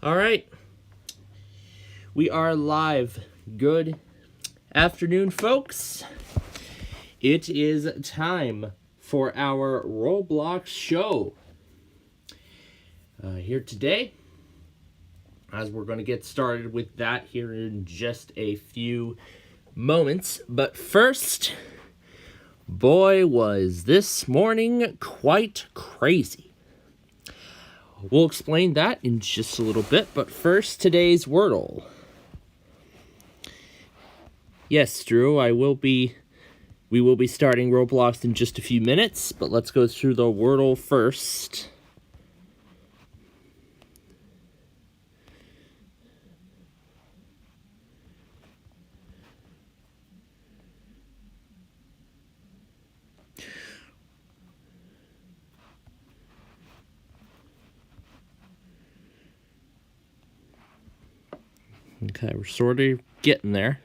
All right. We are live. Good afternoon, folks. It is time for our Roblox show. Here today, as we're going to get started with that here in just a few moments. But first, boy, was this morning quite crazy. We'll explain that in just a little bit, but first, today's Wordle. Yes, Drew, we will be starting Roblox in just a few minutes, but let's go through the Wordle first. Okay, we're sort of getting there.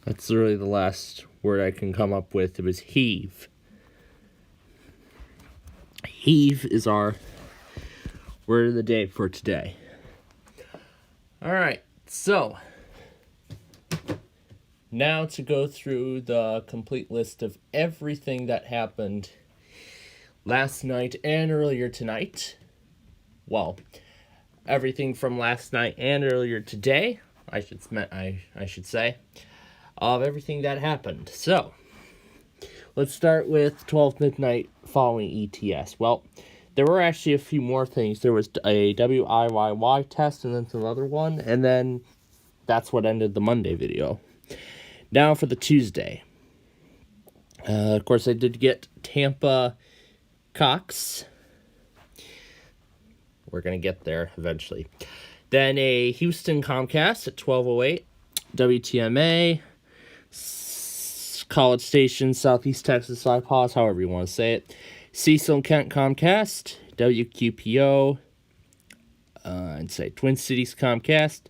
That's literally the last word I can come up with. It was heave. Heave is our word of the day for today. All right, so now to go through the complete list of everything that happened last night and earlier tonight. Well, everything from last night and earlier today, I should say, of everything that happened. So, let's start with 12 midnight following ETS. Well, there were actually a few more things. There was a WIYY test and then some other one, and then that's what ended the Monday video. Now for the Tuesday. Of course, I did get Tampa Cox. We're going to get there eventually. Then a Houston Comcast at 12:08. WTMA. College Station, Southeast Texas, iPause, however you want to say it. Cecil and Kent Comcast, WQPO, I'd say Twin Cities Comcast,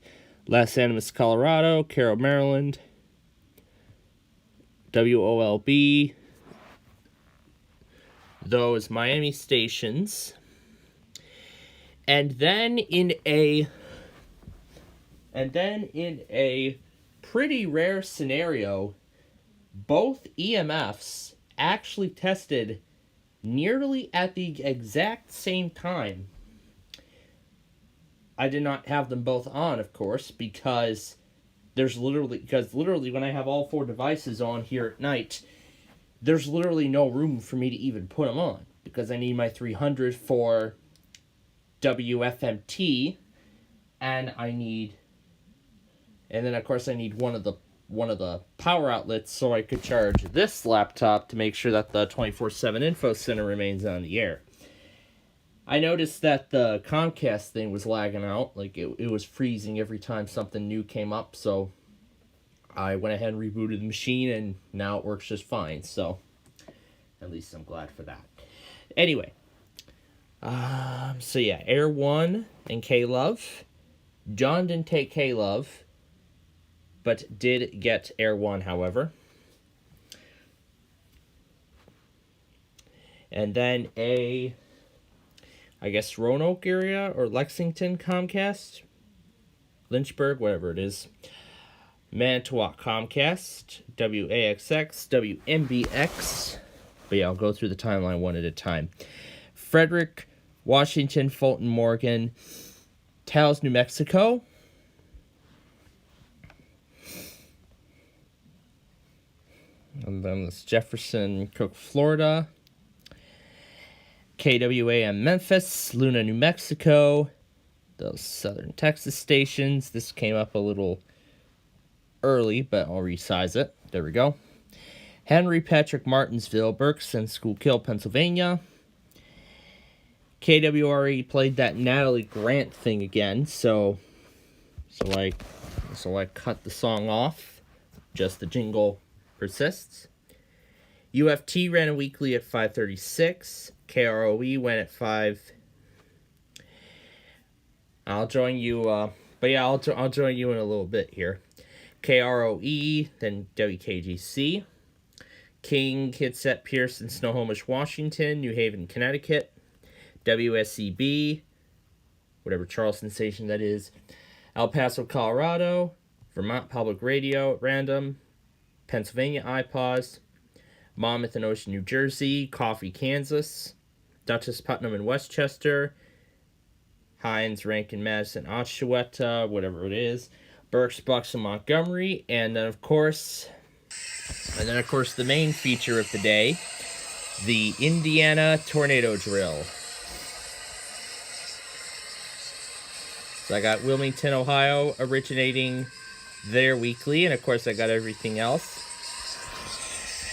Los Animas, Colorado, Carroll, Maryland, WOLB, those Miami stations. And then in a pretty rare scenario, both EMFs actually tested nearly at the exact same time. I did not have them both on, of course, because literally when I have all four devices on here at night, there's literally no room for me to even put them on, because I need my 300 for WFMT, and then of course I need one of the power outlets so I could charge this laptop to make sure that the 24/7 info center remains on the air. I noticed that the Comcast thing was lagging out, like it was freezing every time something new came up, so I went ahead and rebooted the machine, and now it works just fine, so at least I'm glad for that. Anyway, so yeah, Air 1 and K-Love. John didn't take K-Love, but did get Air 1, however. And then Roanoke area or Lexington Comcast, Lynchburg, whatever it is. Manitowoc Comcast, WAXX, WMBX. But yeah, I'll go through the timeline one at a time. Frederick, Washington, Fulton, Morgan, Taos, New Mexico. And then this Jefferson, Cook, Florida. KWAM, Memphis, Luna, New Mexico. Those Southern Texas stations. This came up a little early, but I'll resize it. There we go. Henry Patrick, Martinsville, Berkson, Schuylkill, Pennsylvania. KWRE played that Natalie Grant thing again, so I cut the song off. Just the jingle persists. UFT ran a weekly at 5:36. KROE went at 5. I'll join you, but yeah, I'll join you in a little bit here. KROE, then WKGC. King, Kitsap, Pearson, Snohomish, Washington, New Haven, Connecticut. WSCB, whatever Charleston station that is. El Paso, Colorado. Vermont Public Radio at random. Pennsylvania, iPause. Monmouth and Ocean, New Jersey. Coffee, Kansas. Dutchess, Putnam, and Westchester. Hines, Rankin, Madison, Oshawa, whatever it is. Berks, Bucks, and Montgomery. And then, of course, the main feature of the day, the Indiana Tornado Drill. So I got Wilmington, Ohio, originating their weekly, and of course I got everything else.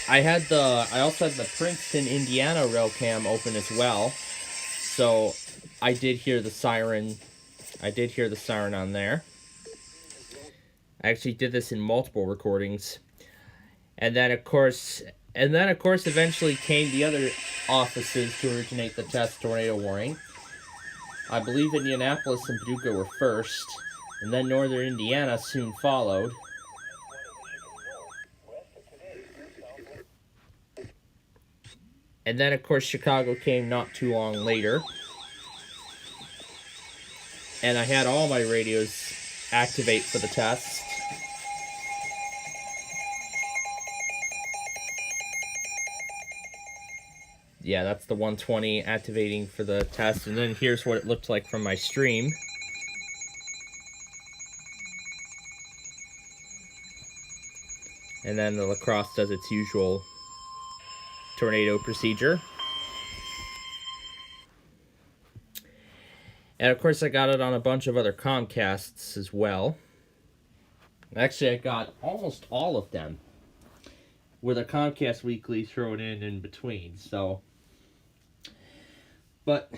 I also had the Princeton, Indiana rail cam open as well, so I did hear the siren. I did hear the siren on there. I actually did this in multiple recordings, and then of course, eventually came the other offices to originate the test tornado warning. I believe Indianapolis and Paducah were first, and then Northern Indiana soon followed. And then, of course, Chicago came not too long later. And I had all my radios activate for the test. Yeah, that's the 120 activating for the test. And then here's what it looked like from my stream. And then the La Crosse does its usual tornado procedure. And of course I got it on a bunch of other Comcasts as well. Actually, I got almost all of them with a Comcast weekly thrown in between. So, but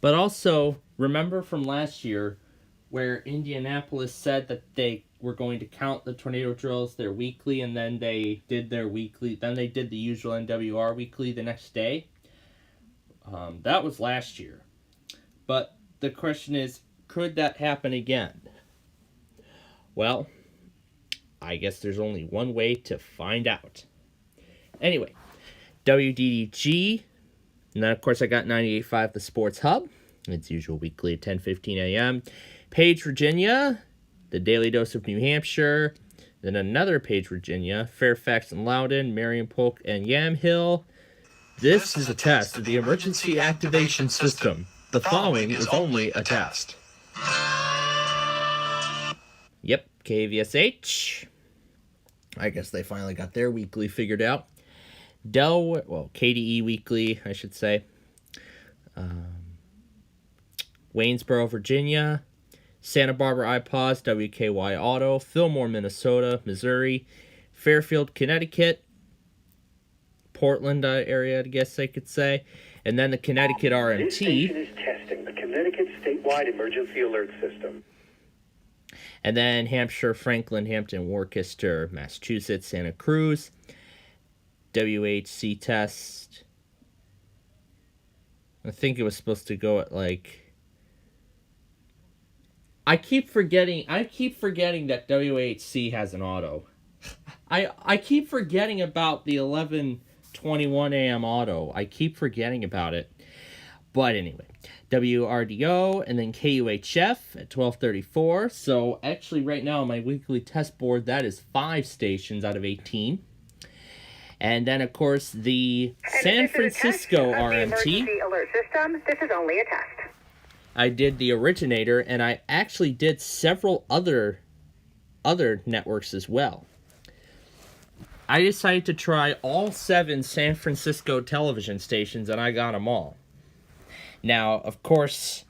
also remember from last year where Indianapolis said that they were going to count the tornado drills their weekly, and then they did their weekly. Then they did the usual NWR weekly the next day. That was last year. But the question is, could that happen again? Well, I guess there's only one way to find out. Anyway, WDDG, and then of course I got 98.5 The Sports Hub. Its usual weekly at 10:15 a.m. Page, Virginia, the Daily Dose of New Hampshire, then another Page, Virginia, Fairfax and Loudoun, Marion Polk and Yamhill. This is a test of the emergency activation system. The following is only a test. Yep, KVSH. I guess they finally got their weekly figured out. KDE weekly, I should say. Waynesboro, Virginia. Santa Barbara iPause, WKY Auto. Fillmore, Minnesota, Missouri. Fairfield, Connecticut. Portland area, I guess I could say. And then the Connecticut RMT. This station is testing the Connecticut statewide emergency alert system. And then Hampshire, Franklin, Hampton, Worcester, Massachusetts, Santa Cruz. WHC test. I think it was supposed to go at I keep forgetting that WHC has an auto. I keep forgetting about the 11:21 a.m. auto. I keep forgetting about it. But anyway, WRDO and then KUHF at 12:34. So actually right now on my weekly test board, that is 5 stations out of 18. And then, of course, the San Francisco RMT. Emergency alert system. This is only a test. I did the originator, and I actually did several other networks as well. I decided to try all 7 San Francisco television stations, and I got them all. Now, of course,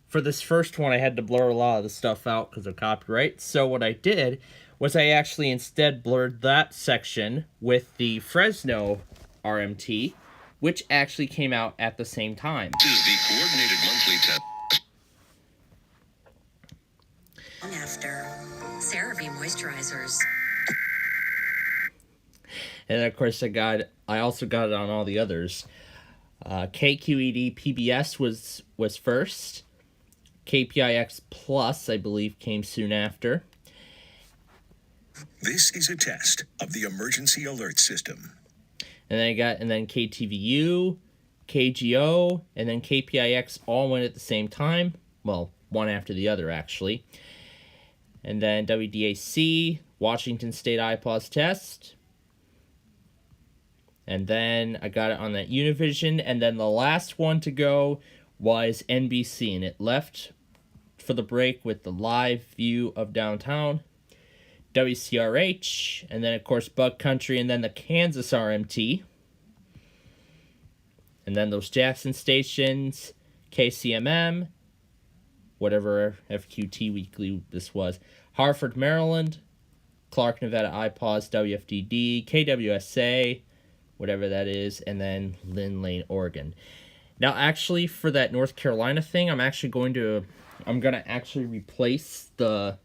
for this first one, I had to blur a lot of the stuff out because of copyright. So what I did was I actually instead blurred that section with the Fresno RMT, which actually came out at the same time. This is the coordinated monthly test. After CeraVe moisturizers. And then, of course, I also got it on all the others. KQED PBS was first. KPIX Plus, I believe, came soon after. This is a test of the emergency alert system. And then KTVU, KGO, and then KPIX all went at the same time. Well, one after the other, actually. And then WDAC, Washington State iPause test. And then I got it on that Univision. And then the last one to go was NBC. And it left for the break with the live view of downtown. WCRH. And then, of course, Bug Country. And then the Kansas RMT. And then those Jackson stations. KCMM. Whatever FQT Weekly this was. Hartford, Maryland. Clark, Nevada iPause. WFDD. KWSA. Whatever that is, and then Lynn Lane, Oregon. Now, actually, for that North Carolina thing, I'm gonna actually replace the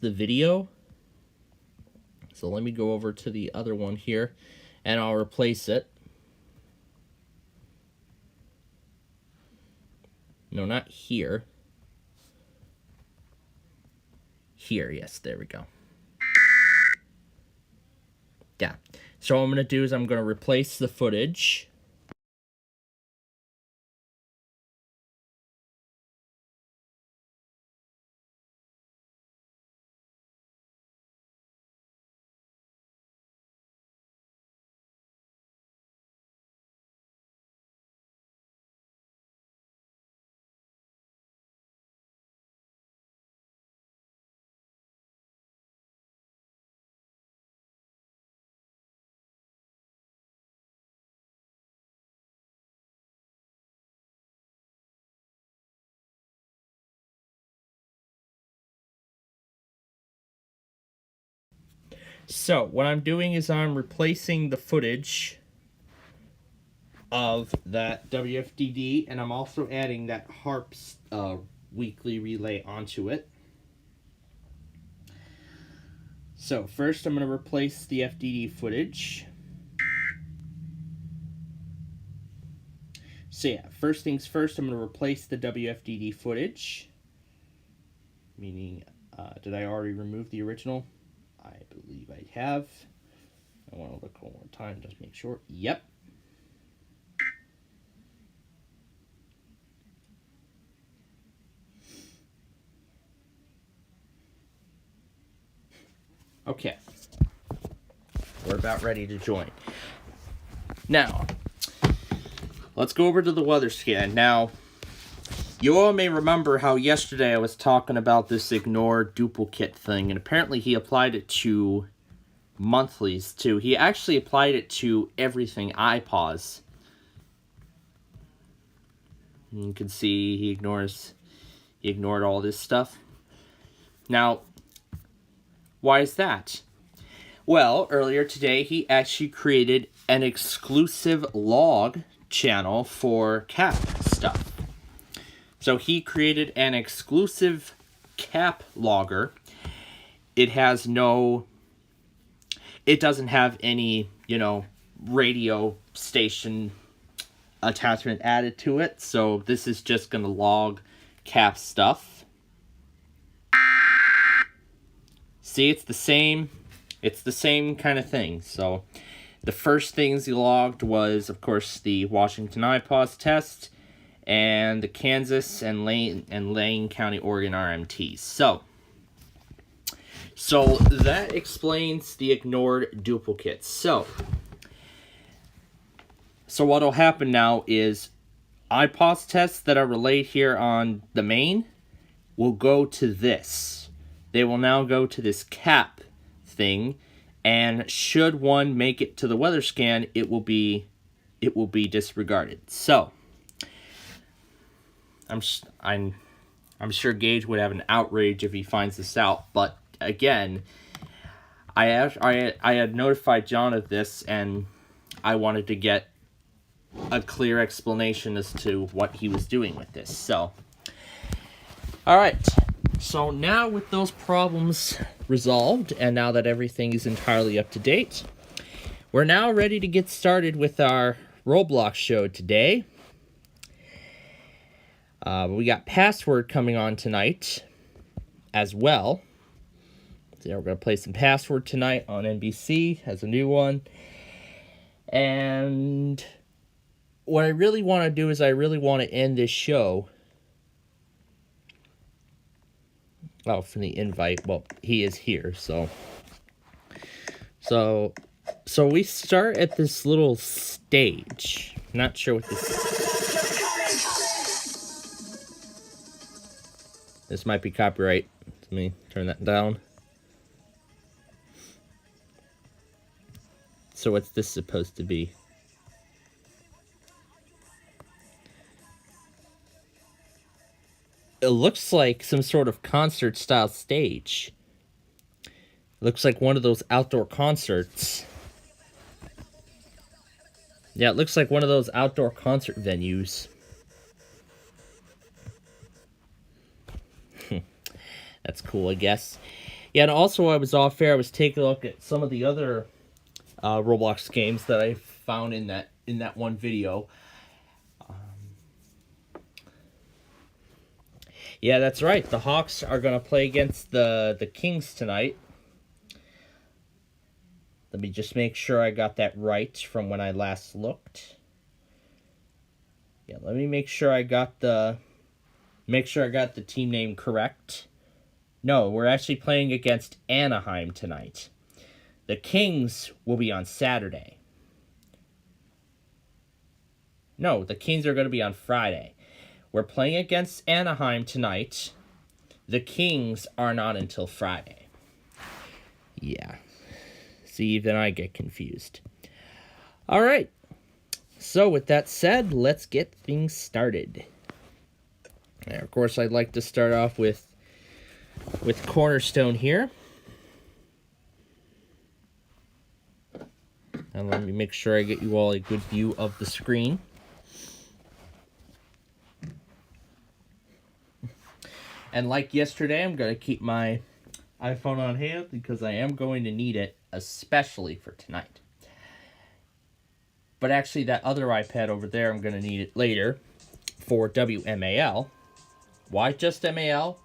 video. So let me go over to the other one here, and I'll replace it. No, not here. Here, yes, there we go. Yeah, so what I'm going to do is I'm going to replace the footage. So, what I'm doing is I'm replacing the footage of that WFDD, and I'm also adding that HARP's weekly relay onto it. So, first I'm going to replace the FDD footage. So yeah, first things first, I'm going to replace the WFDD footage. Meaning, did I already remove the original? I believe I have. I want to look one more time, just make sure. Yep. Okay. We're about ready to join. Now, let's go over to the weather scan. Now, you all may remember how yesterday I was talking about this ignore duplicate thing, and apparently he applied it to monthlies too. He actually applied it to everything iPause. You can see he ignored all this stuff. Now, why is that? Well, earlier today he actually created an exclusive log channel for cap stuff. So he created an exclusive cap logger. It doesn't have any, radio station attachment added to it. So this is just going to log cap stuff. See, it's the same kind of thing. So the first things he logged was, of course, the Washington iPause test and the Kansas and Lane County, Oregon RMTs. So that explains the ignored duplicates. So what will happen now is iPause tests that are relayed here on the main will go to this. They will now go to this cap thing, and should one make it to the weather scan, it will be disregarded. So I'm sure Gage would have an outrage if he finds this out, but again, I had notified John of this, and I wanted to get a clear explanation as to what he was doing with this. So, all right. So now with those problems resolved, and now that everything is entirely up to date, we're now ready to get started with our Roblox show today. We got Password coming on tonight as well. So we're going to play some Password tonight on NBC as a new one. And what I really want to do is I really want to end this show. Oh, from the invite. Well, he is here, so we start at this little stage. Not sure what this is. This might be copyright. Let me turn that down. So what's this supposed to be? It looks like some sort of concert-style stage. Looks like one of those outdoor concerts. Yeah, it looks like one of those outdoor concert venues. That's cool, I guess. Yeah, and also I was off air. I was taking a look at some of the other Roblox games that I found in that one video. Yeah, that's right. The Hawks are going to play against the Kings tonight. Let me just make sure I got that right from when I last looked. Yeah, let me make sure I got the team name correct. No, we're actually playing against Anaheim tonight. The Kings will be on Saturday. No, the Kings are going to be on Friday. We're playing against Anaheim tonight. The Kings are not until Friday. Yeah. See, even I get confused. All right. So with that said, let's get things started. Now, of course, I'd like to start off with Cornerstone here. And let me make sure I get you all a good view of the screen. And like yesterday, I'm going to keep my iPhone on hand because I am going to need it, especially for tonight. But actually, that other iPad over there, I'm going to need it later for WMAL. Why just MAL?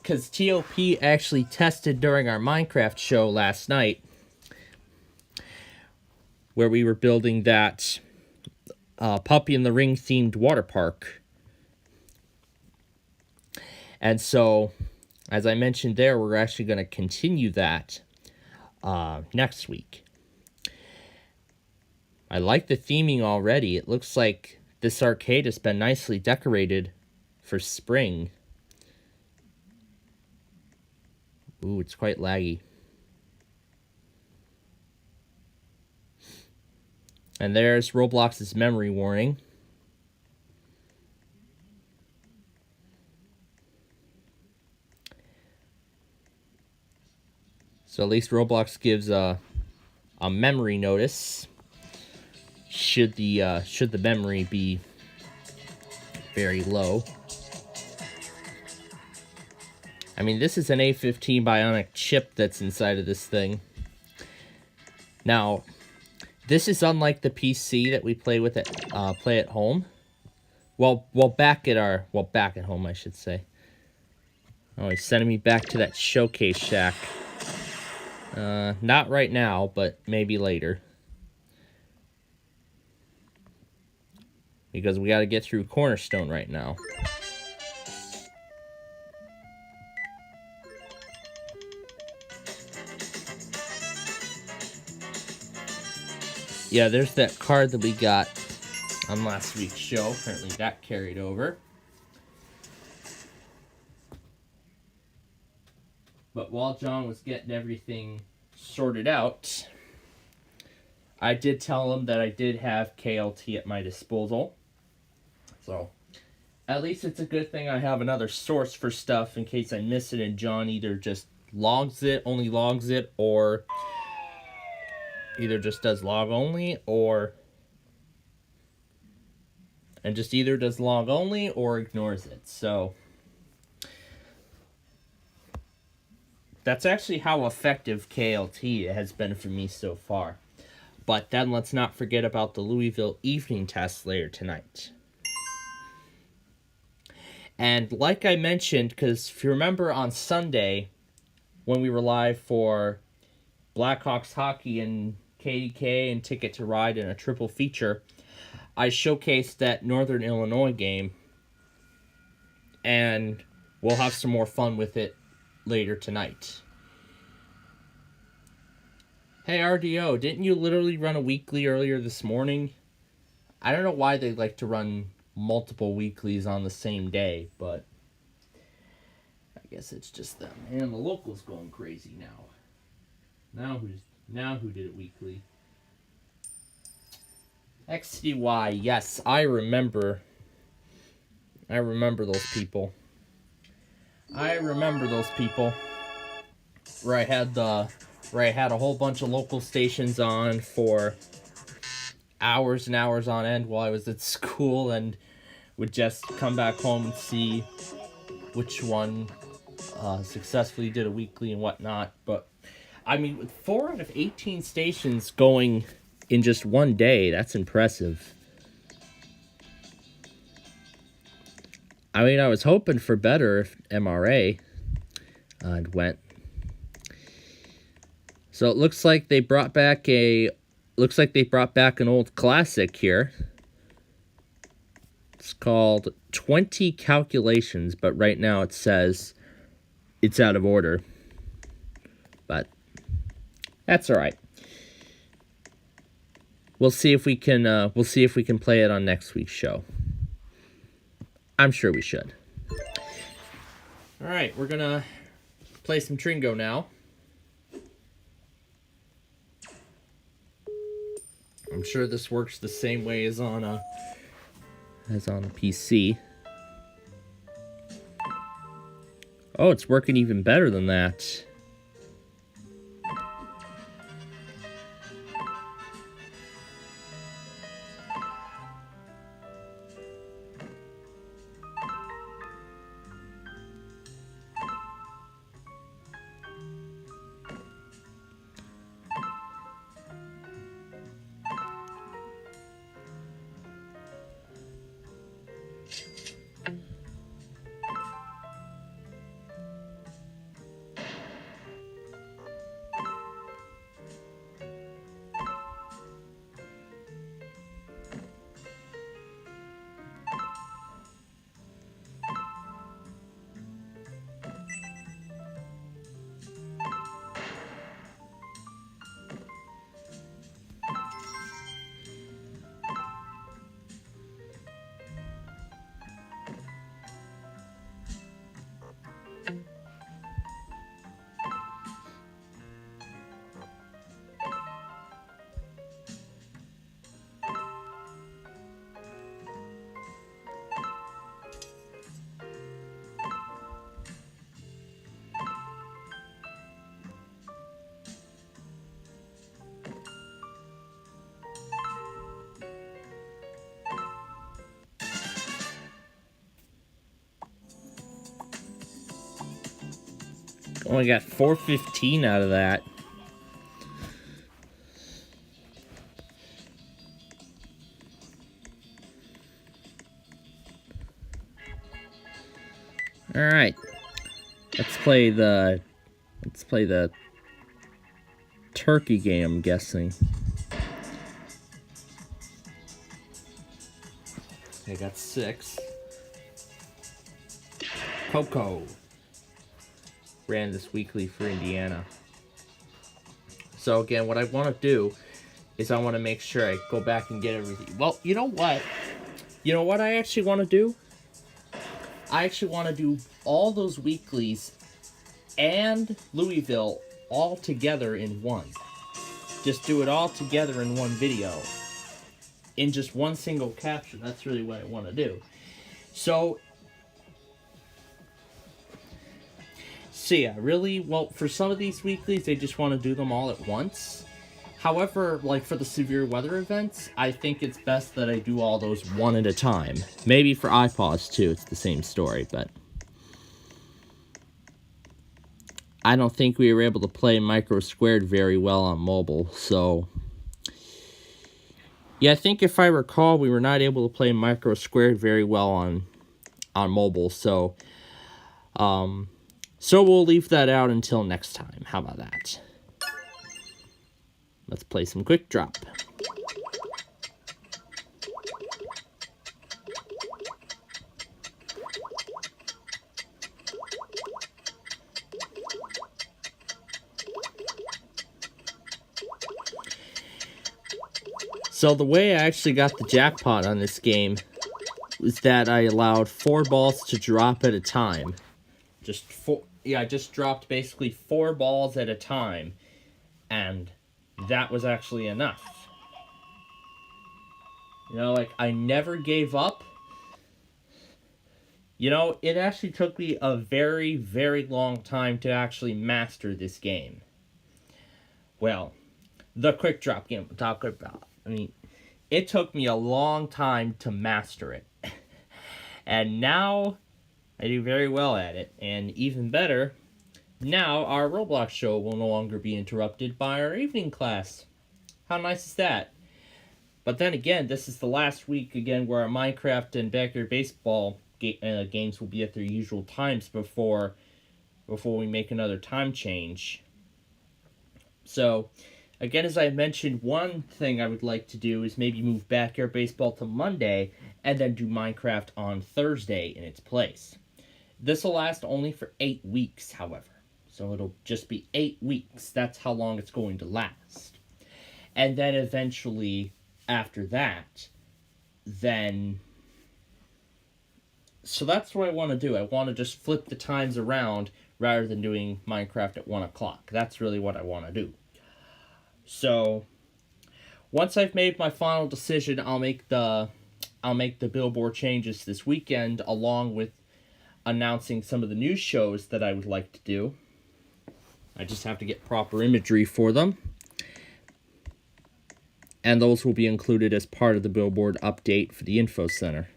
Because TOP actually tested during our Minecraft show last night, where we were building that Puppy in the Ring themed water park. And so, as I mentioned there, we're actually going to continue that next week. I like the theming already. It looks like this arcade has been nicely decorated for spring. Ooh, it's quite laggy. And there's Roblox's memory warning. So at least Roblox gives a memory notice should the memory be very low. I mean, this is an A15 Bionic chip that's inside of this thing. Now, this is unlike the PC that we play at home. Back at home, I should say. Oh, he's sending me back to that showcase shack. Not right now, but maybe later. Because we got to get through Cornerstone right now. Yeah, there's that card that we got on last week's show. Apparently that carried over. But while John was getting everything sorted out, I did tell him that I did have KLT at my disposal. So, at least it's a good thing I have another source for stuff in case I miss it and John either just only logs it, or either just does log only, and just either does log only or ignores it. So, That's actually how effective KLT has been for me so far. But then let's not forget about the Louisville evening test later tonight. And like I mentioned, because if you remember on Sunday, when we were live for Blackhawks hockey and KDK and Ticket to Ride in a triple feature, I showcased that Northern Illinois game, and we'll have some more fun with it later tonight. Hey RDO, didn't you literally run a weekly earlier this morning? I don't know why they like to run multiple weeklies on the same day, but I guess it's just them. And the local's going crazy now. Now who did it weekly? XDY, yes, I remember those people. Where I had a whole bunch of local stations on for hours and hours on end while I was at school, and would just come back home and see which one successfully did a weekly and whatnot. But I mean, with 4 out of 18 stations going in just one day, that's impressive. I mean, I was hoping for better if MRA went. So it looks like they brought back an old classic here. It's called 20 Calculations, but right now it says it's out of order. But that's all right. We'll see if we can play it on next week's show. I'm sure we should. All right, we're gonna play some Tringo now. I'm sure this works the same way as on a PC. Oh, it's working even better than that. Only got 415 out of that. All right. Let's play the turkey game, I'm guessing. I got 6. Coco ran this weekly for Indiana. So again, what I want to do is I want to make sure I go back and get everything. Well, you know what? You know what I actually want to do? I actually want to do all those weeklies and Louisville all together in one. Just do it all together in one video. In just one single caption. That's really what I want to do. So yeah, really, well, for some of these weeklies, they just want to do them all at once. However, like for the severe weather events, I think it's best that I do all those one at a time. Maybe for iPause too, it's the same story, but I don't think we were able to play Micro Squared very well on mobile, so... Yeah, I think if I recall, we were not able to play Micro Squared very well on mobile, so... So we'll leave that out until next time. How about that? Let's play some Quick Drop. So the way I actually got the jackpot on this game was that I allowed 4 balls to drop at a time. I just dropped basically 4 balls at a time, and that was actually enough. You know, like, I never gave up. You know, it actually took me a very, very long time to actually master this game. Well, the Quick Drop game I'm talking about. I mean, it took me a long time to master it. And now I do very well at it. And even better, now our Roblox show will no longer be interrupted by our evening class. How nice is that? But then again, this is the last week again where our Minecraft and backyard baseball games will be at their usual times before we make another time change. So, again, as I mentioned, one thing I would like to do is maybe move backyard baseball to Monday and then do Minecraft on Thursday in its place. This will last only for 8 weeks, however. So it'll just be 8 weeks. That's how long it's going to last. And then eventually, after that, then... So that's what I want to do. I want to just flip the times around rather than doing Minecraft at 1 o'clock. That's really what I want to do. So, once I've made my final decision, I'll make the billboard changes this weekend, along with announcing some of the news shows that I would like to do. I just have to get proper imagery for them. And those will be included as part of the billboard update for the info center.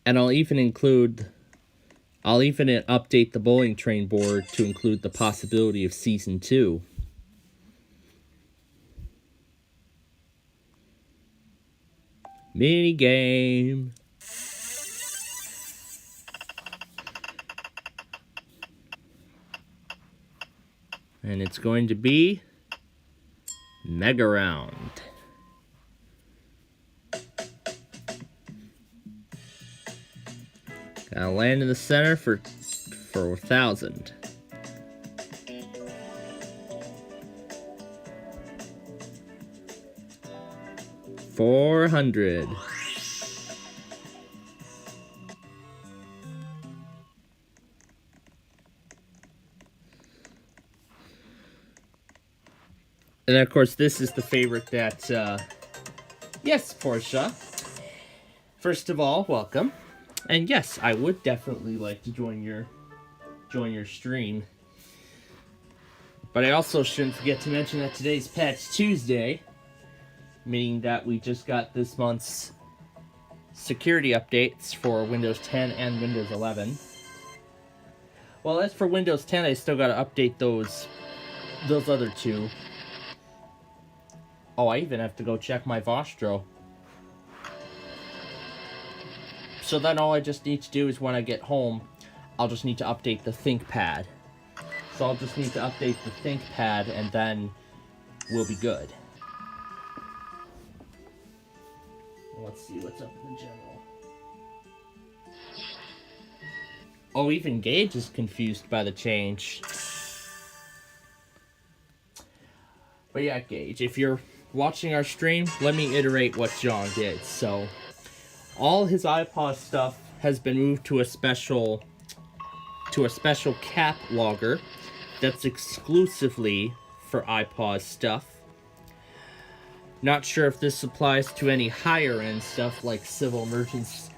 And I'll even update the bowling train board to include the possibility of Season 2. Minigame. And it's going to be Mega Round. Gotta land in the center for 1,000. $400. And of course, this is the favorite that, yes, Portia. First of all, welcome. And yes, I would definitely like to join your stream. But I also shouldn't forget to mention that today's Patch Tuesday, meaning that we just got this month's security updates for Windows 10 and Windows 11. Well, as for Windows 10, I still gotta update those other two. Oh, I even have to go check my Vostro. So then all I just need to do is when I get home, I'll just need to update the ThinkPad. So I'll just need to update the ThinkPad and then we'll be good. Let's see what's up in the general. Oh, even Gage is confused by the change. But yeah, Gage, if you're watching our stream, let me iterate what John did. So, all his iPod stuff has been moved to a special cap logger that's exclusively for iPod stuff. Not sure if this applies to any higher end stuff like civil emergency.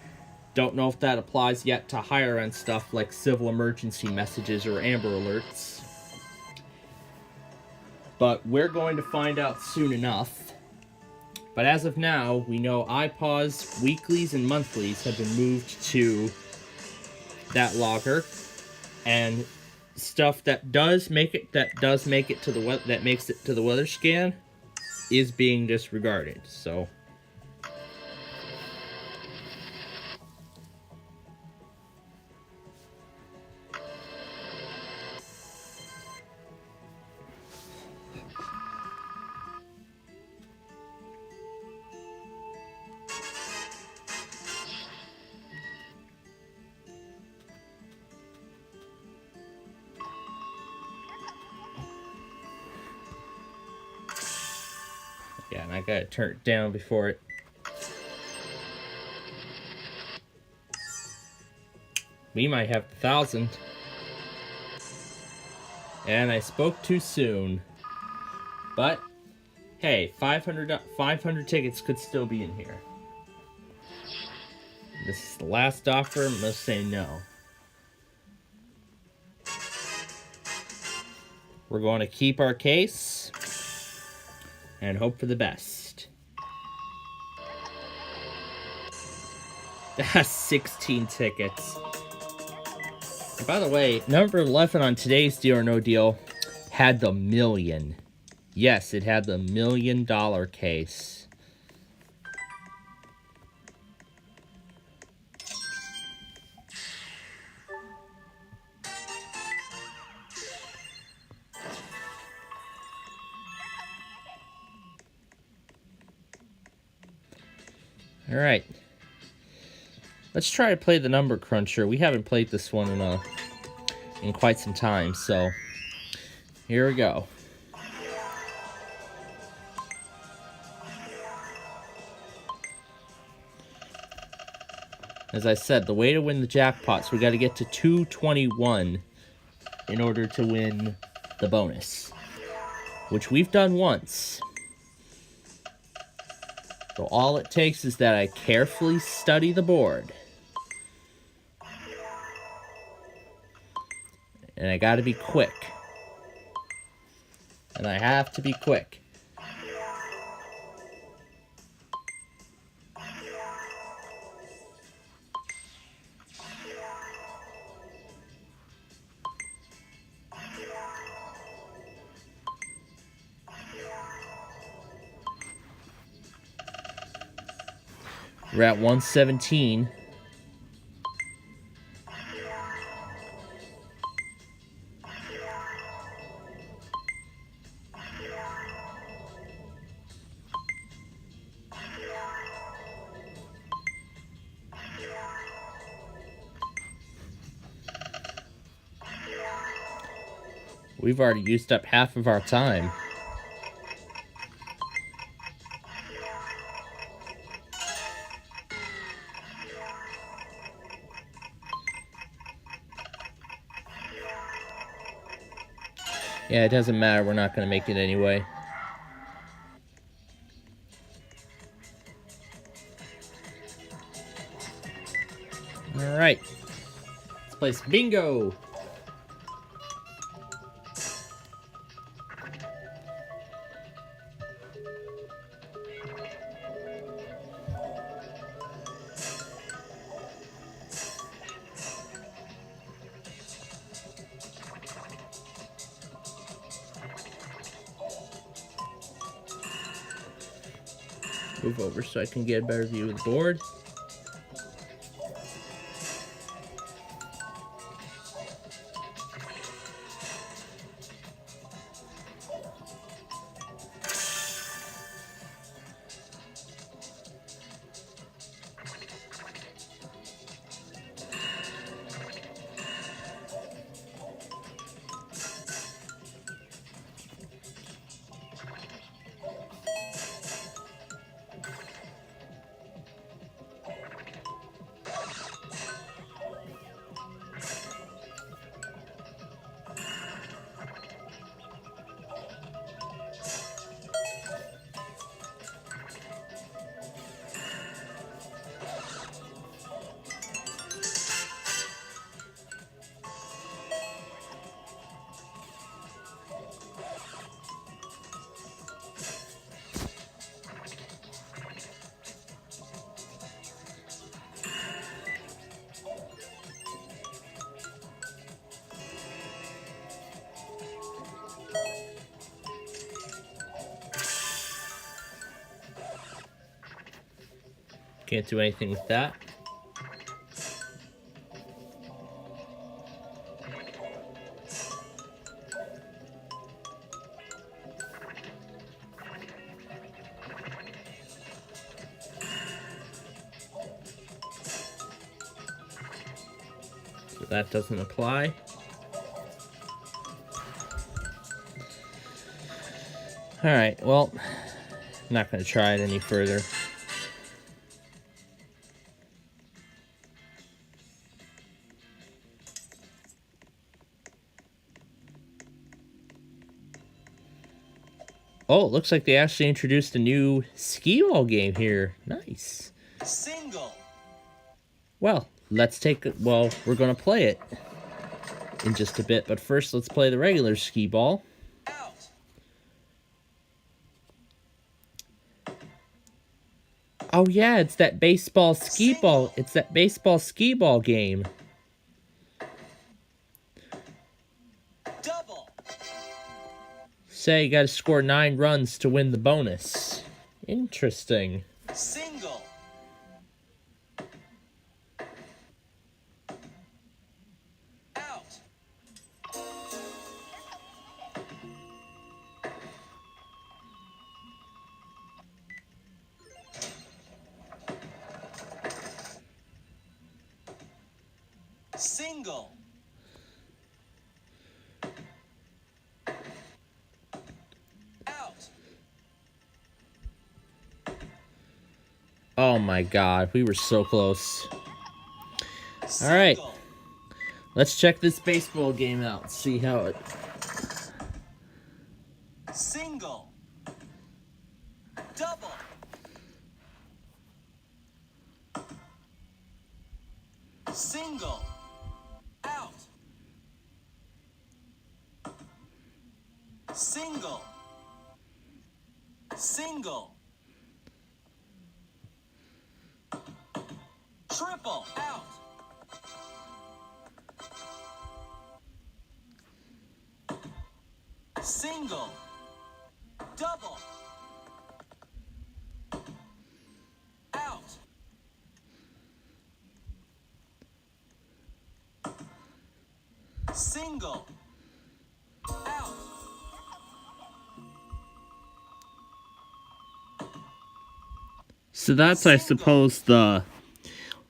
Don't know if that applies yet to higher end stuff like civil emergency messages or Amber Alerts. But we're going to find out soon enough. But as of now, we know iPaws weeklies and monthlies have been moved to that locker, and stuff that makes it to the weather scan is being disregarded. So yeah, and I gotta turn it down before it. We might have 1,000. And I spoke too soon. But hey, 500 tickets could still be in here. This is the last offer. Must say no. We're going to keep our case and hope for the best. That's 16 tickets. And by the way, number 11 on today's Deal or No Deal had the million. Yes, it had the $1 million case. All right. Let's try to play the number cruncher. We haven't played this one in quite some time, so here we go. As I said, the way to win the jackpots, we got to get to 221 in order to win the bonus, which we've done once. So all it takes is that I carefully study the board. And I gotta be quick. And I have to be quick. We're at 117. We've already used up half of our time. Yeah, it doesn't matter. We're not going to make it anyway. All right. Let's play some bingo. Move over so I can get a better view of the board. Can't do anything with that. So that doesn't apply. Alright, well, I'm not going to try it any further. Oh, it looks like they actually introduced a new skee-ball game here. Nice. Single. Well, we're going to play it in just a bit, but first let's play the regular skee-ball. Out. Oh yeah, it's that baseball skee-ball. It's that baseball skee-ball game. Double. Say you got to score 9 runs to win the bonus. Interesting. Single. Out. Single. Out. Oh my god, we were so close. Alright. Single. Let's check this baseball game out. See how it... Single. Double. Single. Out. Single. Single. Triple. Out. Single. Double. Out. Single. Out. So that's, I suppose, the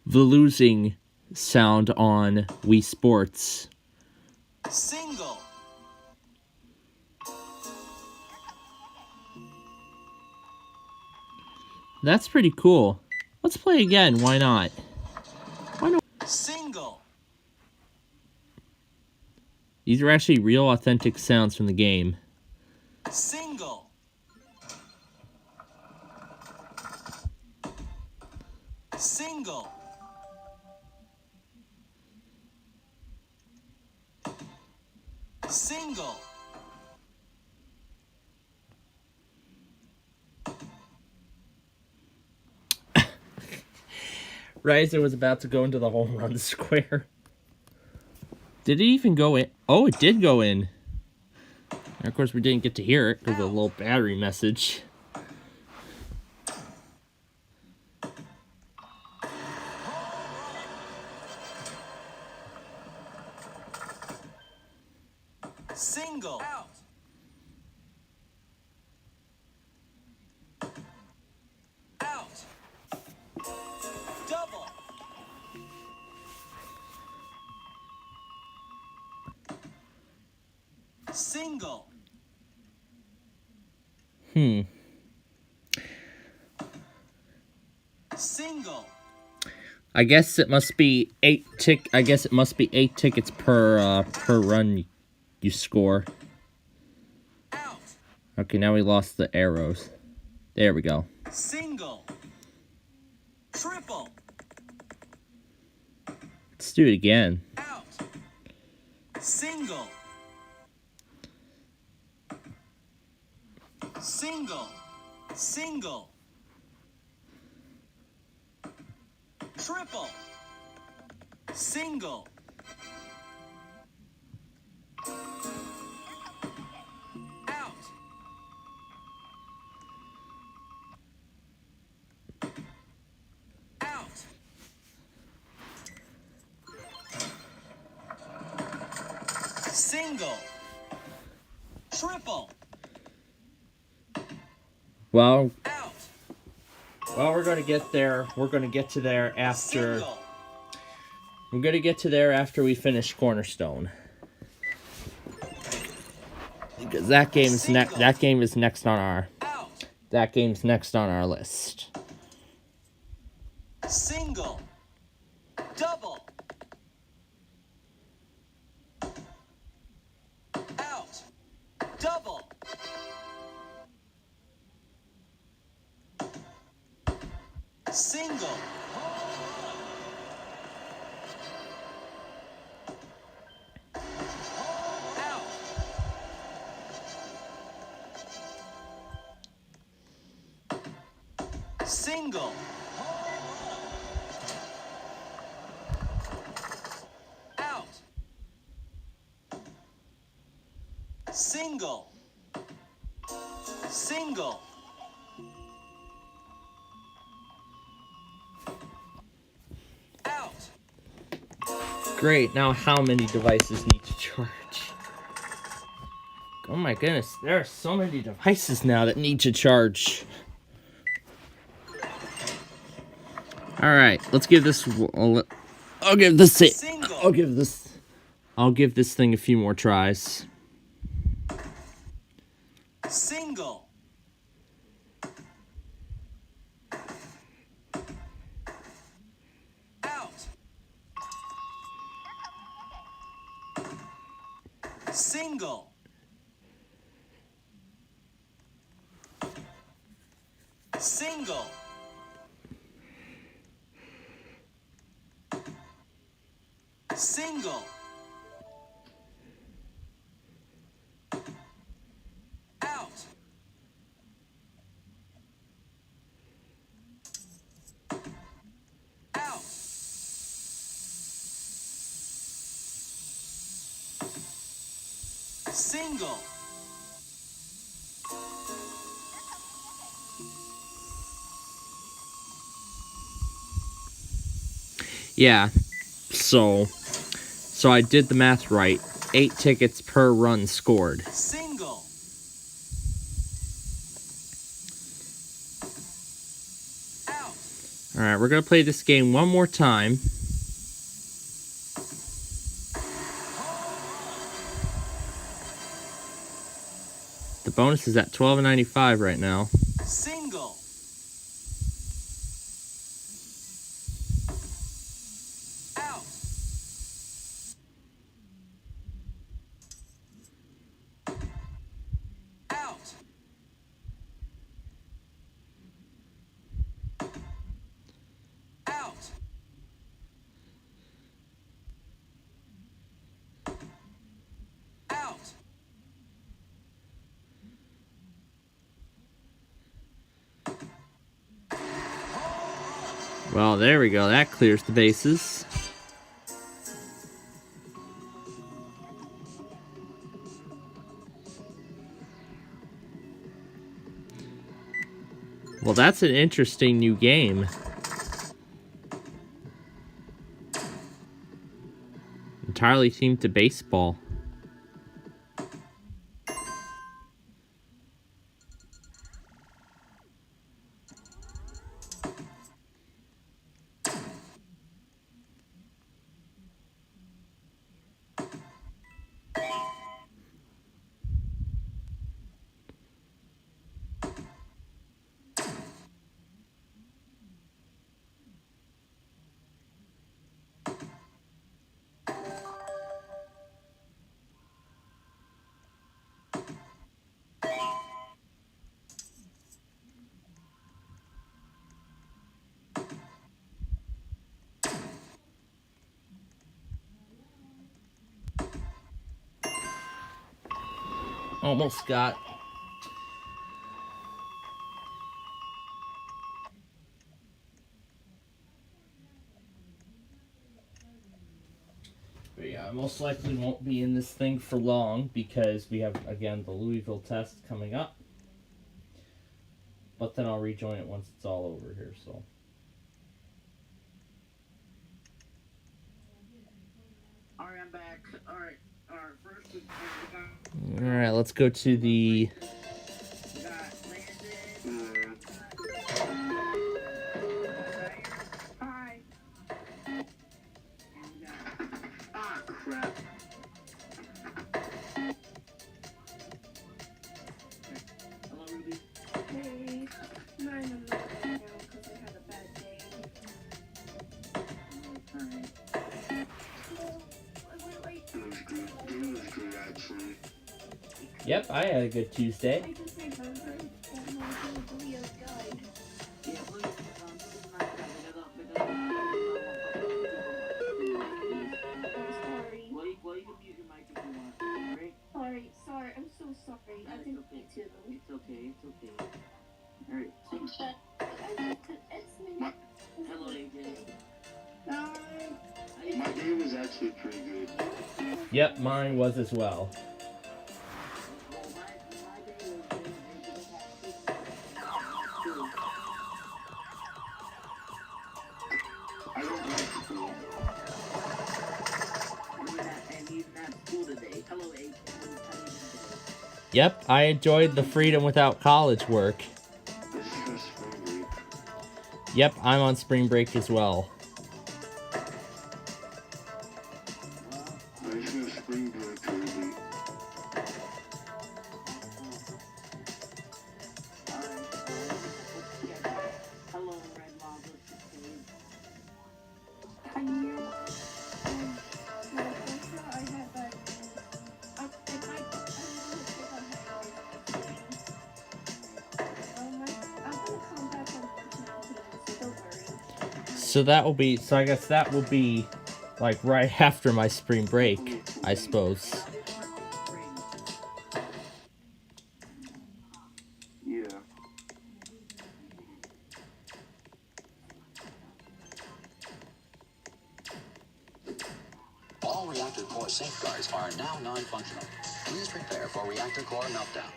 losing sound on Wii Sports. Single. That's pretty cool. Let's play again, why not? Single. These are actually real authentic sounds from the game. Single. Single. Single. Riser was about to go into the home run square. Did it even go in? Oh, it did go in. And of course, we didn't get to hear it because of the little battery message. Single. Out. Out. Double. Single. Single. I guess it must be 8 tickets per run you score. Out. Okay, now we lost the arrows. There we go. Single. Triple. Let's do it again. Out. Single. Single. Single. Triple. Single. Out. Single. Triple. Well, Out. we're going to get there. We're going to get to there after... Single. We're going to get to there after we finish Cornerstone. Because that game is next. That game is next on our. Out. That game's next on our list. Single. Double. Out. Double. Single. Out. Single. Out. Single. Single. Out. Great. Now, how many devices need to charge? Oh my goodness, there are so many devices now that need to charge. All right, let's give this. I'll give this. I'll give this thing a few more tries. Single. Out. Single. Single. Single. Out. Out. Single. Yeah, so I did the math right. 8 tickets per run scored. Single. Out. All right, we're gonna play this game one more time. The bonus is at $12.95 right now. Single. Out. Out. Out. Out. Well, there we go. That clears the bases. Well, that's an interesting new game. Entirely themed to baseball. Almost got. But yeah, I most likely won't be in this thing for long because we have, again, the Louisville test coming up. But then I'll rejoin it once it's all over here, so. Alright, I'm back. Alright. Alright, let's go to the... Ah, crap. Hello, Ruby. Hey, no, I'm not right now because I had a bad day. Alright. It was good, actually. Yep, I had a good Tuesday. I just remembered that my Leo died. Yeah, please, Sorry. well, you can mute your mic if you want, right? Sorry, I'm so sorry. I didn't mean to. It's okay. Alright, It's me. hello, AJ. Bye. My day was actually pretty good. Yep, mine was as well. Well, my day was good. I don't like school. And he's not at school today. Hello, AJ. Yep, I enjoyed the freedom without college work. This is your spring break. Yep, I'm on spring break as well. Where's your spring break, Ruby? Hello, Red Lava. I knew. No, also I had that. I might. I'm gonna come back on work now, so don't worry. So I guess that will be like right after my spring break, I suppose. Yeah. All reactor core safeguards are now non-functional. Please prepare for reactor core meltdown.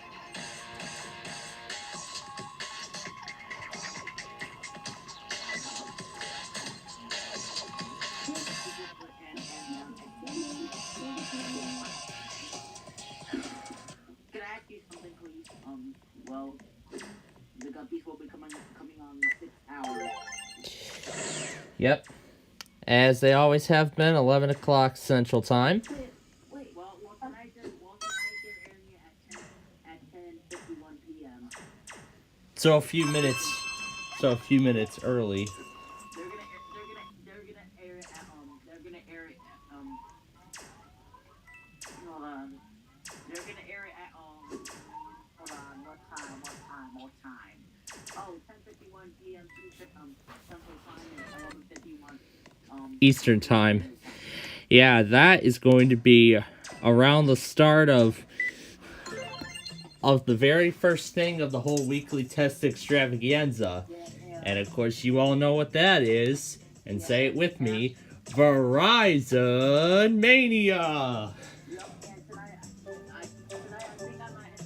Can I ask you something, please? Well, the guppies will be coming on in 6 hours. Yep. As they always have been, 11 o'clock Central Time. Well, tonight they're airing it at 10:51 p.m. So a few minutes early. They're gonna air it at hold on. They're gonna air it at hold on, what time? Oh, 10:51 p.m. Central Time and 11:51 Eastern Time. Yeah, that is going to be around the start of the very first thing of the whole weekly test extravaganza. And of course you all know what that is. And say it with me. Verizon Mania! Yep, and tonight I think I might have to,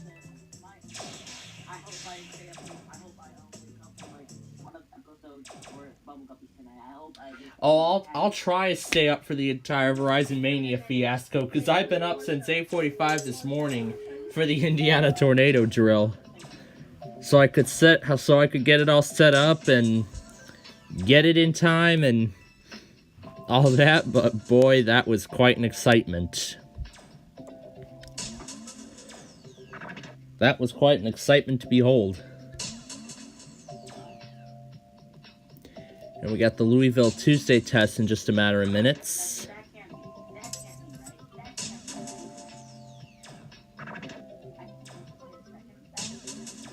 I hope I stay up, I hope I wake up for like one of the episodes for Bubble Guppies tonight. I hope I just... Oh, I'll try to stay up for the entire Verizon Mania fiasco, because I've been up since 8:45 this morning for the Indiana Tornado Drill. So I could get it all set up and get it in time and all that, but boy, that was quite an excitement. That was quite an excitement to behold. And we got the Louisville Tuesday test in just a matter of minutes. That can't be right. That can't be.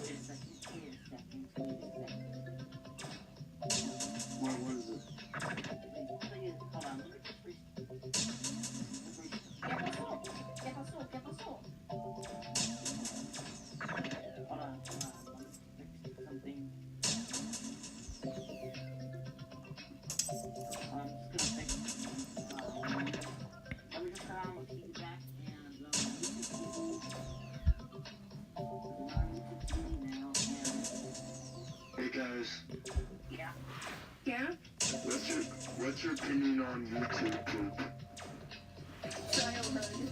Wait a second. What was it? Please, hold on. ¿Qué pasó? Hold on. Let me fix something. I'm just gonna fix let me just turn on the TV back and now and hey guys. Yeah. Yeah? What's your opinion on YouTube poop? Childhood.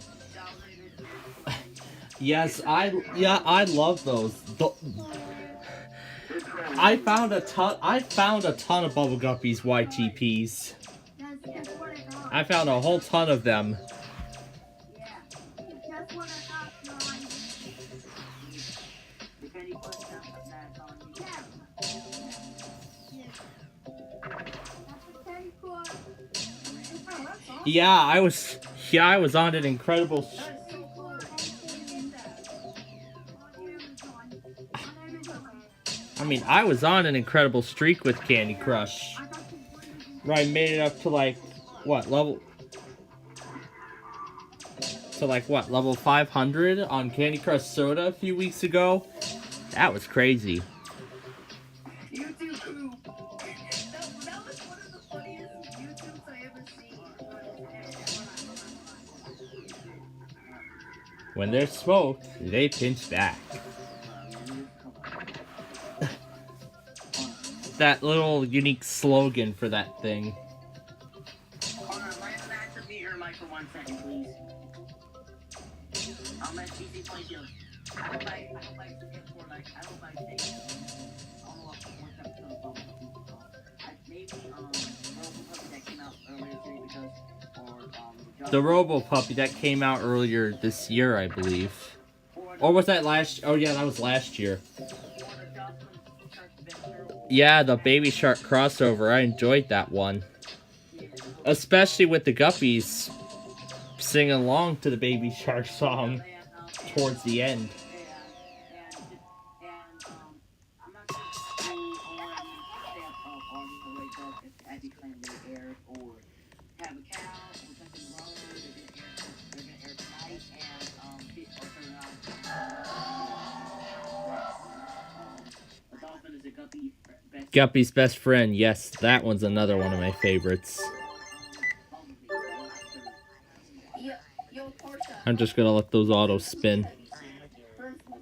Yes, I love those. I found a ton of Bubble Guppies YTPs. That's what I got. I found a whole ton of them. Yeah. That's what I got, John. The candy push that's on you. Yeah. That's a 10 core. Oh, that's awesome. Yeah, I was on an incredible. I mean, I was on an incredible streak with Candy Crush. Where I made it up to like what level? To like what level 500 on Candy Crush Soda a few weeks ago. That was crazy. YouTube poop. That was one of the funniest YouTubes I ever seen. When they're smoked, they pinch back. That little unique slogan for that thing. Hold on, let Master mute your mic for 1 second, please. I'll let GC play you. I don't like Fortnite. I don't like things. I don't know what episode of maybe Robo Puppy that came out earlier today because The Robo Puppy that came out earlier this year, I believe. Or was that last? Oh yeah, that was last year. Yeah, the Baby Shark crossover. I enjoyed that one. Especially with the Guppies singing along to the Baby Shark song towards the end. I'm not sure who on the wake up as you claim they aired or have a cow or something wrong. They're gonna air tonight and or turn around. A dolphin is a guppy. Guppy's best friend. Yes, that one's another one of my favorites. I'm just gonna let those autos spin.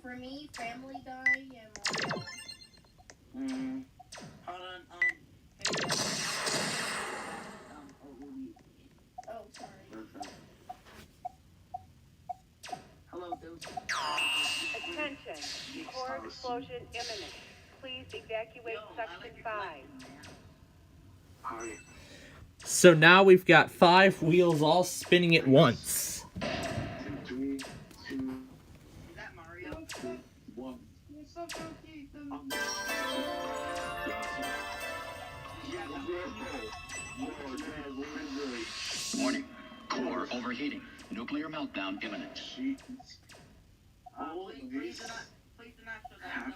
For me, Family Guy and Hold on, oh, sorry. hello, dude. Attention. Core explosion imminent. Please evacuate Section 5. So now we've got 5 wheels all spinning at once. Is that Mario? Warning. Core overheating. Nuclear meltdown imminent. Please do not show that.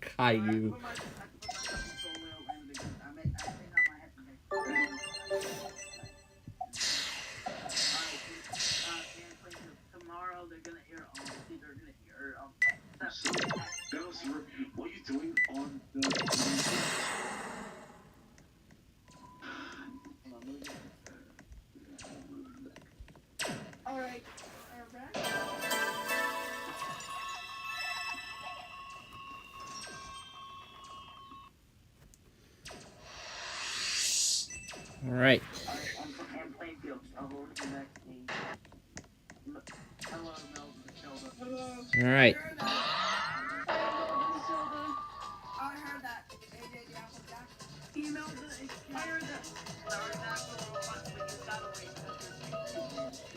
Caillou. Tomorrow they're gonna air What are you doing on the... Alright. Alright. Alright. I heard that. AJ the Applejack. Email the expired.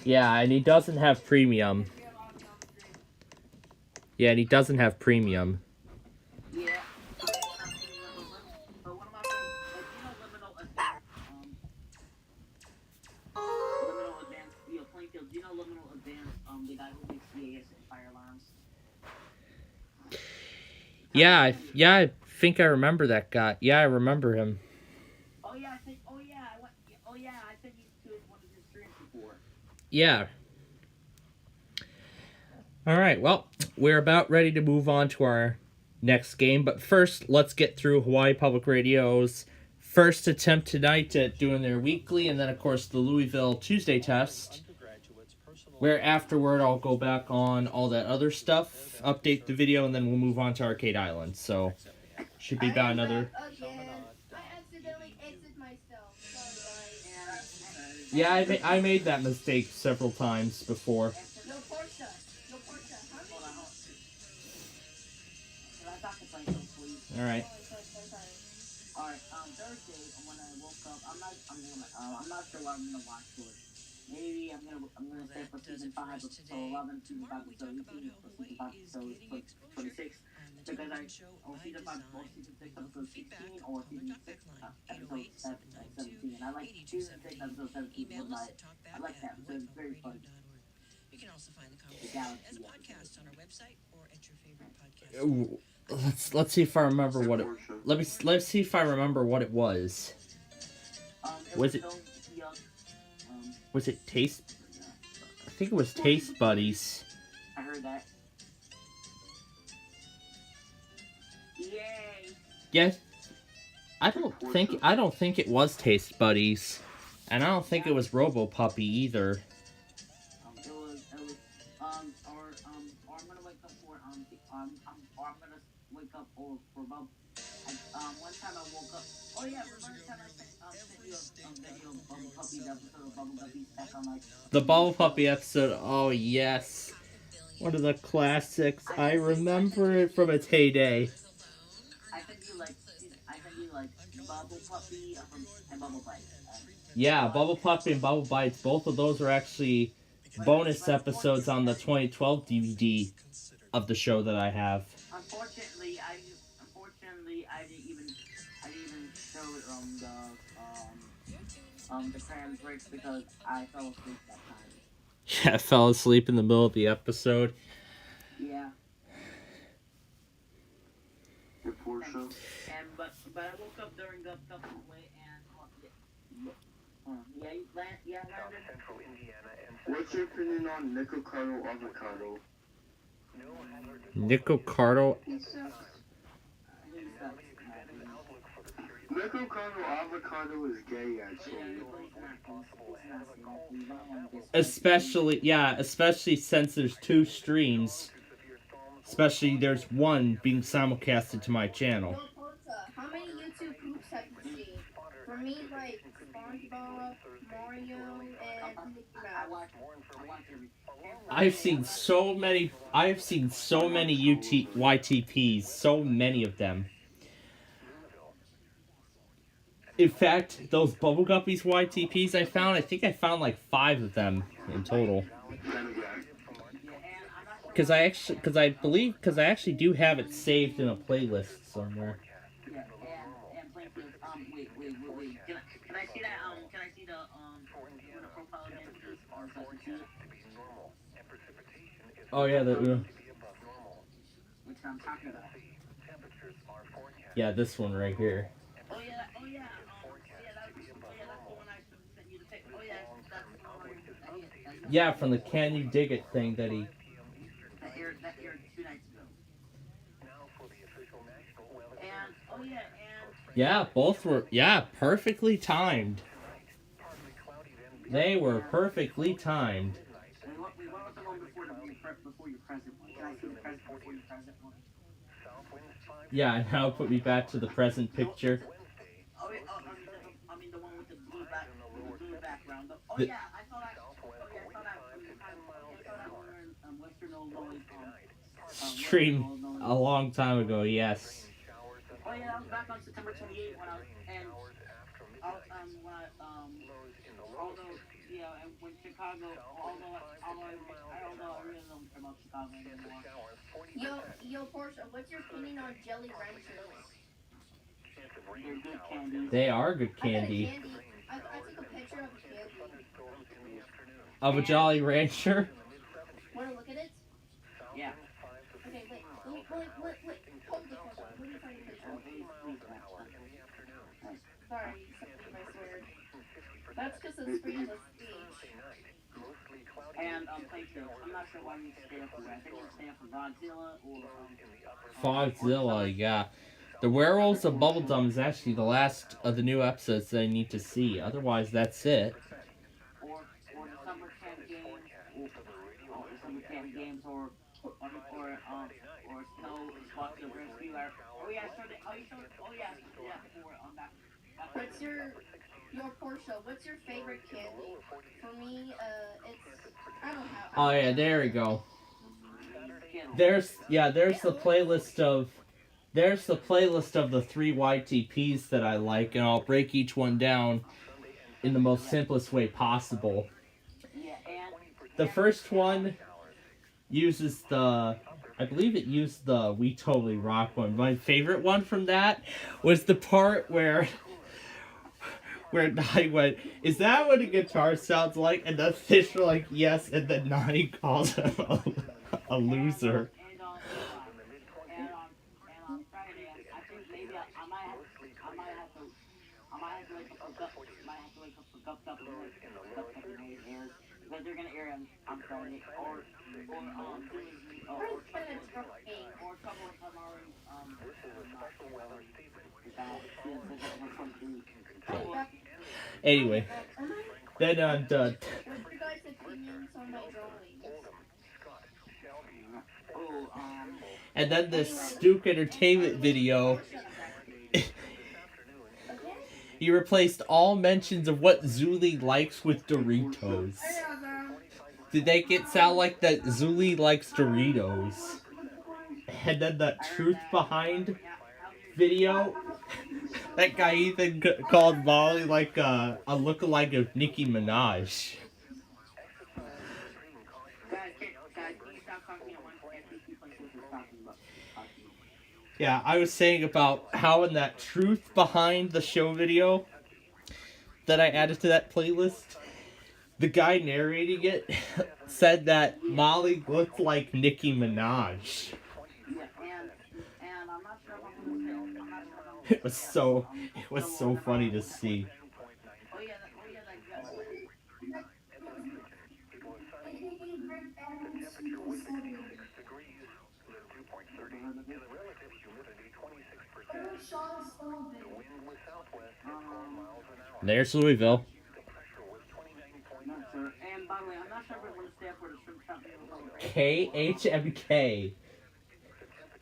Yeah, and he doesn't have premium. Yeah, and he doesn't have premium. Yeah. But one of my friends, liminal advance. Liminal advance. Plainfield. Do you know liminal advance? The guy who makes CAS and fire alarms. Yeah, I think I remember that guy. Yeah, I remember him. Oh yeah, I think. Oh yeah, I think he's to one of his streams before. Yeah. Alright, well, we're about ready to move on to our next game, but first, let's get through Hawaii Public Radio's first attempt tonight at doing their weekly, and then, of course, the Louisville Tuesday test, where afterward I'll go back on all that other stuff, update the video, and then we'll move on to Arcade Island, so should be about another... Again. I accidentally exited myself. Sorry, guys. Yeah, I made that mistake several times before. Yo, Portia. Yo, Portia. How many? Hold on, hold on. I got to play some sleep. All right. Oh, sorry. Alright, Thursday when I woke up, I'm not sure what I'm gonna watch for it. Maybe I'm gonna stay for season 5 episode 11, season 5 episode 18, or season 5 episode 26. Because or season 5 or season 6 episode 16, or season 6 episode 17. And I like season 6 episode 17 was I like that episode, it's very funny. You can also find the The conversation galaxy as a episode. podcast on our website or at your favorite podcast. Ooh, let's see if I remember what it. Let's see if I remember what it was. Was it? Was it Taste? I think it was Taste Buddies. I heard that. Yay! Yeah. I don't think it was Taste Buddies, and I don't think it was Robo Puppy either. It was, or I'm gonna wake up for, or I'm gonna wake up for Bubble. One time I woke up. Oh yeah, remember the time I sent you a video of Bubble Puppy, the episode of Bubble Puppy back on like. The Bubble Puppy episode. Oh yes, one of the classics. I remember it from its heyday. I sent you like Bubble Puppy and Bubble Bite. Yeah, Bubble Puppy and Bubble Bites. Both of those are actually bonus episodes on the 2012 DVD of the show that I have. Unfortunately, I didn't even show the cram breaks because I fell asleep that time. Yeah, I fell asleep in the middle of the episode. Yeah. Your Porsche. And but I woke up during the way and Landon. What's your opinion on Nickel Cardo Avocado? Nickel Cardo. He sucks. Nickel Cardo Avocado is gay, actually. Especially since there's two streams. Especially there's one being simulcasted to my channel. Yo, Portia, how many YouTube groups have you seen? For me, like SpongeBob, Mario, and Mickey Mouse. I've seen so many YTPs, so many of them. In fact, those Bubble Guppies YTPs I think I found like 5 of them in total. Because I actually do have it saved in a playlist somewhere. Yeah, and Plainfield. Wait. Can I see that? Can I see the profile again, please? Or so I can see it? Oh yeah, Which I'm talking about. yeah, this one right here. Oh yeah. That's the one I sent you the pic. Oh yeah, that's the one. Yeah, from the Can You Dig It thing that he. That aired 2 nights ago. And Yeah, both were perfectly timed. They were perfectly timed. we went with the one before your present one. Can I see the present before your present one? Yeah, now put me back to the present picture. Oh, wait, I mean the one with the blue background. Oh The- yeah, I saw that. One Western Illinois Stream a long time ago, yes. Oh yeah, that was back on September 28th when when Chicago, although I really don't care about Chicago anymore. Yo, Portia, what's your opinion on jelly ranchers? They're good candy. They are good I got a candy. I took a picture of a candy. Of a Jolly Rancher? Wanna look at it? Yeah. Okay, wait. Hold the camera. Let me find a picture. Sorry, something my sword. That's because it's free of speech. And Plainfield. I'm not sure why you stay up for that. I think you stay up for Godzilla or Foggzilla, yeah. The Werewolves of Bubblegum is actually the last of the new episodes that I need to see. Otherwise, that's it. or the summer camp games, or the summer camp games, or Snow Responsive Rescue. Oh yeah, for that. What's your Portia? What's your favorite candy? For me, it's I don't have. Oh yeah, there we go. Skittles. There's the playlist of the 3 YTPs that I like, and I'll break each one down in the most simplest way possible. Yeah, and The first one uses I believe it used the We Totally Rock one. My favorite one from that was the part where Nani went, "Is that what a guitar sounds like?" And the fish were like, "Yes," and then Nani calls him a loser. And on Friday, I think maybe I might have to wake up for Gup Gup and airs because they're gonna air on Friday or Trouble with Tomorrow Anyway, then on What's your guys' opinions on my drawings? and then this Stuke Entertainment video. He replaced all mentions of what Zuli likes with Doritos. Did they sound like that Zuli likes Doritos? And then the truth behind video, that guy even called Molly like a lookalike of Nicki Minaj. Yeah, I was saying about how in that truth behind the show video that I added to that playlist, the guy narrating it said that Molly looked like Nicki Minaj. And I'm not sure if I'm gonna say. It was so funny to see. There's Louisville. And by the way, I'm not sure if we're going to stay up for the shrimp shop. KHMK.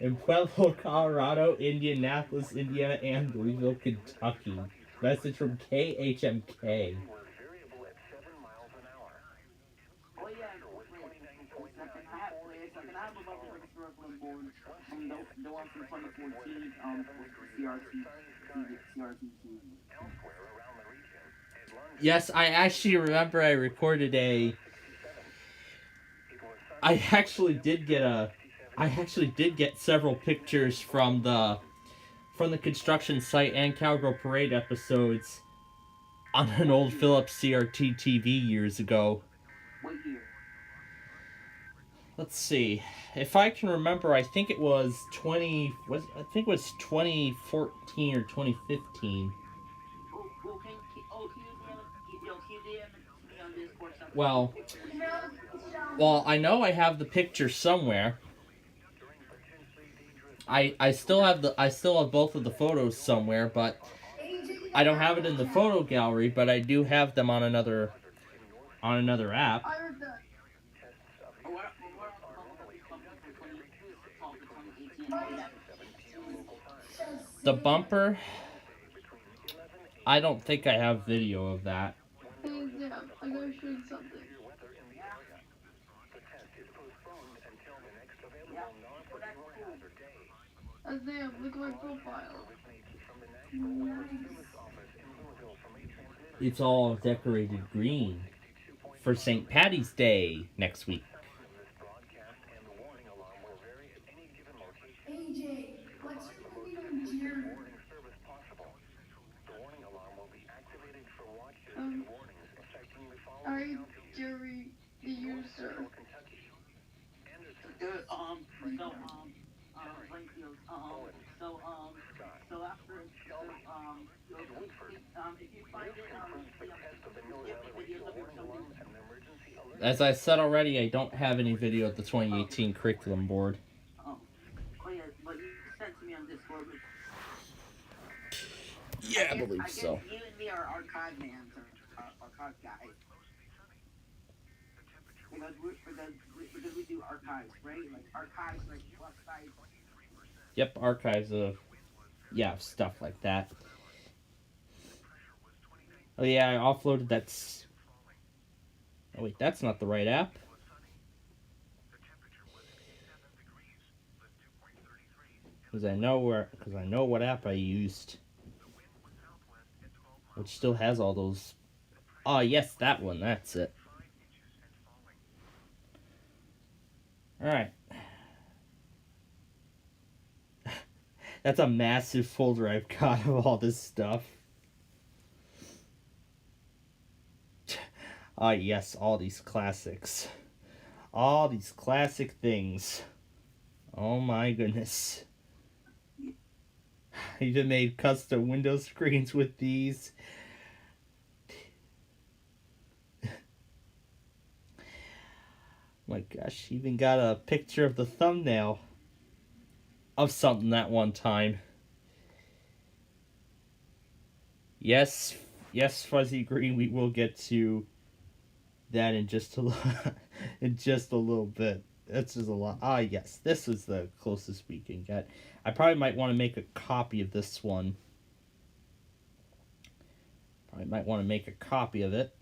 In Pueblo, Colorado, Indianapolis, Indiana, and Louisville, Kentucky. Message from KHMK. Oh yeah, I have about the historical board from the one from 2014, CRT TV. Yes, I actually remember I recorded I actually did get several pictures from the construction site and Cowgirl Parade episodes on an old Philips CRT TV years ago. What year? Let's see. If I can remember, I think it was 2014 or 2015. Well, I know I have the picture somewhere. I still have both of the photos somewhere, but I don't have it in the photo gallery, but I do have them on another app. The bumper, I don't think I have video of that. Hey, yeah, I gotta show you something. Damn, look at my profile. Nice. It's all decorated green for St. Patty's Day next week. AJ, what's your name, Jerry? Alright, Jerry, the user. So after, if you find it, videos of yourself. As I said already, I don't have any video of the 2018 curriculum board. Oh yeah, but you sent to me on Discord. Yeah, I believe so. You and me are archive mans, or archive guys. Because we do archives, right? Like archives, like websites. Yep, archives of stuff like that. Oh yeah, I offloaded that. Oh wait, that's not the right app. Because I know what app I used, which still has all those. Oh yes, that one. That's it. All right. That's a massive folder I've got of all this stuff. Ah, yes, all these classics. All these classic things. Oh my goodness. I even made custom window screens with these. My gosh, even got a picture of the thumbnail of something that one time. Yes, Fuzzy Green, we will get to that in just a in just a little bit. That's just a lot. Ah, yes, this is the closest we can get. I probably might want to make a copy of this one. Probably might want to make a copy of it.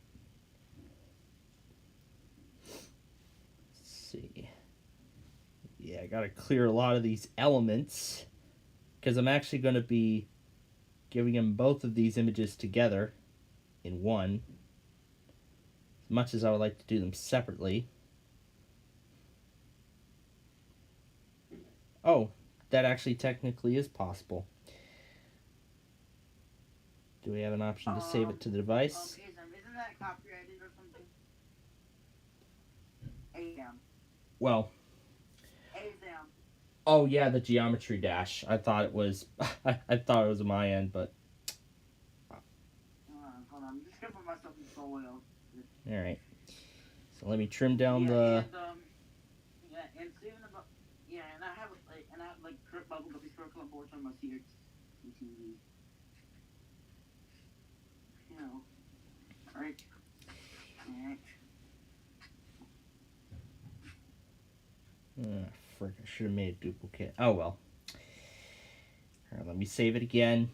Let's see. Yeah, I gotta clear a lot of these elements because I'm actually going to be giving them both of these images together in one. As much as I would like to do them separately. Oh, that actually technically is possible. Do we have an option to save it to the device? Isn't that copyrighted or something? AM. Well. AM. Oh yeah, the geometry dash. I thought it was. I thought it was my end, but. Hold on. I'm just gonna put myself in soil. All right. So let me trim down the. And saving about. Yeah, and I have like bubble guppy circle on boards on my TV. You know. Right. Frick, I should have made a duplicate. Oh well. Alright, let me save it again.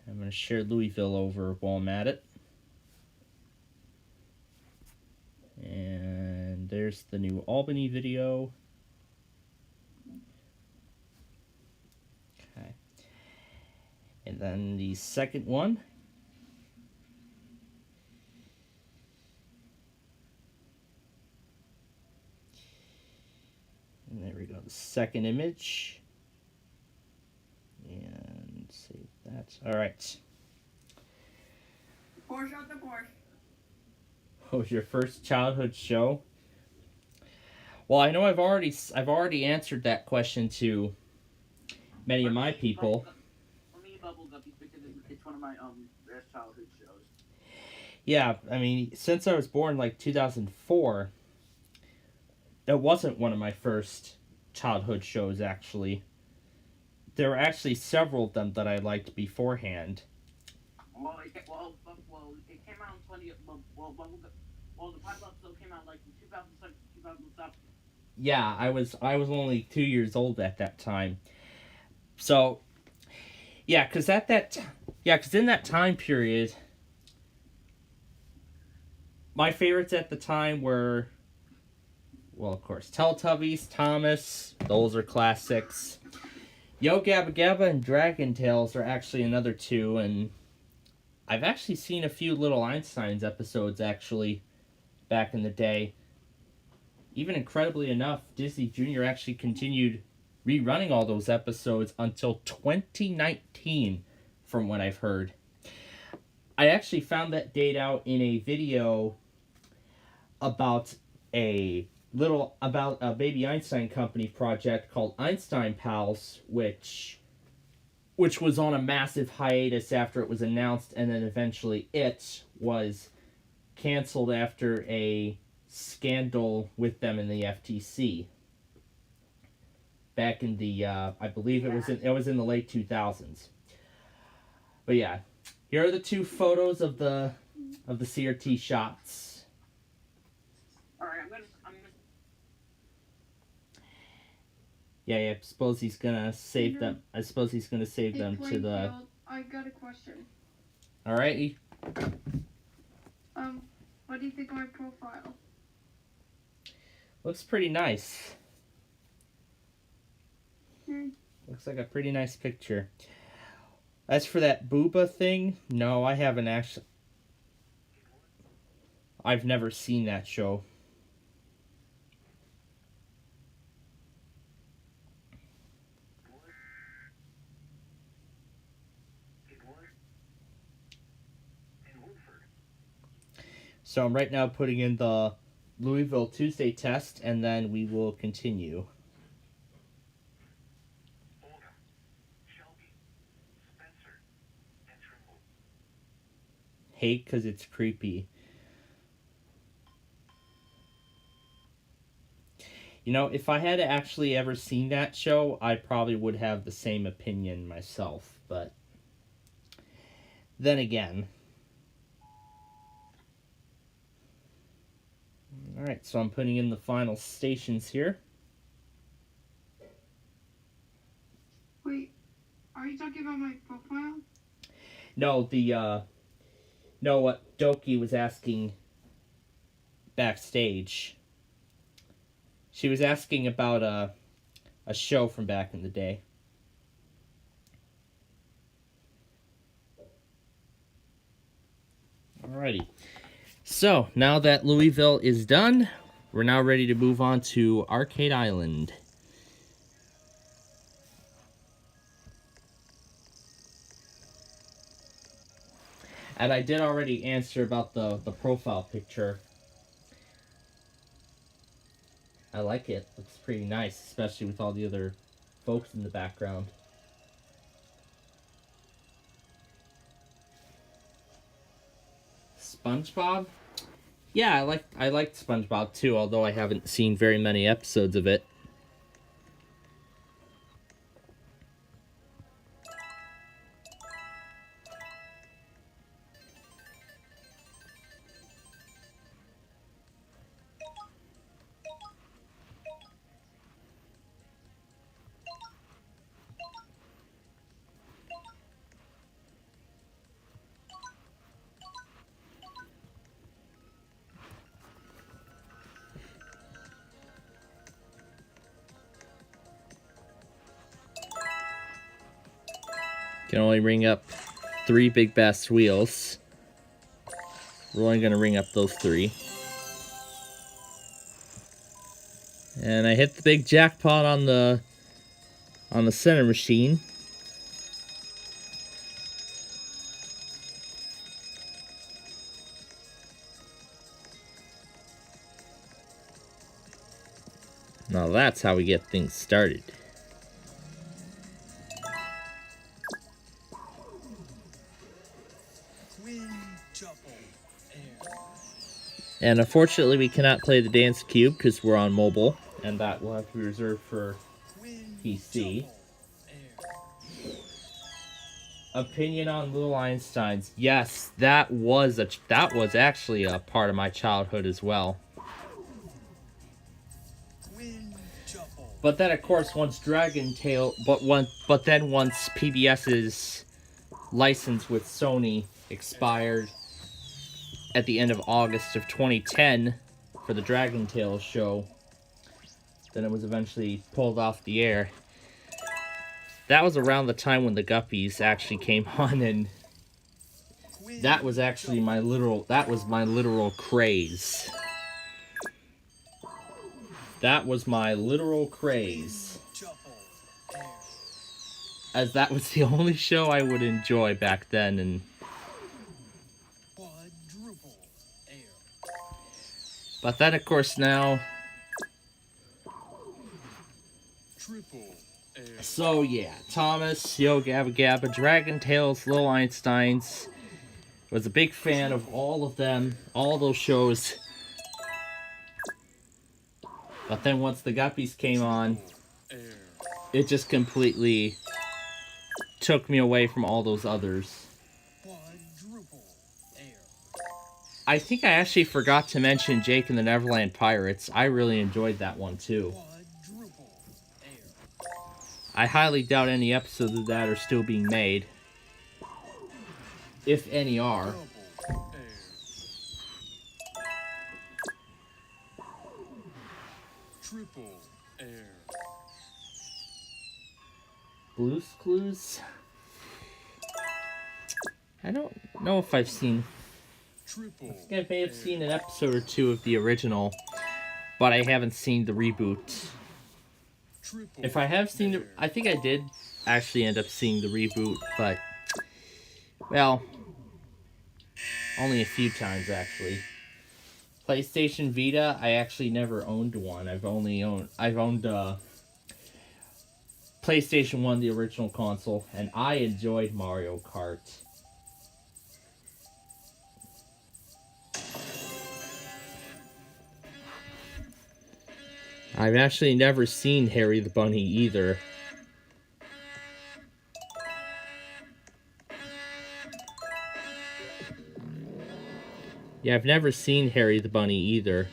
I'm going to share Louisville over while I'm at it. And there's the new Albany video. Okay. And then the second one. And there we go, the second image. And save that. Alright. Porsche out the Porsche. What was your first childhood show? Well, I know I've already answered that question to many of my people. For me, Bubble Guppy, because it's one of my best childhood shows. Yeah, I mean, since I was born like 2004, that wasn't one of my first childhood shows, actually. There were actually several of them that I liked beforehand. Well, it came out in 20. The pilot episode came out like in 2006, 2007. Yeah, I was only 2 years old at that time. So, yeah, because in that time period, my favorites at the time were, well, of course, Teletubbies, Thomas, those are classics. Yo Gabba Gabba and Dragon Tales are actually another two, and I've actually seen a few Little Einsteins episodes, actually, back in the day. Even incredibly enough, Disney Junior actually continued rerunning all those episodes until 2019, from what I've heard. I actually found that date out in a video about a Baby Einstein Company project called Einstein Pals, which was on a massive hiatus after it was announced, and then eventually it was canceled after a scandal with them in the FTC. Back in the I believe it was in the late 2000s. But yeah, here are the two photos of the CRT shots. All right, I'm gonna. Yeah, I suppose he's gonna save them. I suppose he's gonna save them to the. I got a question. Alrighty. What do you think of my profile? Looks pretty nice. Looks like a pretty nice picture. As for that booba thing, no, I haven't actually. I've never seen that show. So I'm right now putting in the Louisville Tuesday test, and then we will continue. Hate because it's creepy. You know, if I had actually ever seen that show, I probably would have the same opinion myself, but then again. Alright, so I'm putting in the final stations here. Wait, are you talking about my profile? No, no, what Doki was asking backstage. She was asking about a show from back in the day. Alrighty. So, now that Louisville is done, we're now ready to move on to Arcade Island. And I did already answer about the profile picture. I like it. Looks pretty nice, especially with all the other folks in the background. SpongeBob? Yeah, I liked SpongeBob too, although I haven't seen very many episodes of it. Can only ring up 3 big bass wheels. We're only going to ring up those 3. And I hit the big jackpot on the center machine. Now that's how we get things started. And unfortunately we cannot play the dance cube because we're on mobile, and that will have to be reserved for PC. Opinion on Little Einsteins. Yes, that was actually a part of my childhood as well. But then of course once but then once PBS's license with Sony expired at the end of August of 2010 for the Dragon Tales show, then it was eventually pulled off the air. That was around the time when the Guppies actually came on, and that was actually my literal craze. That was my literal craze. As that was the only show I would enjoy back then, and but then of course now. So yeah, Thomas, Yo Gabba Gabba, Dragon Tales, Little Einsteins. Was a big fan of all of them, all those shows. But then once the Guppies came on, it just completely took me away from all those others. I think I actually forgot to mention Jake and the Neverland Pirates. I really enjoyed that one too. I highly doubt any episodes of that are still being made. if any, are. Triple air. Blue's Clues? I don't know if I've seen... Triple I think I may have seen an episode or two of the original, but I haven't seen the reboot. Triple If I have seen the... I think I did actually end up seeing the reboot, but... Well... Only a few times, actually. PlayStation Vita, I actually never owned one. I've owned PlayStation 1, the original console, and I enjoyed Mario Kart. I've actually never seen Harry the Bunny either. Yeah, I've never seen Harry the Bunny either.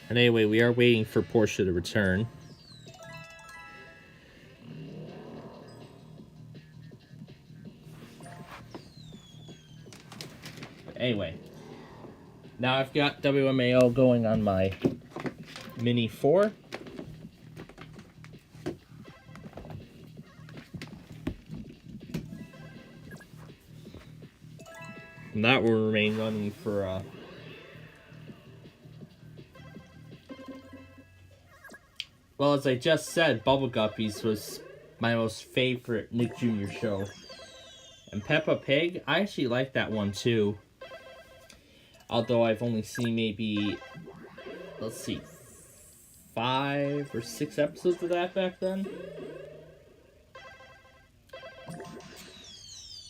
And anyway, we are waiting for Portia to return. But anyway, now I've got WMAO going on my Mini 4. And that will remain running for well, as I just said, Bubble Guppies was my most favorite Nick Jr. show. And Peppa Pig, I actually like that one too. Although I've only seen maybe, let's see, 5 or 6 episodes of that back then.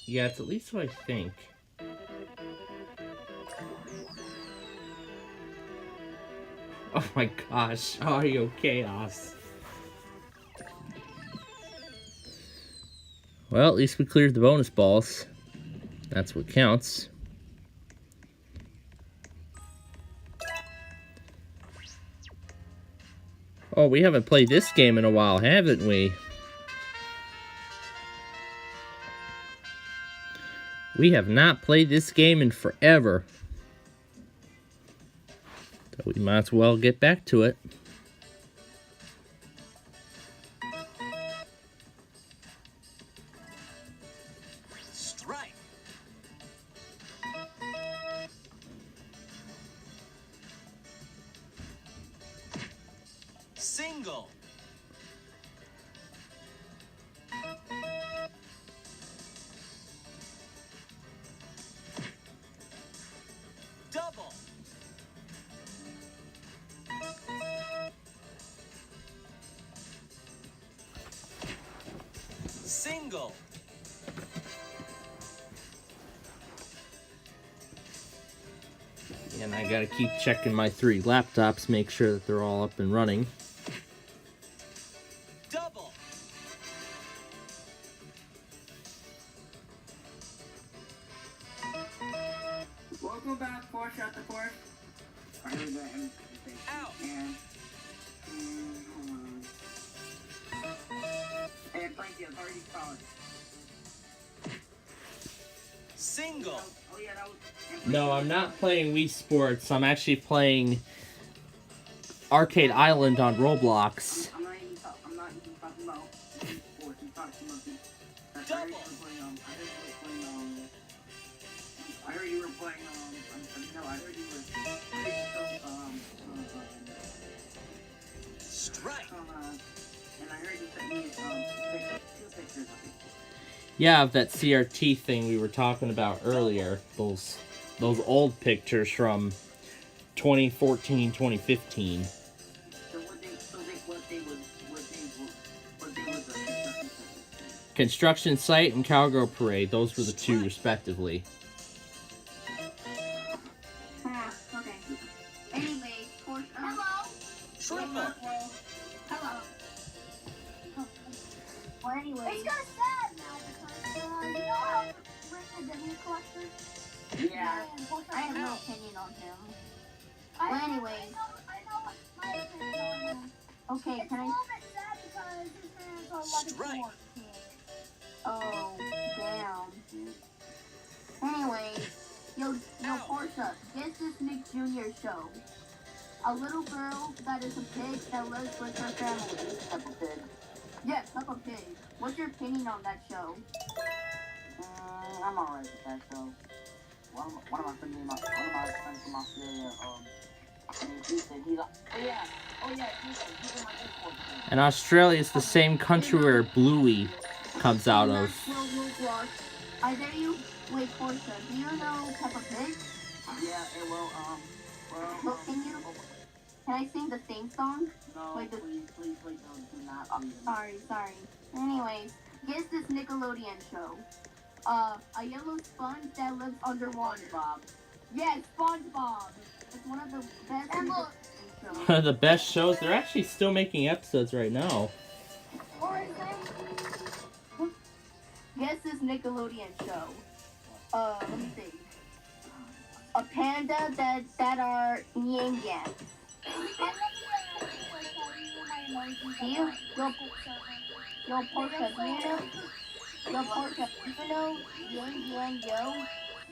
Yeah, it's at least what I think. Oh my gosh, audio chaos. Well, at least we cleared the bonus balls. That's what counts. Oh, we haven't played this game in a while, haven't we? We have not played this game in forever. So we might as well get back to it. Strike. Single. Double. Single. And I gotta keep checking my 3 laptops, make sure that they're all up and running. Double. Welcome back, Portia at the court. I heard that everything. Out. And hold on. And thank you, I've already followed. Single. Oh yeah, that was. No, I'm not playing Wii Sports. I'm actually playing Arcade Island on Roblox. I'm not even talking about sports. I'm talking about the. Double. I heard you were playing. No, I heard you were. Strike. And I heard you sent me 2 pictures of it. Yeah, of that CRT thing we were talking about earlier. Those old pictures from 2014, 2015. So what they was Construction Site and Cowgirl Parade. Those were the 2 respectively. Okay. Anyway, Portia. Hello. Triple. Hello. Well, anyway. It's kind of sad now because, you know how Rick is a new collector? Yeah. I have no opinion on him. Well, anyway. I know what my opinion on him Okay, can I? Strike. Oh, damn. Anyway, yo, Portia, guess this Nick Jr. show. A little girl that is a pig that lives with her family. Peppa Pig. Yeah, Peppa Pig. What's your opinion on that show? I'm alright with that show. One of my friends from Australia, Ethan, he's like, oh yeah, he's in my Discord too. And Australia is the same country where Bluey comes out of. Roblox. I dare you. Wait, Portia, do you know Peppa Pig? Yeah, Look, can I sing the theme song? No, Like please, do not. Sorry. Anyways, guess this Nickelodeon show. A yellow sponge that lives underwater. SpongeBob. Yeah, SpongeBob. It's one of the best. And look. One of the best shows. They're actually still making episodes right now. Guess this Nickelodeon show. Let me think. A panda that are yin yang. Yo, Portia, do you know? Yo, Portia, do you know yin yang yo?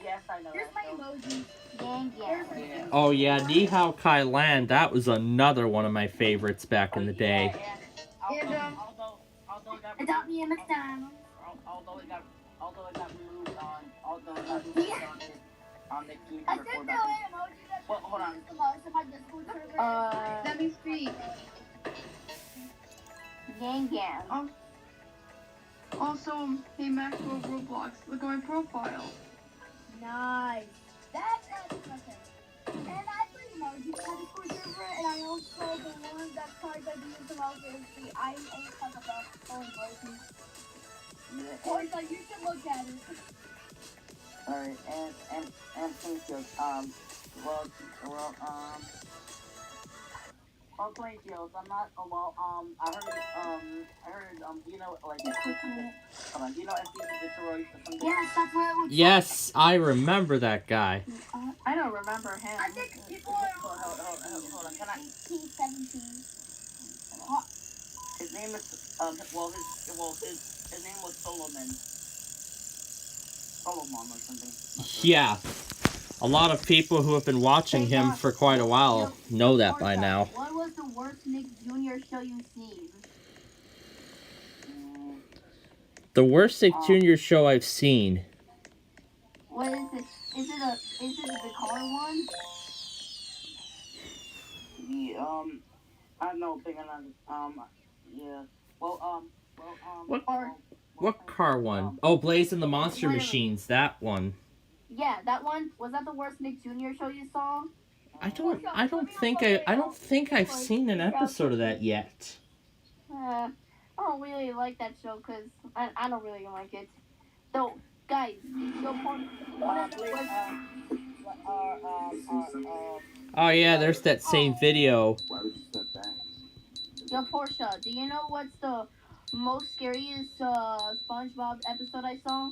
Yes, I know. Here's my emoji. Yang yang. Oh yeah, Ni Hao Kai Lan. That was another one of my favorites back in the day. Adopt me a McDonald's. Although it got removed on the key. I didn't know it emoji. Well, hold on. Let me see. Yang yang. Also, hey Maxwell Roblox, look at my profile. Nice. That's excellent. And I play emoji on the Discord server, and I also the one that tried to use the most is the I ain't talk about emoji. Or it's like you should look at it. Alright, and thank you. Playing fields. I'm not. I heard. Do you know like? Hold on. Do you know FB Detroit or something? Yes, that's what I would. Yes, I remember that guy. I don't remember him. I think people are Hold on. Can I? 17. His name is his name was Solomon or something. Yeah. A lot of people who have been watching him for quite a while know that by now. What was the worst Nick Jr. show you've seen? The worst Nick Jr. show I've seen. What is it? Is it the car one? I know bigger than yeah. What car one? Oh, Blaze and the Monster Machines, that one. Yeah, that one. Was that the worst Nick Jr. show you saw? I don't think I've seen an episode of that yet. I don't really like that show because I don't really like it. So, guys, Oh yeah, there's that same video. Yo, Portia, do you know what's the most scariest SpongeBob episode I saw?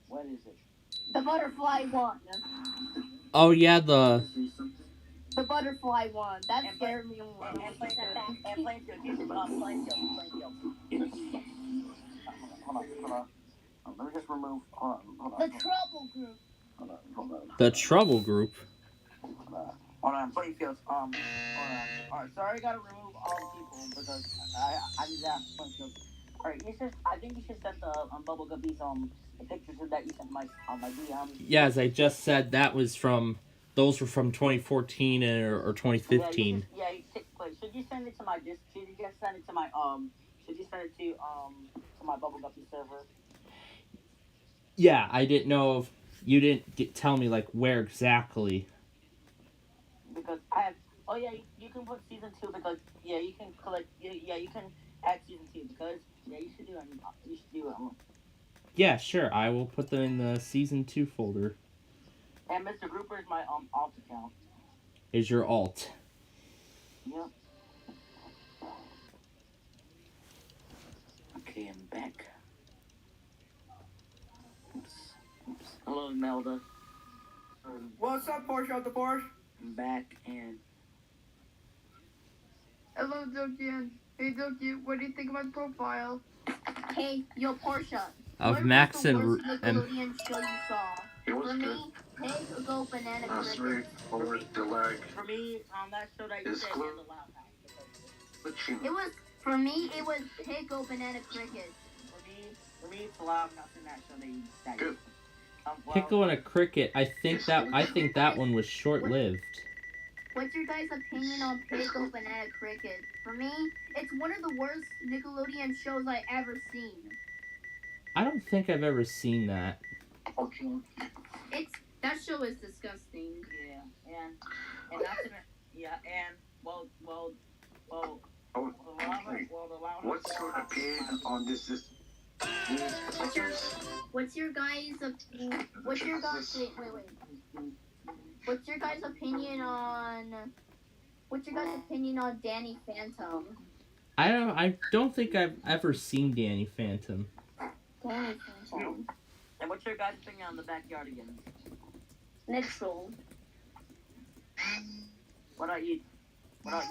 What is it? The butterfly one. Oh yeah, the butterfly one. That scared me. Hold on. Let me just remove. Hold on. The Trouble Group. Hold on. The Trouble Group. Hold on. Playing fields. Hold on. Alright, sorry, I gotta remove all the people because I need to ask playing fields. Alright, I think you should send the Bubble Guppies the pictures of that you sent on my DM. Yeah, as I just said, those were from 2014 or 2015. Should you send it to my Should you just send it to my Should you send it to my Bubble Guppy server? Yeah, I didn't know if you didn't tell me like where exactly. Because I have. Oh yeah, you can put season 2 because you can collect. Yeah, you can add season 2 because you should do it. You should do it. Yeah, sure. I will put them in the season 2 folder. And Mr. Grouper is my alt account. Is your alt? Yep. Okay, I'm back. Oops. Hello, Melda. What's up, Porsche out the Porsche? I'm back and Hello, Dokian. Hey, Doki, what do you think about the profile? Hey, yo, Portia. Of What Max was the and worst and Nickelodeon show you saw? It was For good. me, Pig Go Banana That's Cricket. right. Over the leg. For me, that show that you It's said close. in the Loud House. It was, for me, it was Pig Go Banana Cricket. For me, it's Loud House in that show that you Good. Pickle and a Cricket. I think that one was short-lived. What's your guys' opinion on Pig Go Banana Cricket? For me, it's one of the worst Nickelodeon shows I ever seen. I don't think I've ever seen that. Okay. That show is disgusting. Yeah, and that's and well, Oh, the okay. Loud House. What's your opinion on this? What's your guys' What's your guys' opinion on Danny Phantom? I don't think I've ever seen Danny Phantom. Danny Phantom. And what's your guys' opinion on the Backyardigans? Neutral. What about you?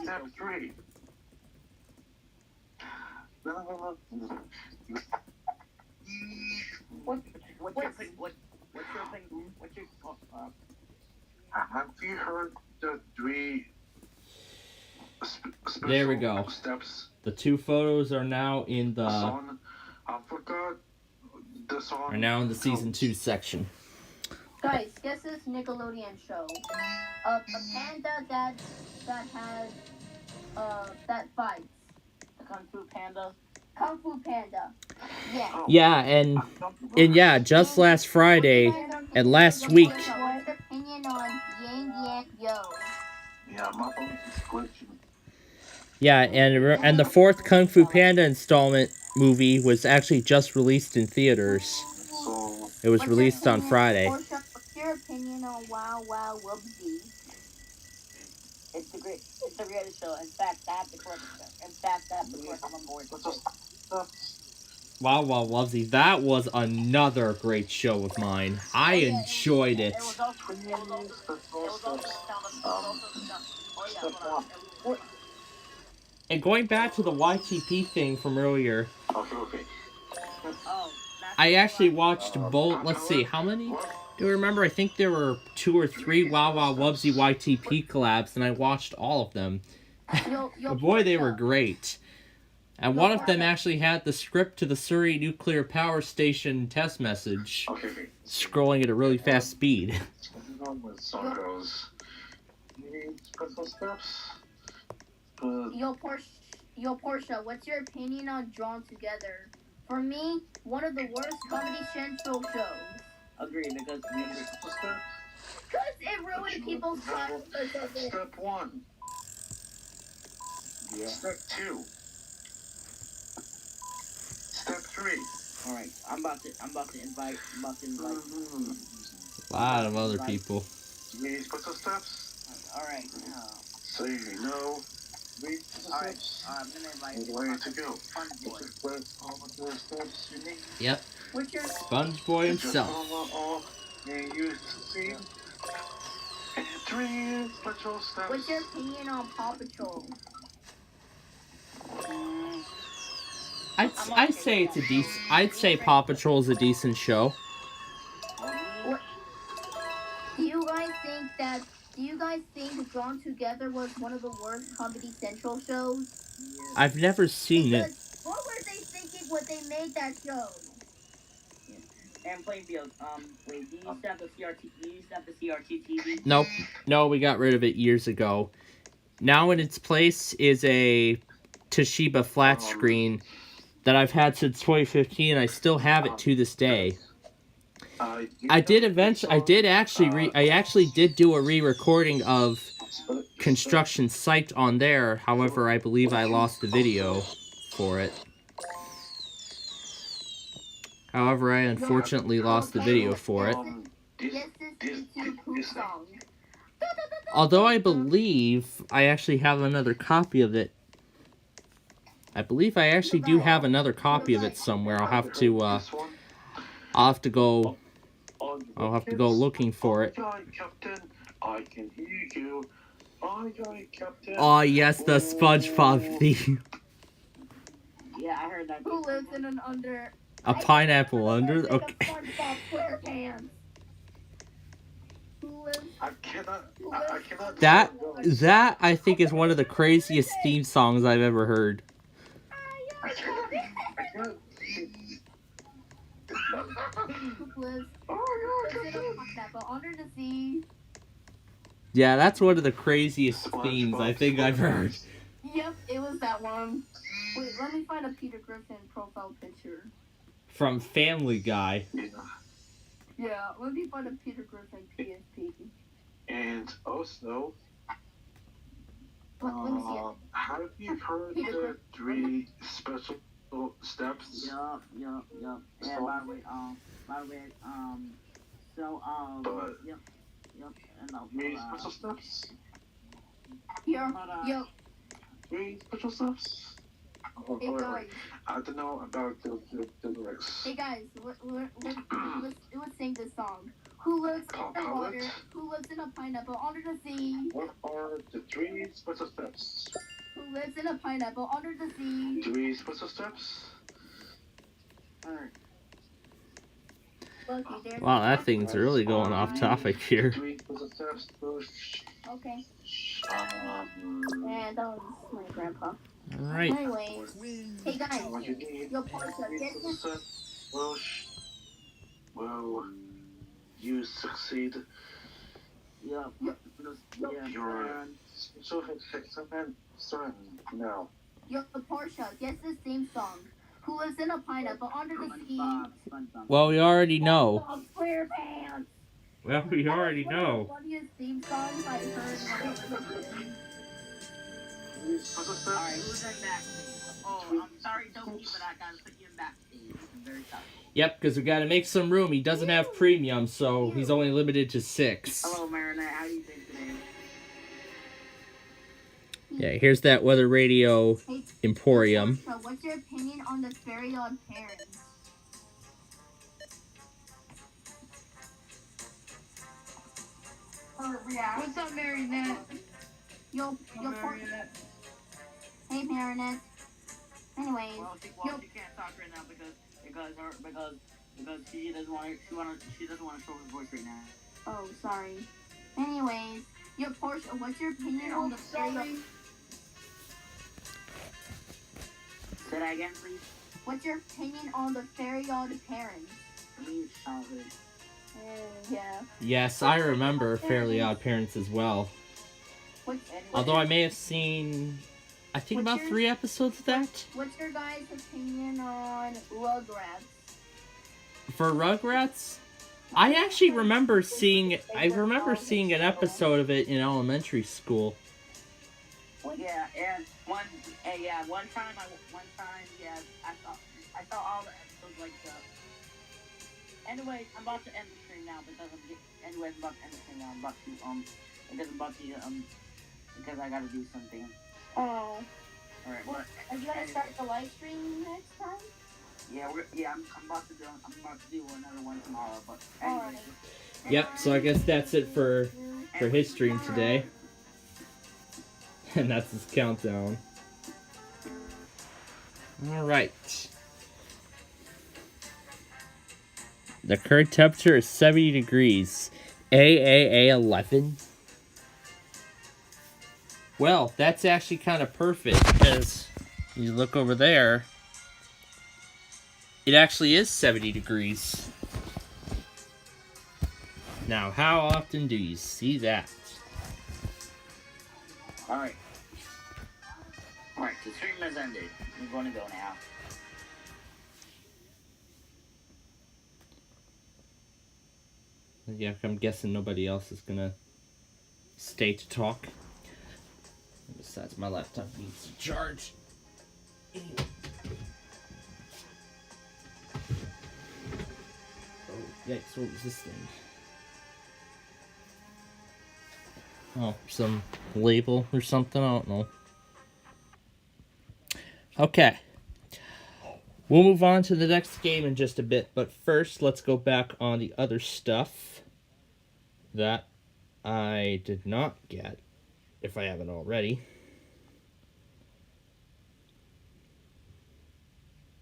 Step 3. No. What's your opinion? Have you heard the 3 There we go. steps? The 2 photos are now in the Song? I forgot the song. are now in the season 2 section. Guys, guess this Nickelodeon show. A panda that has that fights. The Kung Fu Panda. Kung Fu Panda. Yeah. Yeah, and yeah, just last Friday and last week. What's your opinion on Yang Yang Yo? Yeah, my phone is glitching. Yeah, and the 4th Kung Fu Panda installment movie was actually just released in theaters. So It was released on Friday. What's your opinion on Wow Wow Wubsy? It's a reality show. In fact, that's the correct I'm on board. Wow Wow Lovesy, that was another great show of mine. I enjoyed it. And going back to the YTP thing from earlier, Okay. I actually watched both. Let's see, how many? Do you remember? I think there were 2 or 3 Wow Wow Wubsy YTP collabs, and I watched all of them. Boy, they were great. And one of them actually had the script to the Surrey Nuclear Power Station test message, scrolling at a really fast speed. Song goes. Special steps. Yo, Portia, what's your opinion on Drawn Together? For me, one of the worst Comedy Central shows. Agree, because it ruined people's childhood. Step 1. Yeah. Step 2. Step 3. All right, I'm about to invite. A lot of other people. You need special steps? All right. So you know. All right. I'm gonna invite you. Where to go? Yep. What's your SpongeBob himself. And 3 special steps. What's your opinion on Paw Patrol? I'd say it's a decent. I'd say Paw Patrol's a decent show. Do you guys think Drawn Together was one of the worst Comedy Central shows? I've never seen it. What were they thinking when they made that show? And playing field. Wait, do you used to have the CRT TV? Nope. No, we got rid of it years ago. Now in its place is a Toshiba flat screen that I've had since 2015, and I still have it to this day. I actually did do a re-recording of Construction Site on there. However, I believe I lost the video for it. However, I unfortunately lost the video for it. Although I believe I actually have another copy of it. I believe I actually do have another copy of it somewhere. I'll have to go looking for it. Captain, I can hear you. Oh, yes, the SpongeBob theme. Yeah, I heard that. Who lives in an under? A pineapple under? Okay. SpongeBob SquarePants. Who lives? I cannot. That I think is one of the craziest theme songs I've ever heard. I can't. Who lives in a pineapple under the sea? Yeah, that's one of the craziest themes I think I've heard. Yep, it was that one. Wait, let me find a Peter Griffin profile picture. From Family Guy. Yeah, let me find a Peter Griffin PSP. And also, Let me see it. have you heard the 3 special steps? Yup. Yeah, by the way, yep, and 3 special steps? Here, yo. 3 special steps? Oh, Hey guys. I don't know about the lyrics. Hey guys, let's sing this song. Who lives in the water? Who lives in a pineapple under the sea? What are the 3 special steps? Who lives in a pineapple under the sea? 3 special steps? Wow, that thing's really going off topic here. 3 special steps. Okay. And that was my grandpa. Alright. Anyways, hey guys, yo Portia, get this. Will you succeed? Yeah. Your special experiment now. Yo Portia, guess this theme song. Who lives in a pineapple under the sea? Well, we already know. SquarePants. Well, we already know. Funniest theme songs I heard when I was a kid. Alright, who's in backstage? Oh, I'm sorry, Doki, but I gotta put you in backstage. I'm very sorry. Yep, because we gotta make some room. He doesn't have premium, so he's only limited to 6. Hello, Marinette. How do you think today? Yeah, here's that Weather Radio Emporium. So, what's your opinion on the Very Odd Parents? What's up, Marinette? Yo, Marinette. Hey, Marinette. Anyways, Well, she can't talk right now because she doesn't want to show her voice right now. oh, sorry. Anyways, yo, Portia, what's your opinion on the Very Odd? Say that again, please. What's your opinion on the Very Odd Parents? Childhood. Yeah. Yes, I remember Fairly Odd Parents as well. Although I may have seen, I think about 3 episodes of that. What's your guys' opinion on Rugrats? For Rugrats, I actually remember seeing an episode of it in elementary school. Yeah, and one time, I saw all the episodes like that. Anyways, I'm about to end the stream now because I'm about to end the stream now. I'm about to because I gotta do something. Oh. Alright, Well, are you gonna start the live stream next time? Yeah, I'm about to do another one tomorrow. But Alright. Yep, so I guess that's it for his stream today. And that's his countdown. Alright. The current temperature is 70 degrees. AAA 11. Well, that's actually kind of perfect because you look over there. It actually is 70 degrees. Now, how often do you see that? Alright, the stream has ended. I'm going to go now. Yeah, I'm guessing nobody else is gonna stay to talk. Besides, my laptop needs to charge. Anyway. Oh, yikes, what was this thing? Oh, some label or something? I don't know. Okay. We'll move on to the next game in just a bit, but first, let's go back on the other stuff that I did not get if I haven't already.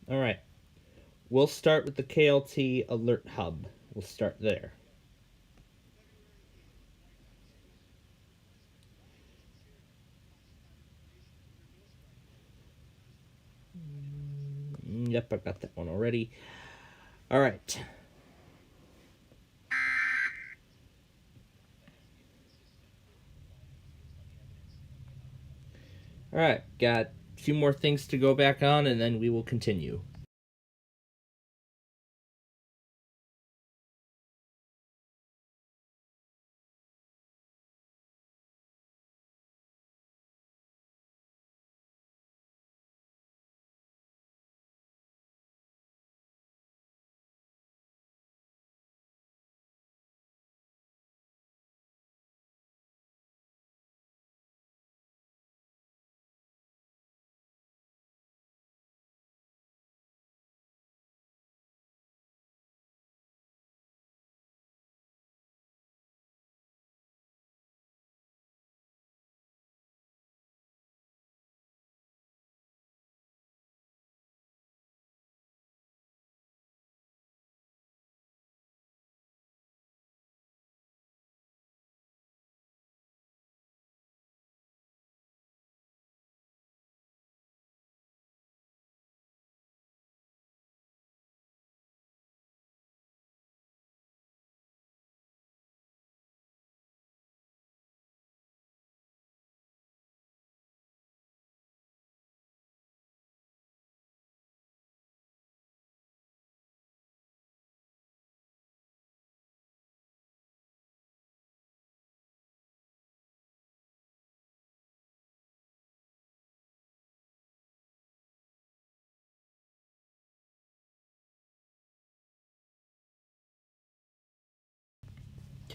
All right. We'll start with the KLT Alert Hub. We'll start there. Yep, I've got that one already. All right. All right, got a few more things to go back on, and then we will continue.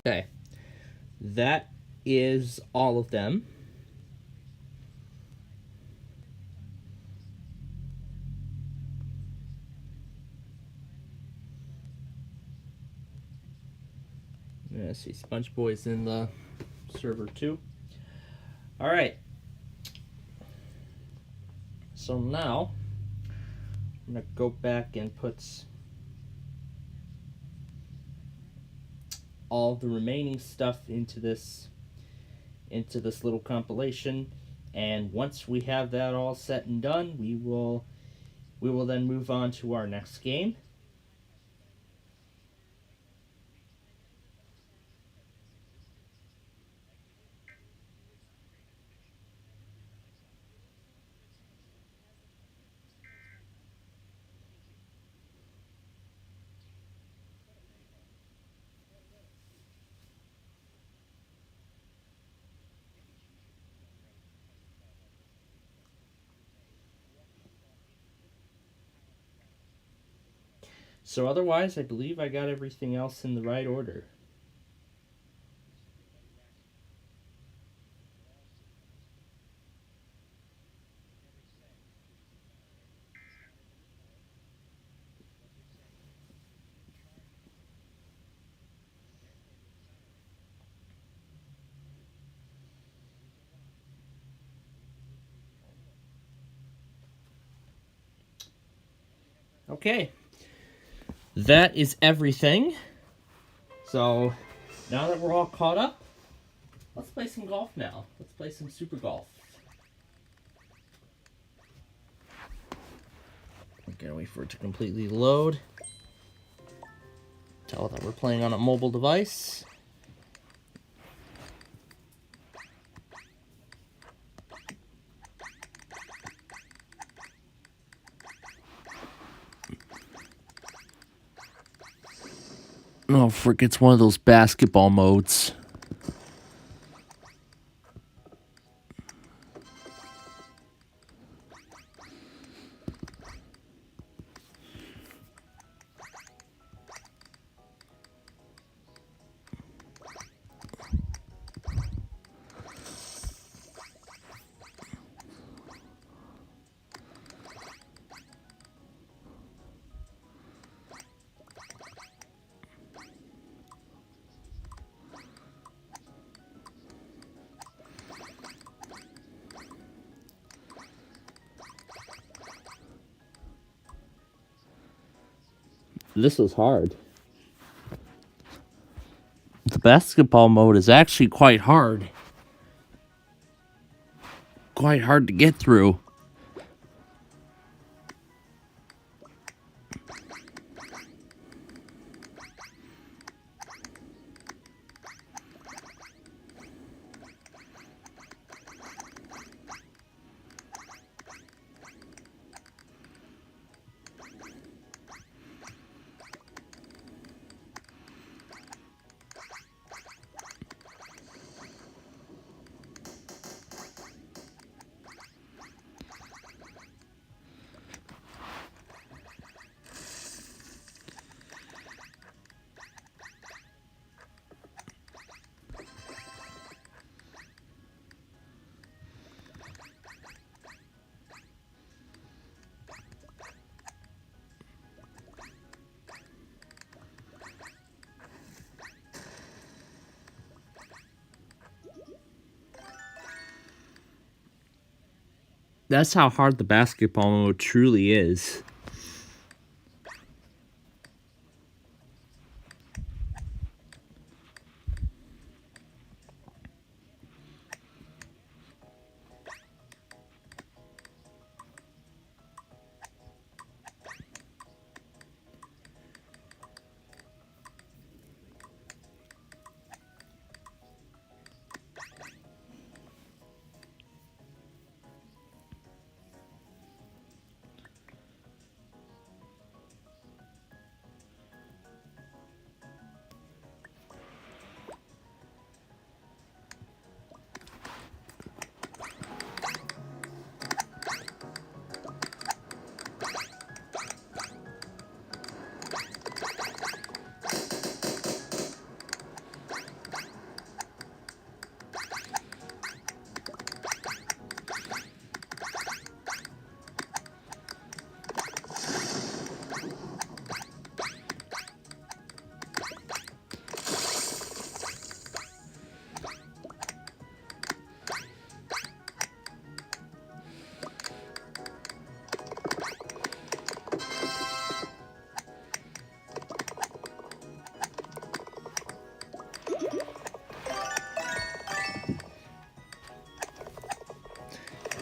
Okay. That is all of them. Yeah, I see Sponge Boy's in the server too. All right. So now I'm gonna go back and put all the remaining stuff into this little compilation, and once we have that all set and done, we will then move on to our next game. So otherwise, I believe I got everything else in the right order. Okay. That is everything. So now that we're all caught up, let's play some golf now. Let's play some super golf. I'm gonna wait for it to completely load. Tell it that we're playing on a mobile device. Oh, frick, it's one of those basketball modes. This was hard. The basketball mode is actually quite hard. Quite hard to get through. That's how hard the basketball mode truly is.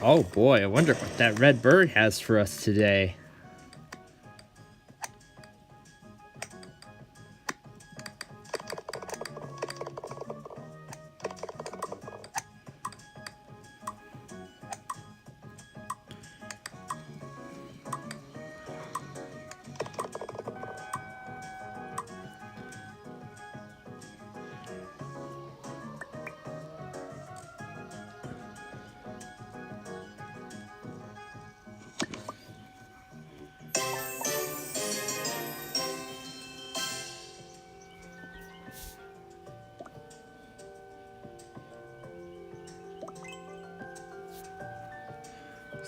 Oh boy, I wonder what that red bird has for us today.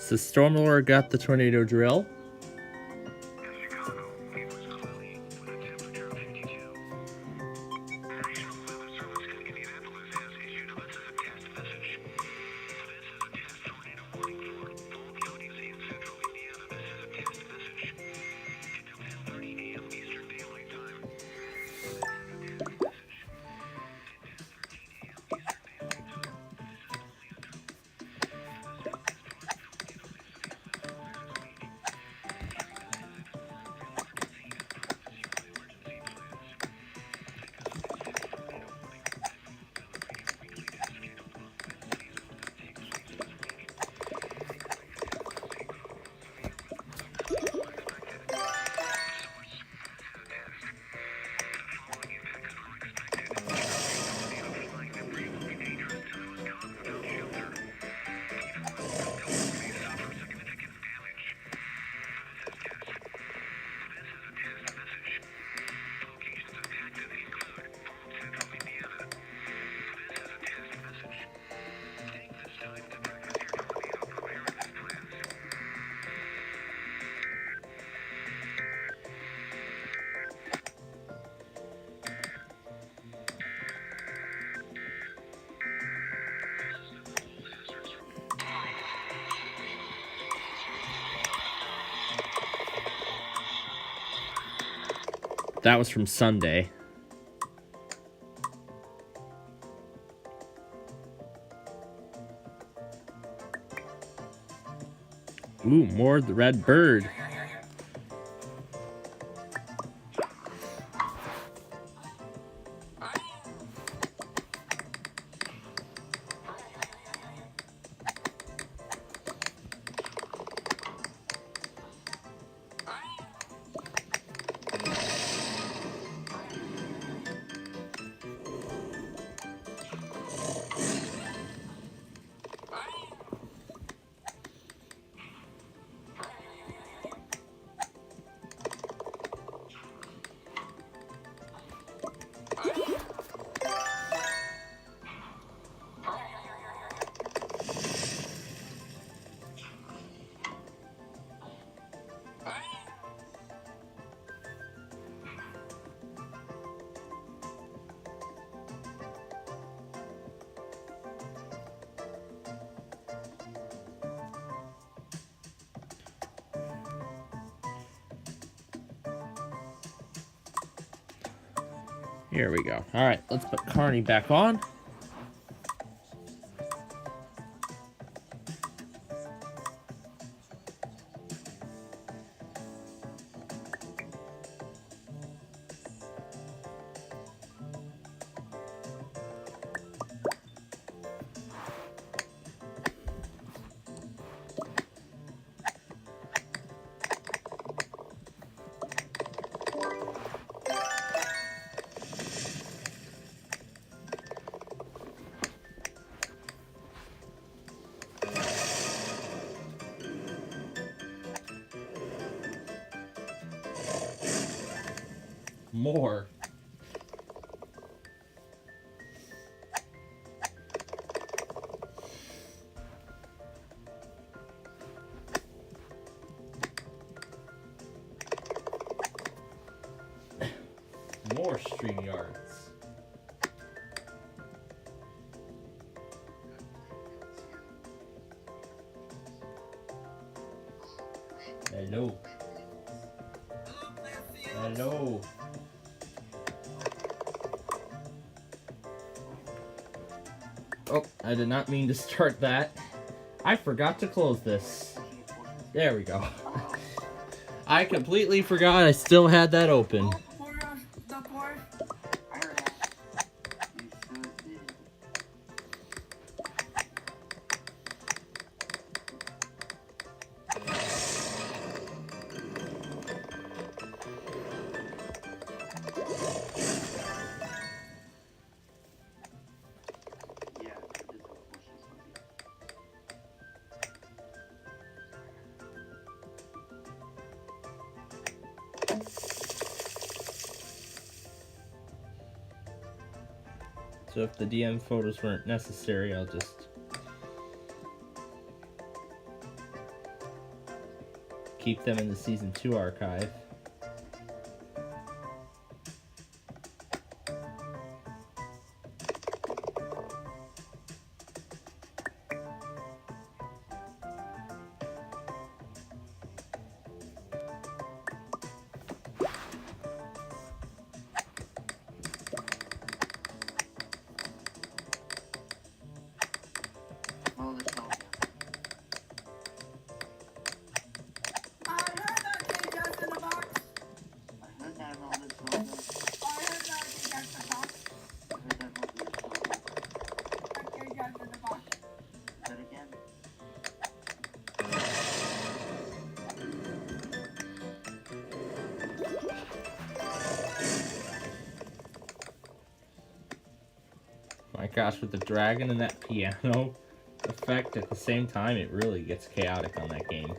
So Stormlord got the tornado drill. That was from Sunday. Ooh, more of the red bird. Here we go. All right, let's put Carney back on. More. More StreamYards. Hello. Hello. Oh, I did not mean to start that. I forgot to close this. There we go. I completely forgot I still had that open. So if the DM photos weren't necessary, I'll just keep them in the Season 2 archive. My gosh, with the dragon and that piano effect at the same time, it really gets chaotic on that game.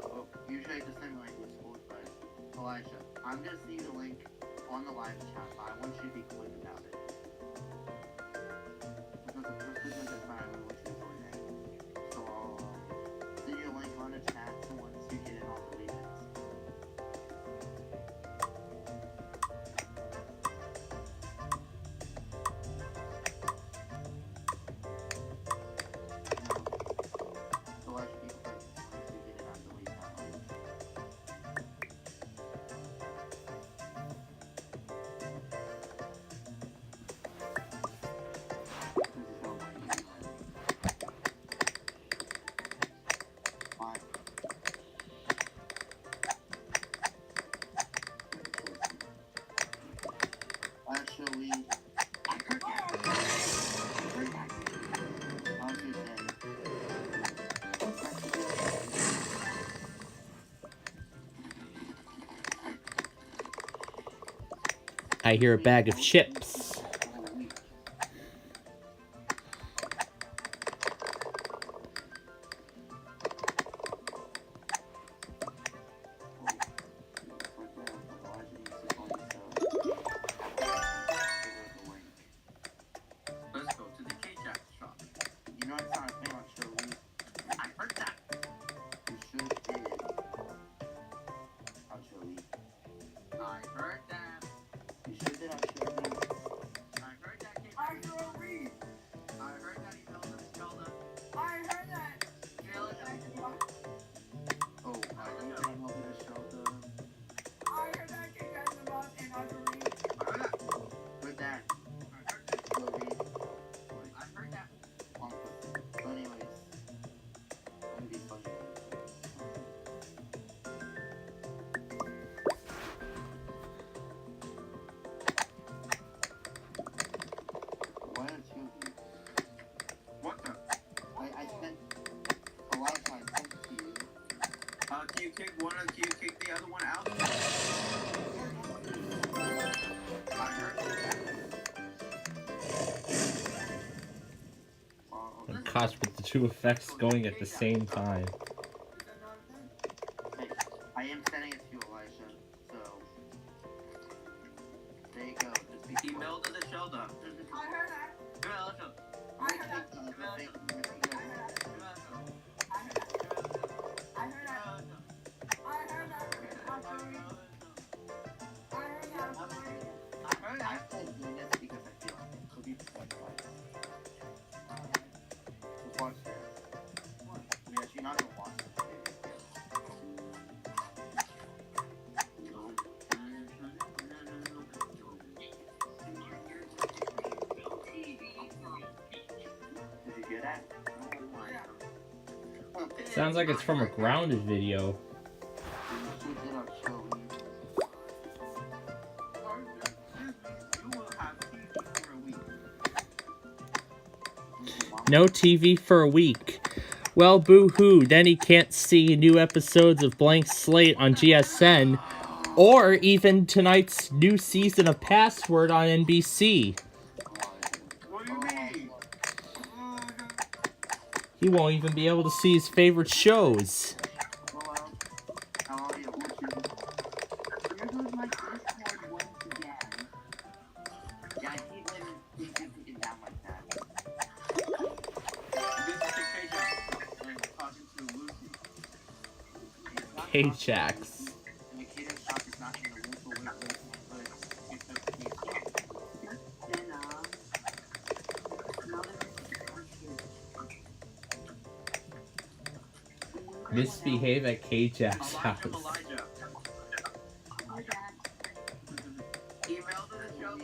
Well, usually the same like with schools, but Elijah, I'm gonna see the link on the live chat, but I want you to be quick about it. This is the time we want you to join in. So I'll send you a link on the chat, so once you get it, I'll delete it. I hear a bag of chips. Let's go to the K-Jack shop. You know it's not a thing on show week. I heard that. You should did on show week. I heard that. You should did on show week. I heard that K-Jack. I heard that email that Zelda. I heard that. Oh, I heard that email that Zelda. I heard that kick out in the box and I can read. I heard that. Heard that. I heard that. Will read. I heard that. But anyways, let me be funny. Why don't you? What the? I spent a lot of time talking to you. Can you kick one and can you kick the other one out? I heard that. Oh gosh, with the two effects going at the same time. Hey, I am sending it to you, Elijah. So there you go. Just be email to the Zelda. I heard that. I heard that. I said doing this because I feel like it could be like watch this. We're actually not gonna watch this. Did you get that? Sounds like it's from a grounded video. No TV for a week. Well, boo-hoo, then he can't see new episodes of Blank Slate on GSN, or even tonight's new season of Password on NBC. What do you mean? He won't even be able to see his favorite shows. How are you? Here goes my Discord once again. Yeah, I hate when they get taken down like that. This is the K-Jack, and I'm talking to Lucy. K-Jacks. And the K-Jack shop is not in the local way place, but it's a K-Jack. Then, now that Misbehave at K-Jack's house. Elijah. Email to the show.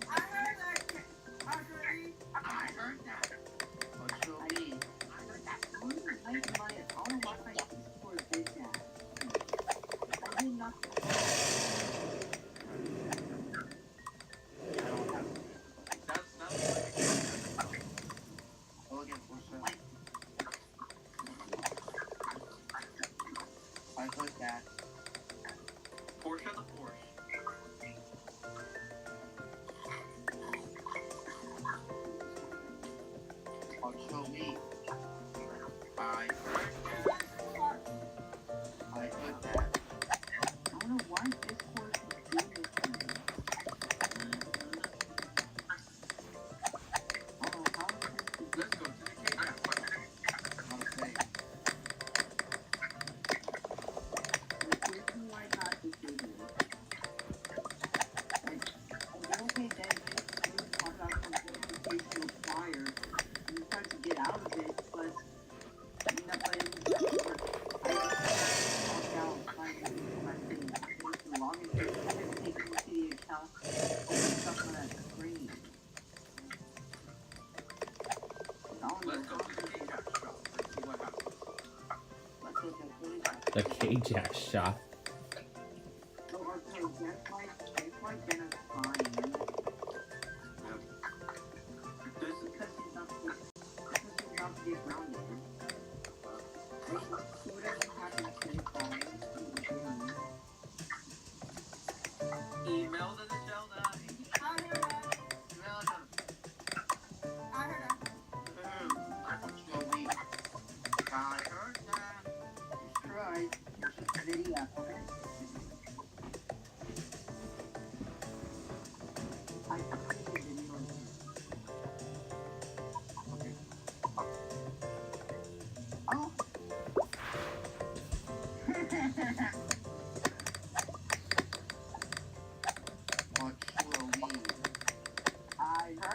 I heard that. I heard that. Oh, show me. I don't know why my Discord did that. I did not. Oh, again, Portia. I heard that. Portia the Porsche. Oh, show me. I heard that. I heard that. I don't know why Discord is doing this to me. Oh, how is this? Let's go to the K-Jack. Okay. The reason why not to do this. Like, okay, then you talk about some educational prior, and you start to get out of it, but you know, but I just walk out, find my thing, log into it, and take it to the account, open stuff on that screen. Let's go to the K-Jack shop. Let's see what happens. Let's look at K-Jack. The K-Jack shop. So, okay, that's like Dennis fine. This Because he's not to get grounded. He doesn't have to stay fine.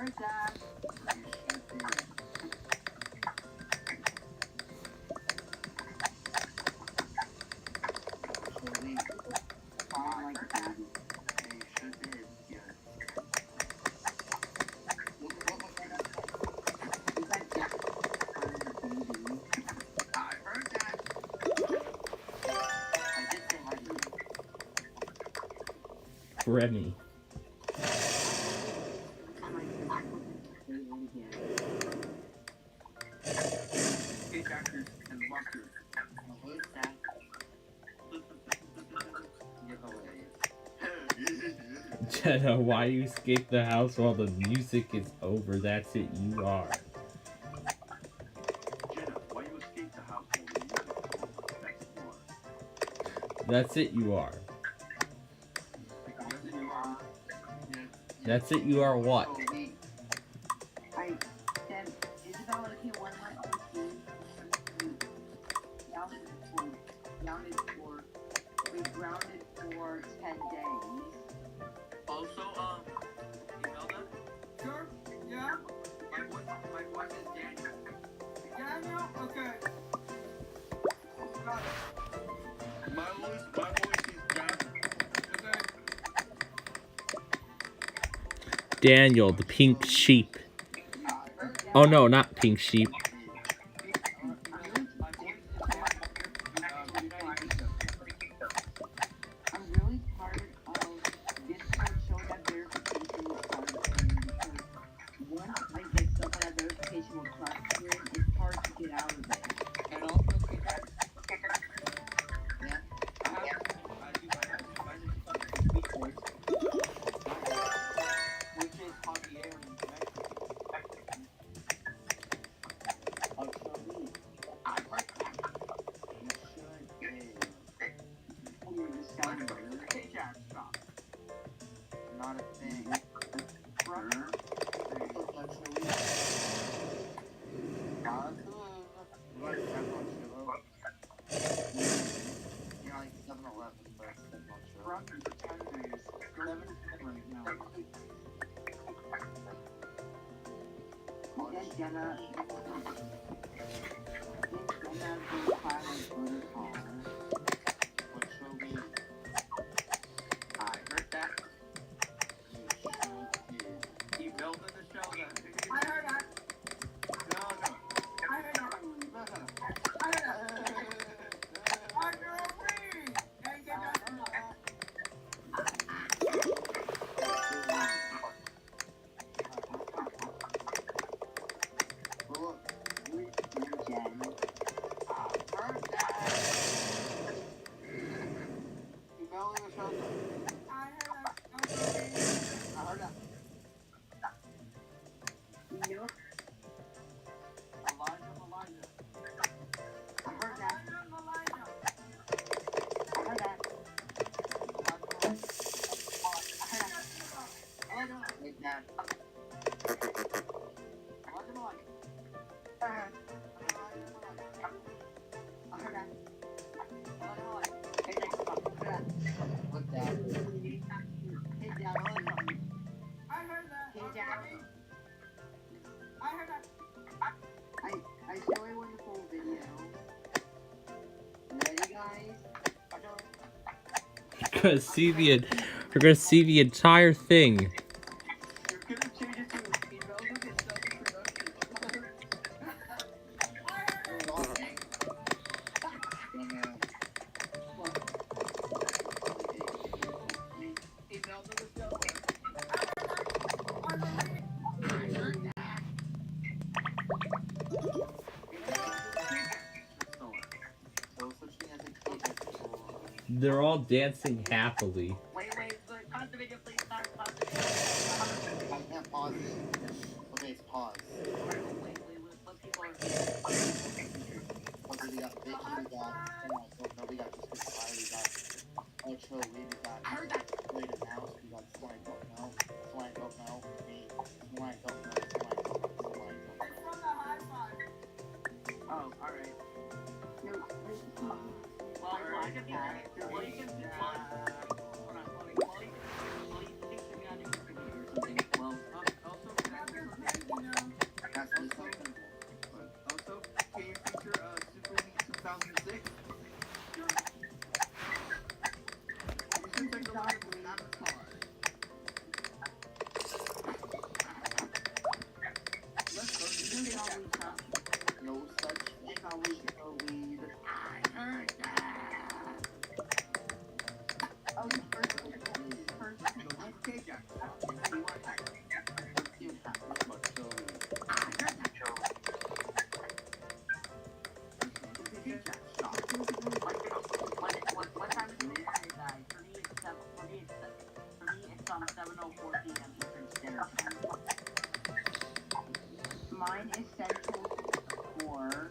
heard that. You should do it. Actually, I like that. yeah, you should did. Yeah. What was that? Is that Jack heard the baby? I heard that. I did say hi to you. Remy. Hey, doctors and walkers. Who is that? You're hilarious. Jenna, why you escape the house while the music is over? That's it, you are. Jenna, why you escape the house while the music is over? That's more. That's it, you are. That's it, you are what? I said, Isabel, if you want my OT, we grounded for 10 days. Also, Imelda? Sure? Yeah? My voice is Daniel. Daniel? Okay. Got it. My voice is Daniel. Okay. Daniel, the pink sheep. Oh no, not pink sheep. I'm really tired of this whole show that verification will start screen because once I get stuff on that verification will start screen, it's hard to get out of it. And also, yeah, I do speak voice, which is Javier in Mexico. Actually, I like that. you should oh, you're just sounding weird. Hey, Jack, stop. Not a thing. Brother. Right, I'm not sure. You're like 7-Eleven, but I'm not sure. Brother, 10 days. 7 right now. Then Jenna. Jenna goes by like protocol. What show we? I heard that. You should do. You built in the show that. I heard that. No. I heard that. No. I heard that. I agree. And get that. Look, Jen. I heard that. You built in the show that. I heard that. I heard that. No. Elijah. I heard that. I heard that. Like that. I heard that. Hey, next one. Look that. Hey, down. I heard that. Hey, down. I heard that. I show a wonderful video. Ready, guys? We're gonna see the entire thing. You're gonna change it to Imelda gets self-production. Imelda the seller. They're all dancing happily. Wait, pause the video, please. Pause the video. I can't pause it. Okay, it's paused. Wait, what people are Okay, we got Vicky, we got just Fire, we got Ocho, we got Wait a Mouse, we got Swank Up Now, me, Swank Up Now. It's from the high five. Oh, alright. No, well, I can be well, you can do hold on, you can teach me on your computer or something. Well, also, can I Mine is Central 4.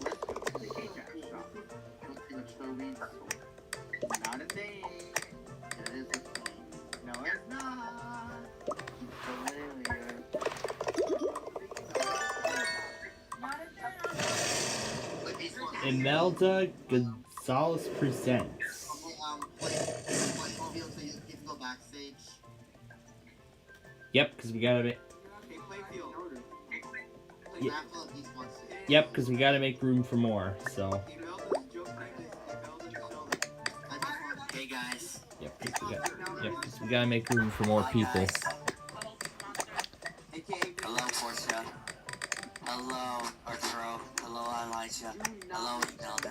Let's go to the K-Jack shop. Go to the Chloe store. Not a thing. It is a thing. No, it's not. It's hilarious. Imelda Gonzalez presents. Playmobil so you can go backstage. Yep, because we gotta make. Okay, Playfield. Play Yeah. raffle of these ones. Yep, because we gotta make room for more. So. Hey guys. Yep, 'cause we gotta make room for more people. Hello, Portia. Hello, Arturo. Hello, Elijah. Hello, Imelda.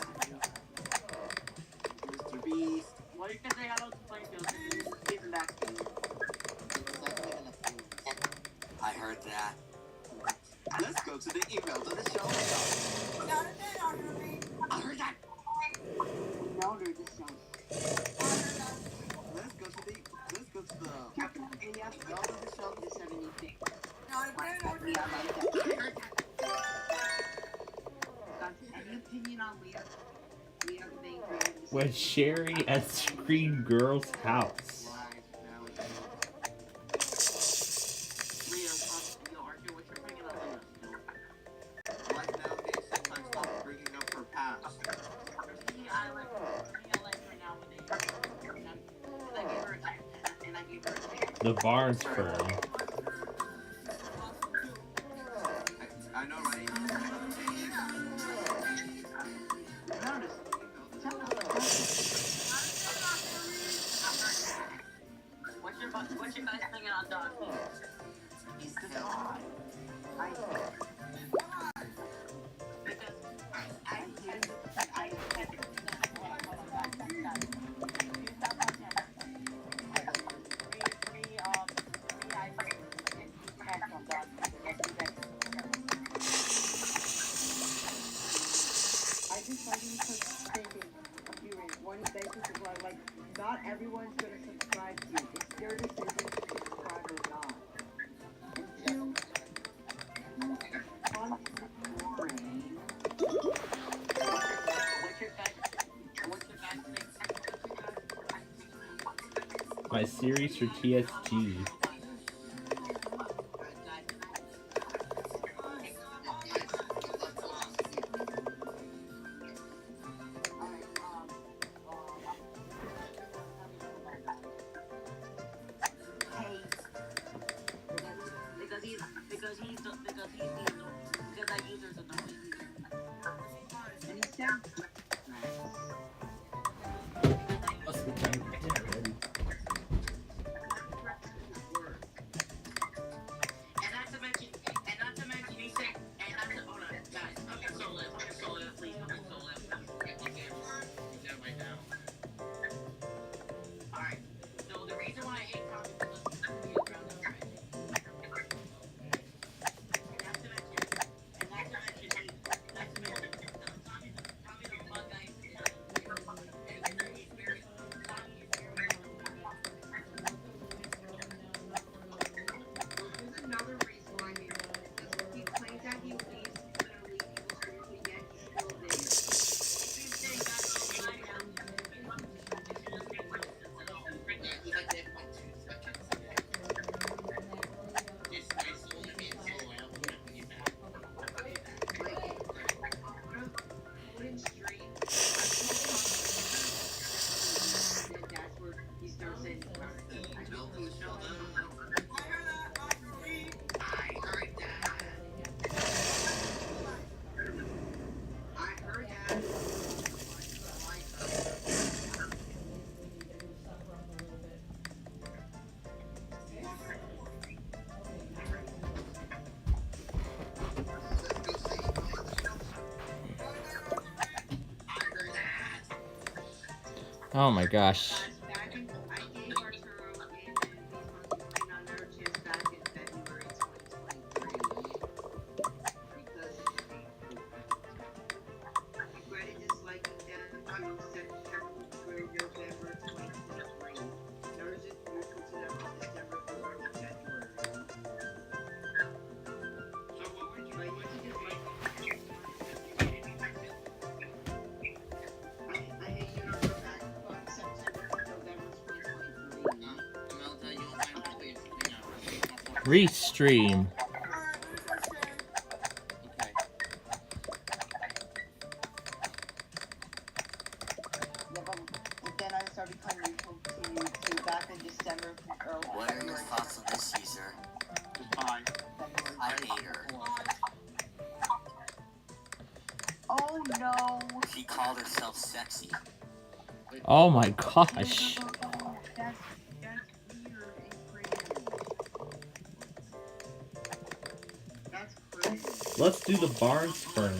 Mr. Beast. Well, you can say hello to Playfield. He's in that game. I heard that. Let's go to the email to the show. I heard that. Louder this song. Let's go to the Captain, and you have to go to the show this 76. Any opinion on Leah? Leah being creative? With Sherry at Screen Girl's house. Leah, Archer, what you're bringing up Leah? Like nowadays, sometimes stop bringing up her past. I like her now when they. I gave her a time, and I gave her a chance. The Barnes firm. I know, right? What's your guys thinking on dog? He's killed. Not everyone's going to subscribe to you. It's their decision to subscribe or not. And two, My series for TSG. Oh my gosh. Restream. Okay. Yeah, but then I started becoming neutral to YouTube back in December or What are your thoughts on this user? Bye. I hate her. Oh no! She called herself sexy. Oh my gosh. That's weird and crazy. That's crazy. Let's do the barn burn.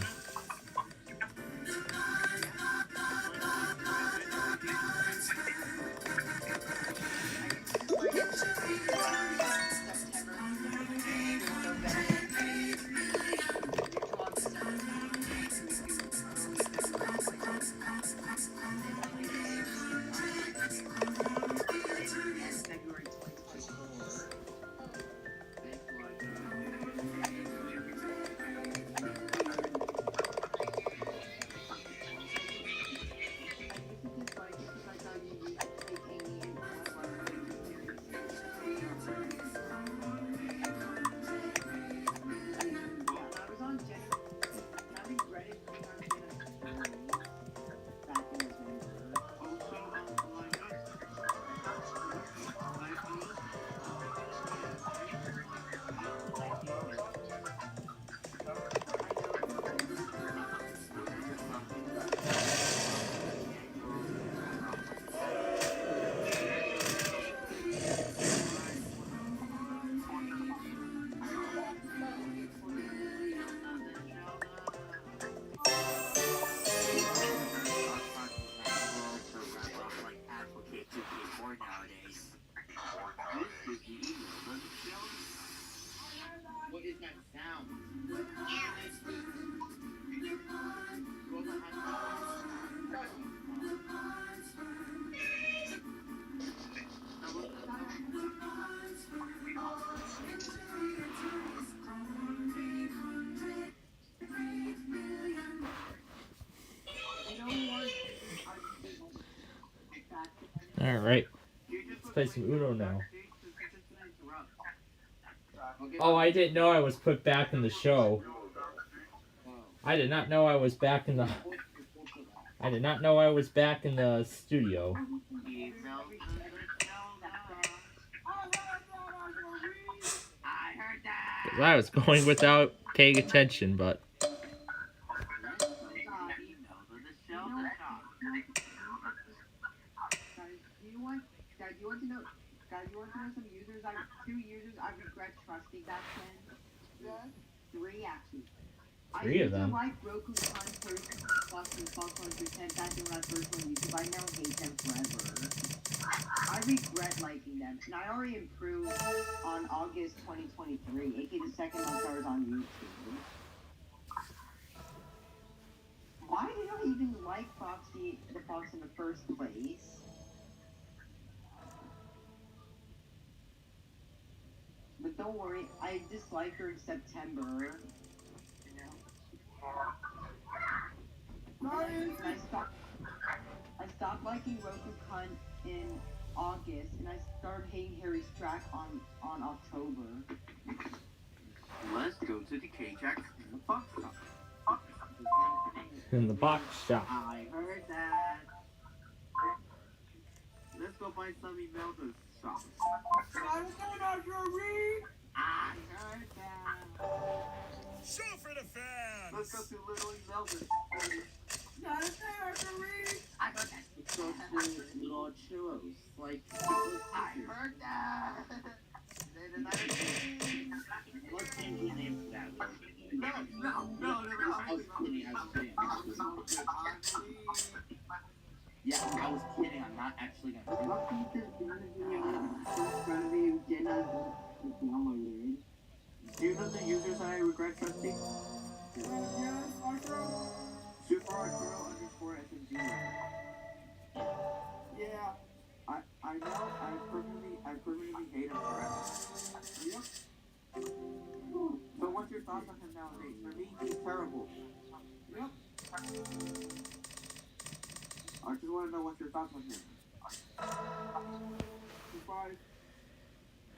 What is that sound? Alright. Let's play some Uno now. Oh, I didn't know I was put back in the show. I did not know I was back in the... I did not know I was back in the studio. I was going without paying attention, but... Guys, you want to know some users? Two users I regret trusting back then. Yeah. Three actually. Three of them. I used to like Roku Content Plus and Fox 100% back when I first went YouTube. I now hate them forever. I regret liking them, and I already improved on August 2023, aka the second month I was on YouTube. Why did I even like the Fox in the first place? But don't worry, I disliked her in September. I stopped liking Roku Cunt in August, and I started hating Harry Strack on October. Let's go to the K-Jack in the box shop. In the box shop. I heard that. Let's go buy some Imelda's shop. I heard that. Show for the fans! Let's go to Little Imelda's. Not a fan, Archery! I heard that. Let's go to Little Churros. Like, I heard that. Let's change the name to that. No. I was kidding. Yeah, I was kidding. I'm not actually gonna do it. Do you know the users I regret trusting? Super Arturo _ SMG. Yeah. I know. I permanently hate him forever. Yep. So what's your thoughts on him nowadays? For me, he's terrible. Yep. I just want to know what's your thoughts on him. Goodbye.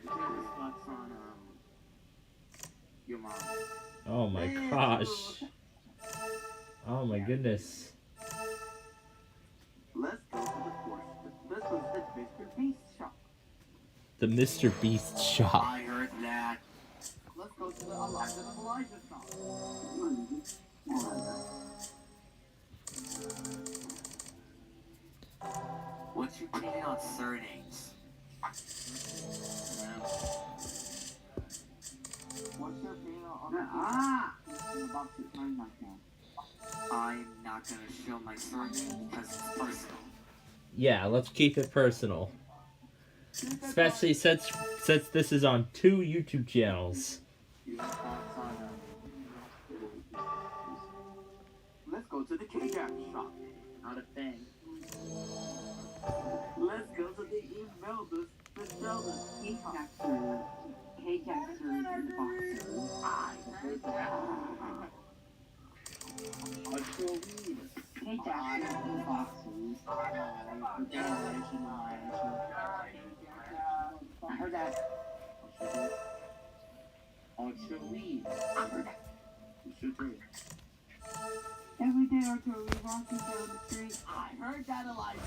His thoughts on Your mom. Oh my gosh. Oh my goodness. Let's go to the course. Let's go to the Mr. Beast shop. The Mr. Beast shop. I heard that. Let's go to the Elijah and Elijah shop. What's your opinion on surnames? What's your opinion on I'm not gonna show my surname because it's personal. Yeah, let's keep it personal. Especially since this is on 2 YouTube channels. Let's go to the K-Jack shop. Not a thing. Let's go to the email the sell the K-Jackers. K-Jackers in the boxers. I heard that. Until we K-Jackers in the boxers. I heard that. Until we. I heard that. You should do it. Every day Arthur was walking down the street. I heard that, Elijah.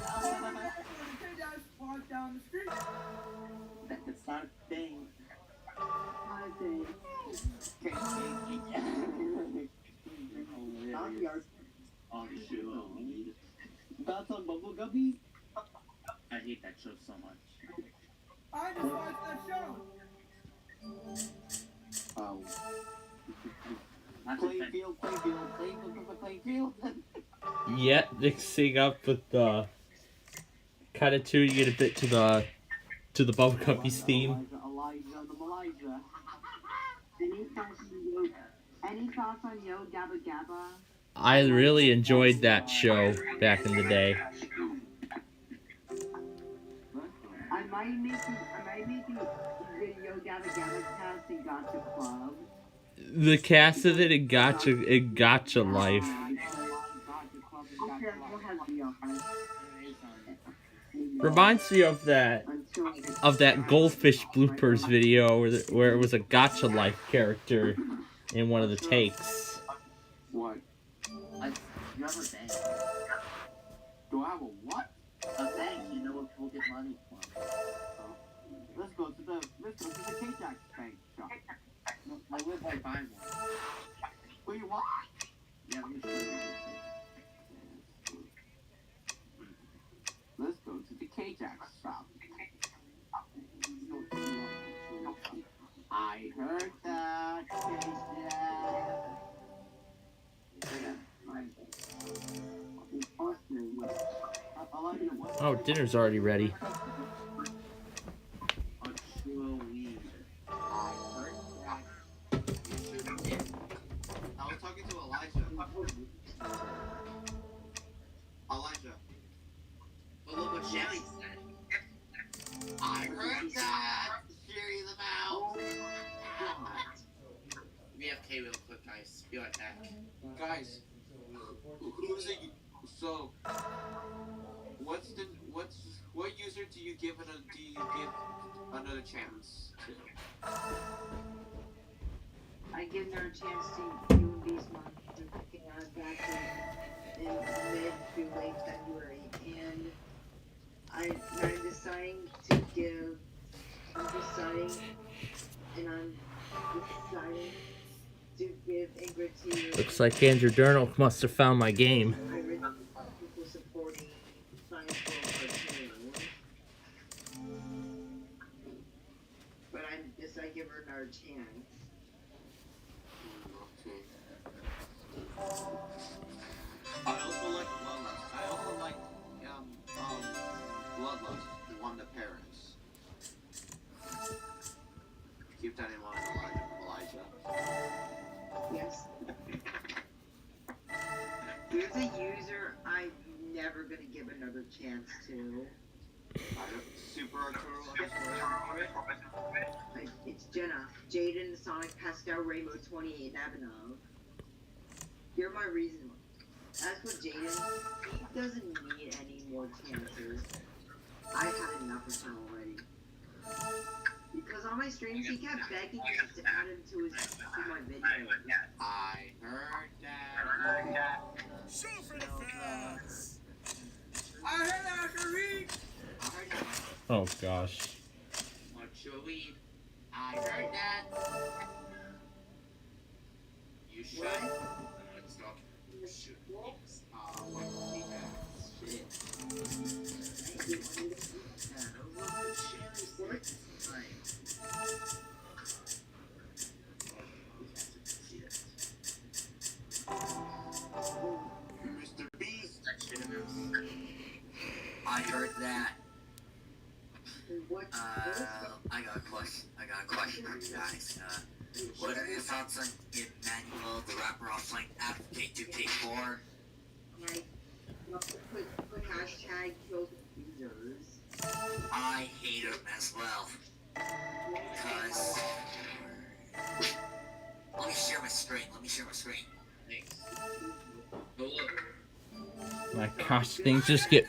Just walk down the street. That's not a thing. Not a thing. Not yours. Oh, shit. Thoughts on Bubble Guppies? I hate that show so much. I just watched that show. Oh. Playfield. Yeah, mixing up with the kind of tuning it a bit to the Bubble Guppies theme. Elijah. Any thoughts on Yo Gabba Gabba? I really enjoyed that show back in the day. I might make the Yo Gabba Gabba cast in Gotcha Club. The cast of it in Gotcha Life. Reminds me of that goldfish bloopers video where it was a Gotcha Life character in one of the takes. What? You have a bank. Do I have a what? A bank, you know what people get money from. Let's go to the K-Jack bank shop. I live by buying one. Wait, what? Yeah, let me show you. Let's go to the K-Jack shop. I heard that, K-Jack. Oh, dinner's already ready. I was talking to Elijah. But look what Shelly said. I heard that! Sherry the mouse! We have K real quick, guys. Be right back. Guys, who's a... So, what user do you give another chance to? I give another chance to you and Beast Month back in mid to late February, and I'm deciding to give Ingrid to you. Looks like Andrew Durnock must have found my game. I really want people supporting Science World cartoons, but I give her another chance. I also like Bloodlust. I also like Bloodlust, the one to Paris. Keep that in mind, Elijah. Yes. There's a user I'm never gonna give another chance to. Super Arturo. It's Jenna, Jaden, Sonic, Pascal, Rainbow, 28, Avenov. You're my reason. As for Jaden, he doesn't need any more chances. I had enough of him already. Because saw my streams, he kept begging me to add him to my videos. I heard that. Show for the fans. I heard that, Kareem. I heard that. Oh gosh. What's your weed? I heard that. You should. Stop. You should. What shit. Mr. Beast. I heard that. I got a question for you guys. What are your thoughts on Emmanuel, the rapper offline app K2K4? Put hashtag kill users. I hate him as well. Because... Let me share my screen. Thanks. Oh, look. My gosh, things just get...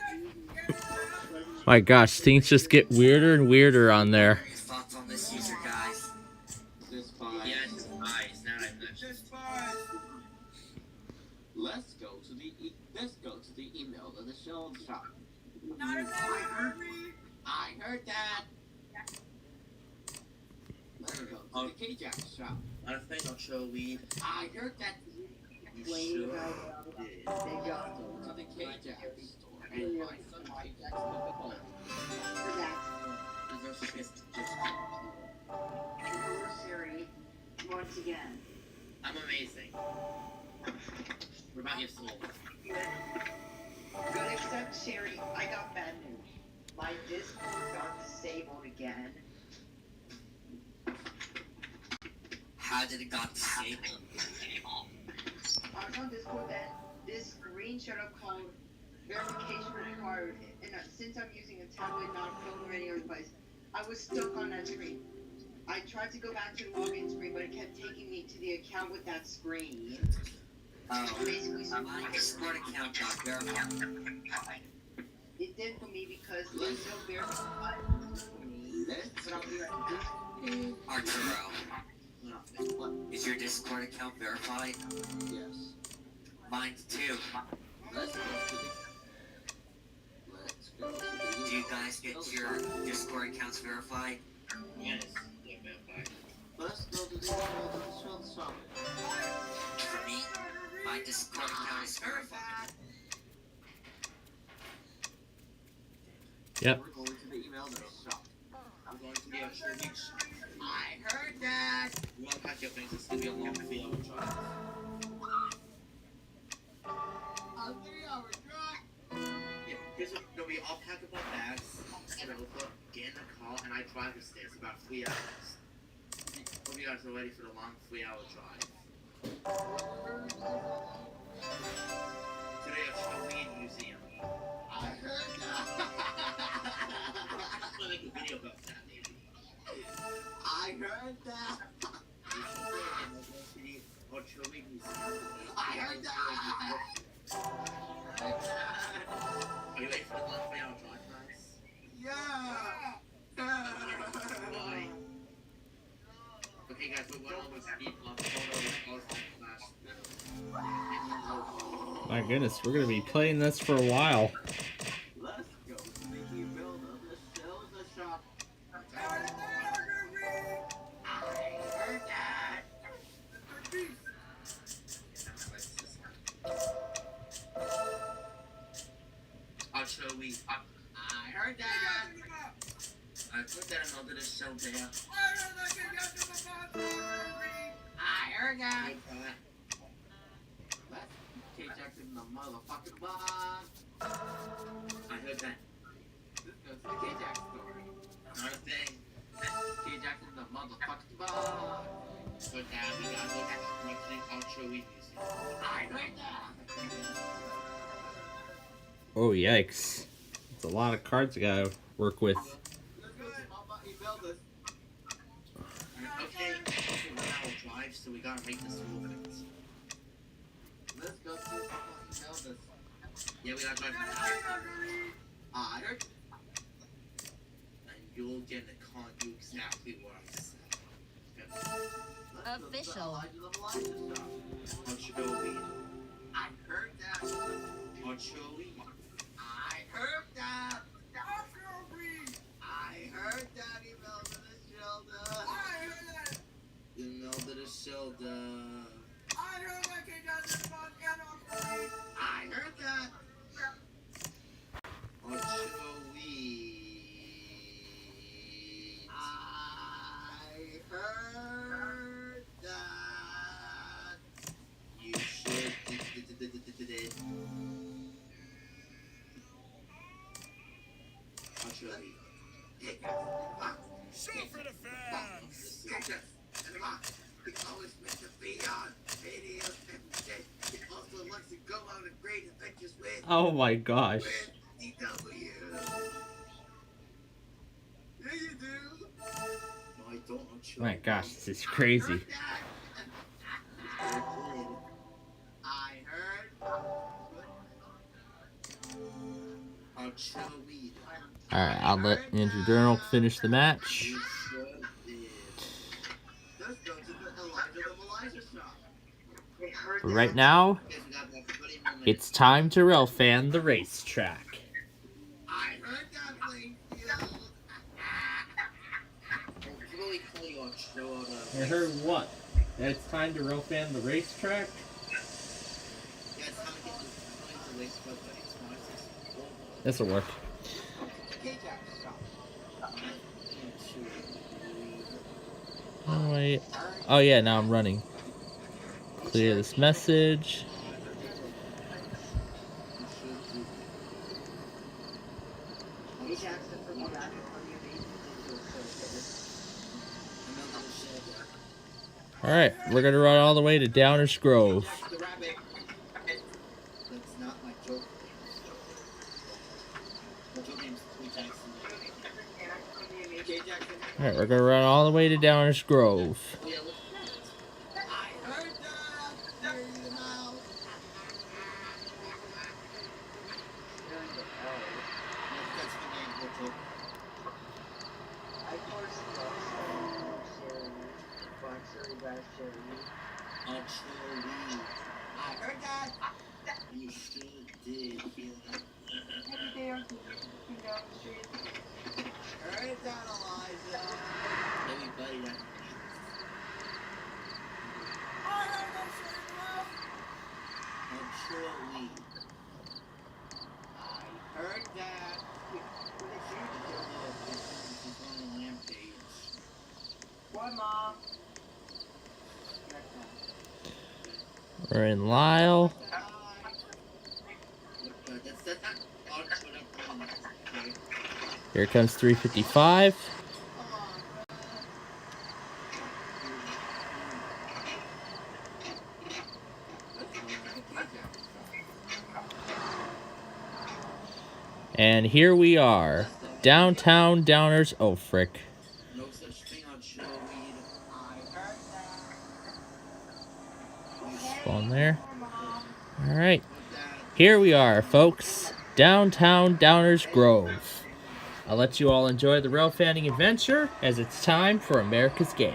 My gosh, things just get weirder and weirder on there. What are your thoughts on this user, guys? Yeah, it's spies. Now I mentioned. Let's go to the email of the show shop. I heard that. Let's go to the K-Jack shop. I don't think I'll show weed. I heard that. You should. Go to the K-Jack store and buy some K-Jack's Coca-Cola. There's no such as just. Hello, Siri. Once again. I'm amazing. What about your soul? Good, except Siri, I got bad news. My Discord got disabled again. How did it got disabled? I was on Discord then. This screen showed up called verification required, and since I'm using a tablet, not a phone or any other device, I was stuck on that screen. I tried to go back to the login screen, but it kept taking me to the account with that screen. Basically, My Discord account got verified. it did for me because there's no verified for me. But I'll be right back. Arturo, is your Discord account verified? Yes. Mine too. Let's go to the Do you guys get your Discord accounts verified? Yes, they're verified. Let's go to the email of the show shop. For me, my Discord account is verified. Yep. We're going to the email of the shop. I'm going to the extra weeks. I heard that. You won't pack your things, it's gonna be a long 3-hour drive. A 3-hour drive. Yeah, here's what, no, we all pack up our bags, and then we'll get in the car, and I drive the stairs about 3 hours. Hope you guys are ready for the long 3-hour drive. Today at Halloween Museum. I heard that. I'm gonna make a video about that, maybe. I heard that. I heard that. Are you ready for the long 3-hour drive, guys? Yeah. Why? Okay, guys, we're going over speed bump. My goodness, we're gonna be playing this for a while. Let's go to the email of the show shop. I heard that. I heard that. I put that in under the show there. I heard that. Let's K-Jack in the motherfucking box. I heard that. Let's go to the K-Jack store. Another thing. K-Jack in the motherfucking box. So now we gotta go to watching Ultra Weed Museum. I heard that. Oh, yikes. It's a lot of cards I gotta work with. Let's go to Mama Imelda's. Okay, it's a 1-hour drive, so we gotta make this move. Let's go to Mama Imelda's. Yeah, we gotta drive. I heard. And you'll get in the car and do exactly what I Official. I heard that. On Joey. I heard that. I heard that email to the shelter. I heard that. Email to the shelter. I heard that came down to the box and on Joey. I heard that. On Joey. I heard that. You should it. I'll show you. Show for the fans. He always meant to be on videos and shit. He also likes to go on a great adventures with. Oh my gosh. With DW. Yeah, you do. No, I don't. Oh my gosh, this is crazy. I heard. I'll show weed. Alright, I'll let Andrew Journal finish the match. But right now, it's time to rail fan the racetrack. I heard that playing field. I heard what? That it's time to rail fan the racetrack? This'll work. Oh wait. Oh yeah, now I'm running. Clear this message. Alright, we're gonna run all the way to Downers Grove. Alright, we're gonna run all the way to Downers Grove. I heard that. You sure did hear that. Heard that, Elijah. Everybody that Actually, I heard that. What, Mom? We're in Lyle. Here comes 355. And here we are, downtown Downers. Oh, frick. Spawn there. Alright. Here we are, folks. Downtown Downers Grove. I'll let you all enjoy the rail fanning adventure as it's time for America's Game.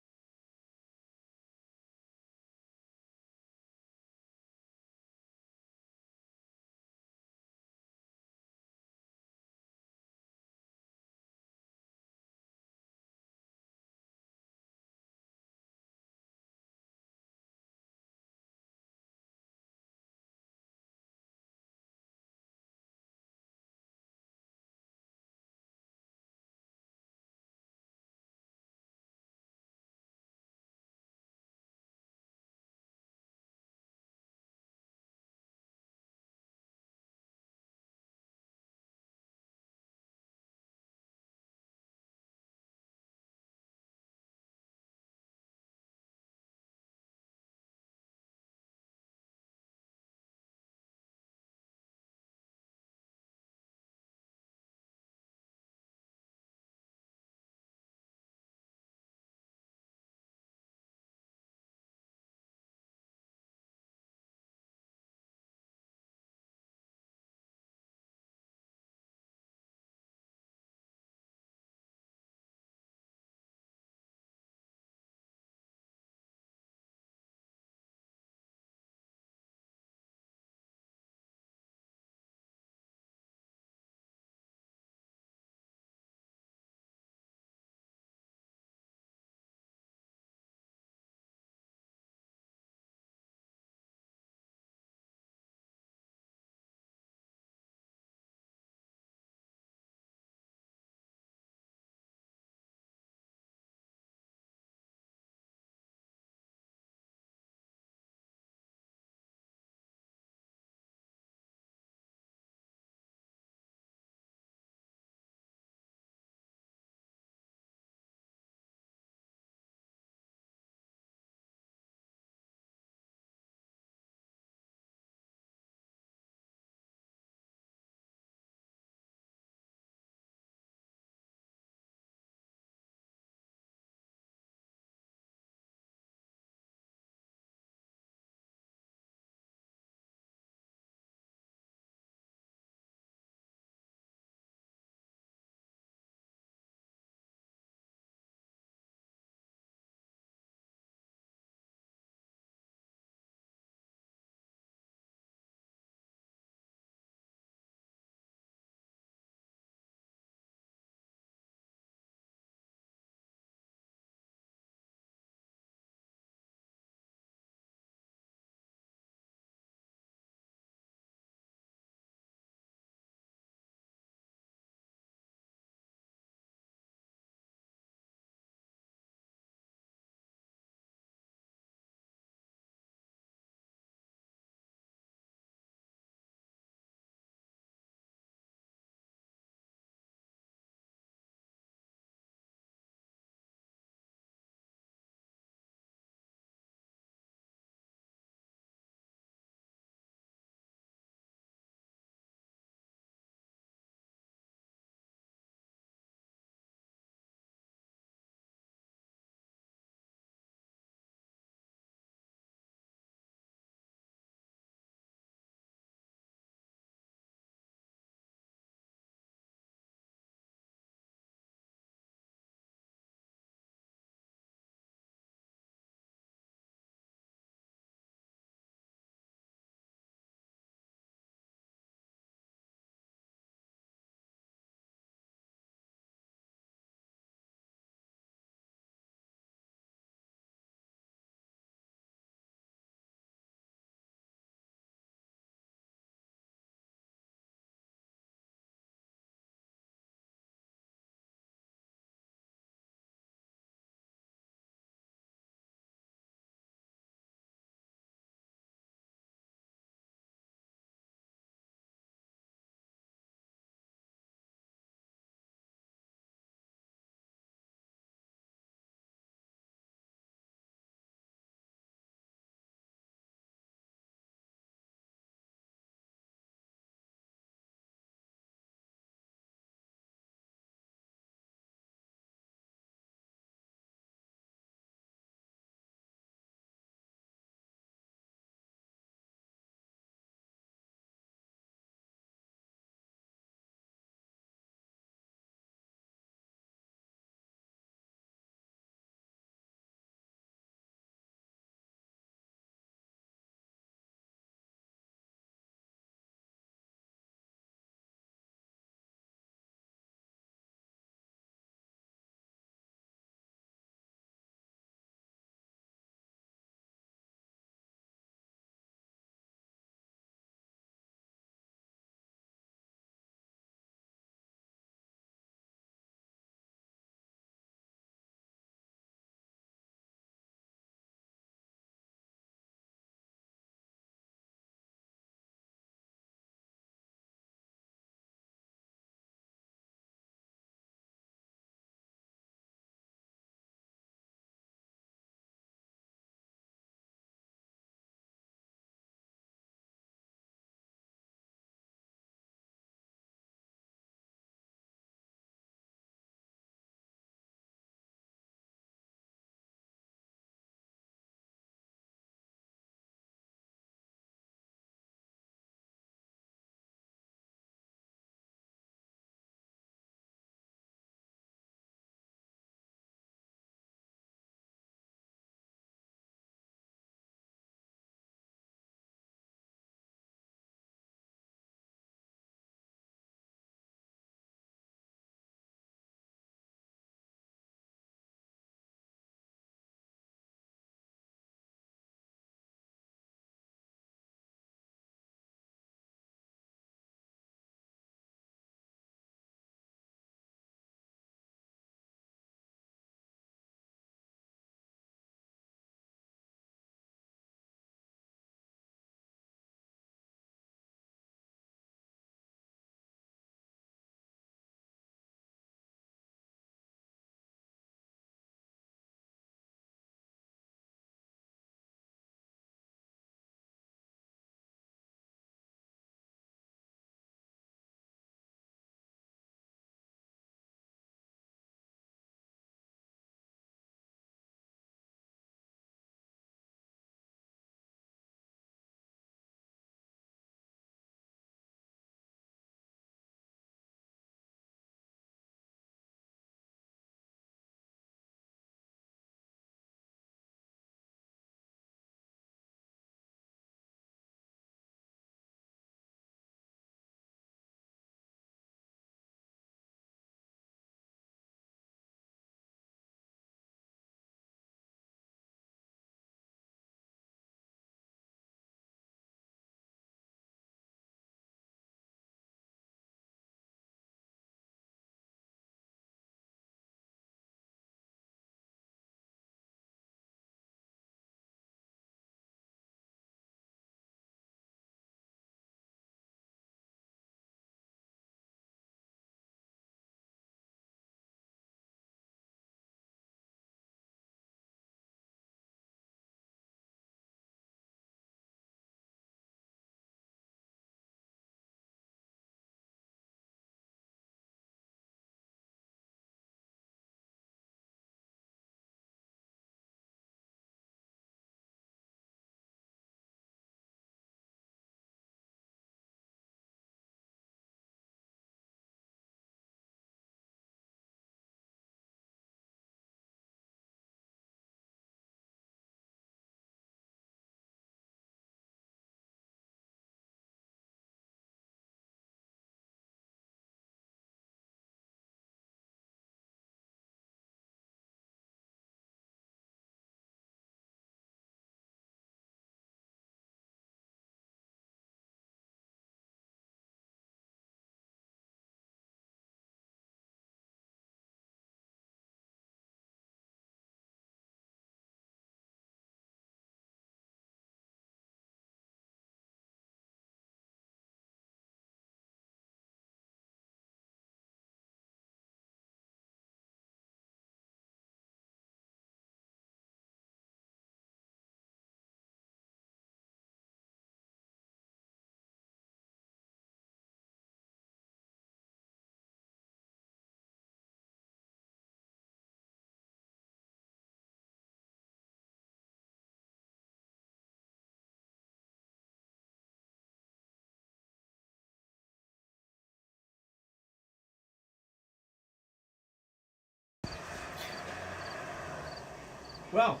Well,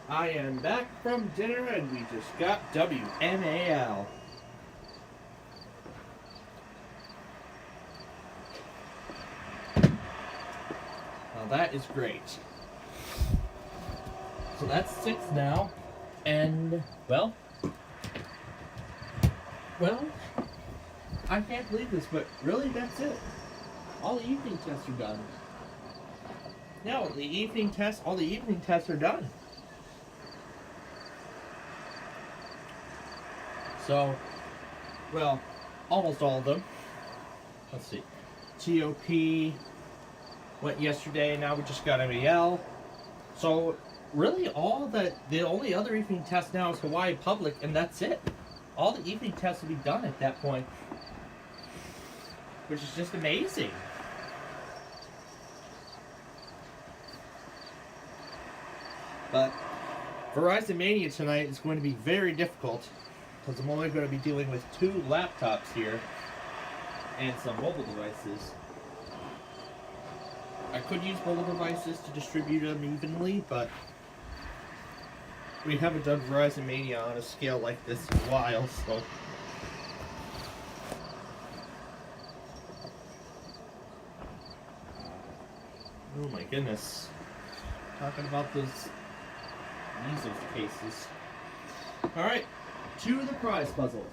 I am back from dinner and we just got WMAL. Now that is great. So that's 6 now. And, well, I can't believe this, but really that's it. All the evening tests are done. No, all the evening tests are done. So, well, almost all of them. Let's see. TOP went yesterday, now we just got MAL. So, really the only other evening test now is Hawaii Public, and that's it. All the evening tests will be done at that point. Which is just amazing. But Verizon Mania tonight is going to be very difficult because I'm only going to be dealing with 2 laptops here and some mobile devices. I could use mobile devices to distribute them evenly, but we haven't done Verizon Mania on a scale like this in a while, so. Oh my goodness. Talking about those measles cases. Alright, to the prize puzzle.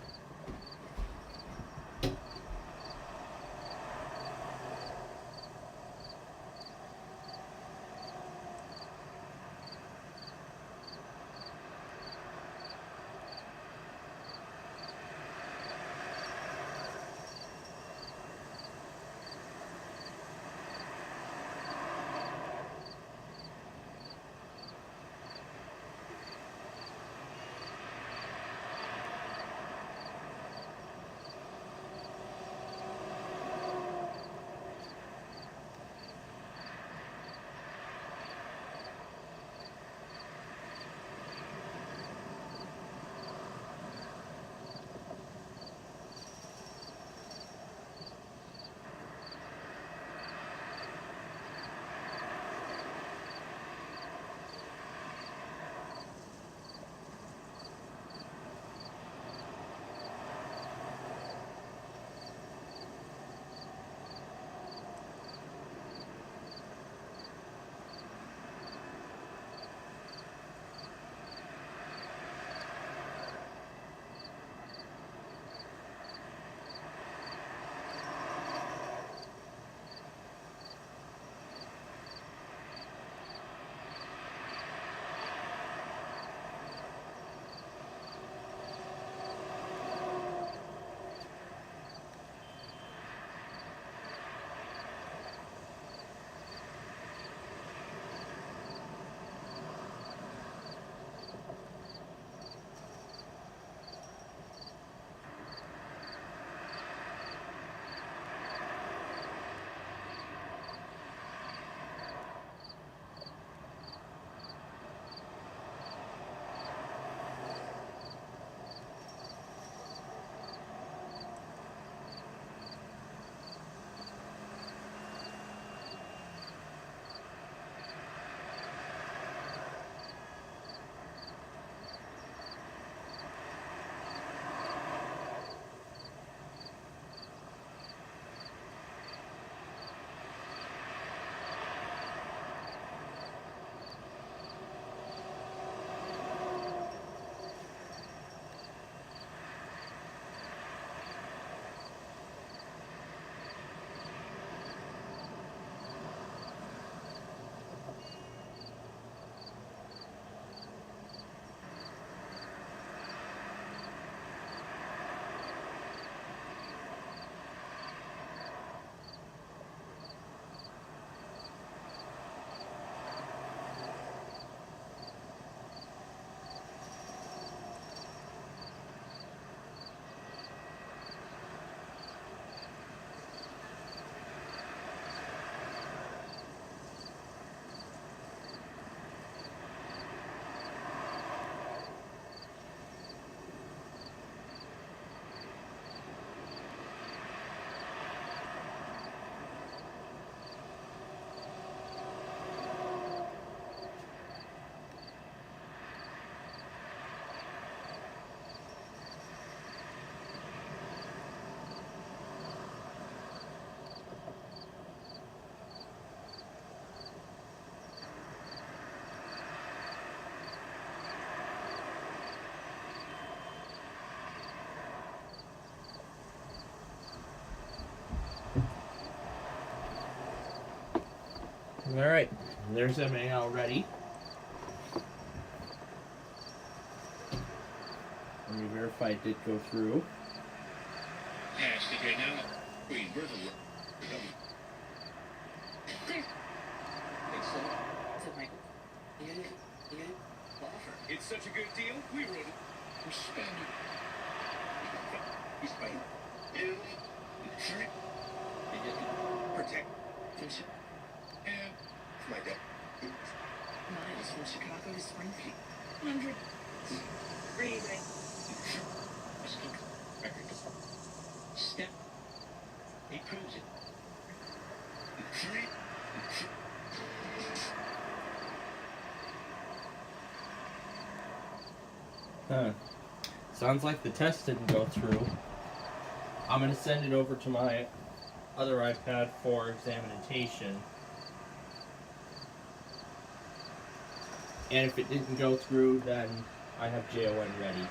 Alright, there's MA already. Let me verify it did go through. It's such a good deal, we wrote it. We're spending. He's paying. You. Sure. Protect. And my dad. Miles from Chicago to Springfield. 100. Breathing. Step. He proves it. Huh. Sounds like the test didn't go through. I'm gonna send it over to my other iPad for examination. And if it didn't go through, then I have JON ready.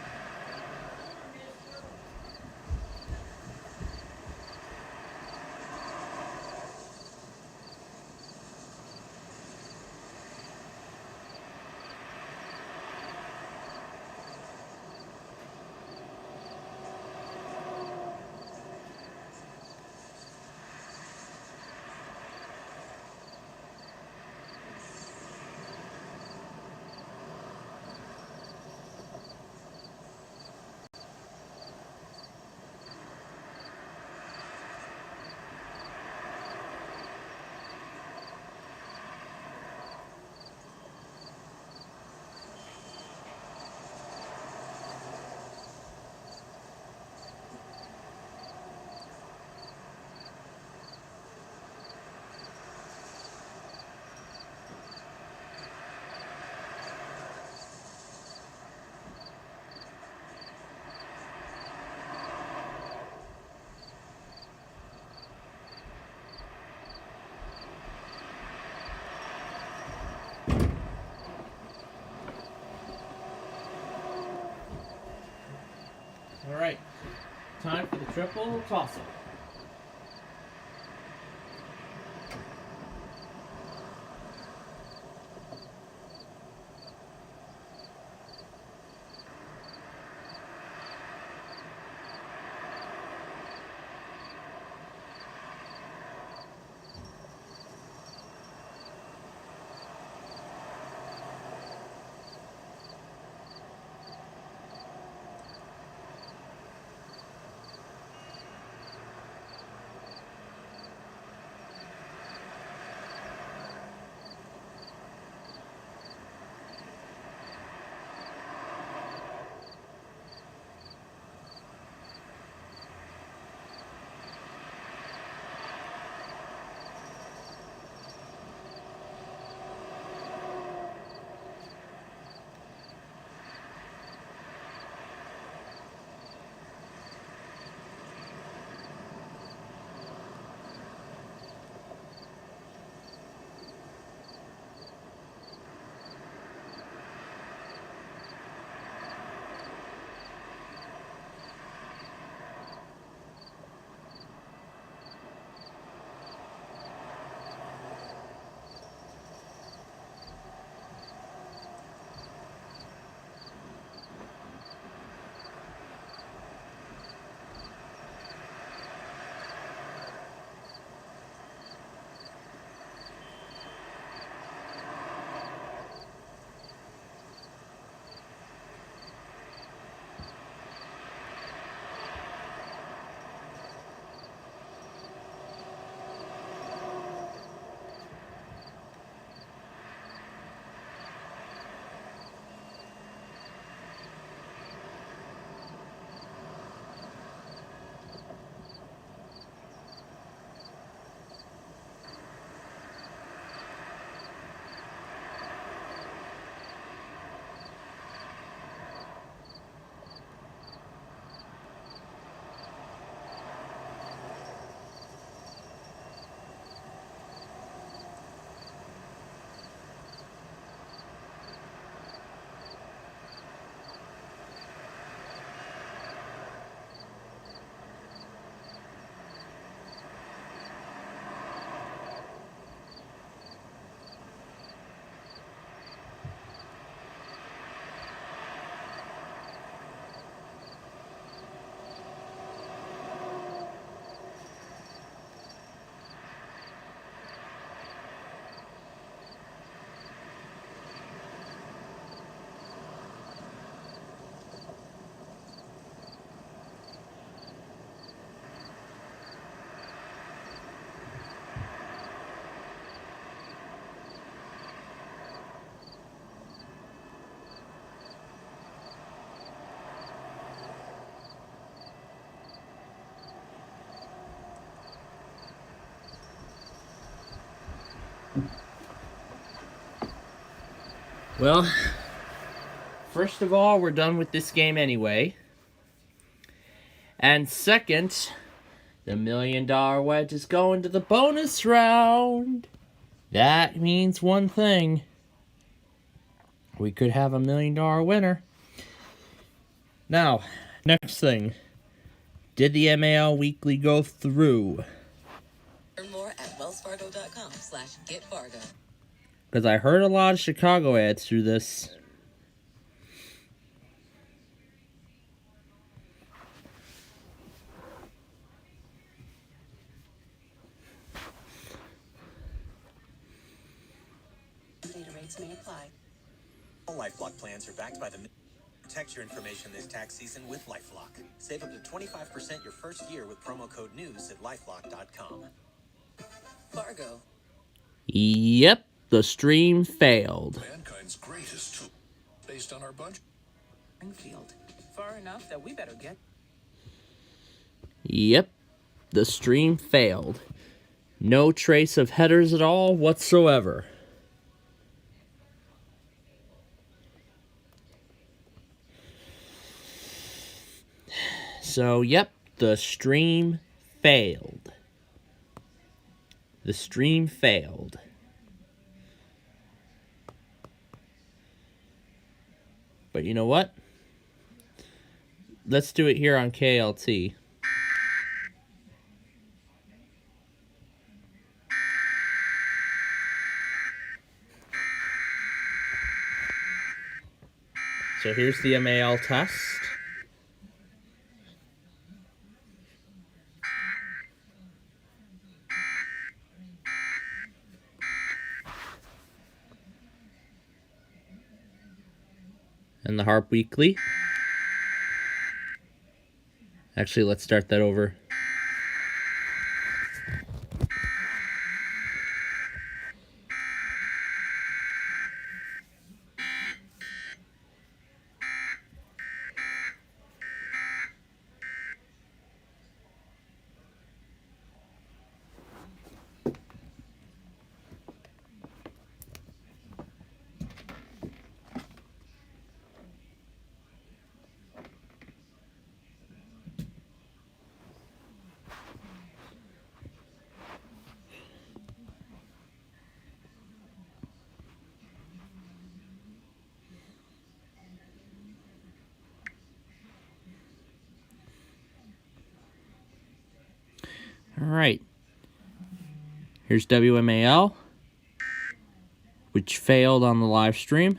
Alright, time for the triple toss-up. Well, first of all, we're done with this game anyway. And second, the $1 million wedge is going to the bonus round. That means one thing. We could have a $1 million winner. Now, next thing. Did the MAL Weekly go through? Learn more at wellsfargo.com/getfargo. Because I heard a lot of Chicago ads through this. Data rates may apply. All LifeLock plans are backed by the protect your information this tax season with LifeLock. Save up to 25% your first year with promo code NEWS at lifelock.com. Fargo. Yep, the stream failed. Mankind's greatest tool, based on our budget. Springfield. Far enough that we better get. Yep, the stream failed. No trace of headers at all whatsoever. So, yep, the stream failed. The stream failed. But you know what? Let's do it here on KLT. So here's the MAL test. And the Harp Weekly. Actually, let's start that over. All right. Here's WMAL, which failed on the live stream.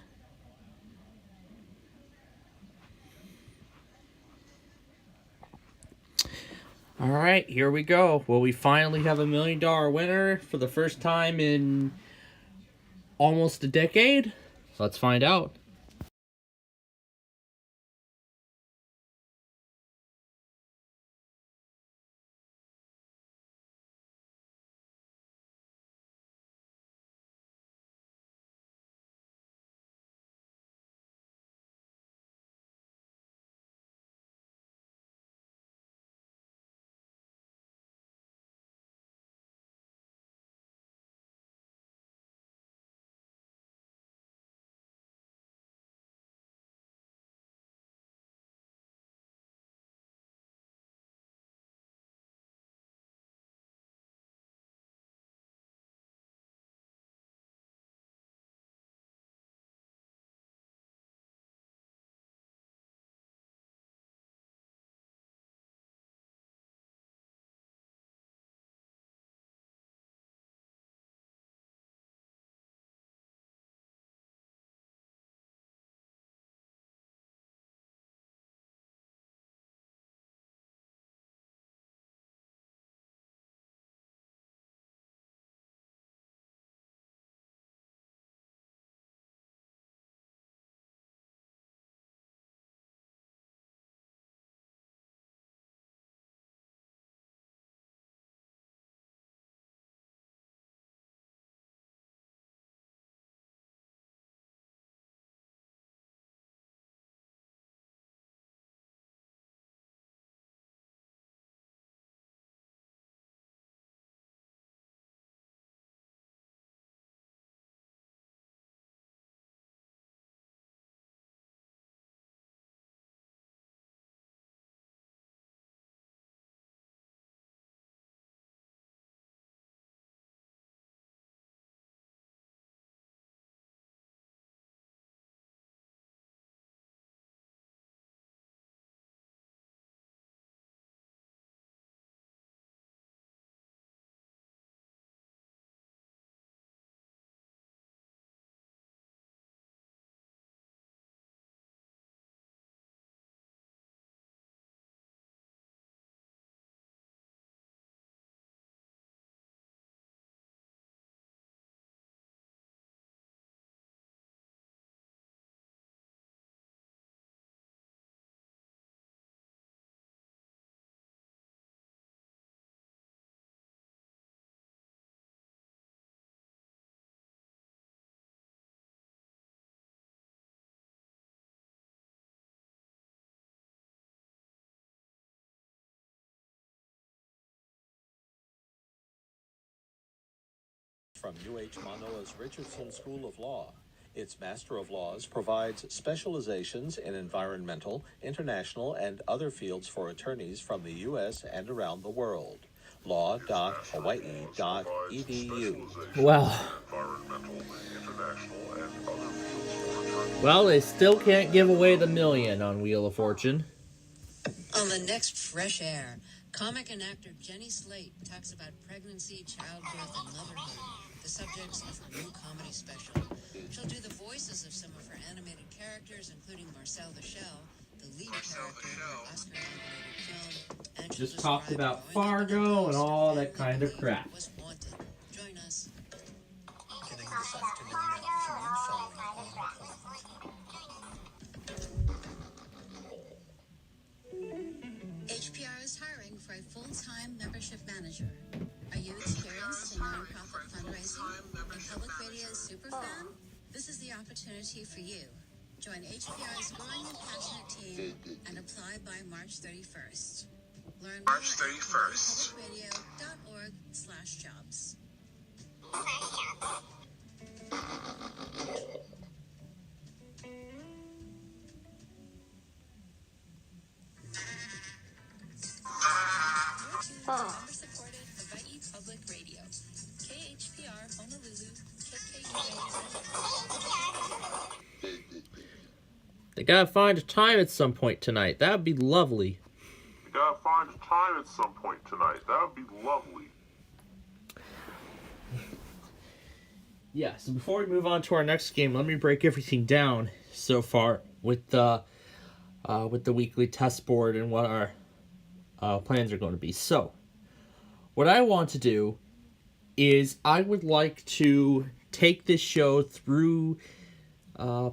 All right, here we go. Well, we finally have a $1 million winner for the first time in almost a decade. Let's find out. from UH Manoa's Richardson School of Law. Its Master of Laws provides specializations in environmental, international, and other fields for attorneys from the U.S. and around the world. law.hawaii.edu. Well, they still can't give away the million on Wheel of Fortune. On the next Fresh Air, comic and actor Jenny Slate talks about pregnancy, childbirth, and motherhood, the subjects of her new comedy special. She'll do the voices of some of her animated characters, including Marcel the Shell, the lead character in her Oscar-nominated film, and Just talked about Fargo and all that kind of crap. was wanted. Join us. Beginning this afternoon afternoon following on point. HPR is hiring for a full-time membership manager. Are you experienced in nonprofit fundraising and public radio's superfan? This is the opportunity for you. Join HPR's growing and passionate team and apply by March 31st. Learn more at publicradio.org/jobs. Member-supported Hawaii Public Radio. KHPR Honolulu, KKUA. They gotta find a time at some point tonight. That would be lovely. You gotta find a time at some point tonight. That would be lovely. Yeah, so before we move on to our next game, let me break everything down so far with the weekly test board and what our plans are going to be. So, what I want to do is I would like to take this show through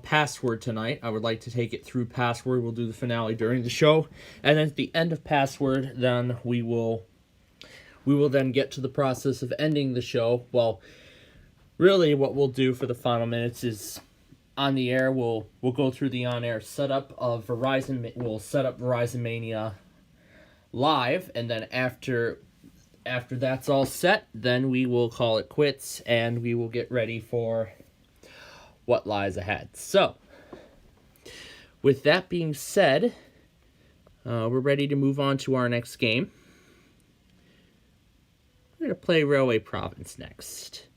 Password tonight. I would like to take it through Password. We'll do the finale during the show, and then at the end of Password, then we will then get to the process of ending the show. Well, really, what we'll do for the final minutes is on the air. We'll go through the on-air setup of Verizon. We'll set up Verizon Mania live, and then after that's all set, then we will call it quits, and we will get ready for what lies ahead. So, with that being said, we're ready to move on to our next game. We're going to play Railway Province next.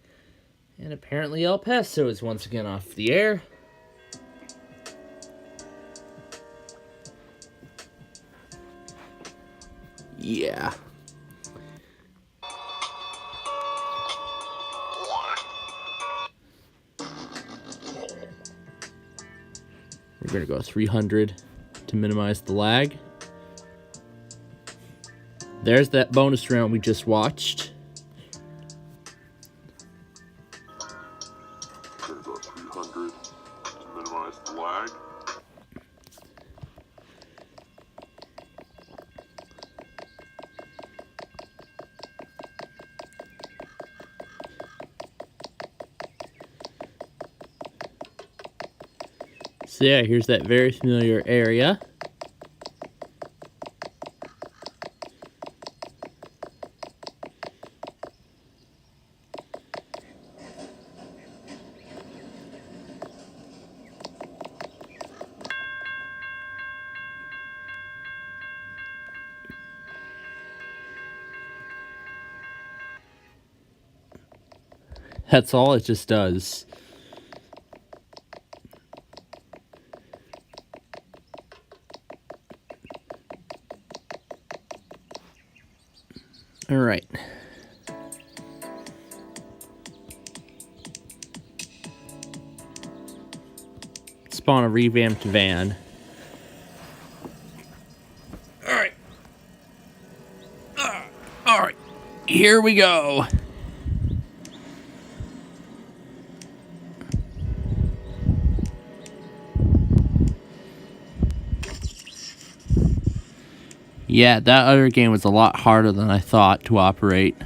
And apparently El Paso is once again off the air. Yeah. We're going to go 300 to minimize the lag. There's that bonus round we just watched. We're going to go 300 to minimize the lag. So yeah, here's that very familiar area. That's all it just does. All right. Spawn a revamped van. All right. All right. Here we go. Yeah, that other game was a lot harder than I thought to operate.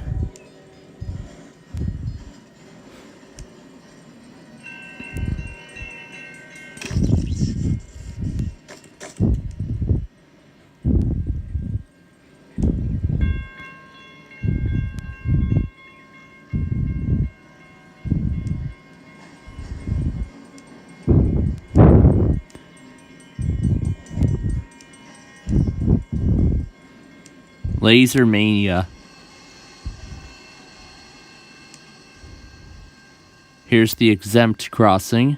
Laser Mania. Here's the exempt crossing.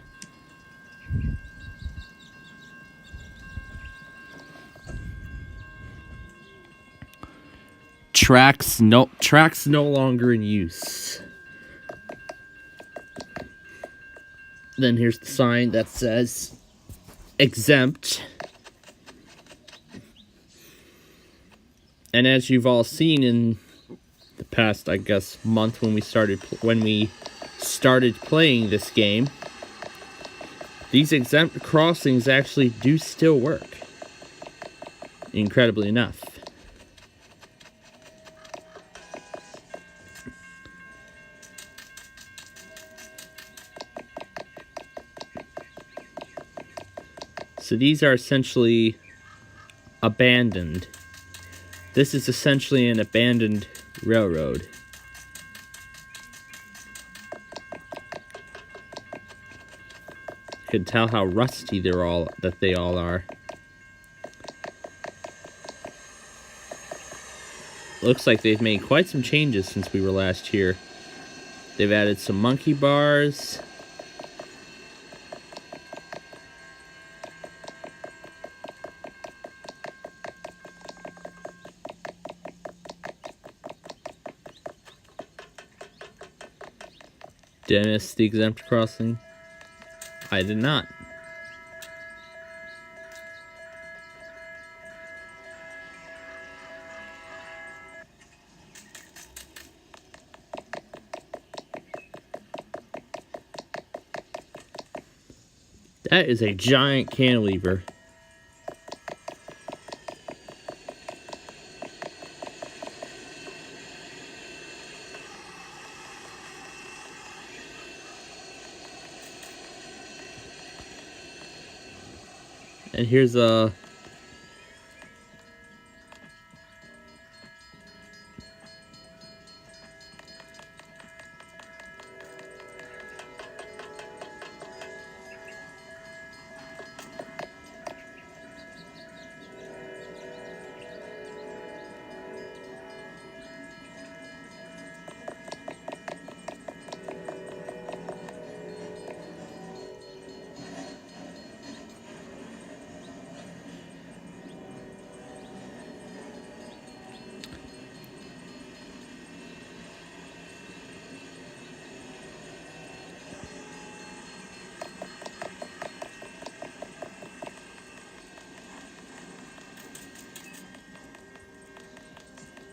Tracks no longer in use. Then here's the sign that says exempt. And as you've all seen in the past, I guess, month when we started playing this game, these exempt crossings actually do still work. Incredibly enough. So these are essentially abandoned. This is essentially an abandoned railroad. You can tell how rusty they all are. Looks like they've made quite some changes since we were last here. They've added some monkey bars. Did I miss the exempt crossing? I did not. That is a giant cantilever. And here's a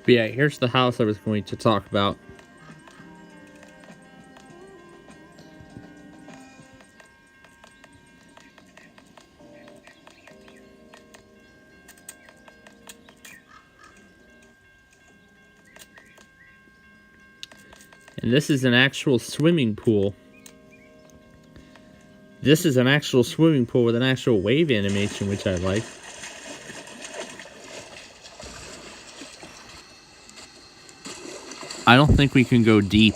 But yeah, here's the house I was going to talk about. And this is an actual swimming pool. This is an actual swimming pool with an actual wave animation, which I like. I don't think we can go deep.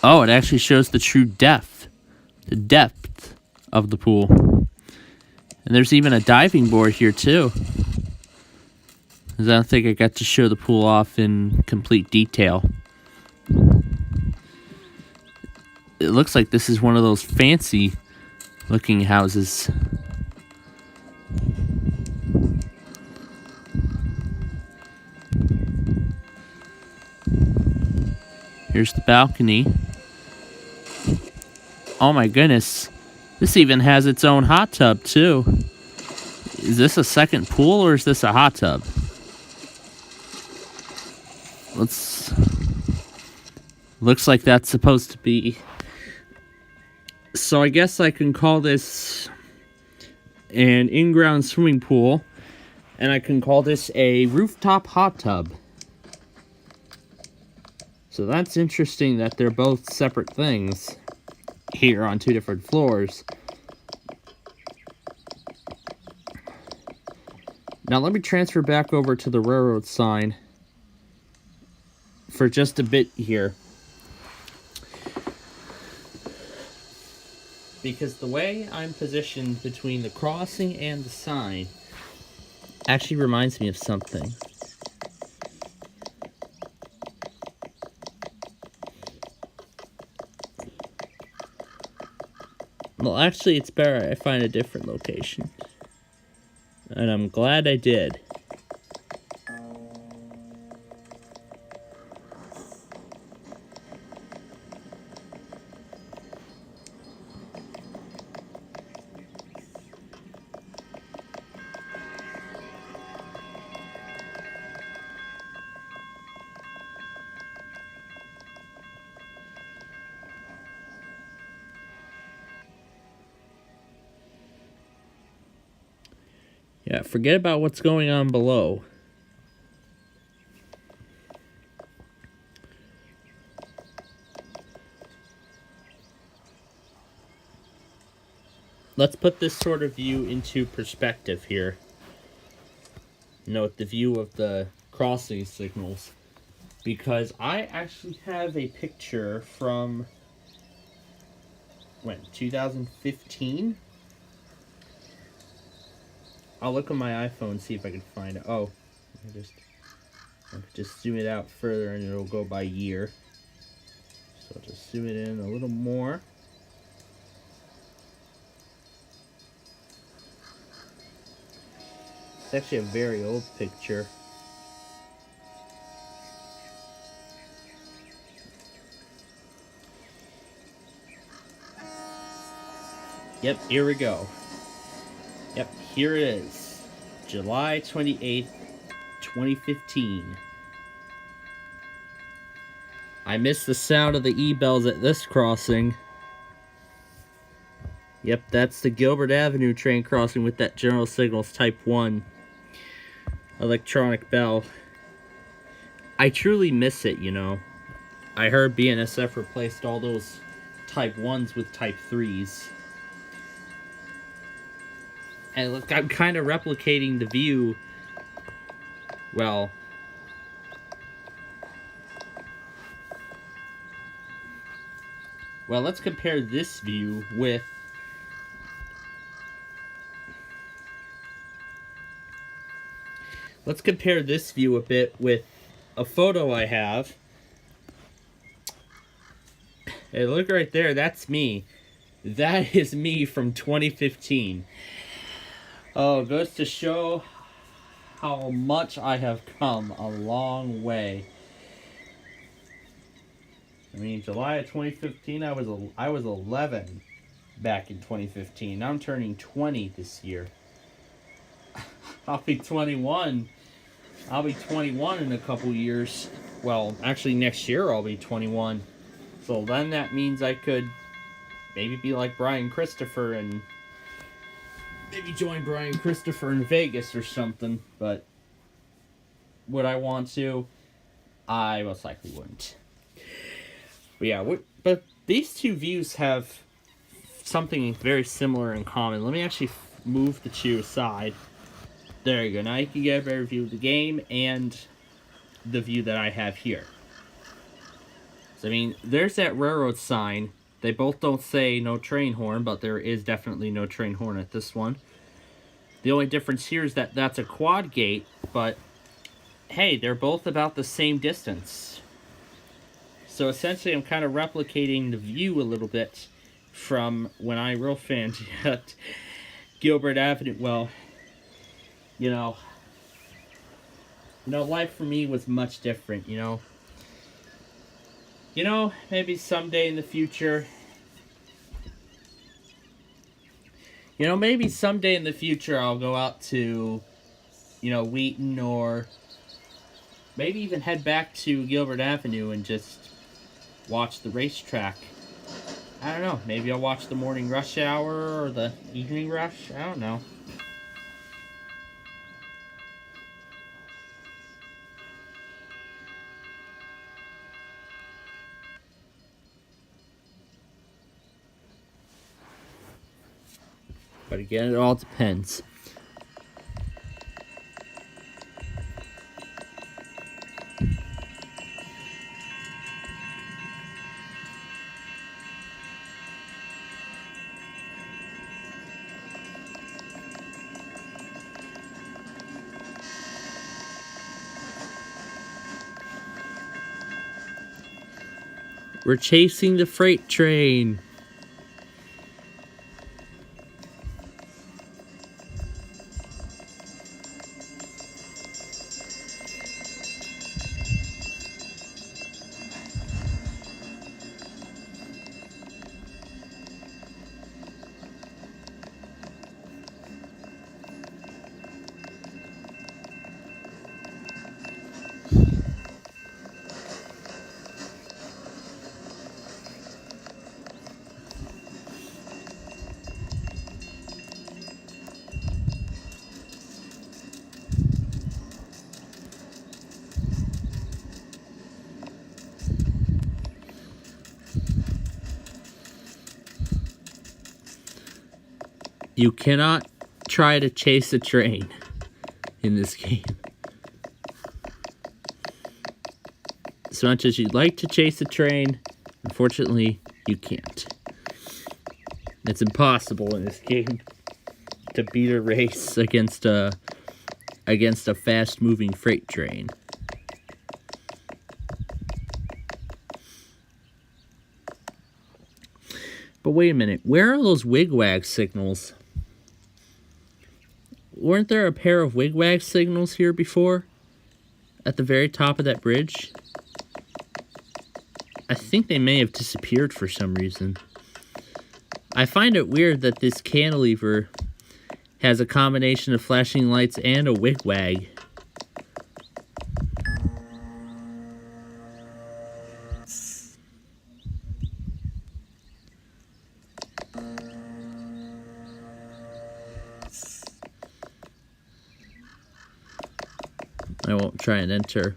Oh, it actually shows the true depth of the pool. And there's even a diving board here too. 'Cause I don't think I got to show the pool off in complete detail. It looks like this is one of those fancy looking houses. Here's the balcony. Oh my goodness. This even has its own hot tub too. Is this a second pool or is this a hot tub? Looks like that's supposed to be. So I guess I can call this an in-ground swimming pool, and I can call this a rooftop hot tub. So that's interesting that they're both separate things here on two different floors. Now let me transfer back over to the railroad sign for just a bit here. Because the way I'm positioned between the crossing and the sign actually reminds me of something. Well, actually, it's better I find a different location. And I'm glad I did. Yeah, forget about what's going on below. Let's put this sort of view into perspective here. Note the view of the crossing signals. Because I actually have a picture from, when, 2015? I'll look on my iPhone and see if I can find it. Oh, I could just zoom it out further and it'll go by year. So I'll just zoom it in a little more. It's actually a very old picture. Yep, here we go. Yep, here it is. July 28th, 2015. I miss the sound of the e-bells at this crossing. Yep, that's the Gilbert Avenue train crossing with that General Signals Type 1 electronic bell. I truly miss it, you know. I heard BNSF replaced all those Type 1s with Type 3s. And look, I'm kind of replicating the view. Well, let's compare this view with a bit with a photo I have. Hey, look right there, that's me. That is me from 2015. Oh, goes to show how much I have come a long way. I mean, July of 2015, I was 11 back in 2015. Now I'm turning 20 this year. I'll be 21. I'll be 21 in a couple years. Well, actually next year I'll be 21. So then that means I could maybe be like Brian Christopher and maybe join Brian Christopher in Vegas or something. But would I want to? I most likely wouldn't. But yeah, but these two views have something very similar in common. Let me actually move the two aside. There you go. Now you can get a better view of the game and the view that I have here. So, I mean, there's that railroad sign. They both don't say no train horn, but there is definitely no train horn at this one. The only difference here is that that's a quad gate, but hey, they're both about the same distance. So essentially, I'm kind of replicating the view a little bit from when I real fanned at Gilbert Avenue. Well, you know, life for me was much different, you know. Maybe someday in the future, I'll go out to, Wheaton, or maybe even head back to Gilbert Avenue and just watch the racetrack. I don't know. Maybe I'll watch the morning rush hour or the evening rush. I don't know. But again, it all depends. We're chasing the freight train. You cannot try to chase a train in this game. As much as you'd like to chase a train, unfortunately, you can't. It's impossible in this game to beat a race against a fast-moving freight train. But wait a minute, where are those wigwag signals? Weren't there a pair of wigwag signals here before? At the very top of that bridge? I think they may have disappeared for some reason. I find it weird that this cantilever has a combination of flashing lights and a wigwag. I won't try and enter.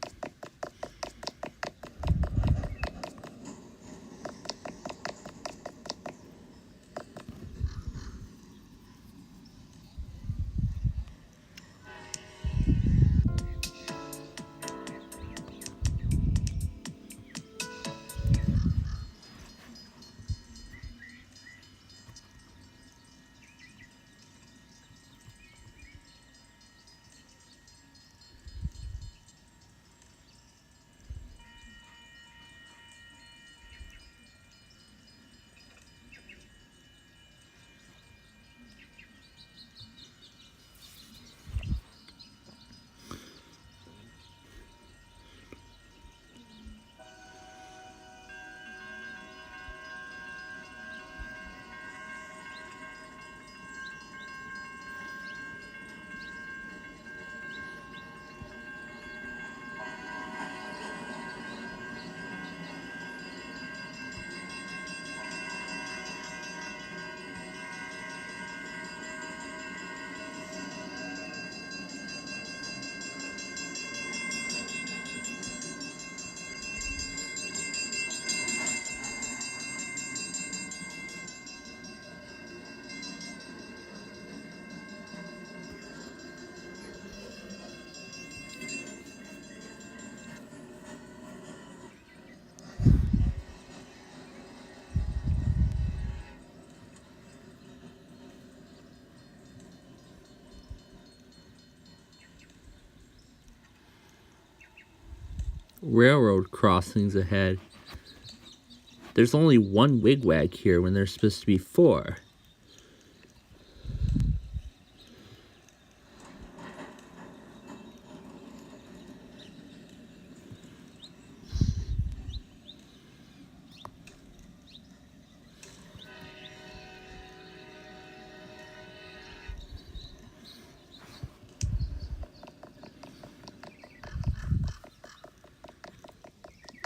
Railroad crossings ahead. There's only one wigwag here when there's supposed to be 4.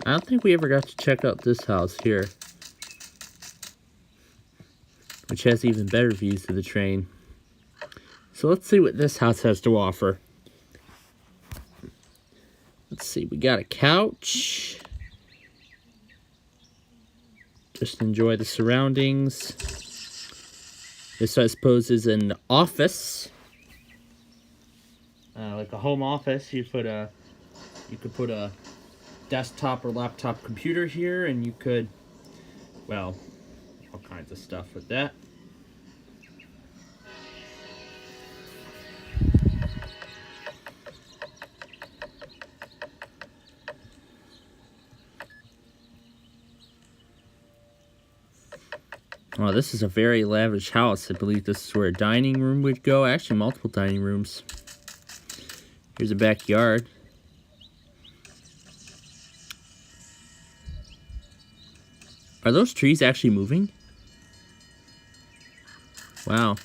I don't think we ever got to check out this house here, which has even better views of the train. So let's see what this house has to offer. Let's see, we got a couch. Just enjoy the surroundings. This, I suppose, is an office. Like a home office. You could put a desktop or laptop computer here, and you could, well, all kinds of stuff with that. Oh, this is a very lavish house. I believe this is where a dining room would go. Actually, multiple dining rooms. Here's a backyard. Are those trees actually moving? Wow.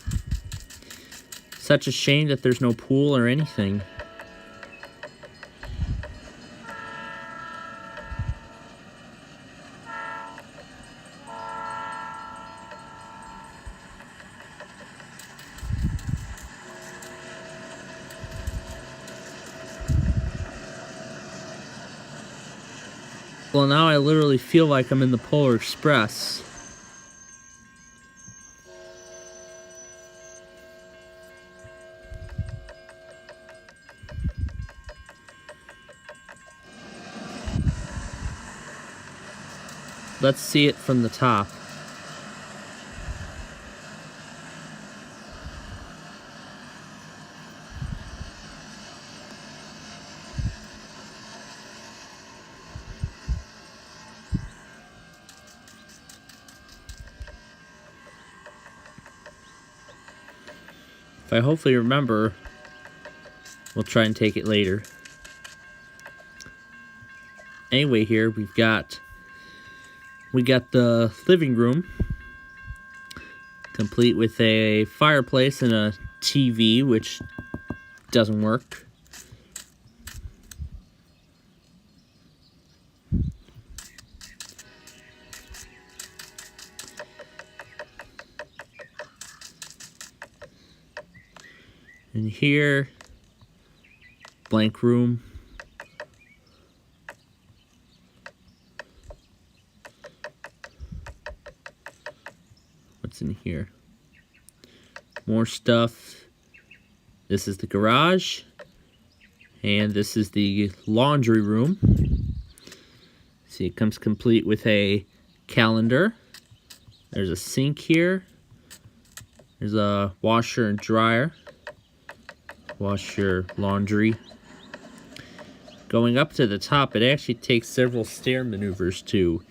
Such a shame that there's no pool or anything. Well, now I literally feel like I'm in the Polar Express. Let's see it from the top. If I hopefully remember, we'll try and take it later. Anyway, here we got the living room, complete with a fireplace and a TV, which doesn't work. And here, blank room. What's in here? More stuff. This is the garage. And this is the laundry room. See, it comes complete with a calendar. There's a sink here. There's a washer and dryer. Wash your laundry. Going up to the top, it actually takes several stair maneuvers to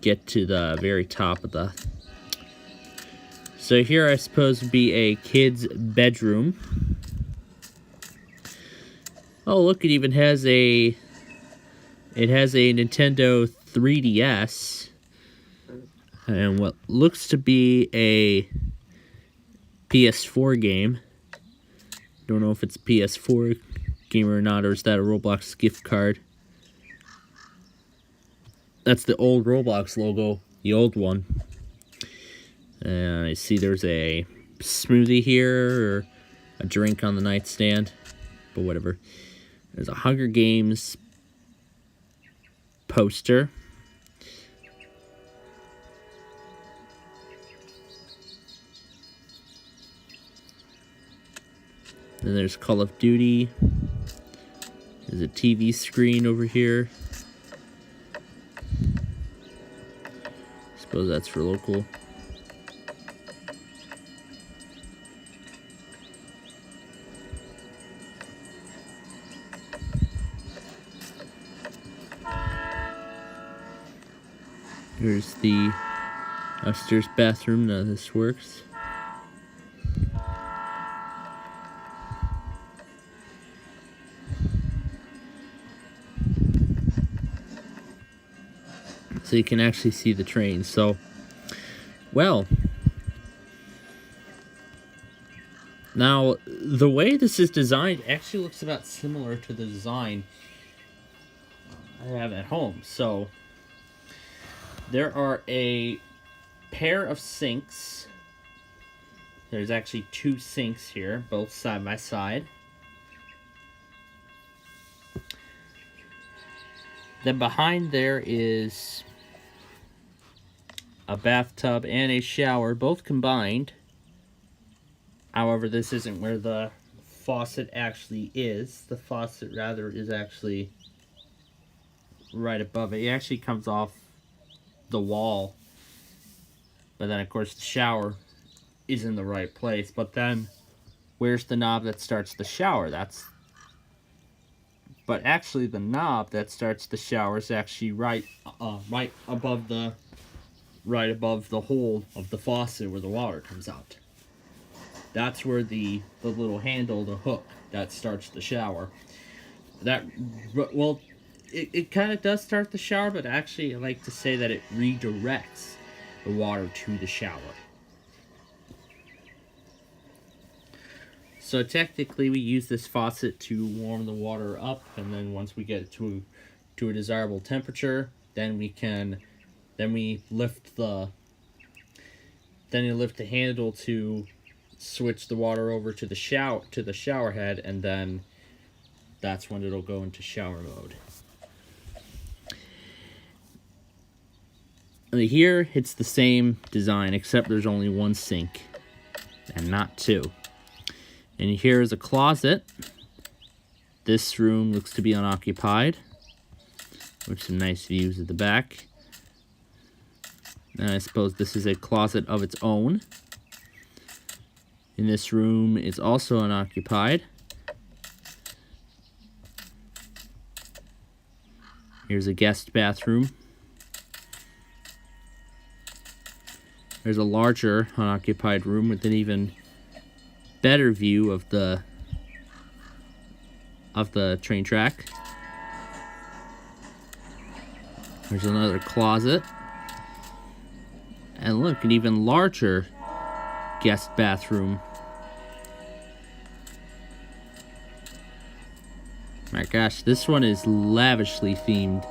get to the very top of the... So here I suppose would be a kid's bedroom. Oh, look, it even has a... It has a Nintendo 3DS. And what looks to be a PS4 game. Don't know if it's a PS4 game or not, or is that a Roblox gift card? That's the old Roblox logo, the old one. And I see there's a smoothie here, or a drink on the nightstand, but whatever. There's a Hunger Games poster. Then there's Call of Duty. There's a TV screen over here. Suppose that's for local. Here's the upstairs bathroom. None of this works. So you can actually see the train. So, well, now the way this is designed actually looks about similar to the design I have at home. So there are a pair of sinks. There's actually two sinks here, both side by side. Then behind there is a bathtub and a shower, both combined. However, this isn't where the faucet actually is. The faucet, rather, is actually right above it. It actually comes off the wall. But then, of course, the shower is in the right place. But then, where's the knob that starts the shower? But actually, the knob that starts the shower is actually right above the right above the hole of the faucet where the water comes out. That's where the little handle, the hook that starts the shower. Well, it kind of does start the shower, but actually I like to say that it redirects the water to the shower. So technically we use this faucet to warm the water up, and then once we get it to a desirable temperature, then we lift the handle to switch the water over to the shower head, and then that's when it'll go into shower mode. And here it's the same design, except there's only one sink and not two. And here is a closet. This room looks to be unoccupied, with some nice views at the back. And I suppose this is a closet of its own. And this room is also unoccupied. Here's a guest bathroom. There's a larger unoccupied room with an even better view of the train track. There's another closet. And look, an even larger guest bathroom. My gosh, this one is lavishly themed.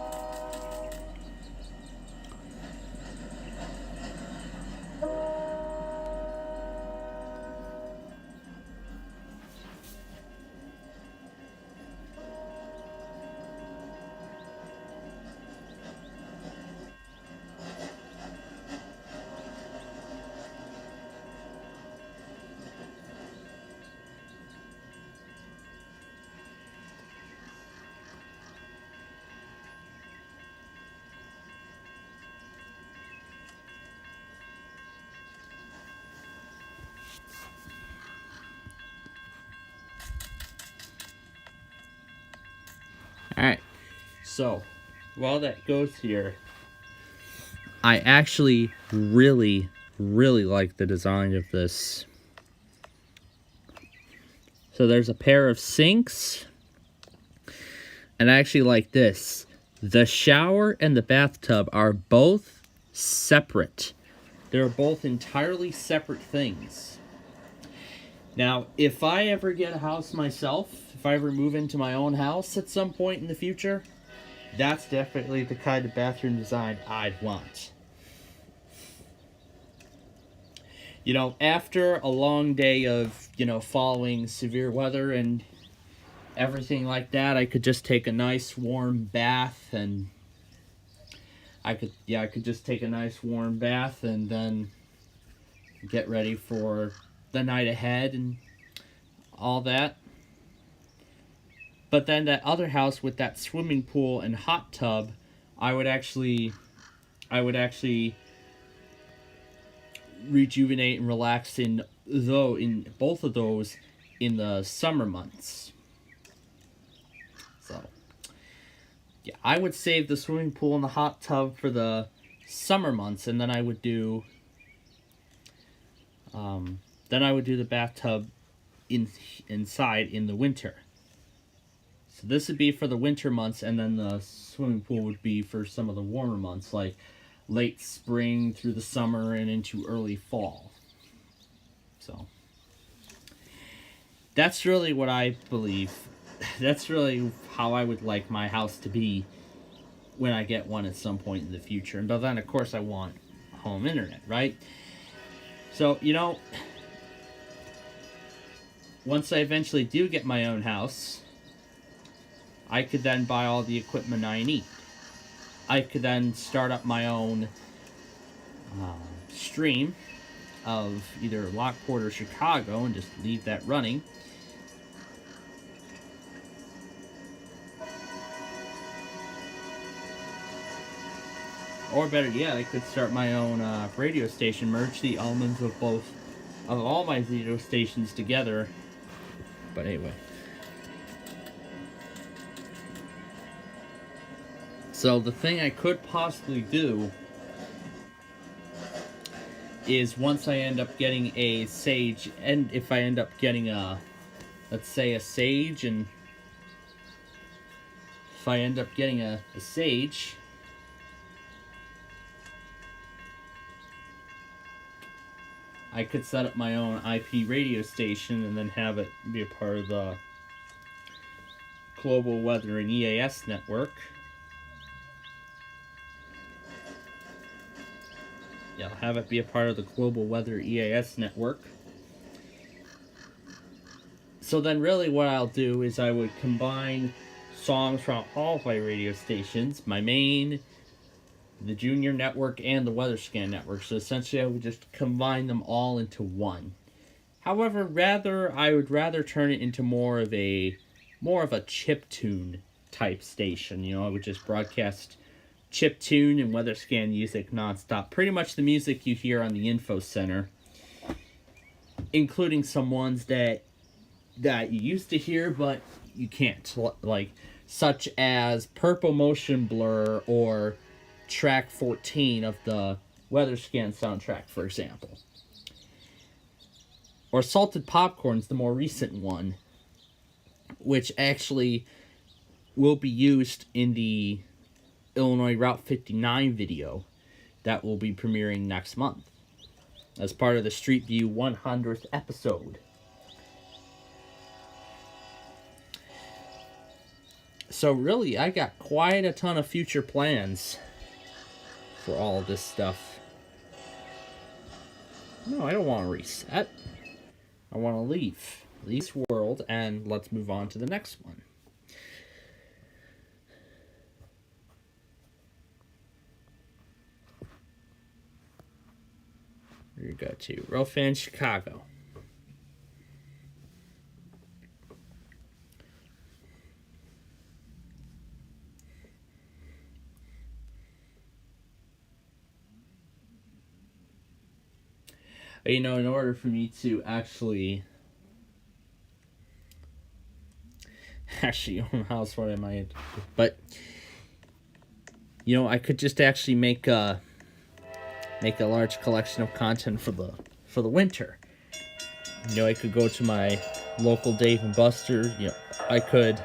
Alright, so while that goes here, I actually really like the design of this. So there's a pair of sinks, and I actually like this. The shower and the bathtub are both separate. They're both entirely separate things. Now, if I ever get a house myself, if I ever move into my own house at some point in the future, that's definitely the kind of bathroom design I'd want. You know, after a long day of, following severe weather and everything like that, I could just take a nice warm bath, and I could just take a nice warm bath and then get ready for the night ahead and all that. But then that other house with that swimming pool and hot tub, I would actually rejuvenate and relax in both of those in the summer months. So yeah, I would save the swimming pool and the hot tub for the summer months, and then I would do the bathtub inside in the winter. So this would be for the winter months, and then the swimming pool would be for some of the warmer months, like late spring through the summer and into early fall. So that's really what I believe. That's really how I would like my house to be when I get one at some point in the future. But then, of course, I want home internet, right? So, once I eventually do get my own house, I could then buy all the equipment I need. I could then start up my own stream of either Lockport or Chicago and just leave that running. Or better yet, I could start my own radio station, merge the elements of all my radio stations together. But anyway. So the thing I could possibly do is once I end up getting a sage, and if I end up getting a, let's say, a sage, and if I end up getting a sage, I could set up my own IP radio station and then have it be a part of the Global Weather and EAS network. Yeah, I'll have it be a part of the Global Weather EAS network. So then really what I'll do is I would combine songs from all of my radio stations, my main, the Junior Network, and the Weather Scan Network. So essentially I would just combine them all into one. However, I would rather turn it into more of a chiptune type station. You know, I would just broadcast chiptune and Weather Scan music nonstop. Pretty much the music you hear on the Info Center, including some ones that you used to hear but you can't, like such as Purple Motion Blur or track 14 of the Weather Scan soundtrack, for example. Or Salted Popcorn's the more recent one, which actually will be used in the Illinois Route 59 video that will be premiering next month as part of the Street View 100th episode. So really, I got quite a ton of future plans for all of this stuff. No, I don't want to reset. I want to leave this world and let's move on to the next one. Here you go to Rofan, Chicago. You know, in order for me to actually own a house, what am I? But you know, I could just actually make a large collection of content for the winter. You know, I could go to my local Dave and Buster's. You know, I could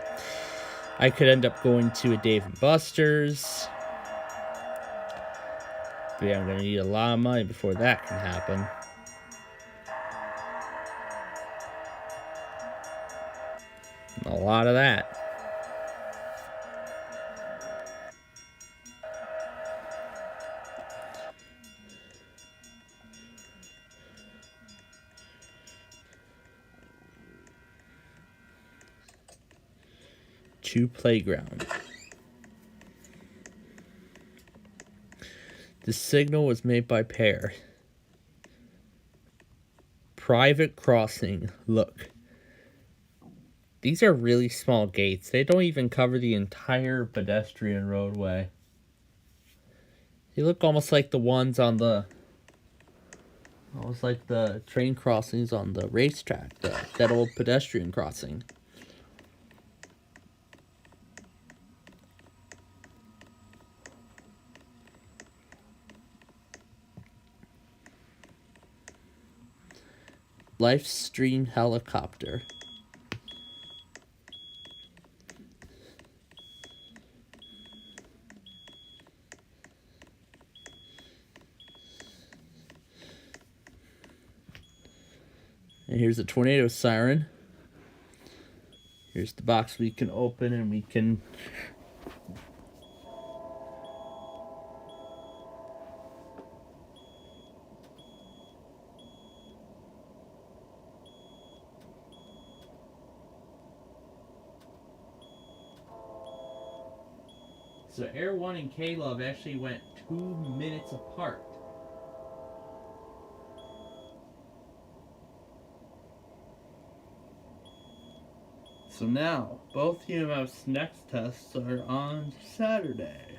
end up going to a Dave and Buster's. But yeah, I'm gonna need a lot of money before that can happen. A lot of that. Chew Playground. The signal was made by Pear. Private crossing. Look. These are really small gates. They don't even cover the entire pedestrian roadway. They look almost like the ones on the... almost like the train crossings on the racetrack. That old pedestrian crossing. Livestream helicopter. And here's a tornado siren. Here's the box we can open and we can... So Air 1 and K-Love actually went 2 minutes apart. So now, both EMF's next tests are on Saturday.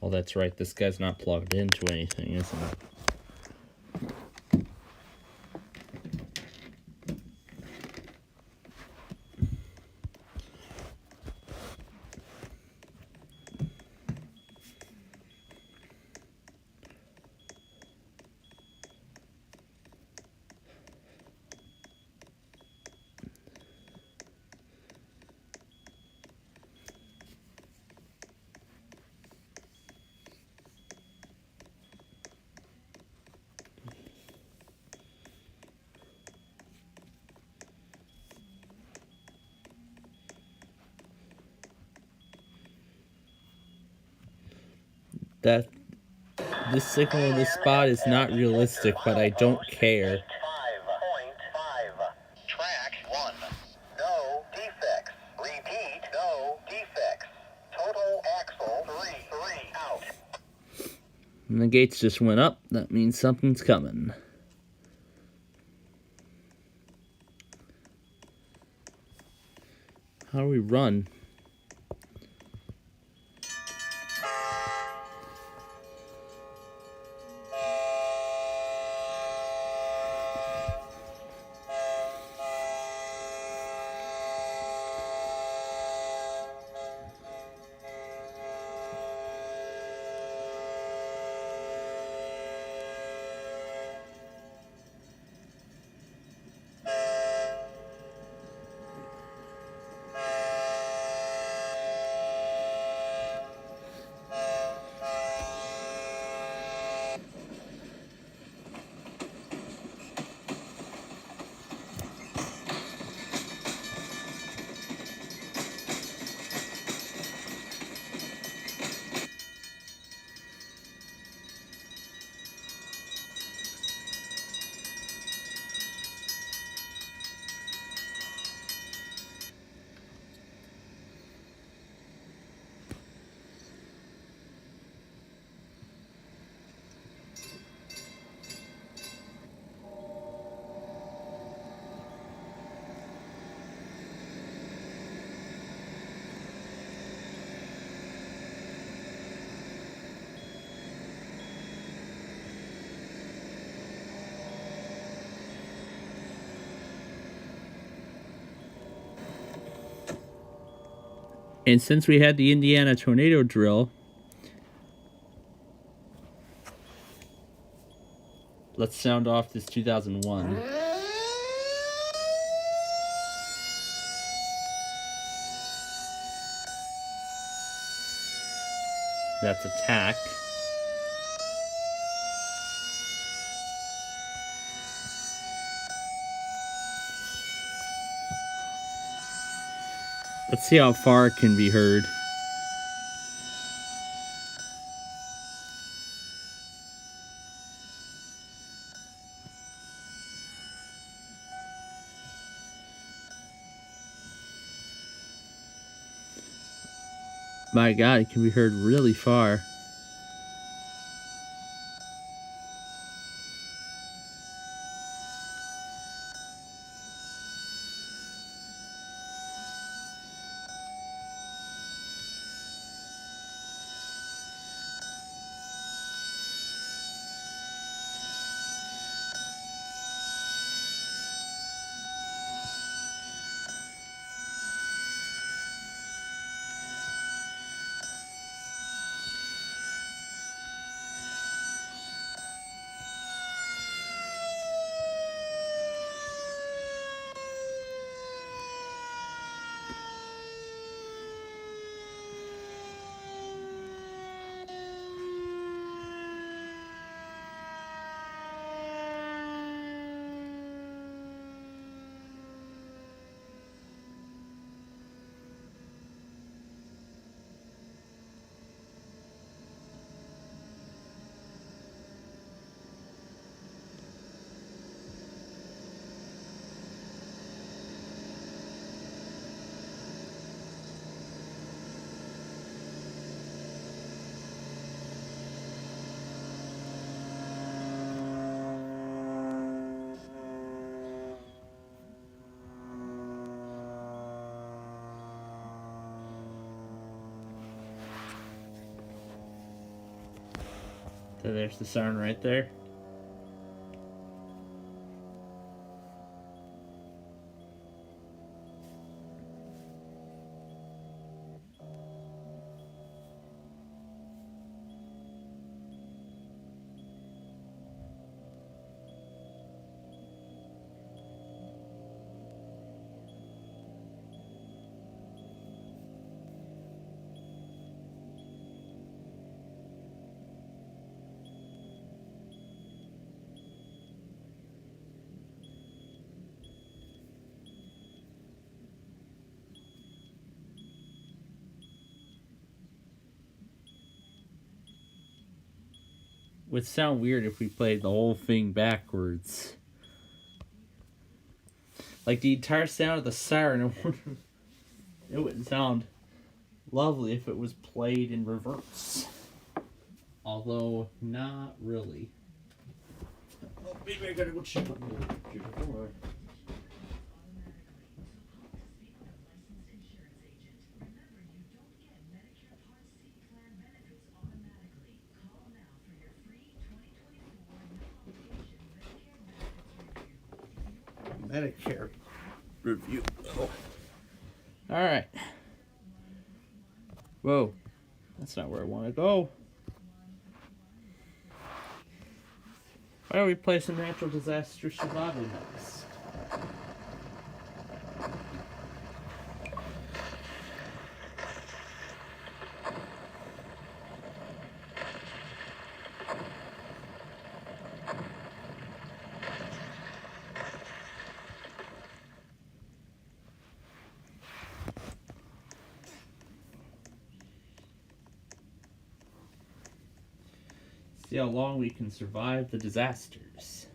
Oh, that's right, this guy's not plugged into anything, isn't it? that this signal in this spot is not realistic, but I don't care. 5.5. Track 1. No defects. Repeat, no defects. Total axle 3 out. And the gates just went up. That means something's coming. How do we run? And since we had the Indiana tornado drill, let's sound off this 2001. That's attack. Let's see how far it can be heard. My God, it can be heard really far. So there's the siren right there. would sound weird if we played the whole thing backwards. Like the entire sound of the siren, it would sound lovely if it was played in reverse. Although, not really. Oh, maybe I gotta go check on the computer. Don't worry. Medicare review. Oh. Alright. Whoa. That's not where I want to go. Why don't we play some natural disaster survival next? See how long we can survive the disasters.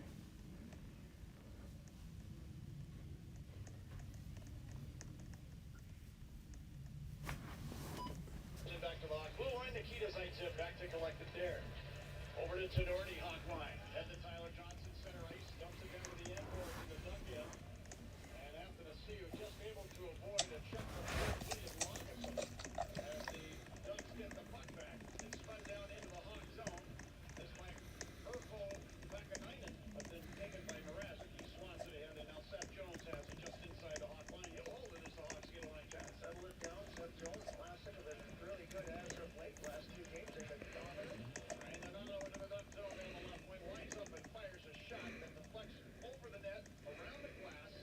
Back to lock. Blue line, Nikita's exit. Back to collected there. Over to Tenorti, hot line. Head to Tyler Johnson, center ice. Dumps it down to the end board to the Duncan. And after the Sioux, just able to avoid a check from William Longison. As the Ducks get the puck back. It's spun down into the Hawk zone. This by Urfo Vakanainen, but then taken by Mrazek. He swats it in, and now Seth Jones has it just inside the Hawk line. He'll hold it as the Hawks get a line chance. Settle it down. Seth Jones, classic of it. Really good as of late. Last two games, they've been dominant. And Donato into the Duck zone down the left wing. Lines up and fires a shot that deflects over the net, around the glass,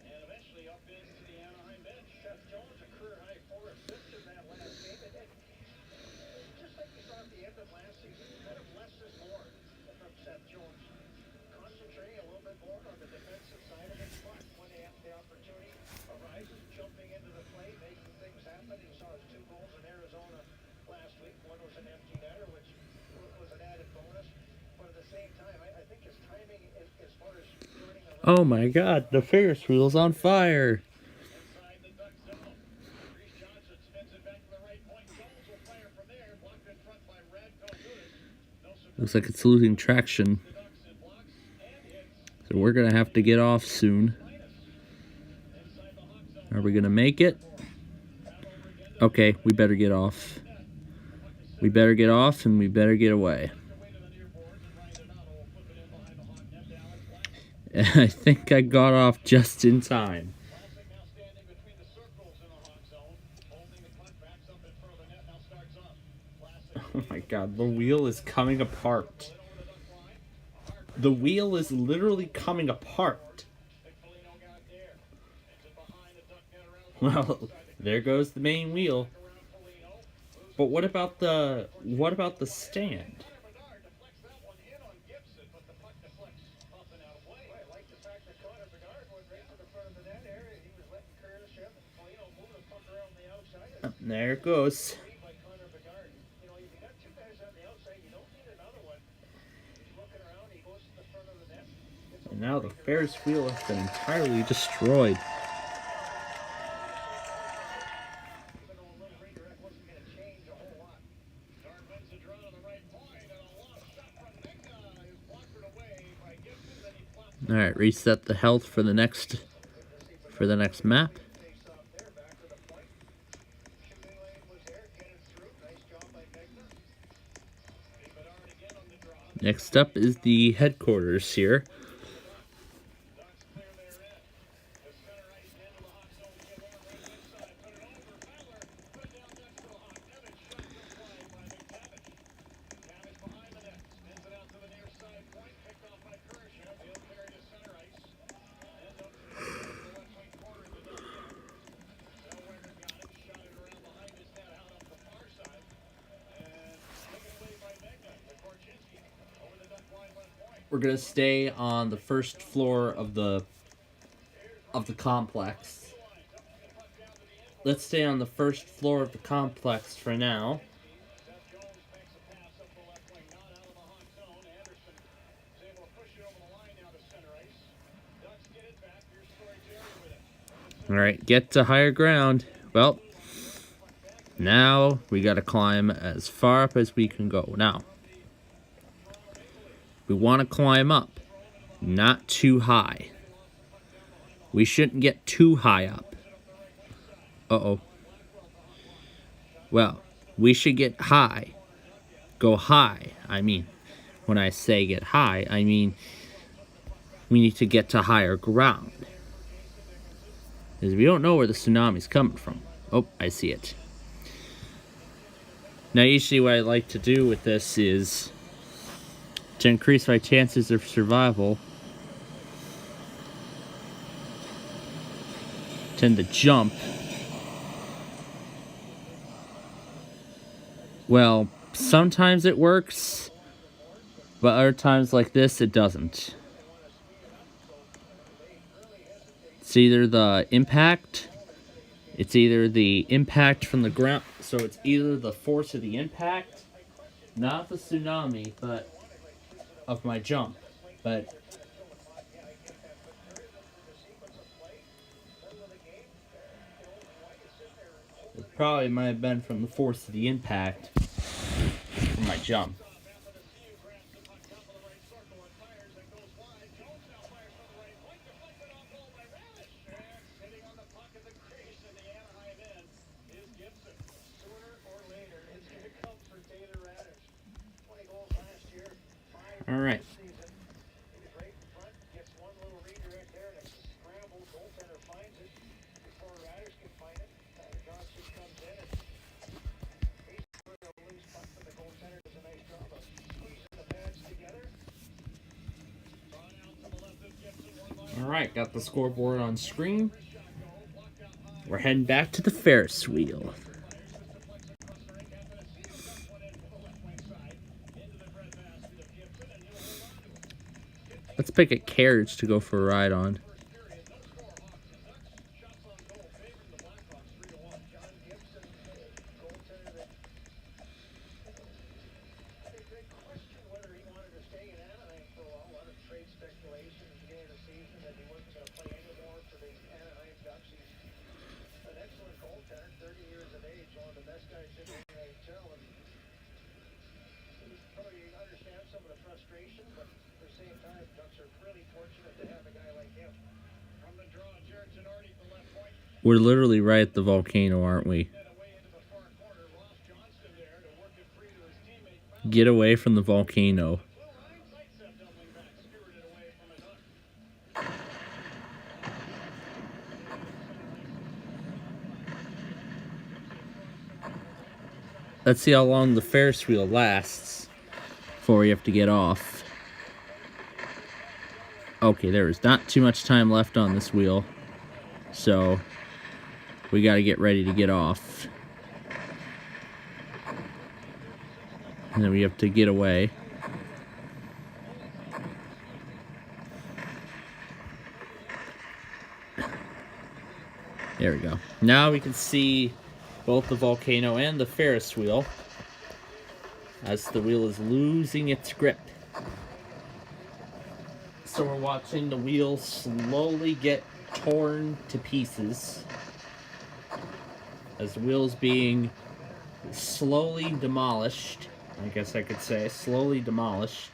and eventually up into the Anaheim bench. Seth Jones, a career high 4 assists in that last game. And just like we saw at the end of last season, kind of less is more from Seth Jones. Concentrating a little bit more on the defensive side of it, but when the opportunity arises, jumping into the play, making things happen. You saw his 2 goals in Arizona last week. One was an empty netter, which was an added bonus. But at the same time, I think his timing as far as turning around. Oh my god, the Ferris wheel's on fire. Inside the Duck zone. Reese Johnson spins it back to the right point. Jones will fire from there. Blocked in front by Radko Gudas. No surprise. Looks like it's losing traction. The Ducks in blocks and hits. So we're gonna have to get off soon. Inside the Hawk zone. Are we gonna make it? Okay, we better get off. We better get off and we better get away. I think I got off just in time. Classic now standing between the circles in the Hawk zone. Holding the puck, backs up in front of the net, now starts up. Classic. Oh my god, the wheel is coming apart. The wheel is literally coming apart. Well, there goes the main wheel. But what about the stand? There it goes. And now the Ferris wheel has been entirely destroyed. Alright, reset the health for the next map. Next up is the headquarters here. We're gonna stay on the first floor of the complex. Let's stay on the first floor of the complex for now. Alright, get to higher ground. Well, now we gotta climb as far up as we can go. Now, we want to climb up, not too high. We shouldn't get too high up. Uh-oh. Well, we should get high. Go high. I mean, when I say get high, I mean we need to get to higher ground. Because we don't know where the tsunami's coming from. Oh, I see it. Now, usually what I like to do with this is to increase my chances of survival, tend to jump. Well, sometimes it works, but other times like this, it doesn't. It's either the impact, it's either the impact from the ground, so it's either the force of the impact, not the tsunami, but of my jump. But it probably might have been from the force of the impact from my jump. All right. Alright, got the scoreboard on screen. We're heading back to the Ferris wheel. Let's pick a carriage to go for a ride on. We're literally right at the volcano, aren't we? Get away from the volcano. Let's see how long the Ferris wheel lasts before we have to get off. Okay, there is not too much time left on this wheel, so we got to get ready to get off. And then we have to get away. There we go. Now we can see both the volcano and the Ferris wheel as the wheel is losing its grip. So we're watching the wheel slowly get torn to pieces as the wheel is being slowly demolished. I guess I could say slowly demolished.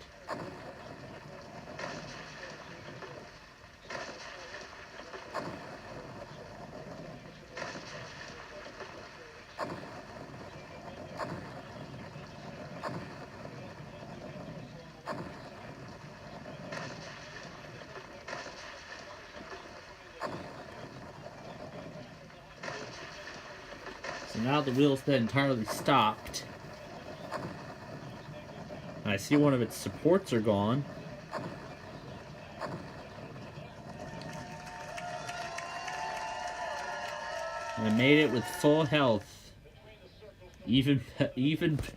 So now the wheel's been entirely stopped. I see one of its supports are gone. And I made it with full health. Even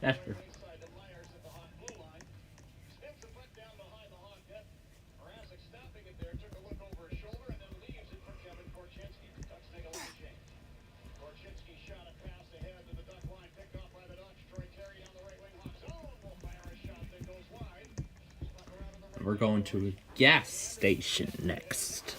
better. We're going to a gas station next.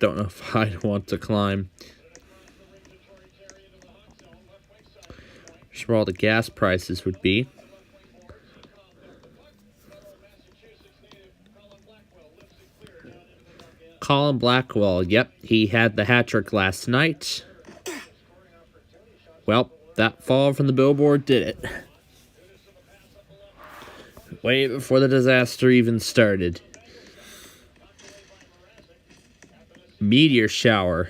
don't know if I'd want to climb. Just where all the gas prices would be. Colin Blackwell, yep, he had the hat trick last night. Well, that fall from the billboard did it. Way before the disaster even started. Meteor shower.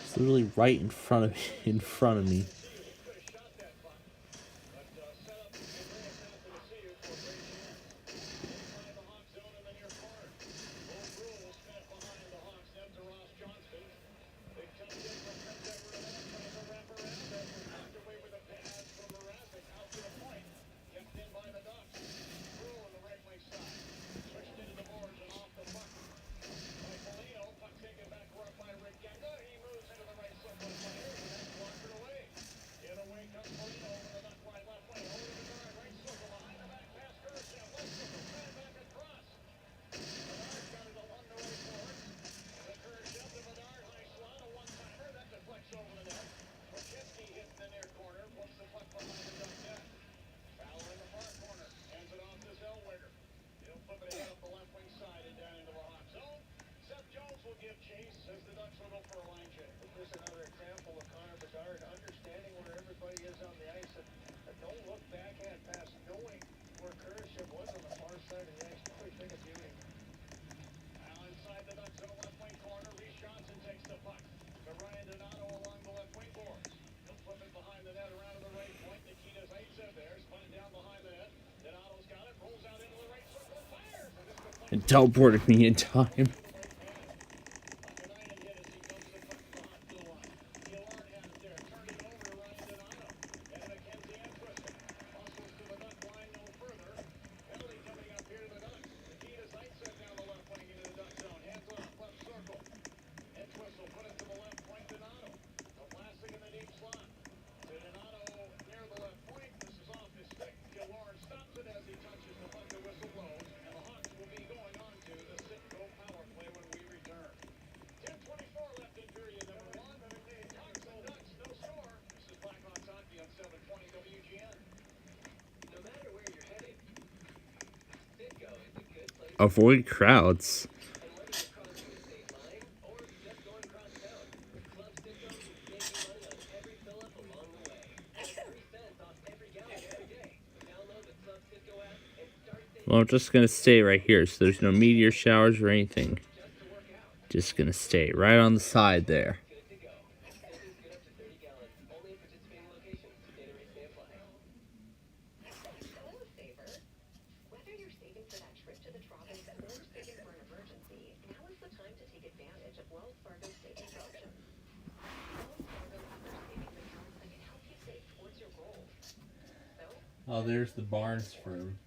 It's literally right in front of me. It teleported me in time. Avoid crowds. Well, I'm just gonna stay right here, so there's no meteor showers or anything. Just gonna stay right on the side there. Oh, there's the Barnes firm.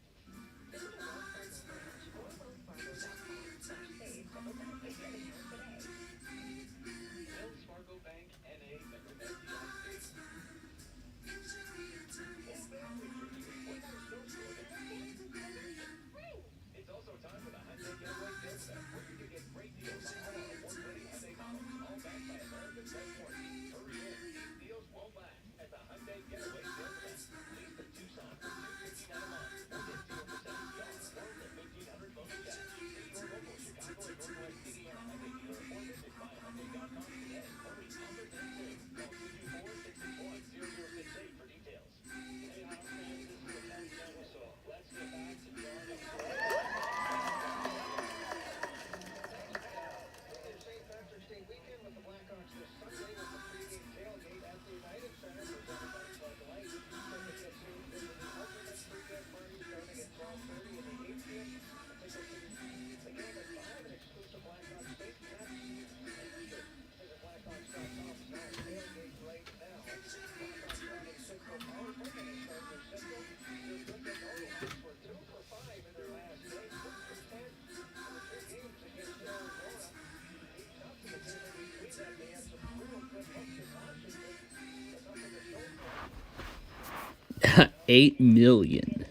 $8 million.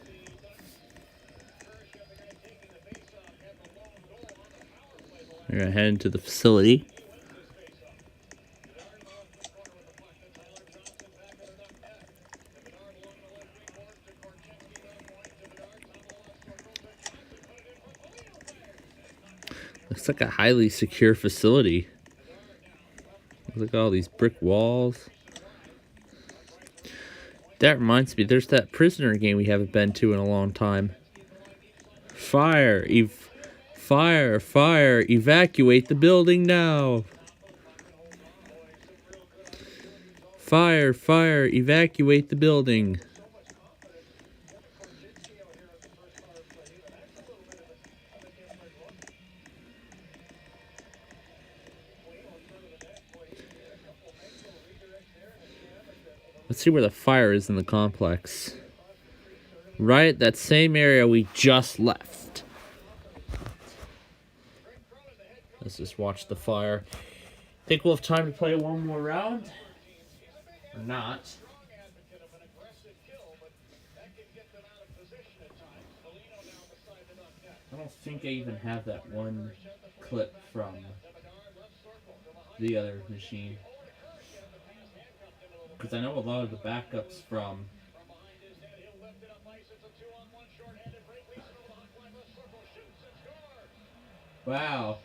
We're gonna head into the facility. Looks like a highly secure facility. Look at all these brick walls. That reminds me, there's that prisoner game we haven't been to in a long time. Fire! Fire! Evacuate the building now! Fire! Evacuate the building! Let's see where the fire is in the complex. Right, that same area we just left. Let's just watch the fire. Think we'll have time to play one more round? Or not? I don't think I even have that one clip from the other machine. Because I know a lot of the backups from... Wow.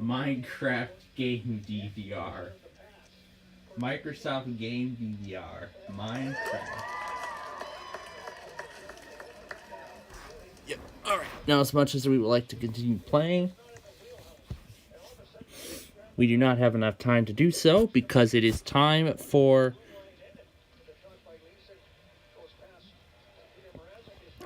Minecraft game DVR. Microsoft game DVR. Minecraft. Yep. Alright. Now, as much as we would like to continue playing, we do not have enough time to do so because it is time for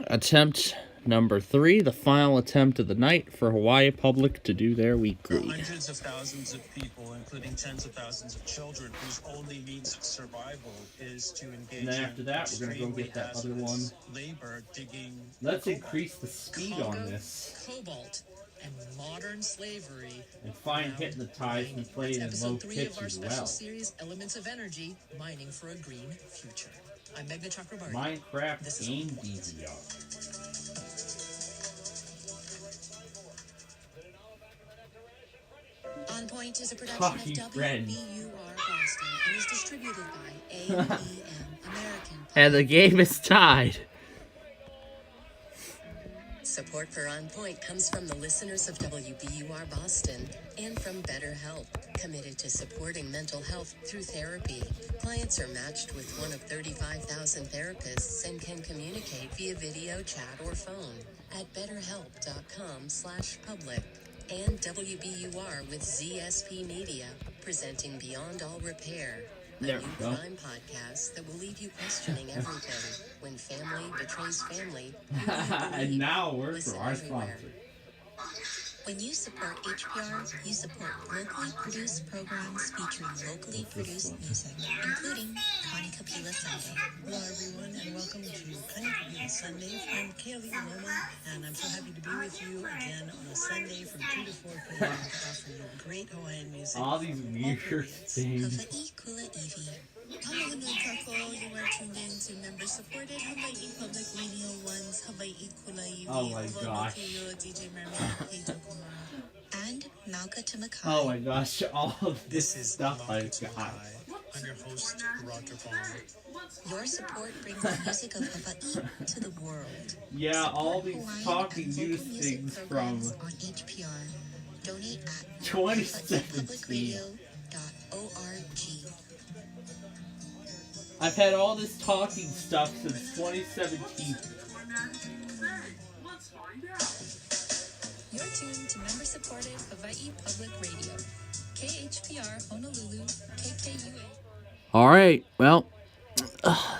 attempt number 3, the final attempt of the night for Hawaii Public to do their weekly. Hundreds of thousands of people, including tens of thousands of children, whose only means of survival is to engage and then after that, we're going to go get that other one. Labor digging. Let's increase the speed on this. Cobalt and modern slavery. And find hypnotize and play it in low pitch as well. Series Elements of Energy, mining for a green future. I'm Megna Chakrabarti. Minecraft game DVR. On Point is a production of WBUR Boston and is distributed by AEM American. And the game is tied. Support for On Point comes from the listeners of WBUR Boston and from BetterHelp, committed to supporting mental health through therapy. Clients are matched with one of 35,000 therapists and can communicate via video, chat, or phone at betterhelp.com/public. And WBUR with ZSP Media, presenting Beyond All Repair, a new crime podcast that will leave you questioning everything. When family betrays family, and now we're for our sponsor. When you support HPR, you support locally produced programs featuring locally produced music, including Connie Kapila Sunday. Hello everyone and welcome to Connie Kapila Sunday. I'm Kaylee Uloma and I'm so happy to be with you again on a Sunday from 2 to 4 p.m. to offer you great Hawaiian music. All these weird things. Hawaii Kula Iwi. Honolulu Kako, you are tuned in to member-supported Hawaii Public Radio 1's Hawaii Kula Iwi. Oh my gosh. DJ Mermaid, and Malka Tamakai. Oh my gosh, all of this stuff I've got. I'm your host, Roger Ball. Your support brings the music of Hawaii to the world. Yeah, all these talking news things from on HPR. Donate at 2017. hawaiipublicradio.org. I've had all this talking stuff since 2017. You're tuned to member-supported Hawaii Public Radio. KHPR Honolulu, KKUA. Alright, well,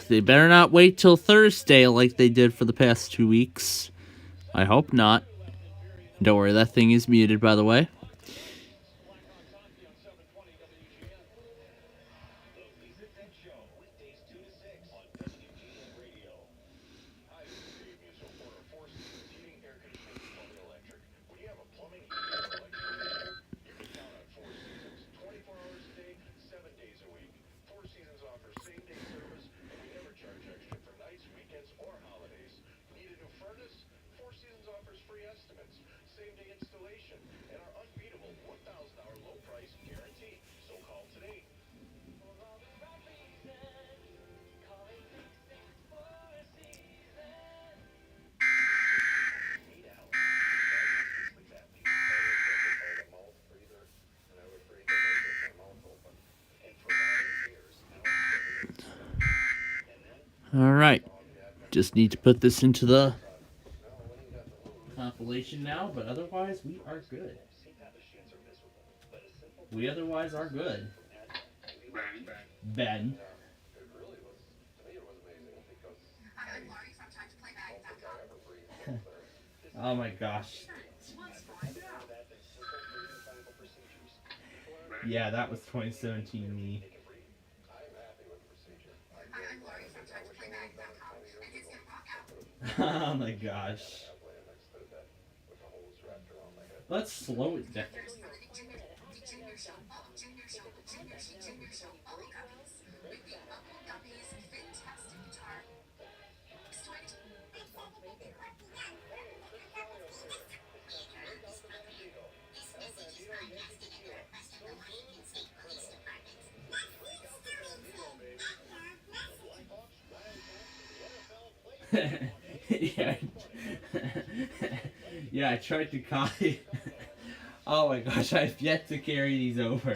they better not wait till Thursday like they did for the past 2 weeks. I hope not. Don't worry, that thing is muted, by the way. All right. Just need to put this into the compilation now, but otherwise we are good. We otherwise are good. Ben. Oh my gosh. Yeah, that was 2017 me. Oh my gosh. Let's slow it down. Yeah. Yeah, I tried to copy. Oh my gosh, I've yet to carry these over.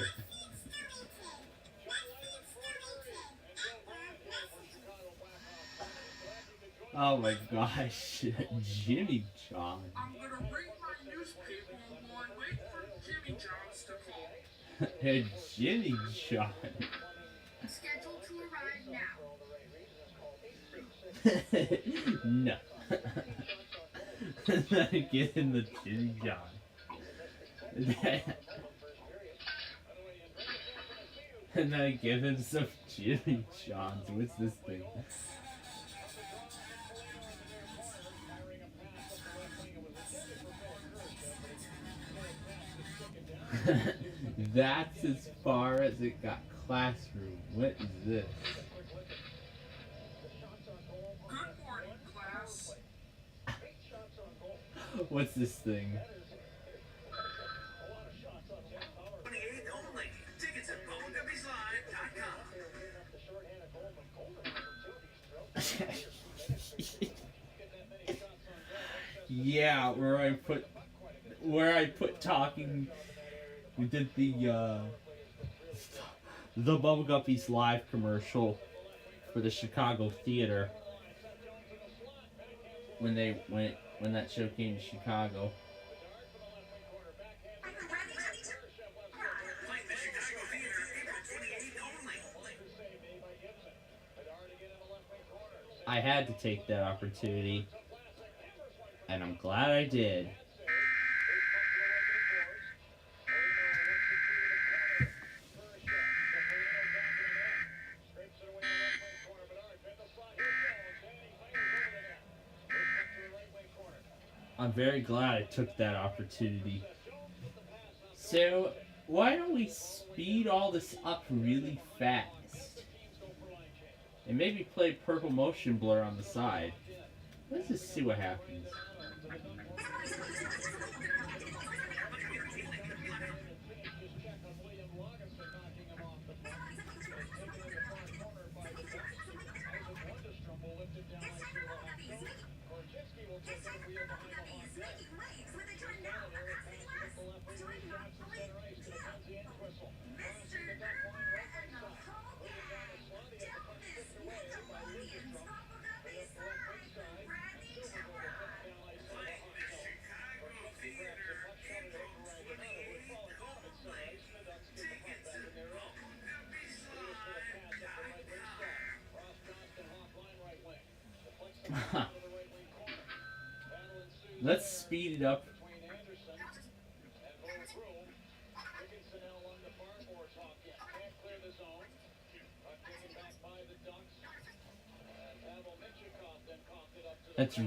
Oh my gosh, Jimmy John. I'm gonna read my newspaper while I wait for Jimmy John's to call. Hey, Jimmy John. Scheduled to arrive now. No. Then get in the Jimmy John. And then I give him some Jimmy Johns. What's this thing? That's as far as it got. Classroom. What is this? Good morning, class. What's this thing? 28th only. Tickets at Yeah, where I put talking. We did the Bubble Guppies live commercial for the Chicago theater when that show came to Chicago. I had to take that opportunity, and I'm glad I did. I'm very glad I took that opportunity. So, why don't we speed all this up really fast? And maybe play purple motion blur on the side. Let's just see what happens. Let's speed it up. That's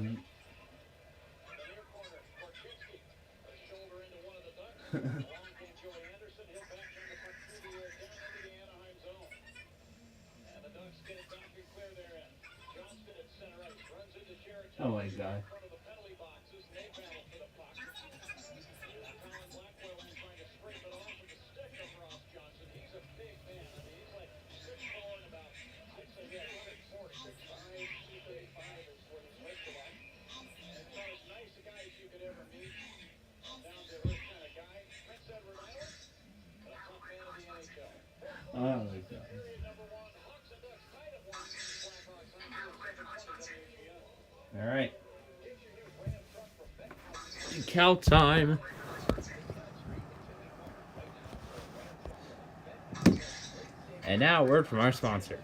oh my god. Oh my god. All right. Cow time. And now, a word from our sponsor.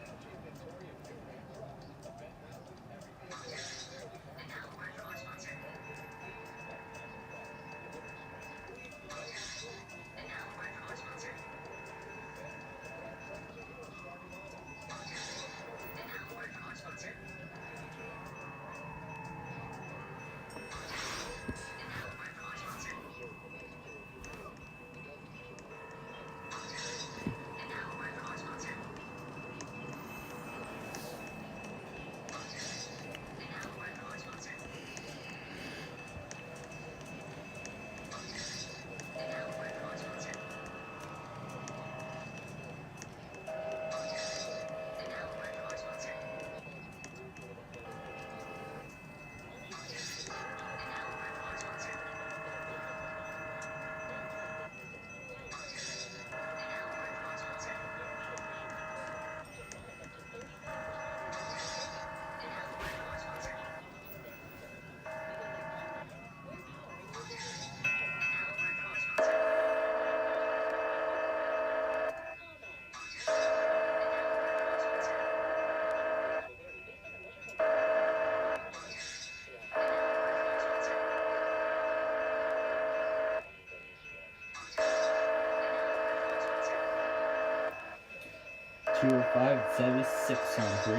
Two or 576 on 3.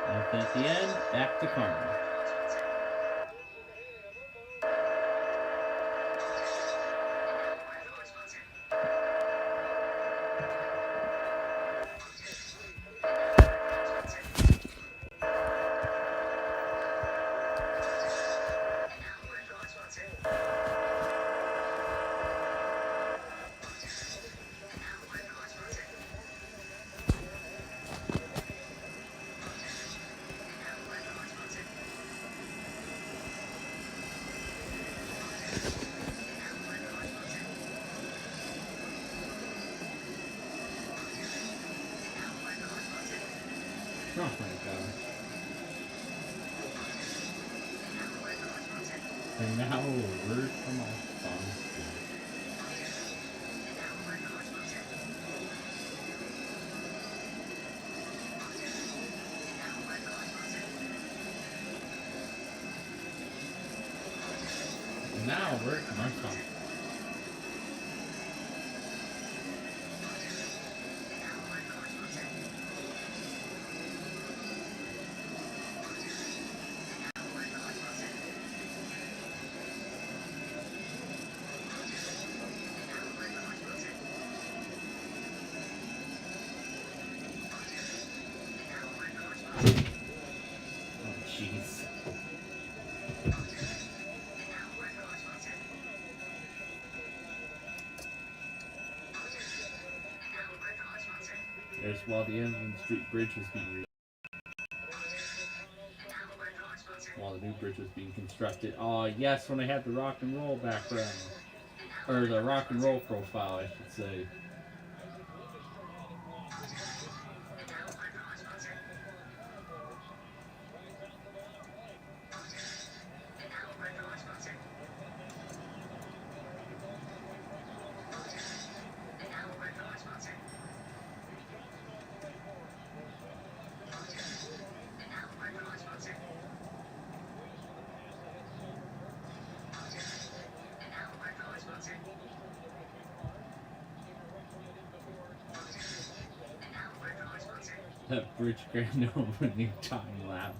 And at the end, back to Carmen. Oh my god. And now a word from our sponsor. And now a word from our sponsor. Oh jeez. There's while the Evan Street Bridge was being while the new bridge was being constructed. Oh yes, when I had the rock and roll background. Or the rock and roll profile, I should say. That bridge grand opening time lapse.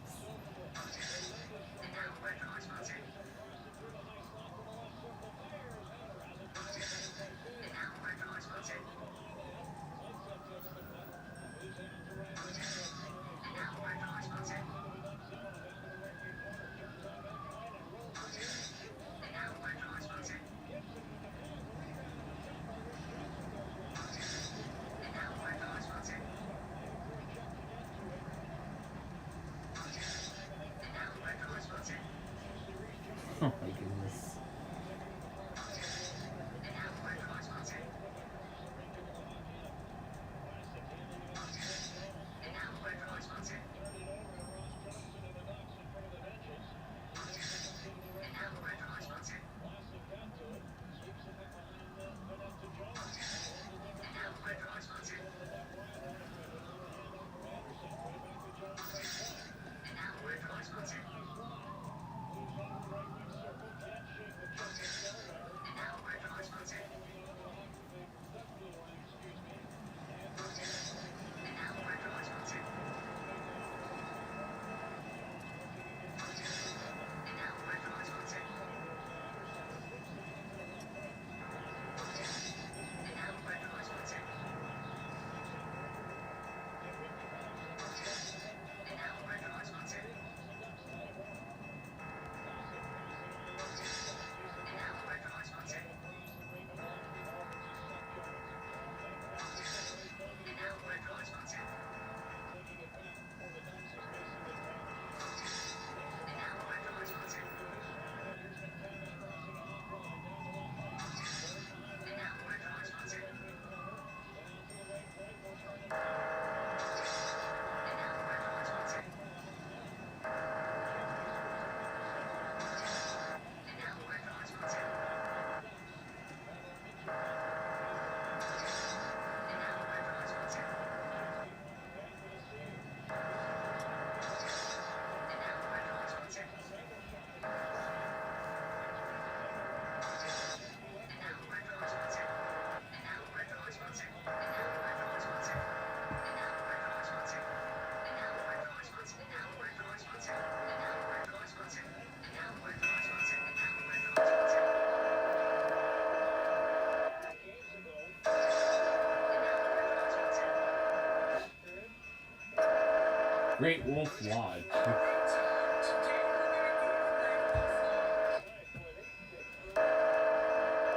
Great Wolf Lodge.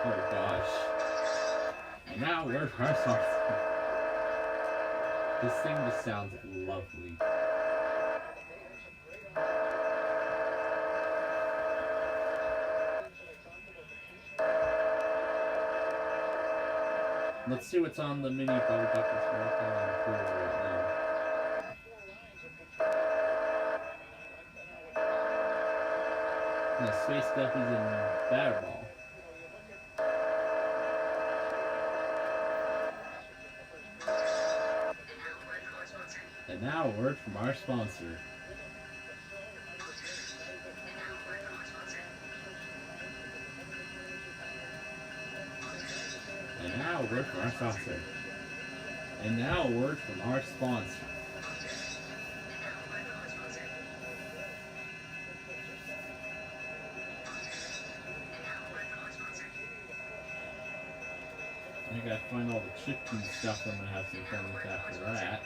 Oh gosh. And now where's our song? This thing just sounds lovely. Let's see what's on the mini boat up this walking on the pool right now. The Space Guppies and Batterball. And now a word from our sponsor. And now a word from our sponsor. And now a word from our sponsor. I gotta find all the chicken stuff I'm gonna have some fun with after that.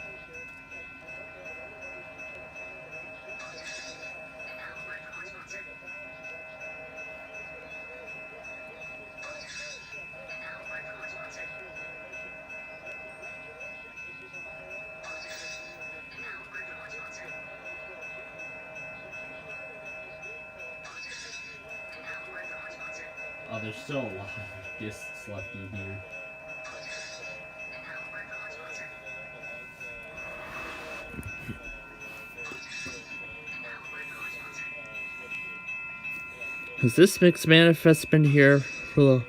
Oh, there's still a lot of discs left in here. Has this mixed manifest been here for the...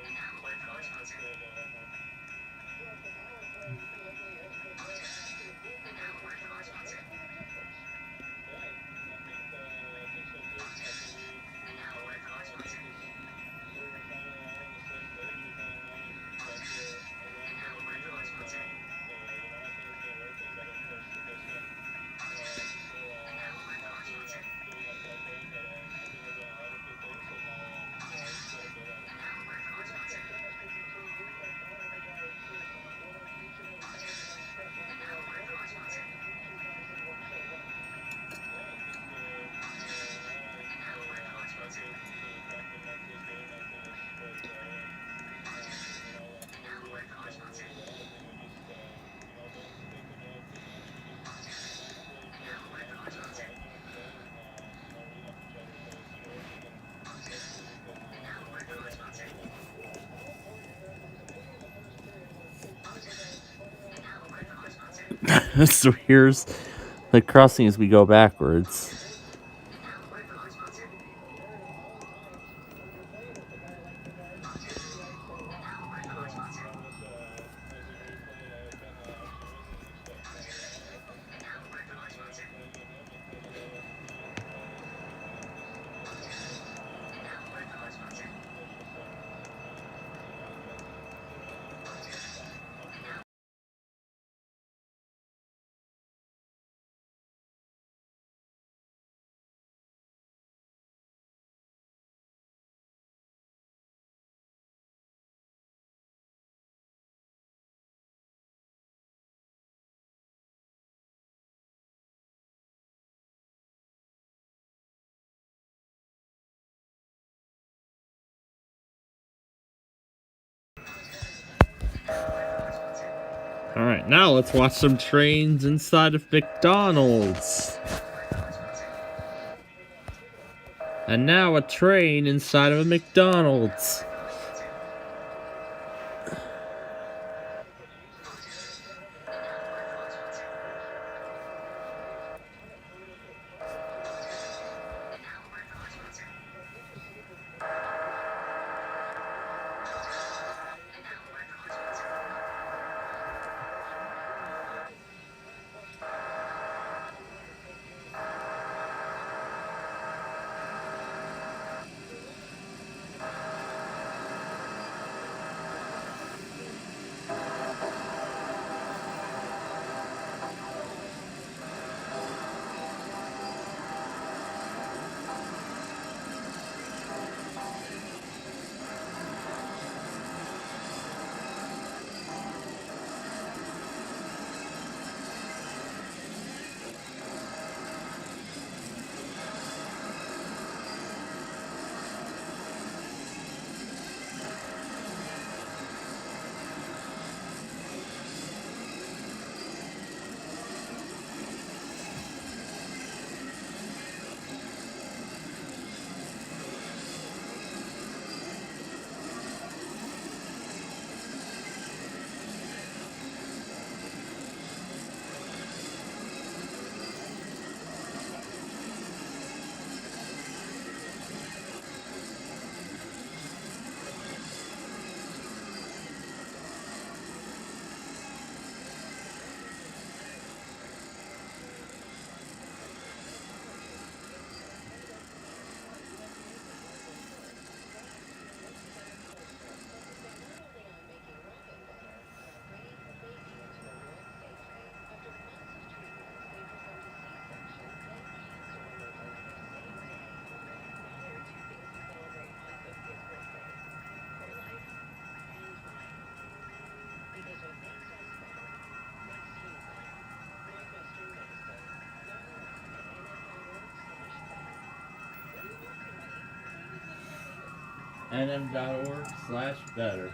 So here's the crossing as we go backwards. Alright, now let's watch some trains inside of McDonald's. And now a train inside of a McDonald's. nm.org/better.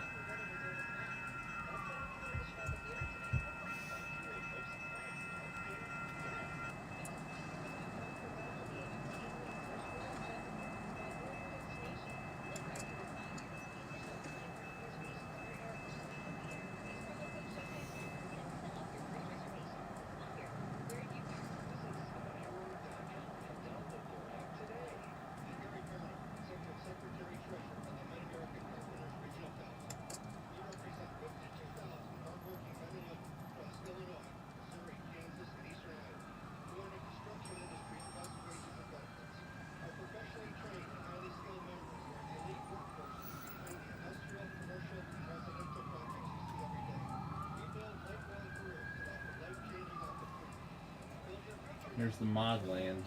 Here's the mod land.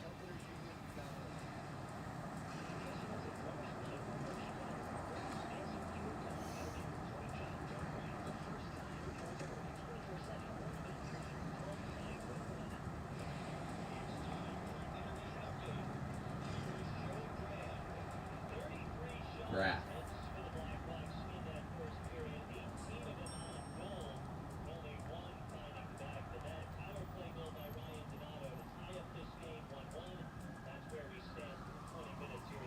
Graph.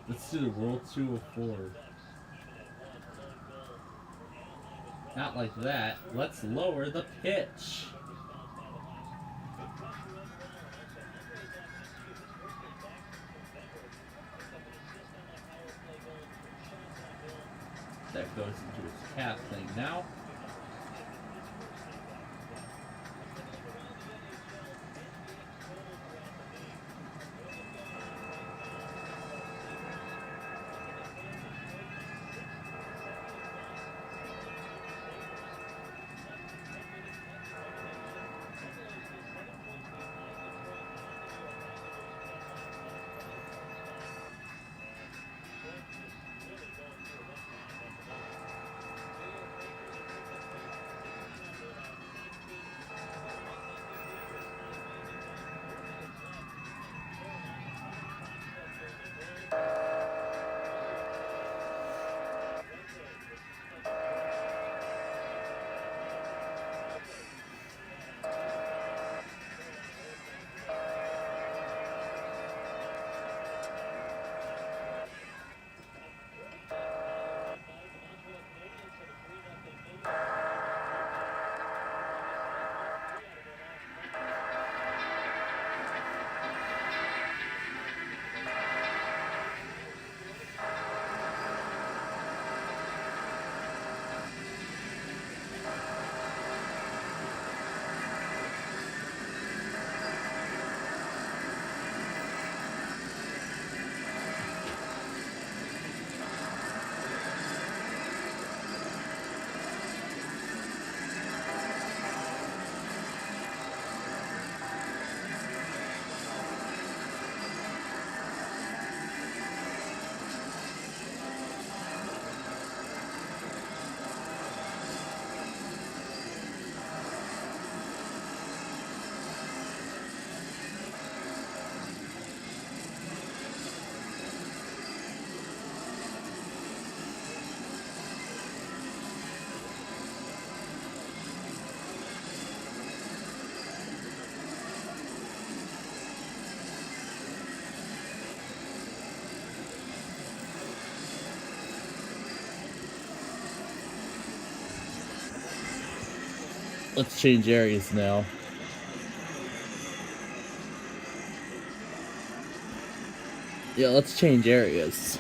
Let's do the World 204. Not like that. Let's lower the pitch. That goes into its cap thing now. Let's change areas now. Yeah, let's change areas.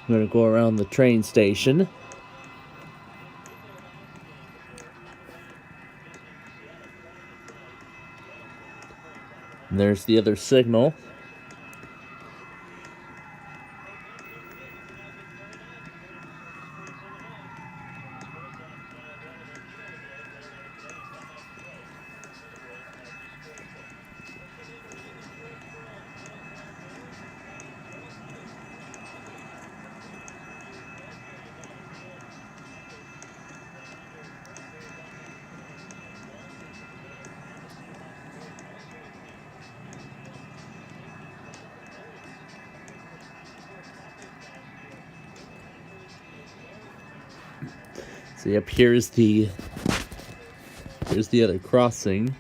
I'm gonna go around the train station. And there's the other signal. See, up here's the other crossing.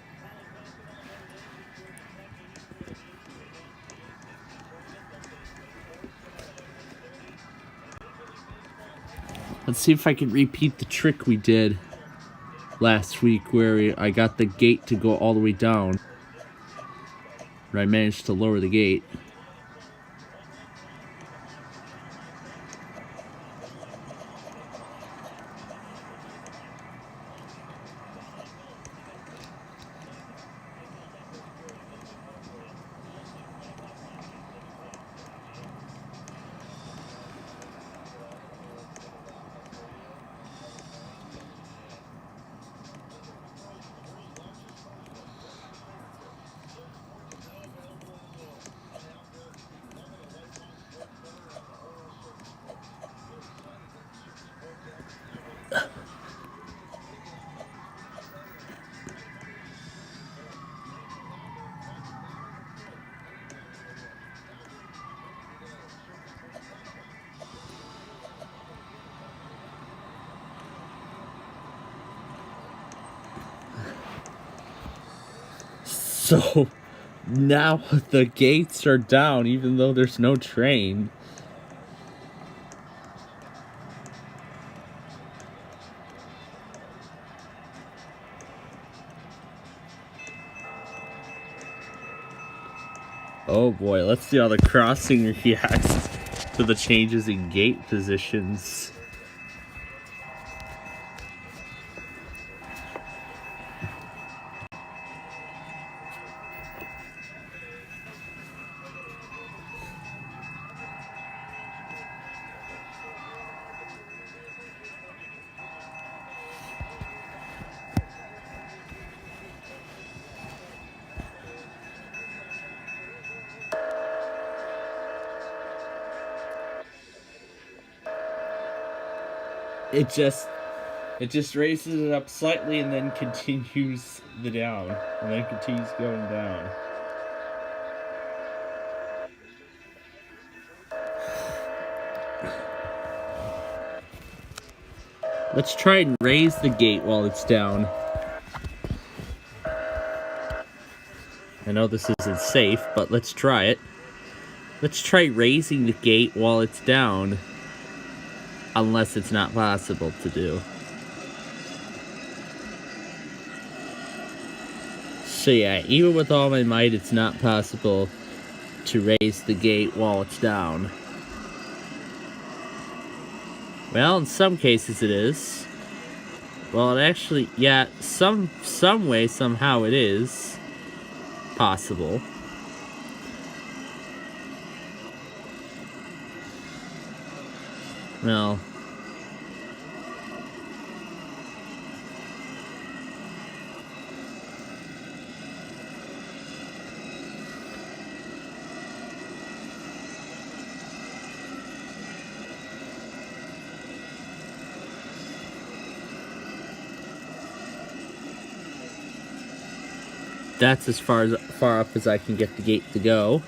Let's see if I can repeat the trick we did last week where I got the gate to go all the way down. Where I managed to lower the gate. So now the gates are down even though there's no train. Oh boy, let's see how the crossing reacts to the changes in gate positions. It just raises it up slightly and then continues the down. And then continues going down. Let's try and raise the gate while it's down. I know this isn't safe, but let's try it. Let's try raising the gate while it's down. Unless it's not possible to do. So yeah, even with all my might, it's not possible to raise the gate while it's down. Well, in some cases it is. Well, it actually, yeah, some way, somehow it is possible. Well, that's as far up as I can get the gate to go.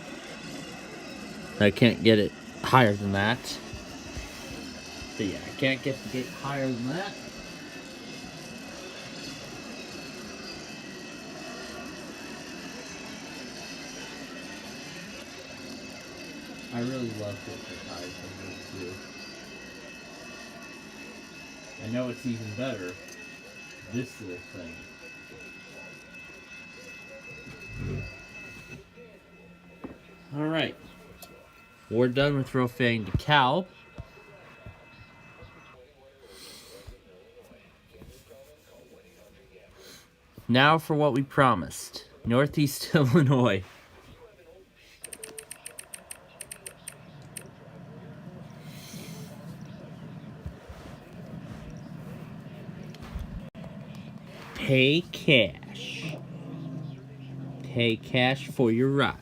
I can't get it higher than that. So yeah, I can't get the gate higher than that. I really love different ties on those two. I know it's even better. This little thing. Alright. We're done with Rofang to Cal. Now for what we promised. Northeast Illinois. Pay cash. Pay cash for your ride.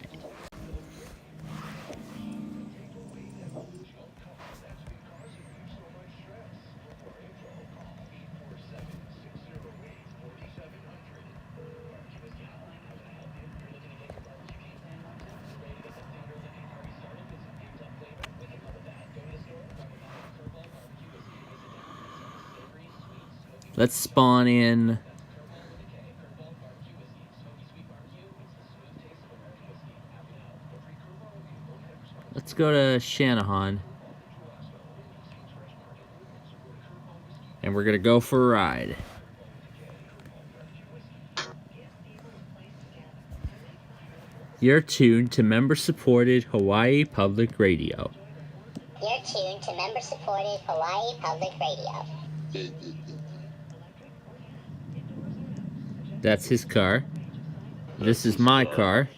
Let's spawn in. Let's go to Shanahan. And we're going to go for a ride. You're tuned to member-supported Hawaii Public Radio. You're tuned to member-supported Hawaii Public Radio. That's his car. This is my car.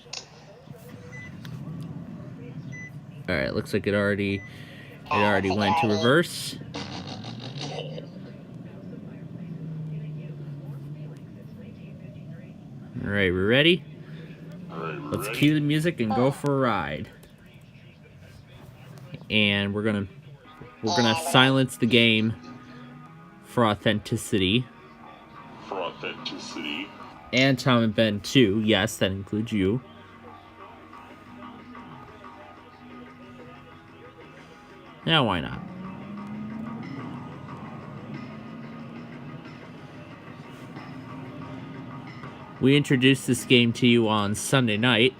Alright, looks like it already went to reverse. Alright, we're ready? Let's cue the music and go for a ride. And we're gonna silence the game for authenticity. And Tom and Ben too. Yes, that includes you. Now why not? We introduced this game to you on Sunday night.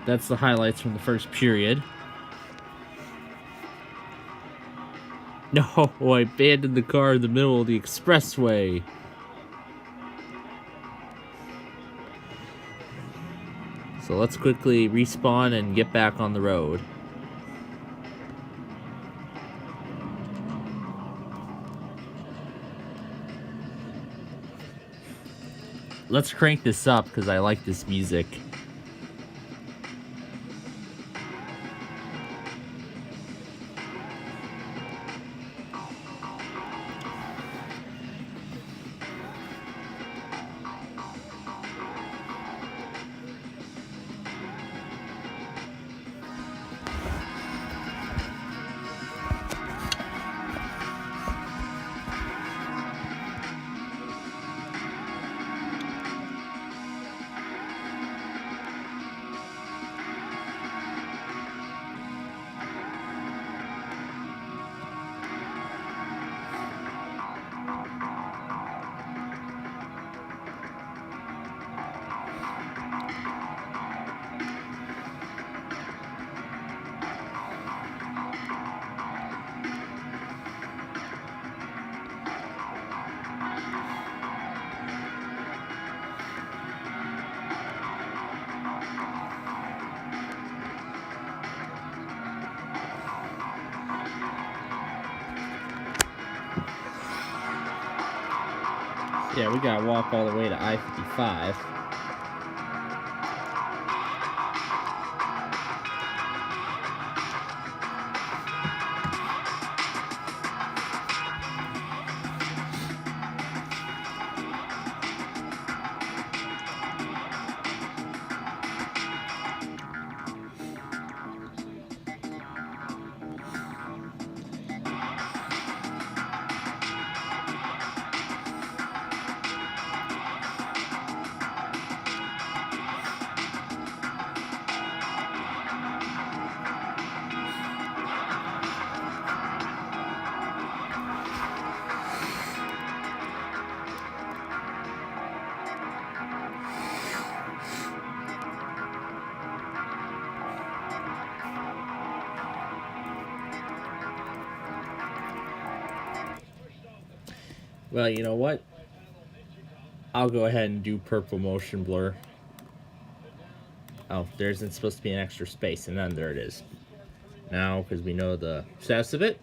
That's the highlights from the first period. No, I abandoned the car in the middle of the expressway. So let's quickly respawn and get back on the road. Let's crank this up because I like this music. Yeah, we gotta walk all the way to I-55. Well, you know what? I'll go ahead and do purple motion blur. Oh, there isn't supposed to be an extra space, and then there it is. Now, because we know the status of it,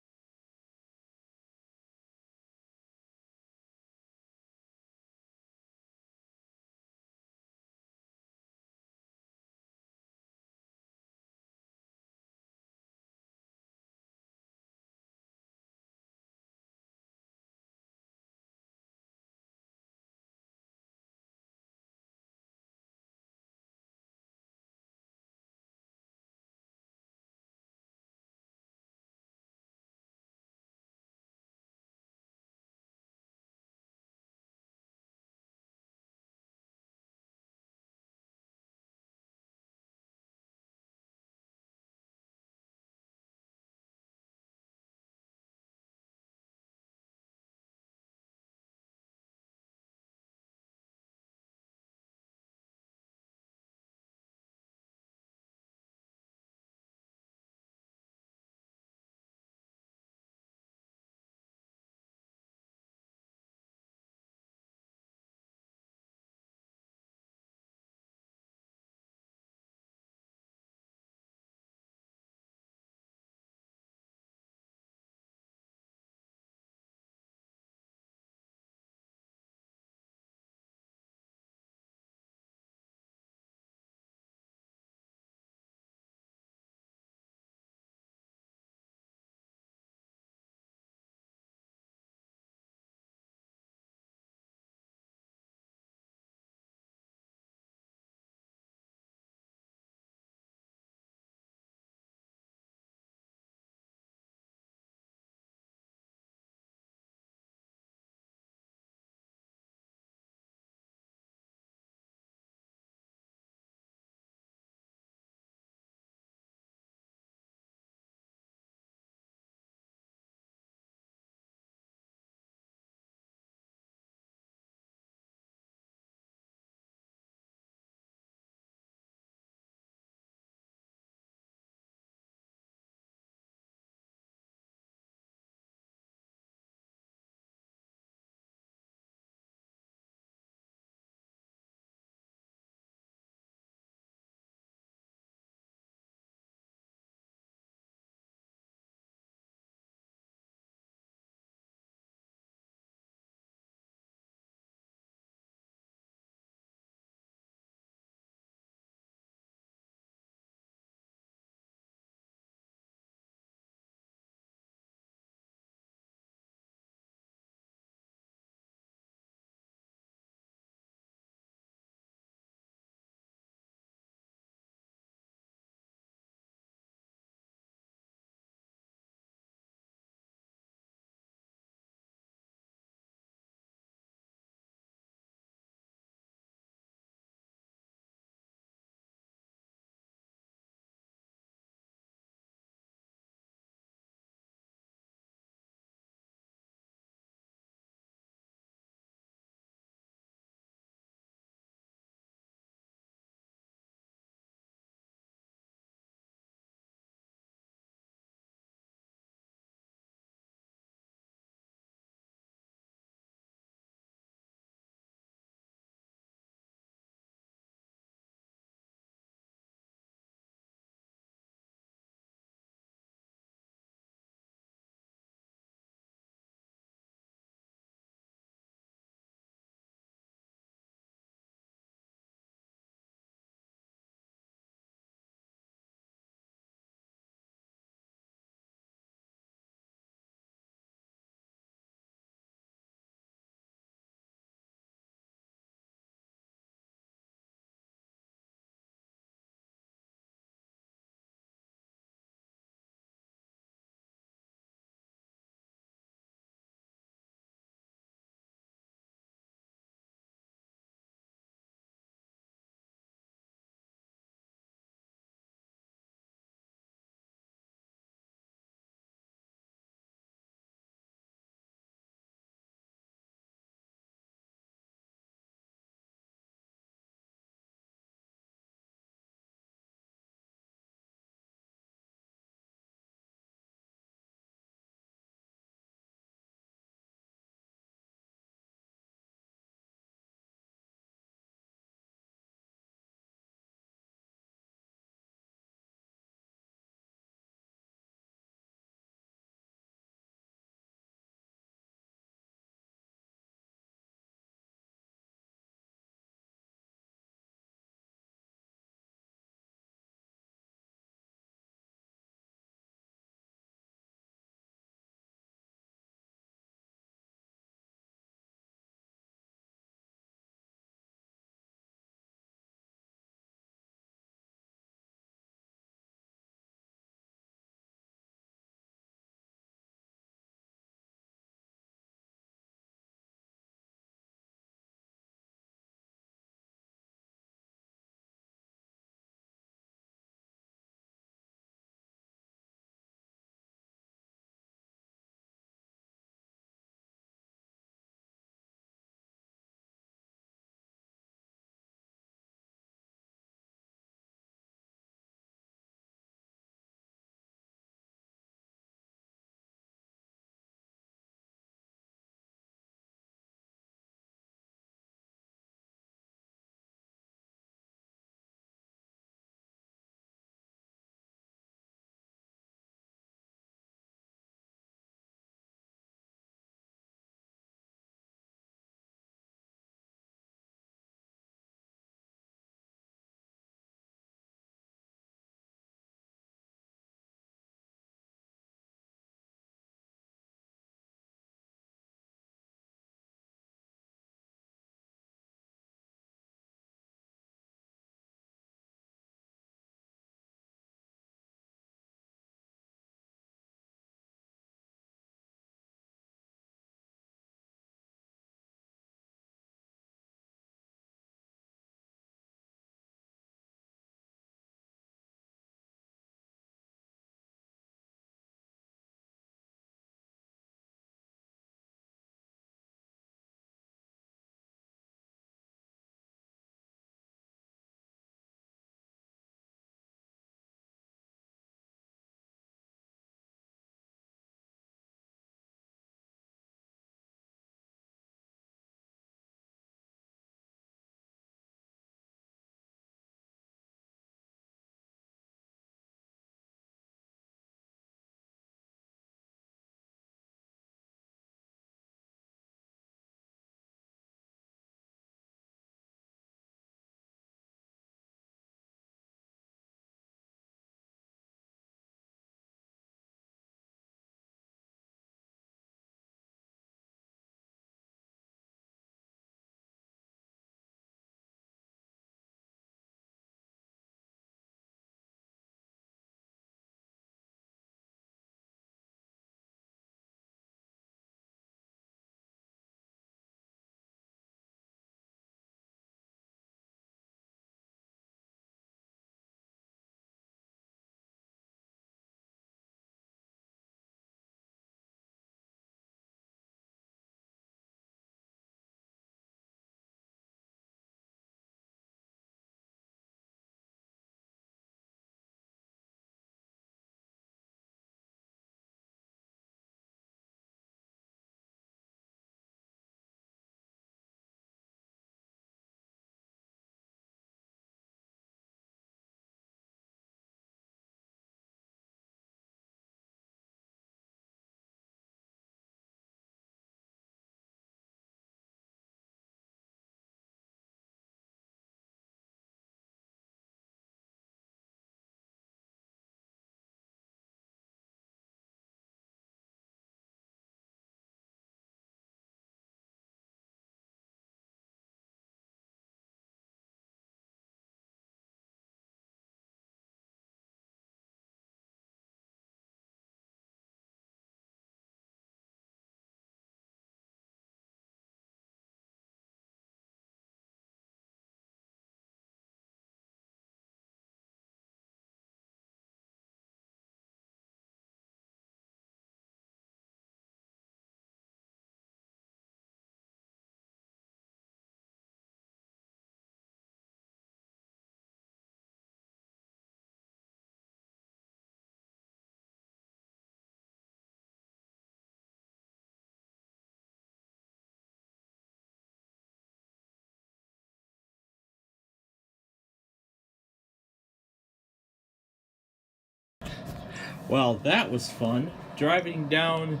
Well, that was fun. Driving down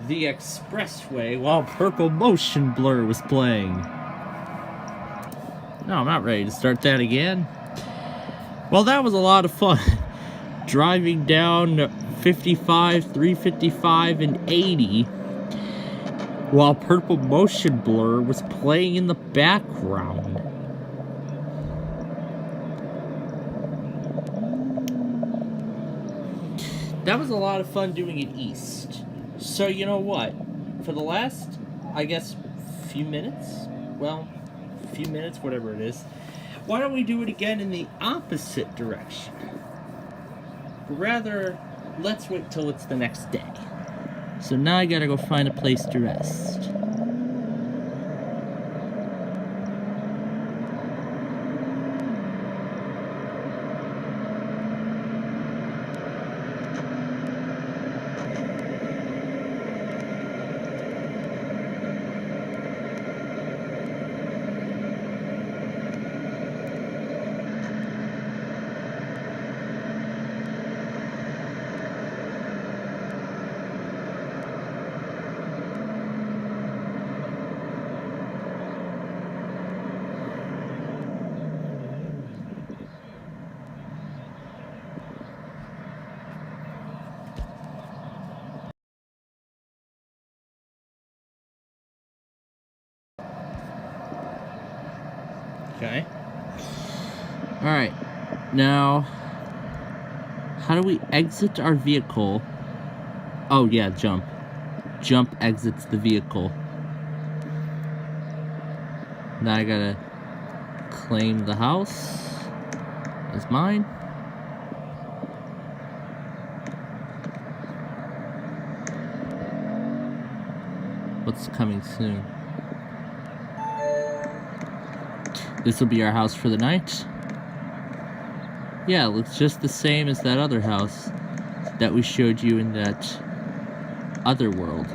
the expressway while Purple Motion Blur was playing. No, I'm not ready to start that again. Well, that was a lot of fun. Driving down 55, 355, and 80 while Purple Motion Blur was playing in the background. That was a lot of fun doing it east. So you know what? For the last, I guess, few minutes? Well, few minutes, whatever it is. Why don't we do it again in the opposite direction? Rather, let's wait till it's the next day. So now I gotta go find a place to rest. Okay. Alright. Now, how do we exit our vehicle? Oh, yeah, jump. Jump exits the vehicle. Now I gotta claim the house as mine. What's coming soon? This will be our house for the night. Yeah, it looks just the same as that other house that we showed you in that other world.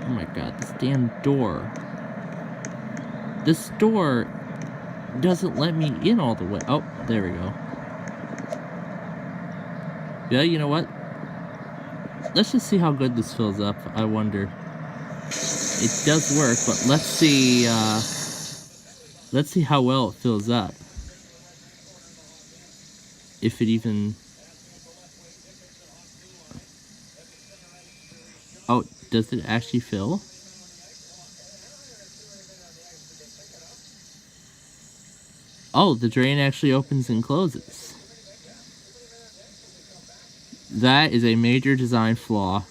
Oh my god, this damn door. This door doesn't let me in all the way. Oh, there we go. Yeah, you know what? Let's just see how good this fills up. I wonder. It does work, but let's see how well it fills up. If it even... Oh, does it actually fill? Oh, the drain actually opens and closes. That is a major design flaw.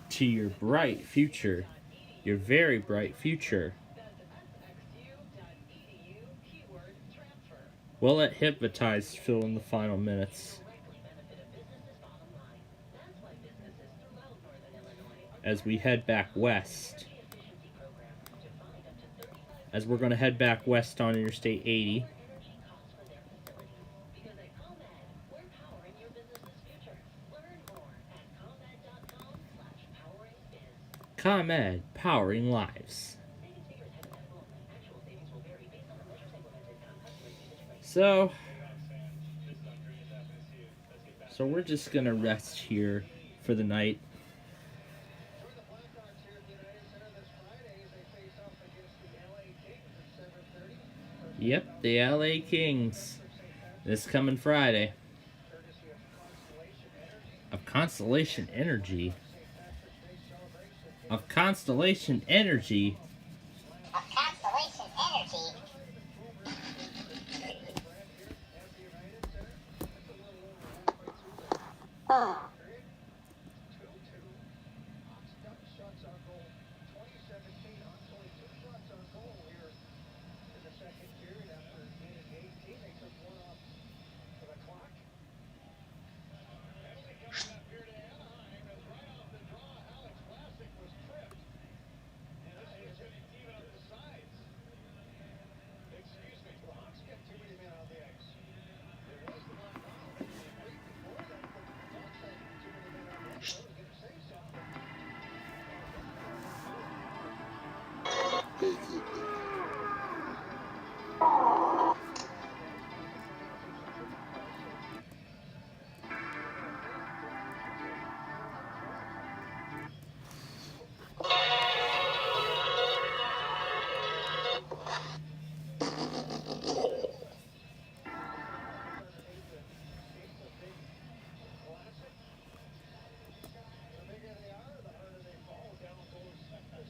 To your bright future. Your very bright future. We'll let Hypnotized fill in the final minutes. As we head back west. As we're going to head back west on Interstate 80. ComEd, powering lives. So we're just gonna rest here for the night. Yep, the LA Kings. This coming Friday. Of Constellation Energy. Of Constellation Energy. Of Constellation Energy.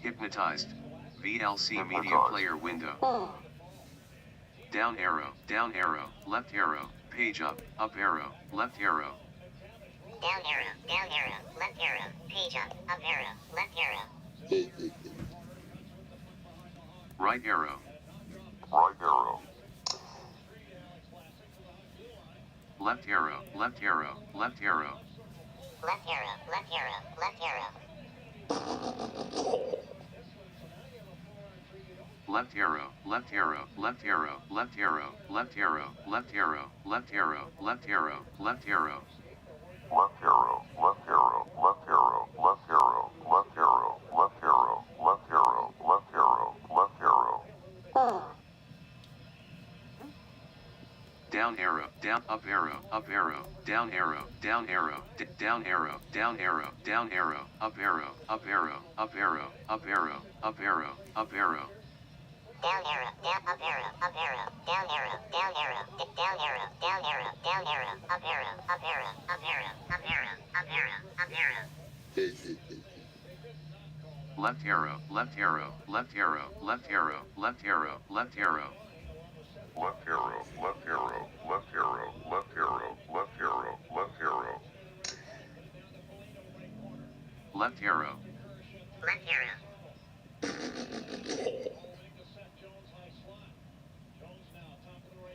Hypnotized. VLC Media Player window. Down arrow, left arrow, page up arrow, left arrow. Down arrow, left arrow, page up arrow, left arrow. Right arrow. Right arrow. Left arrow, left arrow, left arrow. Left arrow, left arrow, left arrow. Left arrow, left arrow, left arrow, left arrow, left arrow, left arrow, left arrow, left arrow, left arrow. Left arrow, left arrow, left arrow, left arrow, left arrow, left arrow, left arrow, left arrow, left arrow. Down arrow, up arrow, down arrow, down arrow, down arrow, down arrow, down arrow, up arrow, up arrow, up arrow, up arrow, up arrow, up arrow. Down arrow, up arrow, up arrow, down arrow, down arrow, down arrow, down arrow, down arrow, up arrow, up arrow, up arrow, up arrow, up arrow, up arrow. Left arrow, left arrow, left arrow, left arrow, left arrow, left arrow. Left arrow, left arrow, left arrow, left arrow, left arrow, left arrow. Left arrow. Left arrow.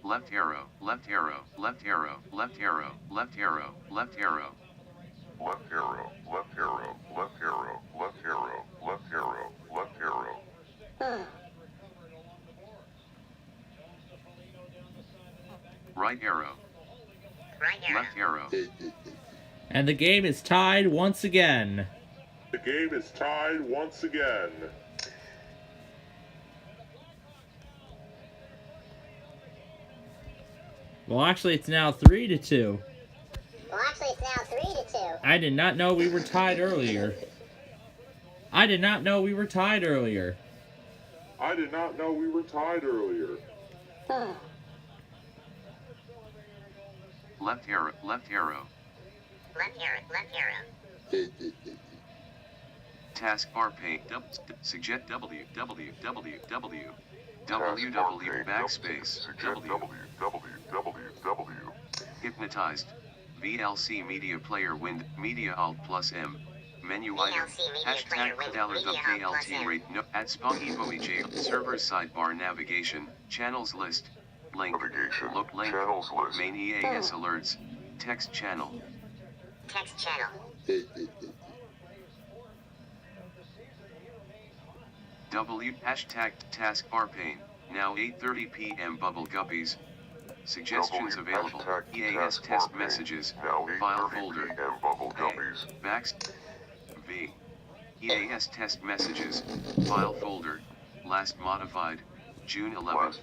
Left arrow, left arrow, left arrow, left arrow, left arrow, left arrow. Left arrow, left arrow, left arrow, left arrow, left arrow, left arrow. Right arrow. Right arrow. Left arrow. And the game is tied once again. The game is tied once again. Well, actually, it's now 3-2. Well, actually, it's now 3-2. I did not know we were tied earlier. I did not know we were tied earlier. I did not know we were tied earlier. Left arrow, left arrow. Left arrow, left arrow. Taskbar pane. Suggest www backspace www. Hypnotized. VLC Media Player Wind. Media Alt plus M. Menu item. Hashtag $KLT rate. No. At SPA Servers sidebar navigation. Channels list. Link. Look link. Channels list. Main EAS alerts. Text channel. Text channel. Hashtag taskbar pane. Now 8:30 p.m. Bubble Guppies. Suggestions available. EAS test messages. File folder. Backs. V. EAS test messages. File folder. Last modified. June 11th.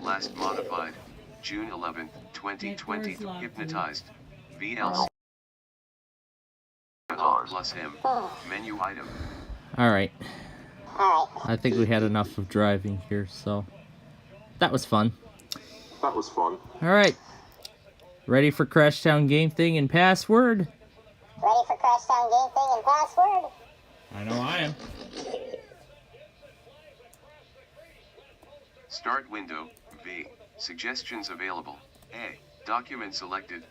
Last modified, June 11th, 2020. Hypnotized. VLC. Plus him. Menu item. Alright. I think we had enough of driving here, so that was fun. That was fun. Alright. Ready for Crashtown Game Thing and Password? Ready for Crashtown Game Thing and Password? I know I am. Start window, V. Suggestions available. A. Document selected.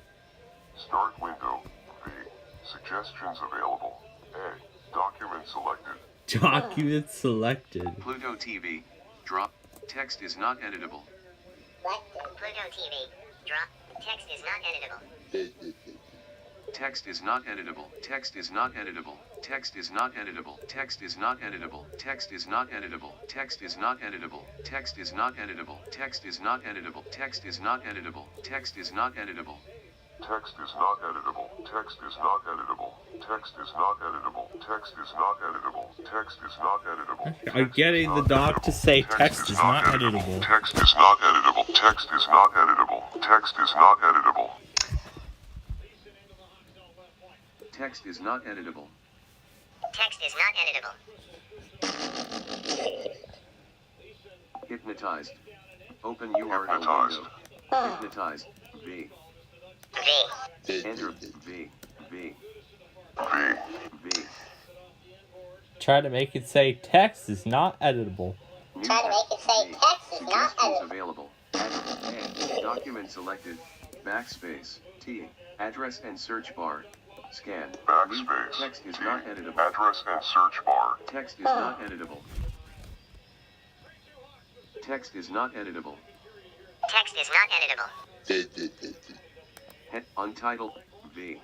Start window, V. Suggestions available. A. Document selected. Document selected. Pluto TV. Drop. Text is not editable. Pluto TV. Drop. Text is not editable. Text is not editable. Text is not editable. Text is not editable. Text is not editable. Text is not editable. Text is not editable. Text is not editable. Text is not editable. Text is not editable. Text is not editable. Text is not editable. Text is not editable. Text is not editable. Text is not editable. Text is not editable. I'm getting the doc to say text is not editable. Text is not editable. Text is not editable. Text is not editable. Text is not editable. Text is not editable. Hypnotized. Open URL window. Hypnotized. V. V. Enter V. V. V. Try to make it say text is not editable. Try to make it say text is not Suggestions editable. available. A. Document selected. Backspace. T. Address and search bar. Scan. Backspace. Text is not editable. Address and search bar. Text is not editable. Text is not editable. Text is not editable. Untitled. V.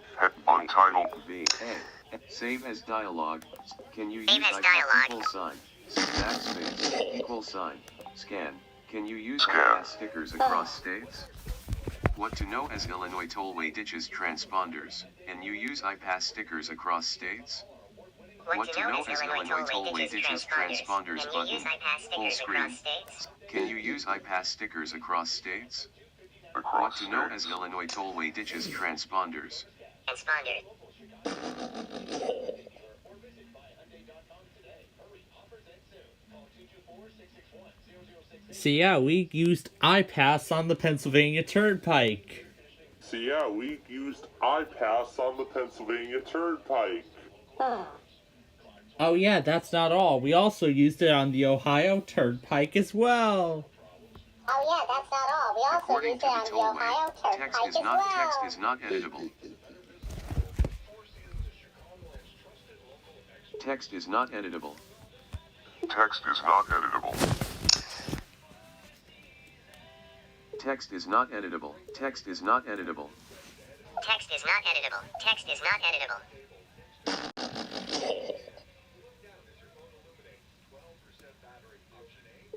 Untitled. V. A. Save as dialogue. Can you use Save as icon dialogue. equal sign? Backspace. Equal sign. Scan. Can you use Scan. iPass stickers across states? What to know as Illinois tollway ditches transponders, and you use iPass stickers across states? What to know as Illinois tollway ditches transponders Can you use button. iPass Full stickers screen. across states? Can you use iPass stickers across states? What Across to know states. as Illinois tollway ditches transponders. Transponder. See, yeah, we used iPass on the Pennsylvania Turnpike. So yeah, we used iPass on the Pennsylvania Turnpike. Oh yeah, that's not all. We also used it on the Ohio Turnpike as well. Oh yeah, that's not all. We also According used to it the on the Ohio tollway, text Turnpike is as not well. text is not editable. Text is not editable. Text is not editable. Text is not editable. Text is not editable. Text is not editable. Text is not editable.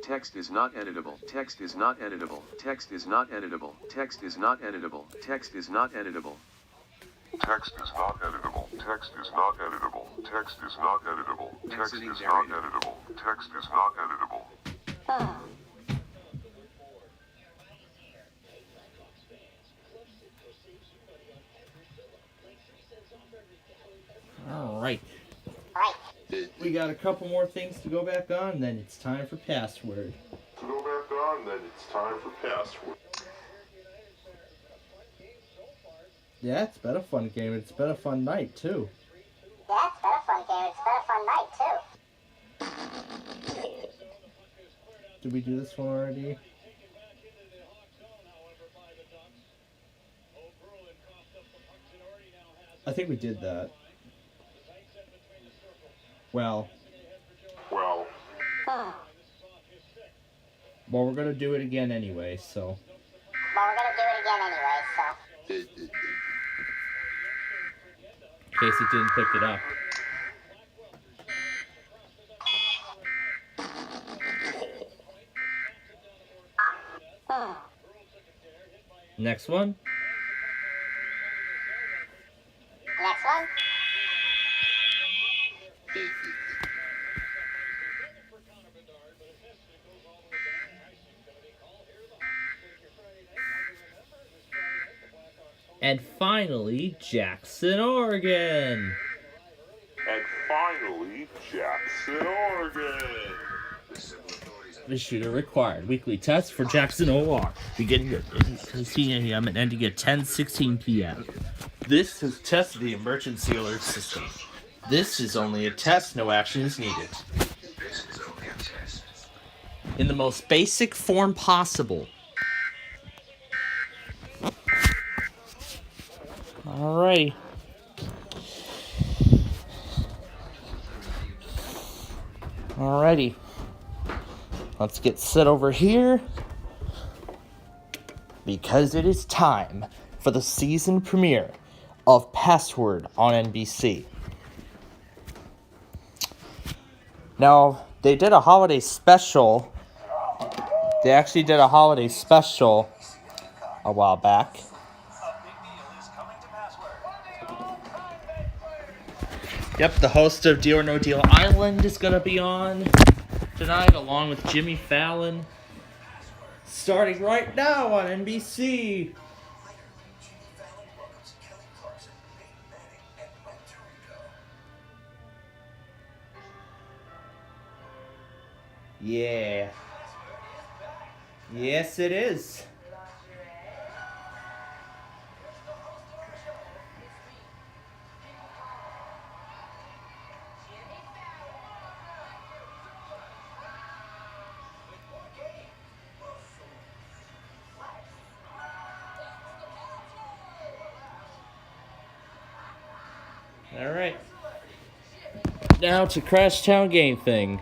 Text is not editable. Text is not editable. Text is not editable. Text is not editable. Text is not editable. Text is not editable. Text is not editable. Text is not editable. Text Exiting is not narrator. editable. Text is not editable. Alright. Right. We got a couple more things to go back on, then it's time for password. To go back on, then it's time for password. Yeah, it's been a fun game. It's been a fun night, too. Yeah, it's been a fun game. It's been a fun night, too. Did we do this one already? I think we did that. Well, Well, we're gonna do it again anyway, so. Well, we're gonna do it again anyway, so. In case it didn't pick it up. Next one. Next one. And finally, Jackson, Oregon. And finally, Jackson, Oregon. The shooter required. Weekly test for Jackson OR. Beginning at 10 a.m. and ending at 10:16 p.m. This is test of the emergency alert system. This is only a test. No action is needed. This is only a test. In the most basic form possible. Alright. Alrighty. Let's get set over here. Because it is time for the season premiere of Password on NBC. Now, they did a holiday special. They actually did a holiday special a while back. Yep, the host of Deal or No Deal Island is going to be on tonight, along with Jimmy Fallon. Starting right now on NBC. Yeah. Yes, it is. Alright. Now to Crash Town Game Thing.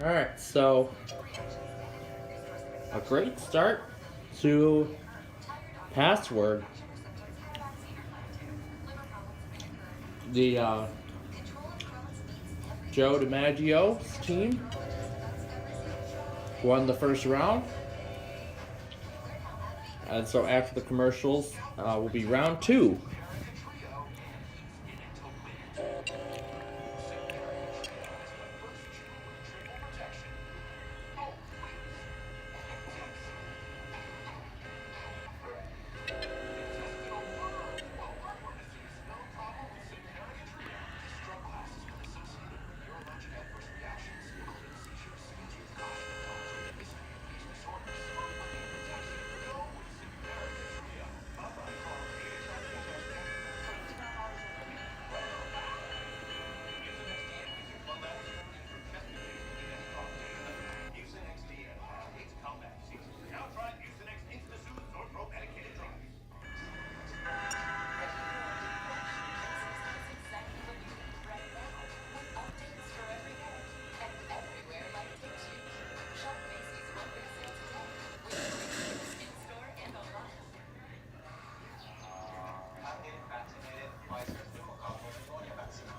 Alright, so a great start to Password. The Joe DiMaggio's team won the first round. And so after the commercials will be round two.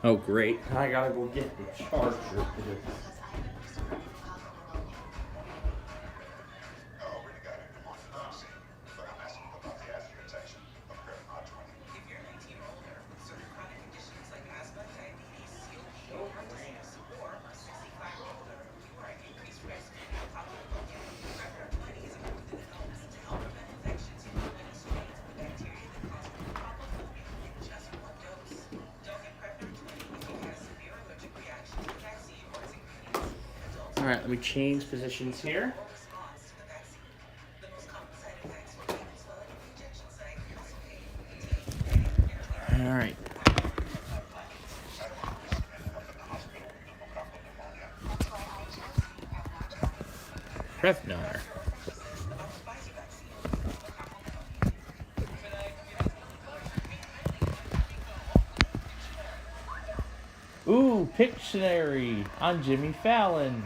Oh, great. I gotta go get the charger for this. Alright, let me change positions here. Alright. Prevnar. Ooh, Pictionary on Jimmy Fallon.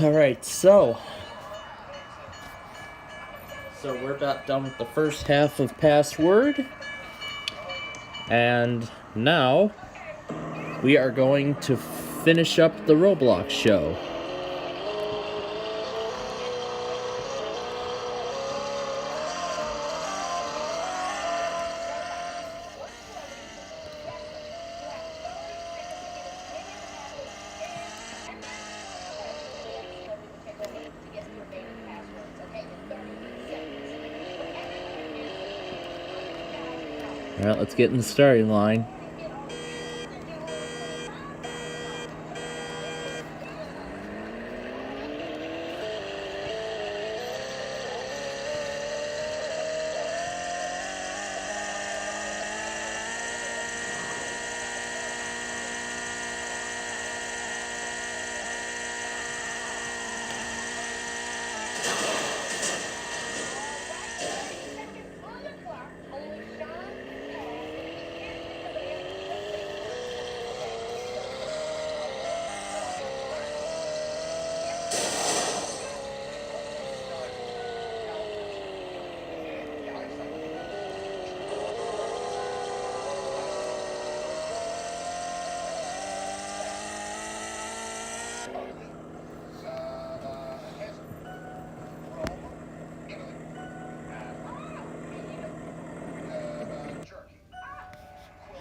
Alright, so we're about done with the first half of Password. And now we are going to finish up the Roblox show. Alright, let's get in the starting line.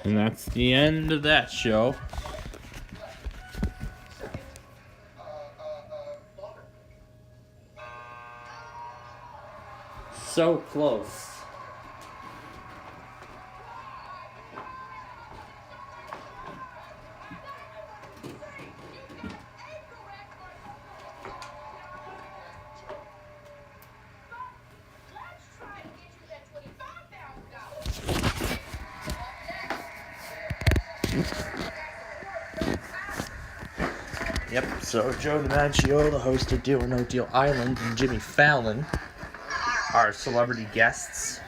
And that's the end of that show. So close. Yep, so Joe DiMaggio, the host of Deal or No Deal Island, and Jimmy Fallon are celebrity guests.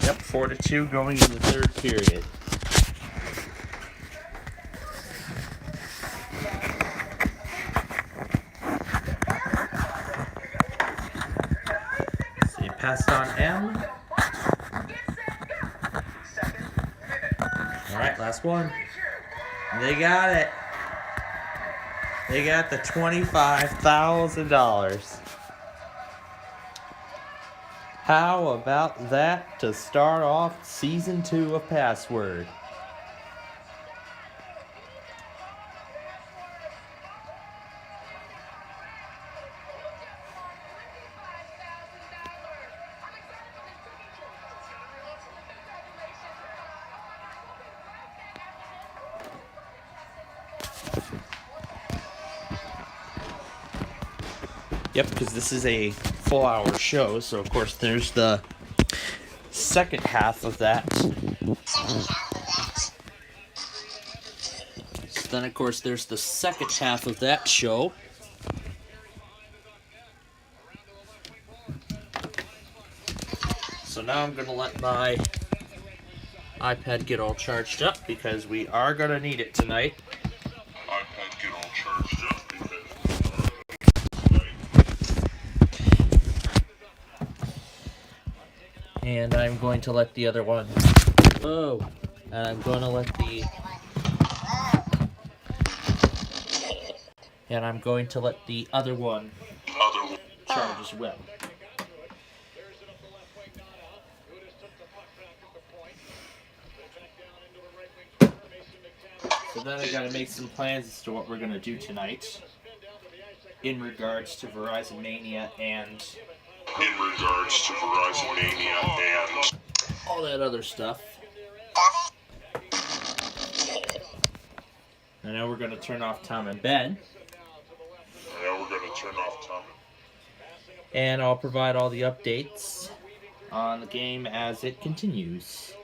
Yep, 4-2 going into the third period. So you passed on M. Alright, last one. They got it. They got the $25,000. How about that to start off Season 2 of Password? Yep, because this is a full-hour show, so of course there's the second half of that. So then, of course, there's the second half of that show. So now I'm going to let my iPad get all charged up because we are going to need it tonight. iPad get all charged up because And I'm going to let the other one. Oh, and I'm going to let the. And I'm going to let the other one charge as well. So then I gotta make some plans as to what we're gonna do tonight in regards to Verizon Mania and all that other stuff. And now we're gonna turn off Tom and Ben. And I'll provide all the updates on the game as it continues.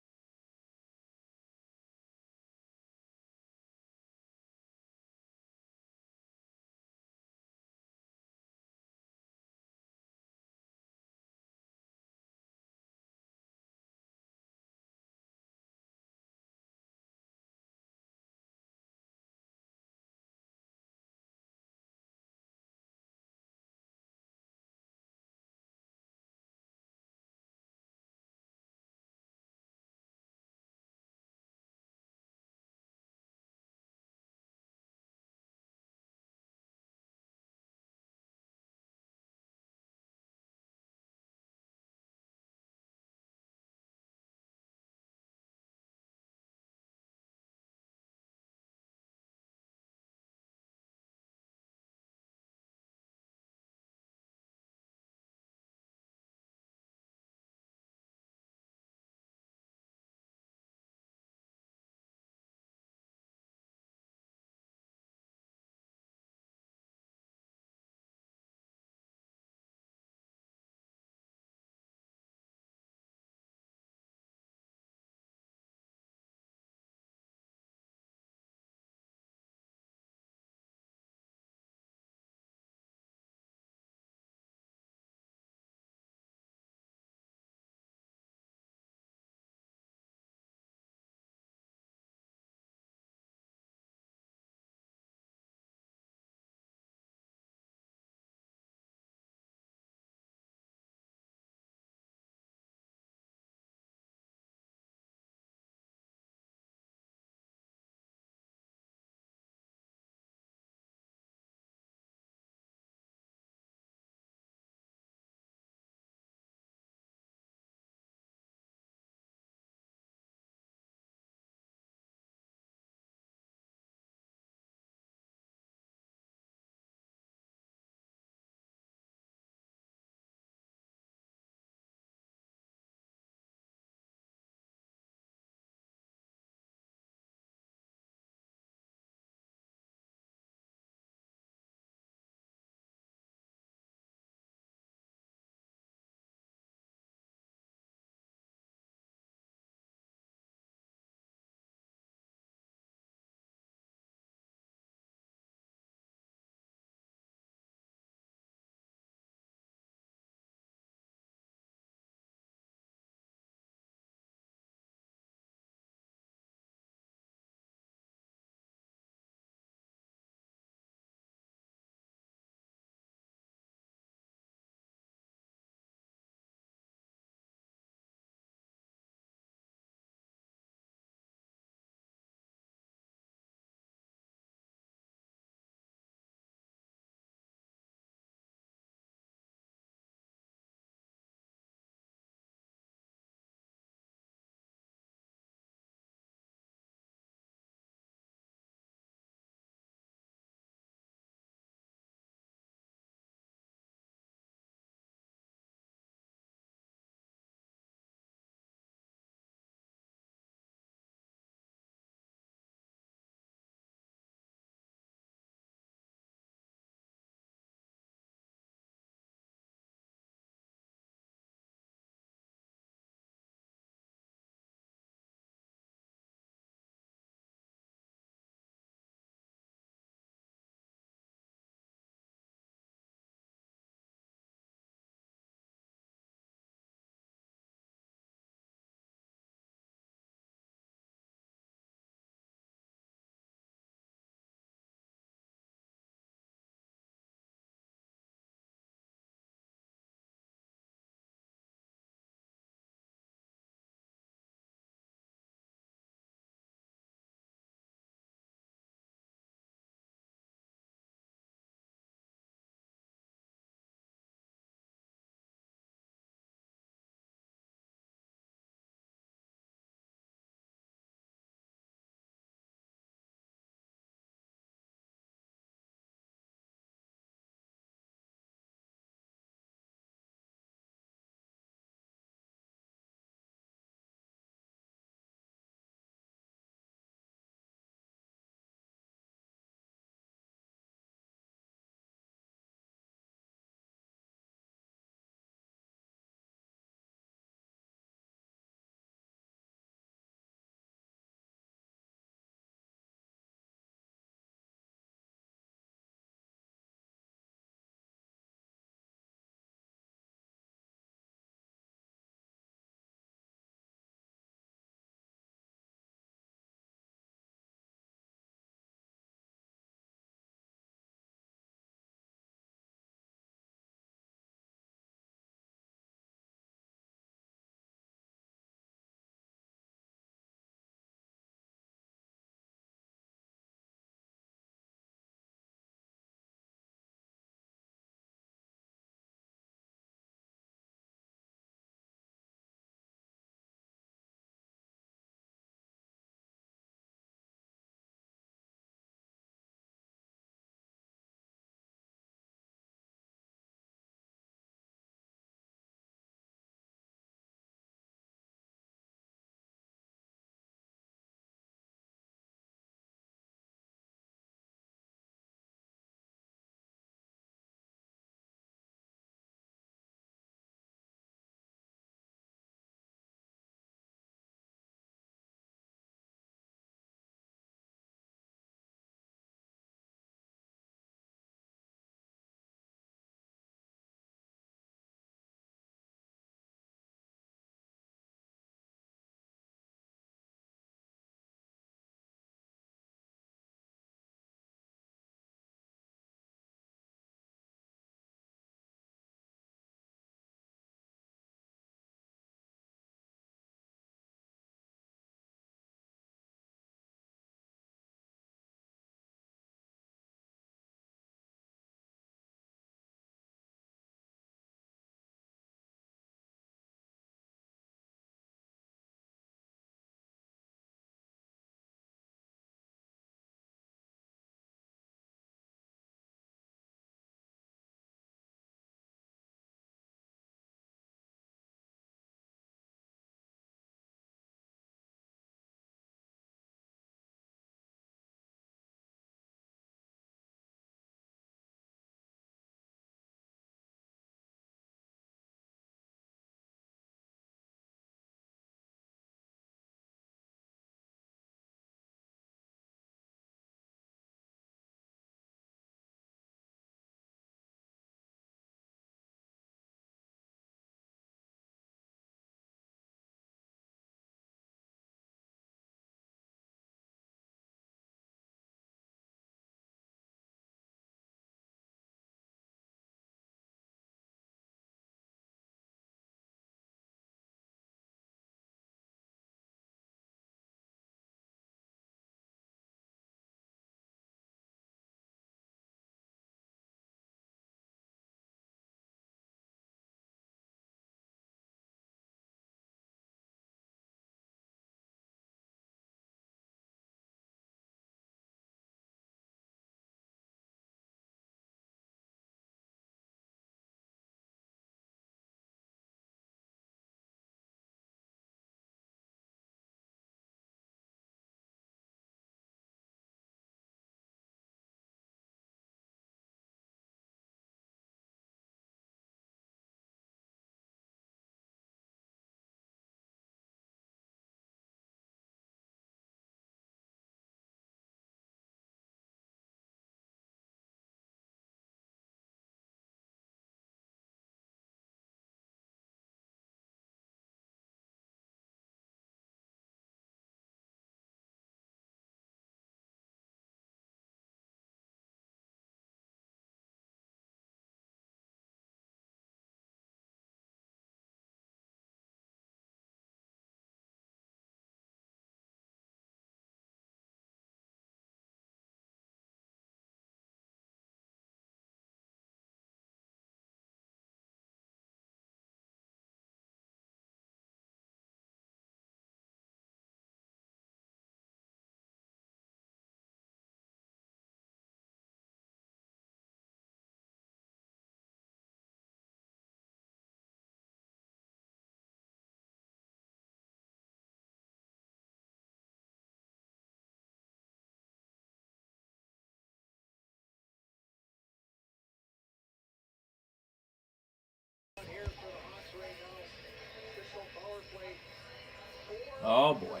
Oh boy.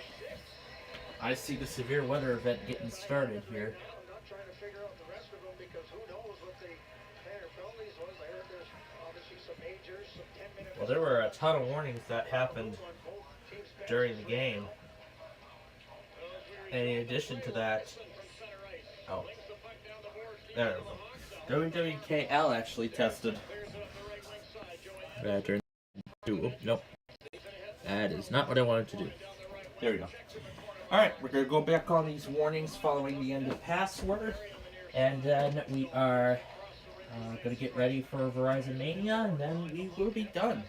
I see the severe weather event getting started here. I'm not trying to figure out the rest of them because who knows what the higher penalties was. I heard there's obviously some majors, some 10-minute. Well, there were a ton of warnings that happened during the game. And in addition to that, oh, there we go. WWKL actually tested. Veteran. Nope. That is not what I wanted to do. There we go. Alright, we're going to go back on these warnings following the end of password. And then we are going to get ready for Verizon Mania, and then we will be done.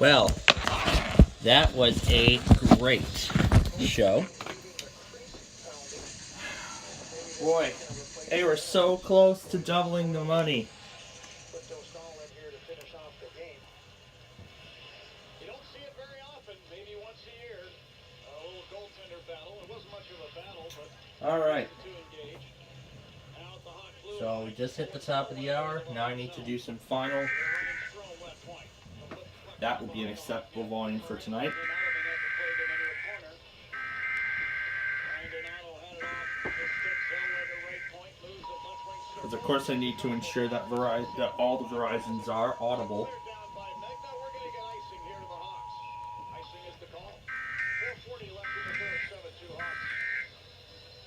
Well, that was a great show. Boy, they were so close to doubling the money. You don't see it very often, maybe once a year. A little goaltender battle. It wasn't much of a battle, but Alright. to engage. Out the hot blue. So we just hit the top of the hour. Now I need to do some final. That would be an acceptable volume for tonight. Because of course I need to ensure that that all the Verizons are audible.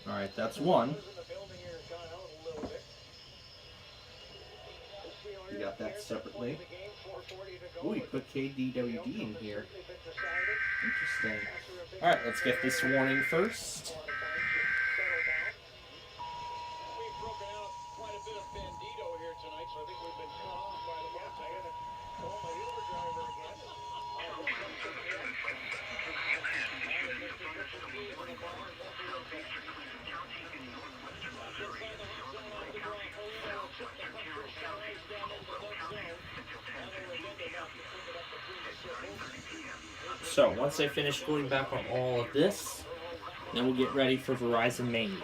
Alright, that's one. We got that separately. Oh, we put KDWD in here. Interesting. Alright, let's get this warning first. So, once I finish going back on all of this, then we'll get ready for Verizon Mania.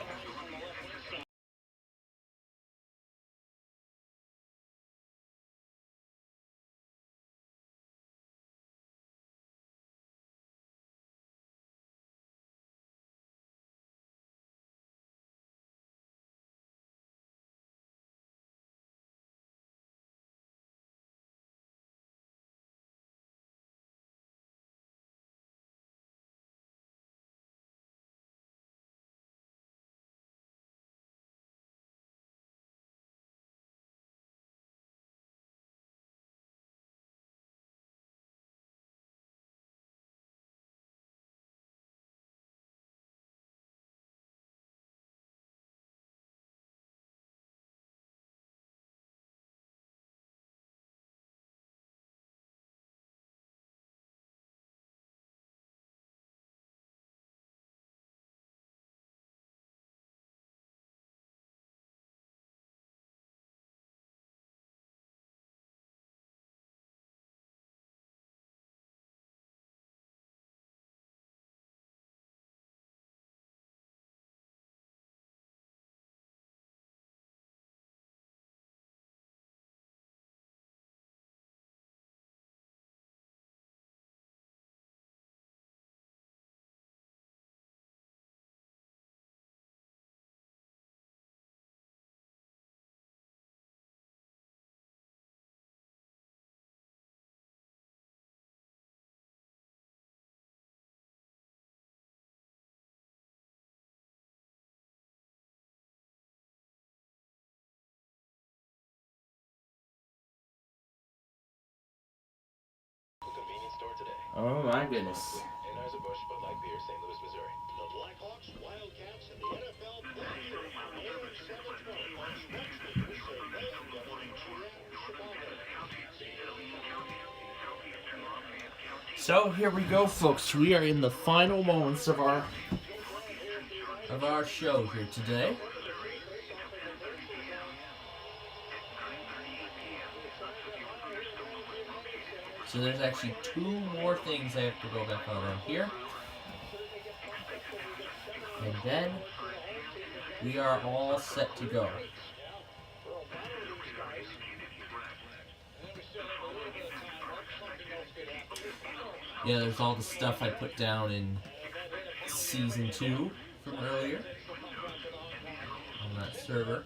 Oh my goodness. Anheuser-Busch, Bud Light Beer, St. Louis, Missouri. The Blackhawks, Wildcats, and the NFL Thunder. AM 720 on Sports Leader, surveying WGN Chicago. So here we go, folks. We are in the final moments of our show here today. So there's actually two more things I have to go back on here. And then we are all set to go. Yeah, there's all the stuff I put down in Season 2 from earlier on that server.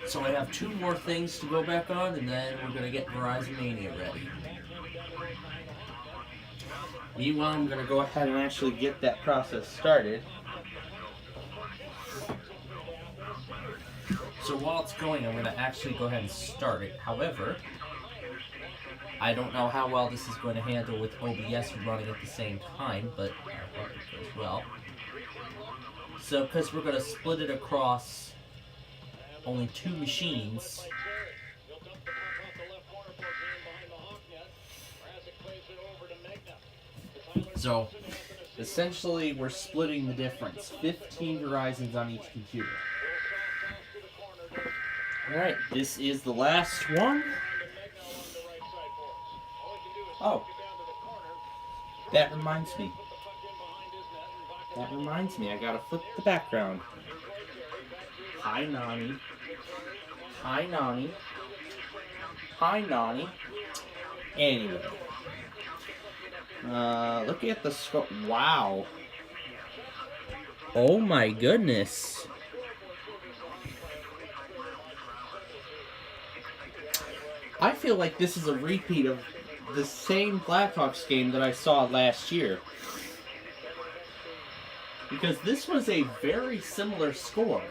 So I have two more things to go back on, and then we're going to get Verizon Mania ready. Meanwhile, I'm going to go ahead and actually get that process started. So while it's going, I'm going to actually go ahead and start it. However, I don't know how well this is going to handle with OBS running at the same time, but I hope it goes well. So, because we're going to split it across only two machines, So, essentially, we're splitting the difference. 15 Verizons on each computer. Alright, this is the last one. Oh. That reminds me. I gotta flip the background. Hi, Nani. Hi, Nani. Hi, Nani. Anyway. Look at the score. Wow. Oh my goodness. I feel like this is a repeat of the same Blackhawks game that I saw last year. Because this was a very similar score.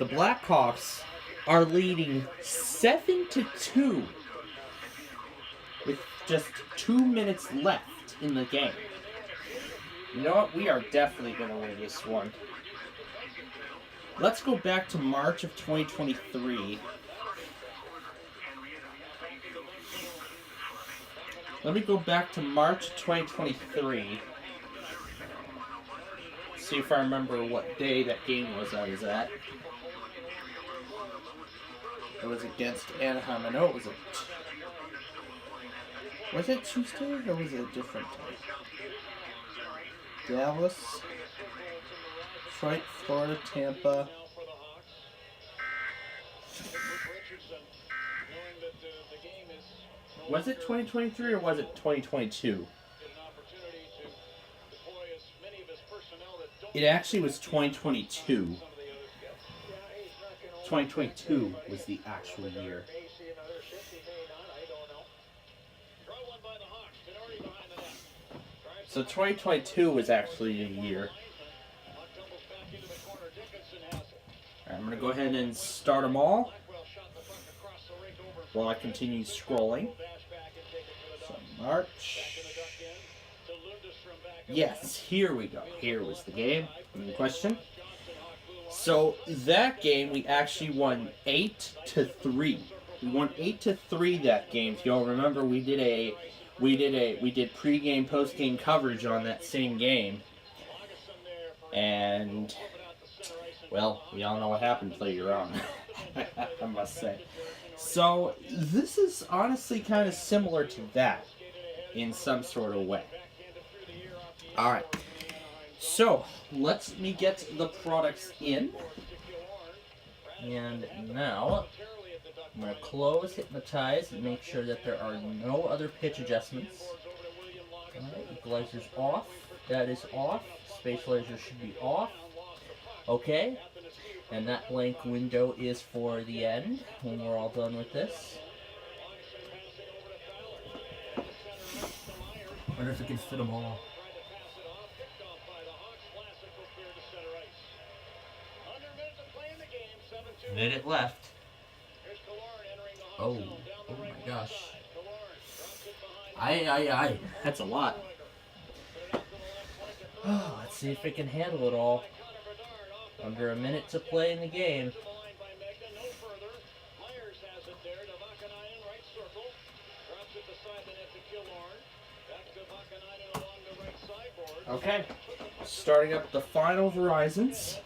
The Blackhawks are leading 7-2 with just 2 minutes left in the game. You know what? We are definitely going to win this one. Let's go back to March of 2023. Let me go back to March 2023. See if I remember what day that game was I was at. It was against Anaheim. I know it was Was it Tuesday or was it a different day? Dallas, Detroit, Florida, Tampa. Was it 2023 or was it 2022? It actually was 2022. 2022 was the actual year. So 2022 was actually a year. Alright, I'm going to go ahead and start them all while I continue scrolling. So March. Yes, here we go. Here was the game in question. So that game we actually won 8-3. We won 8-3 that game. If y'all remember, we did pre-game, post-game coverage on that same game. And well, we all know what happened later on. I must say. So this is honestly kind of similar to that in some sort of way. Alright, so let me get the products in. And now I'm going to close Hypnotize and make sure that there are no other pitch adjustments. Alright, equalizer's off. That is off. Space laser should be off. Okay. And that blank window is for the end when we're all done with this. I wonder if we can fit them all. Minute left. Oh my gosh. Aye. That's a lot. Oh, let's see if we can handle it all. Under a minute to play in the game. Okay. Starting up the final Verizons.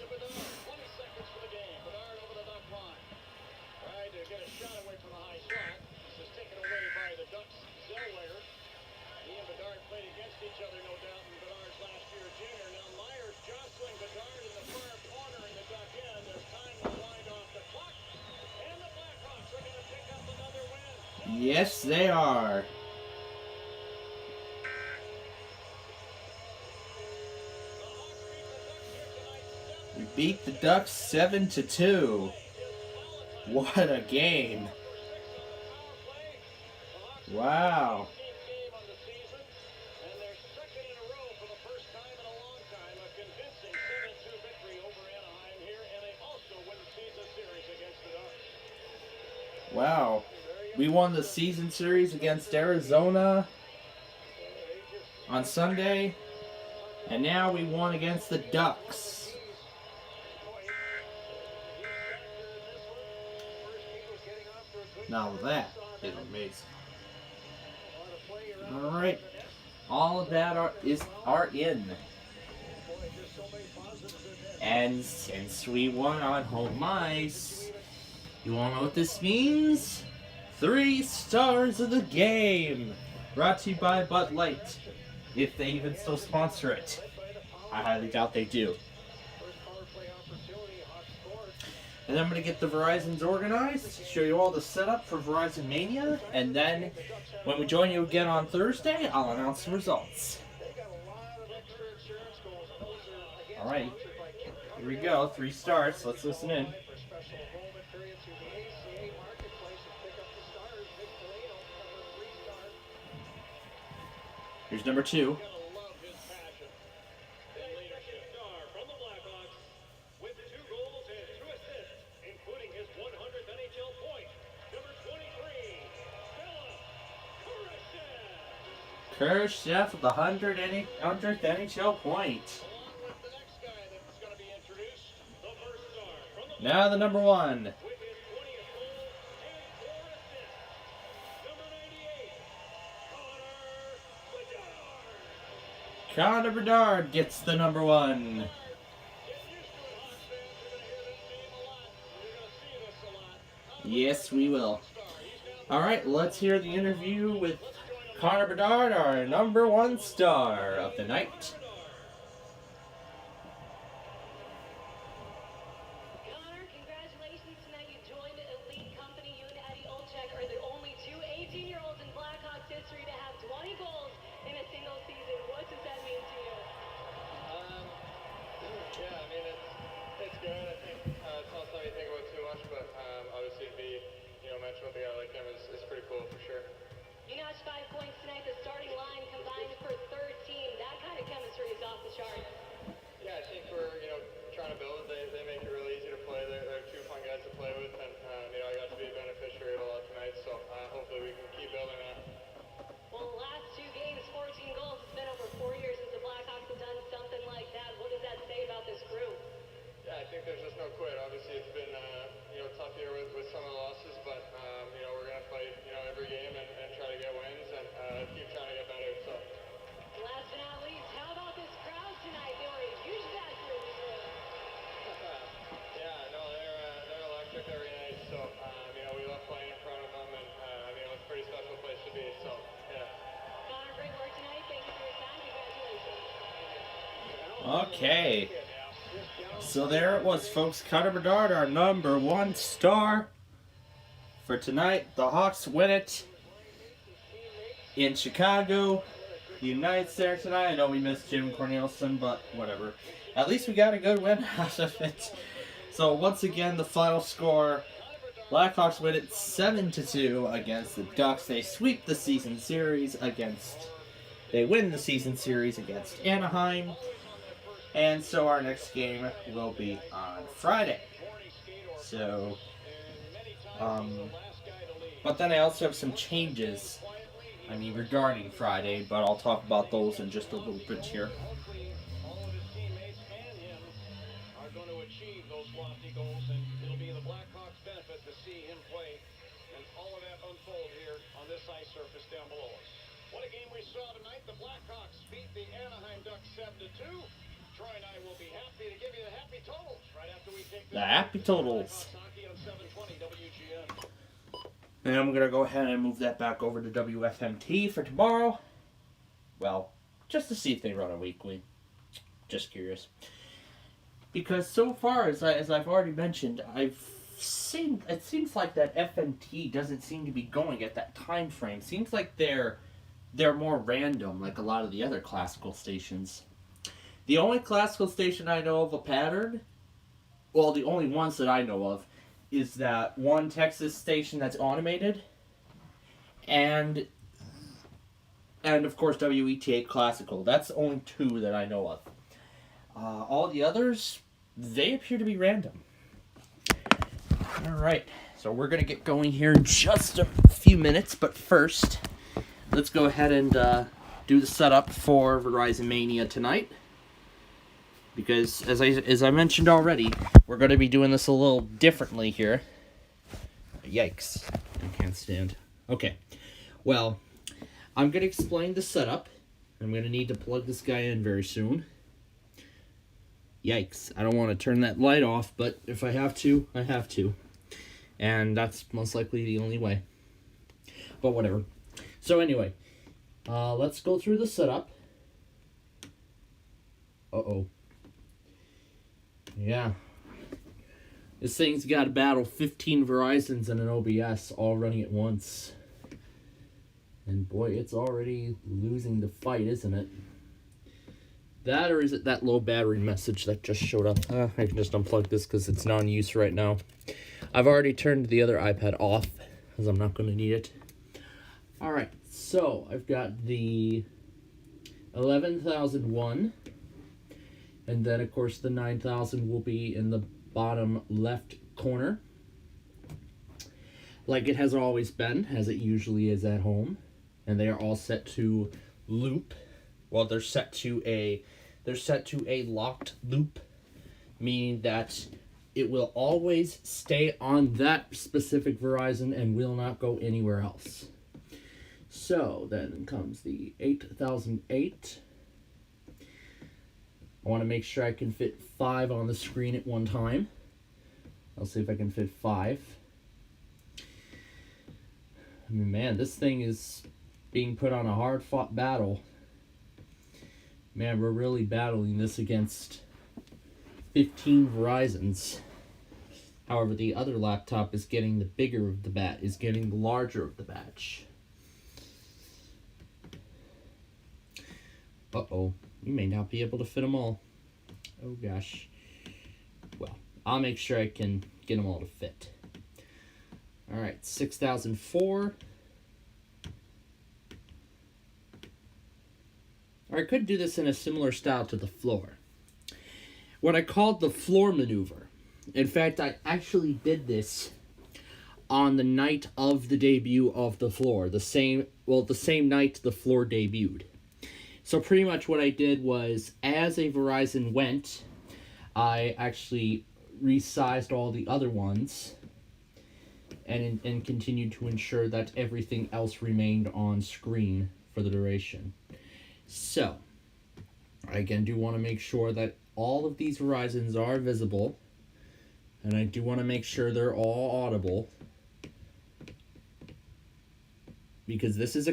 Yes, they are. We beat the Ducks 7-2. What a game. Wow. Wow. We won the season series against Arizona on Sunday, and now we won against the Ducks. Now that is amazing. Alright, All of that are in. And since we won on home ice, you wanna know what this means? 3 stars of the game! Brought to you by Bud Light. If they even still sponsor it. I highly doubt they do. And I'm going to get the Verizons organized, show you all the setup for Verizon Mania, and then when we join you again on Thursday, I'll announce the results. Alright, here we go, 3 stars, let's listen in. Here's number 2. Khrushchev with the 100th NHL point. Now the number 1. Connor Bedard gets the number 1. Yes, we will. Alright, let's hear the interview with Connor Bedard, our number 1 star of the night. Connor, congratulations tonight. You joined elite company. You and Eddie Olczyk are the only 2 18-year-olds in Blackhawks history to have 20 goals in a single season. What does that mean to you? Yeah, I mean, it's good. I think it's not something you think about too much, but obviously to be, mentioned with a guy like him is pretty cool for sure. You notched 5 points tonight. The starting line combined for 13. That kind of chemistry is off the charts. Yeah, I think we're, trying to build it. They make it really easy to play. They're 2 fun guys to play with, and, I got to be a beneficiary of a lot tonight, so hopefully we can keep building that. Well, the last 2 games, 14 goals. It's been over 4 years since the Blackhawks have done something like that. What does that say about this group? Yeah, I think there's just no quit. Obviously, it's been tough year with some of the losses, but we're gonna fight every game and try to get wins and keep trying to get better. So. Last but not least, how about this crowd tonight? They were a huge factor in this room. Yeah, no, they're electric every night. So we love playing in front of them, and it's a pretty special place to be. So yeah. Connor, great work tonight. Thank you for your time. Congratulations. Okay. So there it was, folks. Connor Bedard, our number 1 star for tonight. The Hawks win it in Chicago. The United's there tonight. I know we missed Jim Cornelison, but whatever. At least we got a good win out of it. So once again, the final score: Blackhawks win it 7-2 against the Ducks. They sweep the season series They win the season series against Anaheim. And so our next game will be on Friday. So, but then I also have some changes, regarding Friday, but I'll talk about those in just a little bit here. Are going to achieve those lofty goals, and it'll be the Blackhawks' benefit to see him play and all of that unfold here on this ice surface down below us. What a game we saw tonight. The Blackhawks beat the Anaheim Ducks 7-2. Troy and I will be happy to give you the happy totals right after we take the happy totals. And I'm going to go ahead and move that back over to WFMT for tomorrow. Well, just to see if they run a weekly. Just curious. Because so far, as I've already mentioned, it seems like that FMT doesn't seem to be going at that time frame. Seems like they're more random, like a lot of the other classical stations. The only classical station I know of a pattern, well, the only ones that I know of, is that one Texas station that's automated, and of course WETA Classical. That's the only 2 that I know of. All the others, they appear to be random. Alright, so we're going to get going here in just a few minutes, but first, let's go ahead and do the setup for Verizon Mania tonight. Because, as I mentioned already, we're going to be doing this a little differently here. Yikes. I can't stand. Okay. Well, I'm going to explain the setup, I'm going to need to plug this guy in very soon. Yikes. I don't want to turn that light off, but if I have to, I have to. And that's most likely the only way. But whatever. So anyway, let's go through the setup. Uh-oh. Yeah. This thing's got to battle 15 Verizons and an OBS all running at once. And boy, it's already losing the fight, isn't it? That, or is it that low battery message that just showed up? I can just unplug this because it's not in use right now. I've already turned the other iPad off because I'm not going to need it. Alright, so I've got the 11,001. And then, of course, the 9,000 will be in the bottom left corner. Like it has always been, as it usually is at home. And they are all set to loop. Well, they're set to a locked loop, meaning that it will always stay on that specific Verizon and will not go anywhere else. So then comes the 8008. I want to make sure I can fit 5 on the screen at one time. I'll see if I can fit 5. I mean, man, this thing is being put on a hard-fought battle. Man, we're really battling this against 15 Verizons. However, the other laptop is getting the bigger of the bat, is getting the larger of the batch. Uh-oh, you may not be able to fit them all. Oh gosh. Well, I'll make sure I can get them all to fit. Alright, 6004. Or I could do this in a similar style to the floor. What I called the floor maneuver. In fact, I actually did this on the night of the debut of the floor. The same night the floor debuted. So pretty much what I did was, as a Verizon went, I actually resized all the other ones and continued to ensure that everything else remained on screen for the duration. So, I again do want to make sure that all of these Verizons are visible, and I do want to make sure they're all audible, because this is a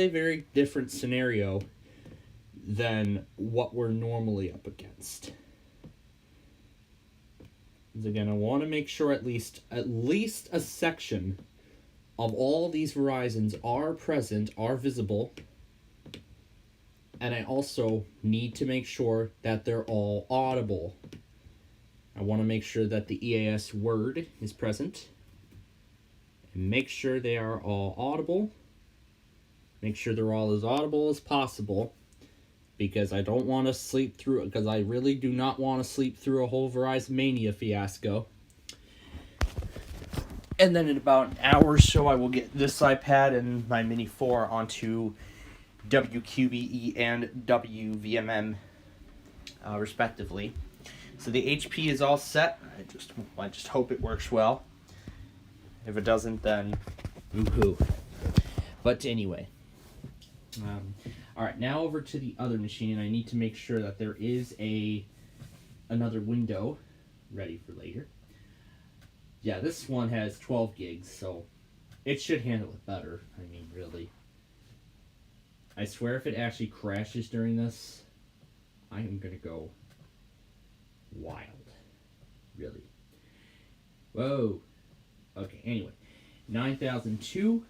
very different scenario than what we're normally up against. Because again, I want to make sure at least a section of all these Verizons are present, are visible. And I also need to make sure that they're all audible. I want to make sure that the EAS word is present. And make sure they are all audible. Make sure they're all as audible as possible. Because I don't want to sleep through it. Because I really do not want to sleep through a whole Verizon Mania fiasco. And then in about an hour or so, I will get this iPad and my Mini 4 onto WQBE and WVMM, respectively. So the HP is all set. I just hope it works well. If it doesn't, then woohoo. But anyway, all right. Now over to the other machine. I need to make sure that there is another window ready for later. Yeah, this one has 12 gigs, so it should handle it better. I mean, really. I swear if it actually crashes during this, I am going to go wild. Really. Whoa. Okay, anyway. 9002.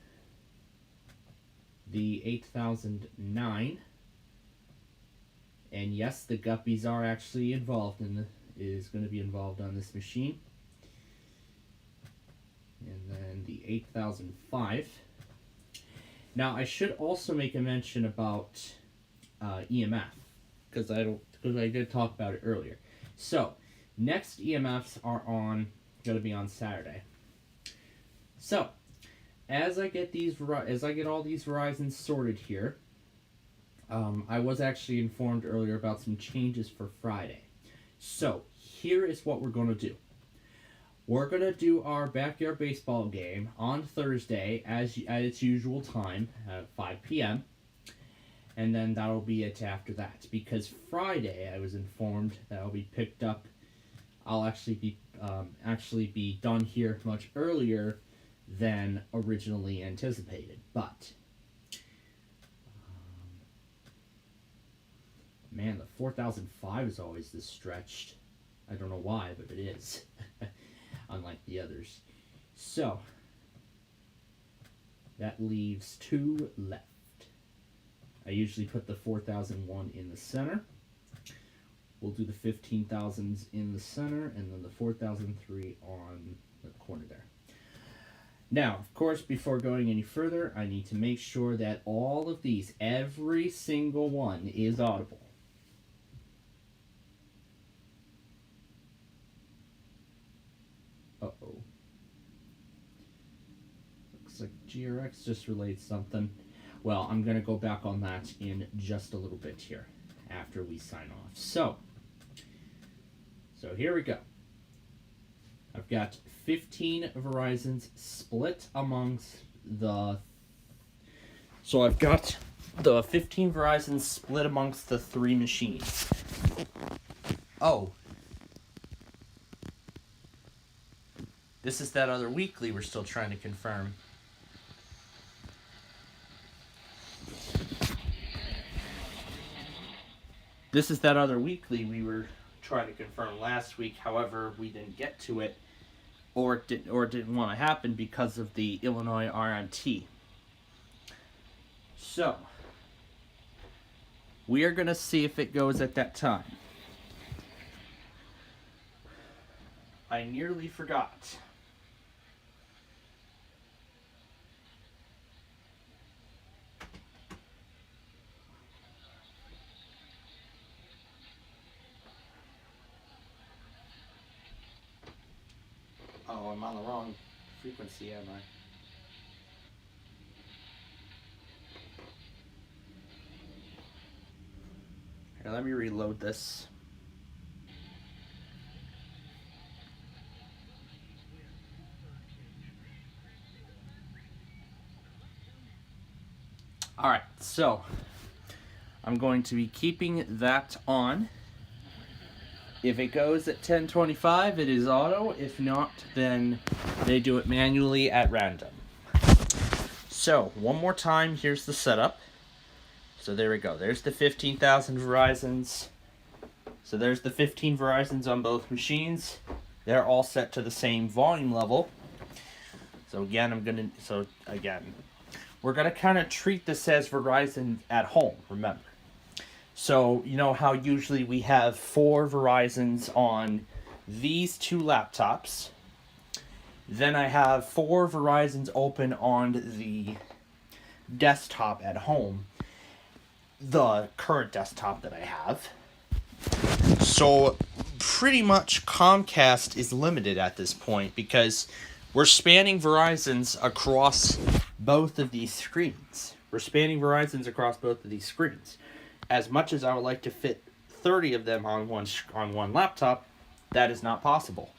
The 8009. And yes, the guppies are actually involved is going to be involved on this machine. And then the 8005. Now, I should also make a mention about EMF, because I did talk about it earlier. So, next EMFs are going to be on Saturday. So, as I get all these Verizons sorted here, I was actually informed earlier about some changes for Friday. So, here is what we're going to do. We're going to do our backyard baseball game on Thursday at its usual time, at 5 p.m. And then that'll be it after that. Because Friday, I was informed that I'll be picked up. I'll actually be done here much earlier than originally anticipated. But man, the 4005 is always this stretched. I don't know why, but it is. Unlike the others. So that leaves 2 left. I usually put the 4001 in the center. We'll do the 15,000s in the center, and then the 4003 on the corner there. Now, of course, before going any further, I need to make sure that all of these, every single one, is audible. Uh-oh. Looks like GRX just relayed something. Well, I'm going to go back on that in just a little bit here, after we sign off. So here we go. I've got 15 Verizons split amongst the... So I've got the 15 Verizons split amongst the 3 machines. Oh. This is that other weekly we're still trying to confirm. This is that other weekly we were trying to confirm last week. However, we didn't get to it, or it didn't want to happen because of the Illinois RMT. So we are going to see if it goes at that time. I nearly forgot. Oh, I'm on the wrong frequency, am I? Here, let me reload this. Alright, so I'm going to be keeping that on. If it goes at 1025, it is auto. If not, then they do it manually at random. So, one more time, here's the setup. So there we go. There's the 15,000 Verizons. So there's the 15 Verizons on both machines. They're all set to the same volume level. So again, we're gonna kind of treat this as Verizon at home, remember. So, you know how usually we have 4 Verizons on these 2 laptops. Then I have 4 Verizons open on the desktop at home. The current desktop that I have. So, pretty much Comcast is limited at this point because we're spanning Verizons across both of these screens. As much as I would like to fit 30 of them on one laptop, that is not possible.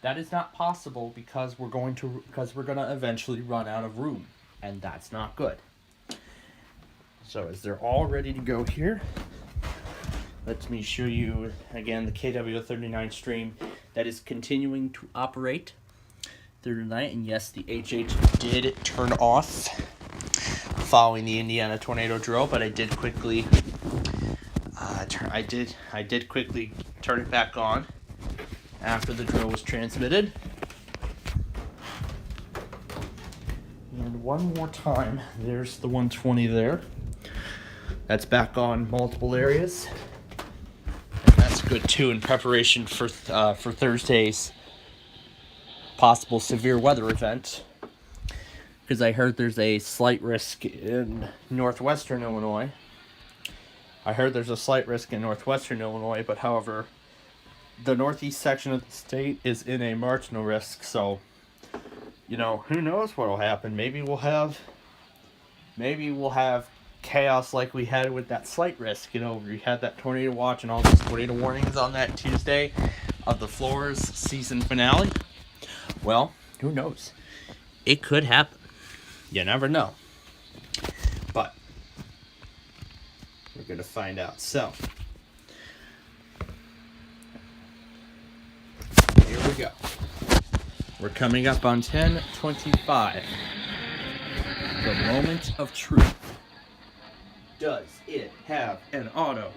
That is not possible because we're going to eventually run out of room, and that's not good. So as they're all ready to go here, let me show you again the KW39 stream that is continuing to operate through the night. And yes, the HH did turn off following the Indiana tornado drill, but I did quickly I did quickly turn it back on after the drill was transmitted. And one more time, there's the 120 there. That's back on multiple areas. And that's good too in preparation for Thursday's possible severe weather event. Because I heard there's a slight risk in northwestern Illinois. But however, the northeast section of the state is in a marginal risk, so, you know, who knows what will happen. Maybe we'll have chaos like we had with that slight risk. You know, we had that tornado watch and all those tornado warnings on that Tuesday of the Floors season finale. Well, who knows? It could happen. You never know. But We're going to find out. So, here we go. We're coming up on 10:25. The moment of truth. Does it have an auto?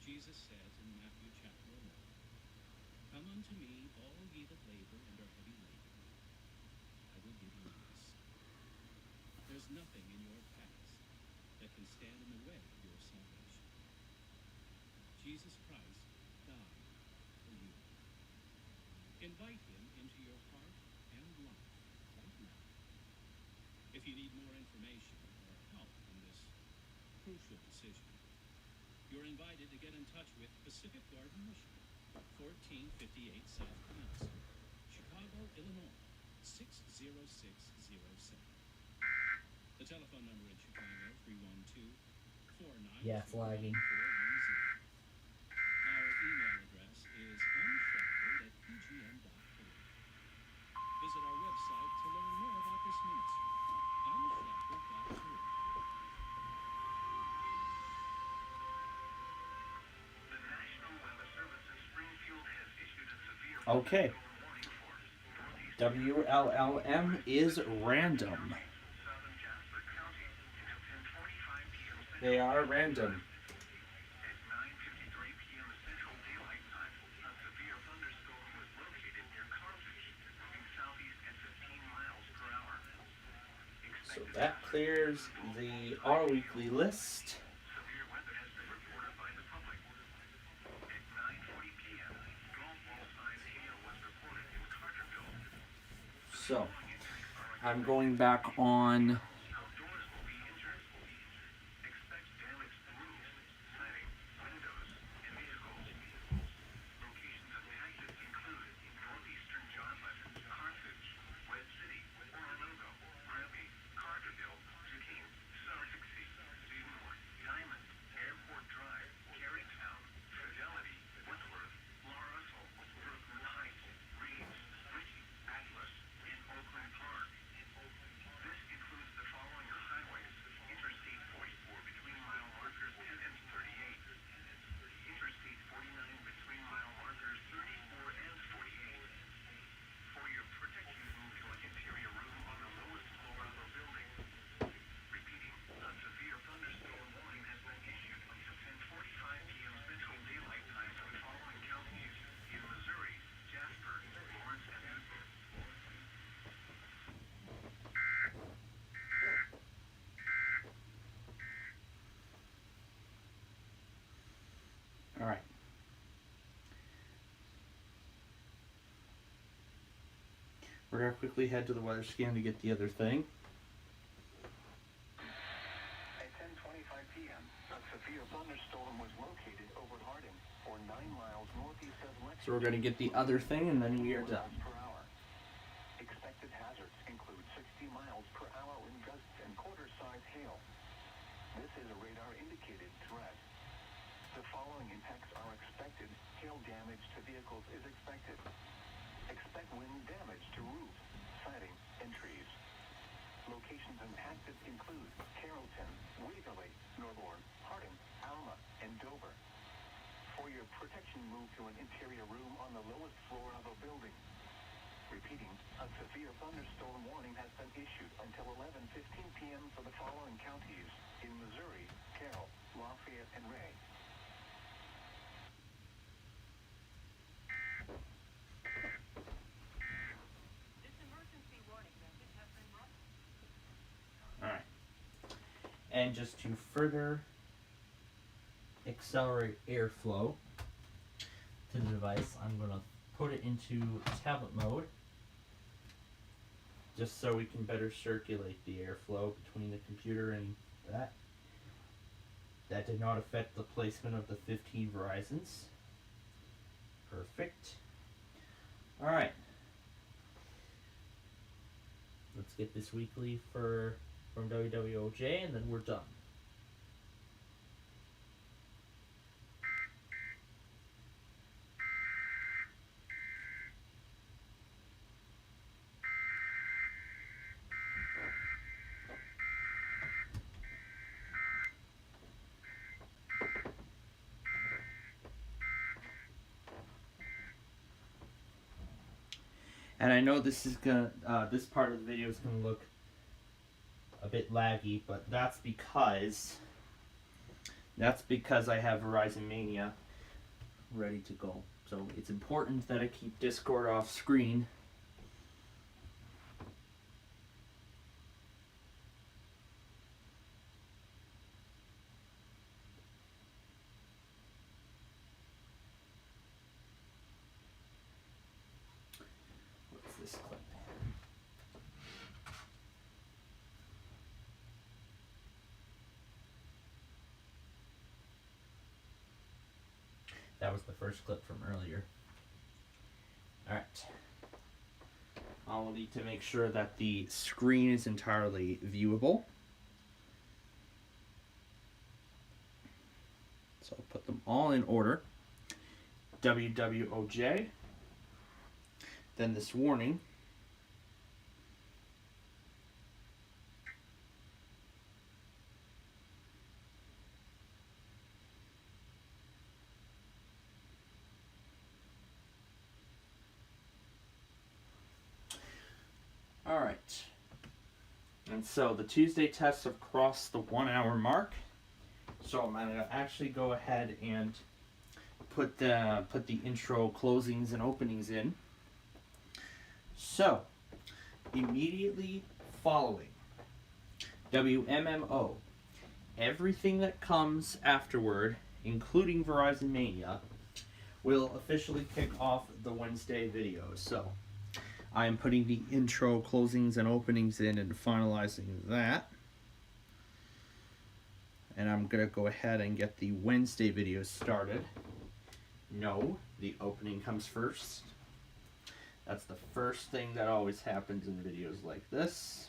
Jesus said in Matthew chapter 11, "Come unto me, all ye that labor and are heavy laden, I will give you rest." There's nothing in your past that can stand in the way of your salvation. Jesus Christ died for you. Invite him into your heart and life right now. If you need more information or help in this crucial decision, you're invited to get in touch with Pacific Garden Mission, 1458 South Canal Street, Chicago, Illinois, 60607. The telephone number in Chicago, 312-494-4410. Yeah, flagging. Our email address is unshackled@pgm.org. Visit our website to learn more about this ministry, unshackled.org. Okay. WLLM is random. They are random. So that clears the Our Weekly list. So, I'm going back on all right. We're going to quickly head to the weather scan to get the other thing. At 10:25 p.m., a severe thunderstorm was located over Hardin, or 9 miles northeast of Lexington. So we're going to get the other thing and then we are done. Per hour. Expected hazards include 60 miles per hour wind gusts and quarter-size hail. This is a radar-indicated threat. The following impacts are expected. Hail damage to vehicles is expected. Expect wind damage to roofs, siding, and trees. Locations impacted include Carrollton, Waverly, Norborn, Hardin, Alma, and Dover. For your protection, move to an interior room on the lowest floor of a building. Repeating, a severe thunderstorm warning has been issued until 11:15 p.m. for the following counties in Missouri: Carroll, Lafayette, and Ray. And just to further accelerate airflow, to the device, I'm going to put it into tablet mode, just so we can better circulate the airflow between the computer and that. That did not affect the placement of the 15 Verizons. Perfect. Alright. Let's get this weekly from WWOJ, and then we're done. And I know this is gonna, this part of the video is gonna look a bit laggy, but that's because I have Verizon Mania ready to go. So it's important that I keep Discord off screen. What's this clip? That was the first clip from earlier. Alright. I'll need to make sure that the screen is entirely viewable. So I'll put them all in order. WWOJ. Then this warning. Alright. And so the Tuesday tests have crossed the 1 hour mark. So I'm going to actually go ahead and put the intro closings and openings in. So, immediately following WMMO, everything that comes afterward, including Verizon Mania, will officially kick off the Wednesday videos. So, I am putting the intro closings and openings in and finalizing that. And I'm going to go ahead and get the Wednesday videos started. No, the opening comes first. That's the first thing that always happens in videos like this.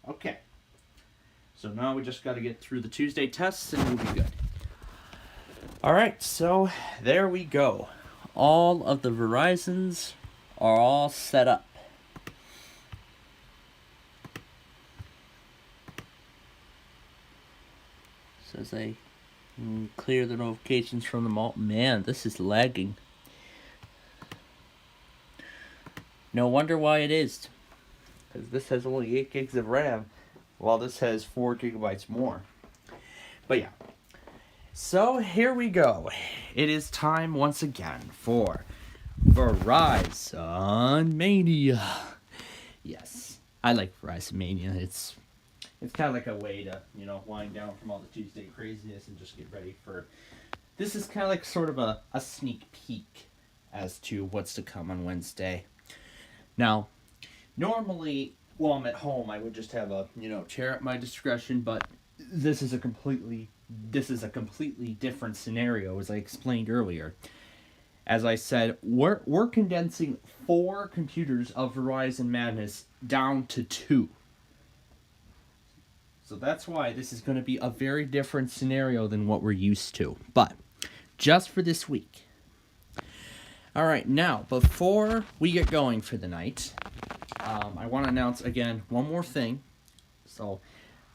Okay. So now we just got to get through the Tuesday tests and we'll be good. Alright, so there we go. All of the Verizons are all set up. Says they clear the notifications from them all. Man, this is lagging. No wonder why it is. Because this has only 8 gigs of RAM, while this has 4 gigabytes more. But yeah. So here we go. It is time once again for Verizon Mania. Yes, I like Verizon Mania. It's kind of like a way to, wind down from all the Tuesday craziness and just get ready for... This is kind of like sort of a sneak peek as to what's to come on Wednesday. Now, normally, while I'm at home, I would just have a, chair at my discretion, but this is a completely different scenario, as I explained earlier. As I said, we're condensing 4 computers of Verizon Madness down to 2. So that's why this is going to be a very different scenario than what we're used to. But, just for this week. Alright, now, before we get going for the night, I want to announce, again, one more thing. So,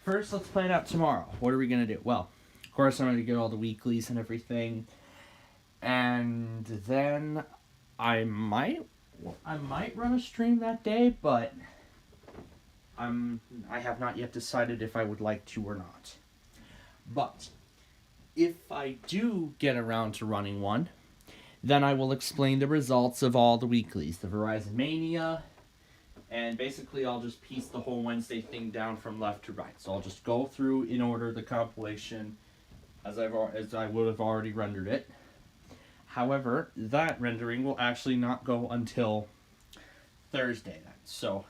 first, let's plan out tomorrow. What are we going to do? Well, of course, I'm going to get all the weeklies and everything. And then I might run a stream that day, but I have not yet decided if I would like to or not. But if I do get around to running one, then I will explain the results of all the weeklies, the Verizon Mania, and basically I'll just piece the whole Wednesday thing down from left to right. So I'll just go through in order the compilation as I would have already rendered it. However, that rendering will actually not go until Thursday then. So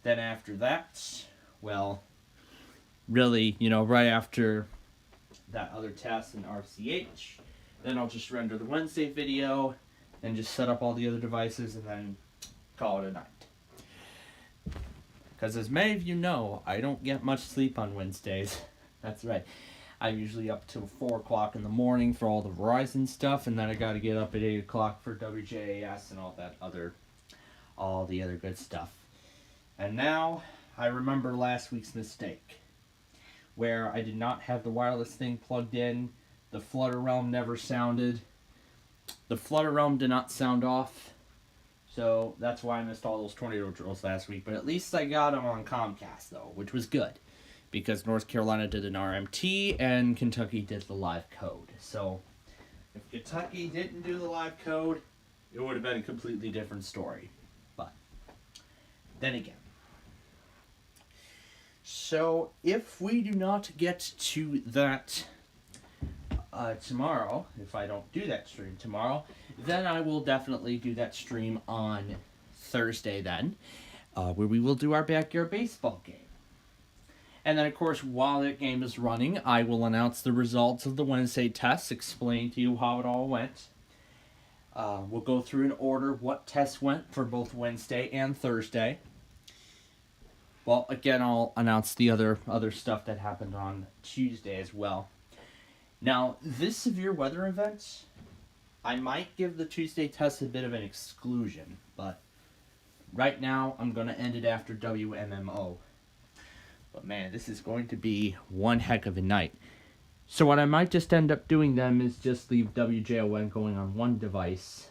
then after that, well, really, right after that other test in RCH, then I'll just render the Wednesday video and just set up all the other devices and then call it a night. Because as many of you know, I don't get much sleep on Wednesdays. That's right. I'm usually up till 4 o'clock in the morning for all the Verizon stuff, and then I gotta get up at 8 o'clock for WJAS and all the other good stuff. And now, I remember last week's mistake, where I did not have the wireless thing plugged in, the Flutter Realm never sounded, the Flutter Realm did not sound off, so that's why I missed all those tornado drills last week, but at least I got them on Comcast, though, which was good. Because North Carolina did an RMT and Kentucky did the live code. So, if Kentucky didn't do the live code, it would have been a completely different story. But, then again. So, if we do not get to that tomorrow, if I don't do that stream tomorrow, then I will definitely do that stream on Thursday then, where we will do our backyard baseball game. And then, of course, while that game is running, I will announce the results of the Wednesday tests, explain to you how it all went. We'll go through in order what tests went for both Wednesday and Thursday. Well, again, I'll announce the other stuff that happened on Tuesday as well. Now, this severe weather event, I might give the Tuesday test a bit of an exclusion, but right now I'm going to end it after WMMO. But man, this is going to be one heck of a night. So what I might just end up doing then is just leave WJON going on one device.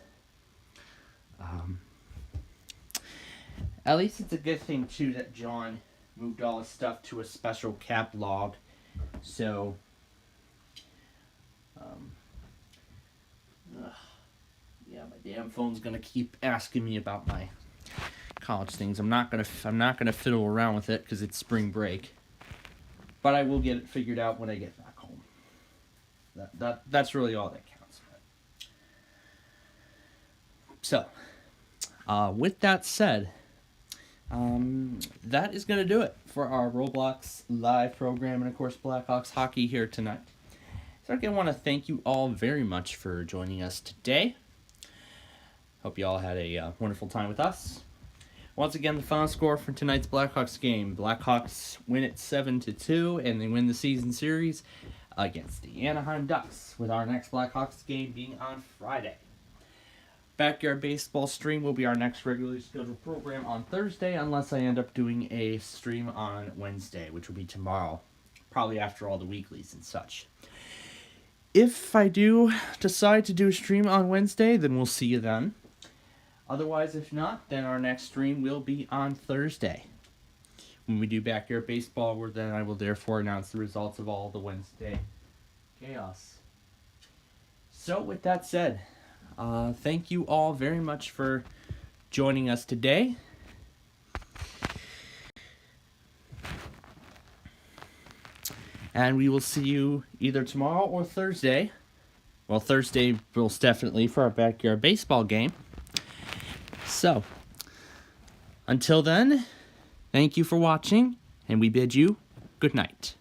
At least it's a good thing too that John moved all his stuff to a special cap log. So, yeah, my damn phone's gonna keep asking me about my college things. I'm not gonna fiddle around with it because it's spring break, but I will get it figured out when I get back home. That's really all that counts. So, with that said, that is gonna do it for our Roblox live program and of course Blackhawks hockey here tonight. So again, I want to thank you all very much for joining us today. Hope you all had a wonderful time with us. Once again, the final score for tonight's Blackhawks game. Blackhawks win it 7-2, and they win the season series against the Anaheim Ducks, with our next Blackhawks game being on Friday. Backyard Baseball stream will be our next regularly scheduled program on Thursday, unless I end up doing a stream on Wednesday, which will be tomorrow, probably after all the weeklies and such. If I do decide to do a stream on Wednesday, then we'll see you then. Otherwise, if not, then our next stream will be on Thursday. When we do Backyard Baseball, where then I will therefore announce the results of all the Wednesday chaos. So, with that said, thank you all very much for joining us today. And we will see you either tomorrow or Thursday. Well, Thursday most definitely for our Backyard Baseball game. So, until then, thank you for watching, and we bid you good night.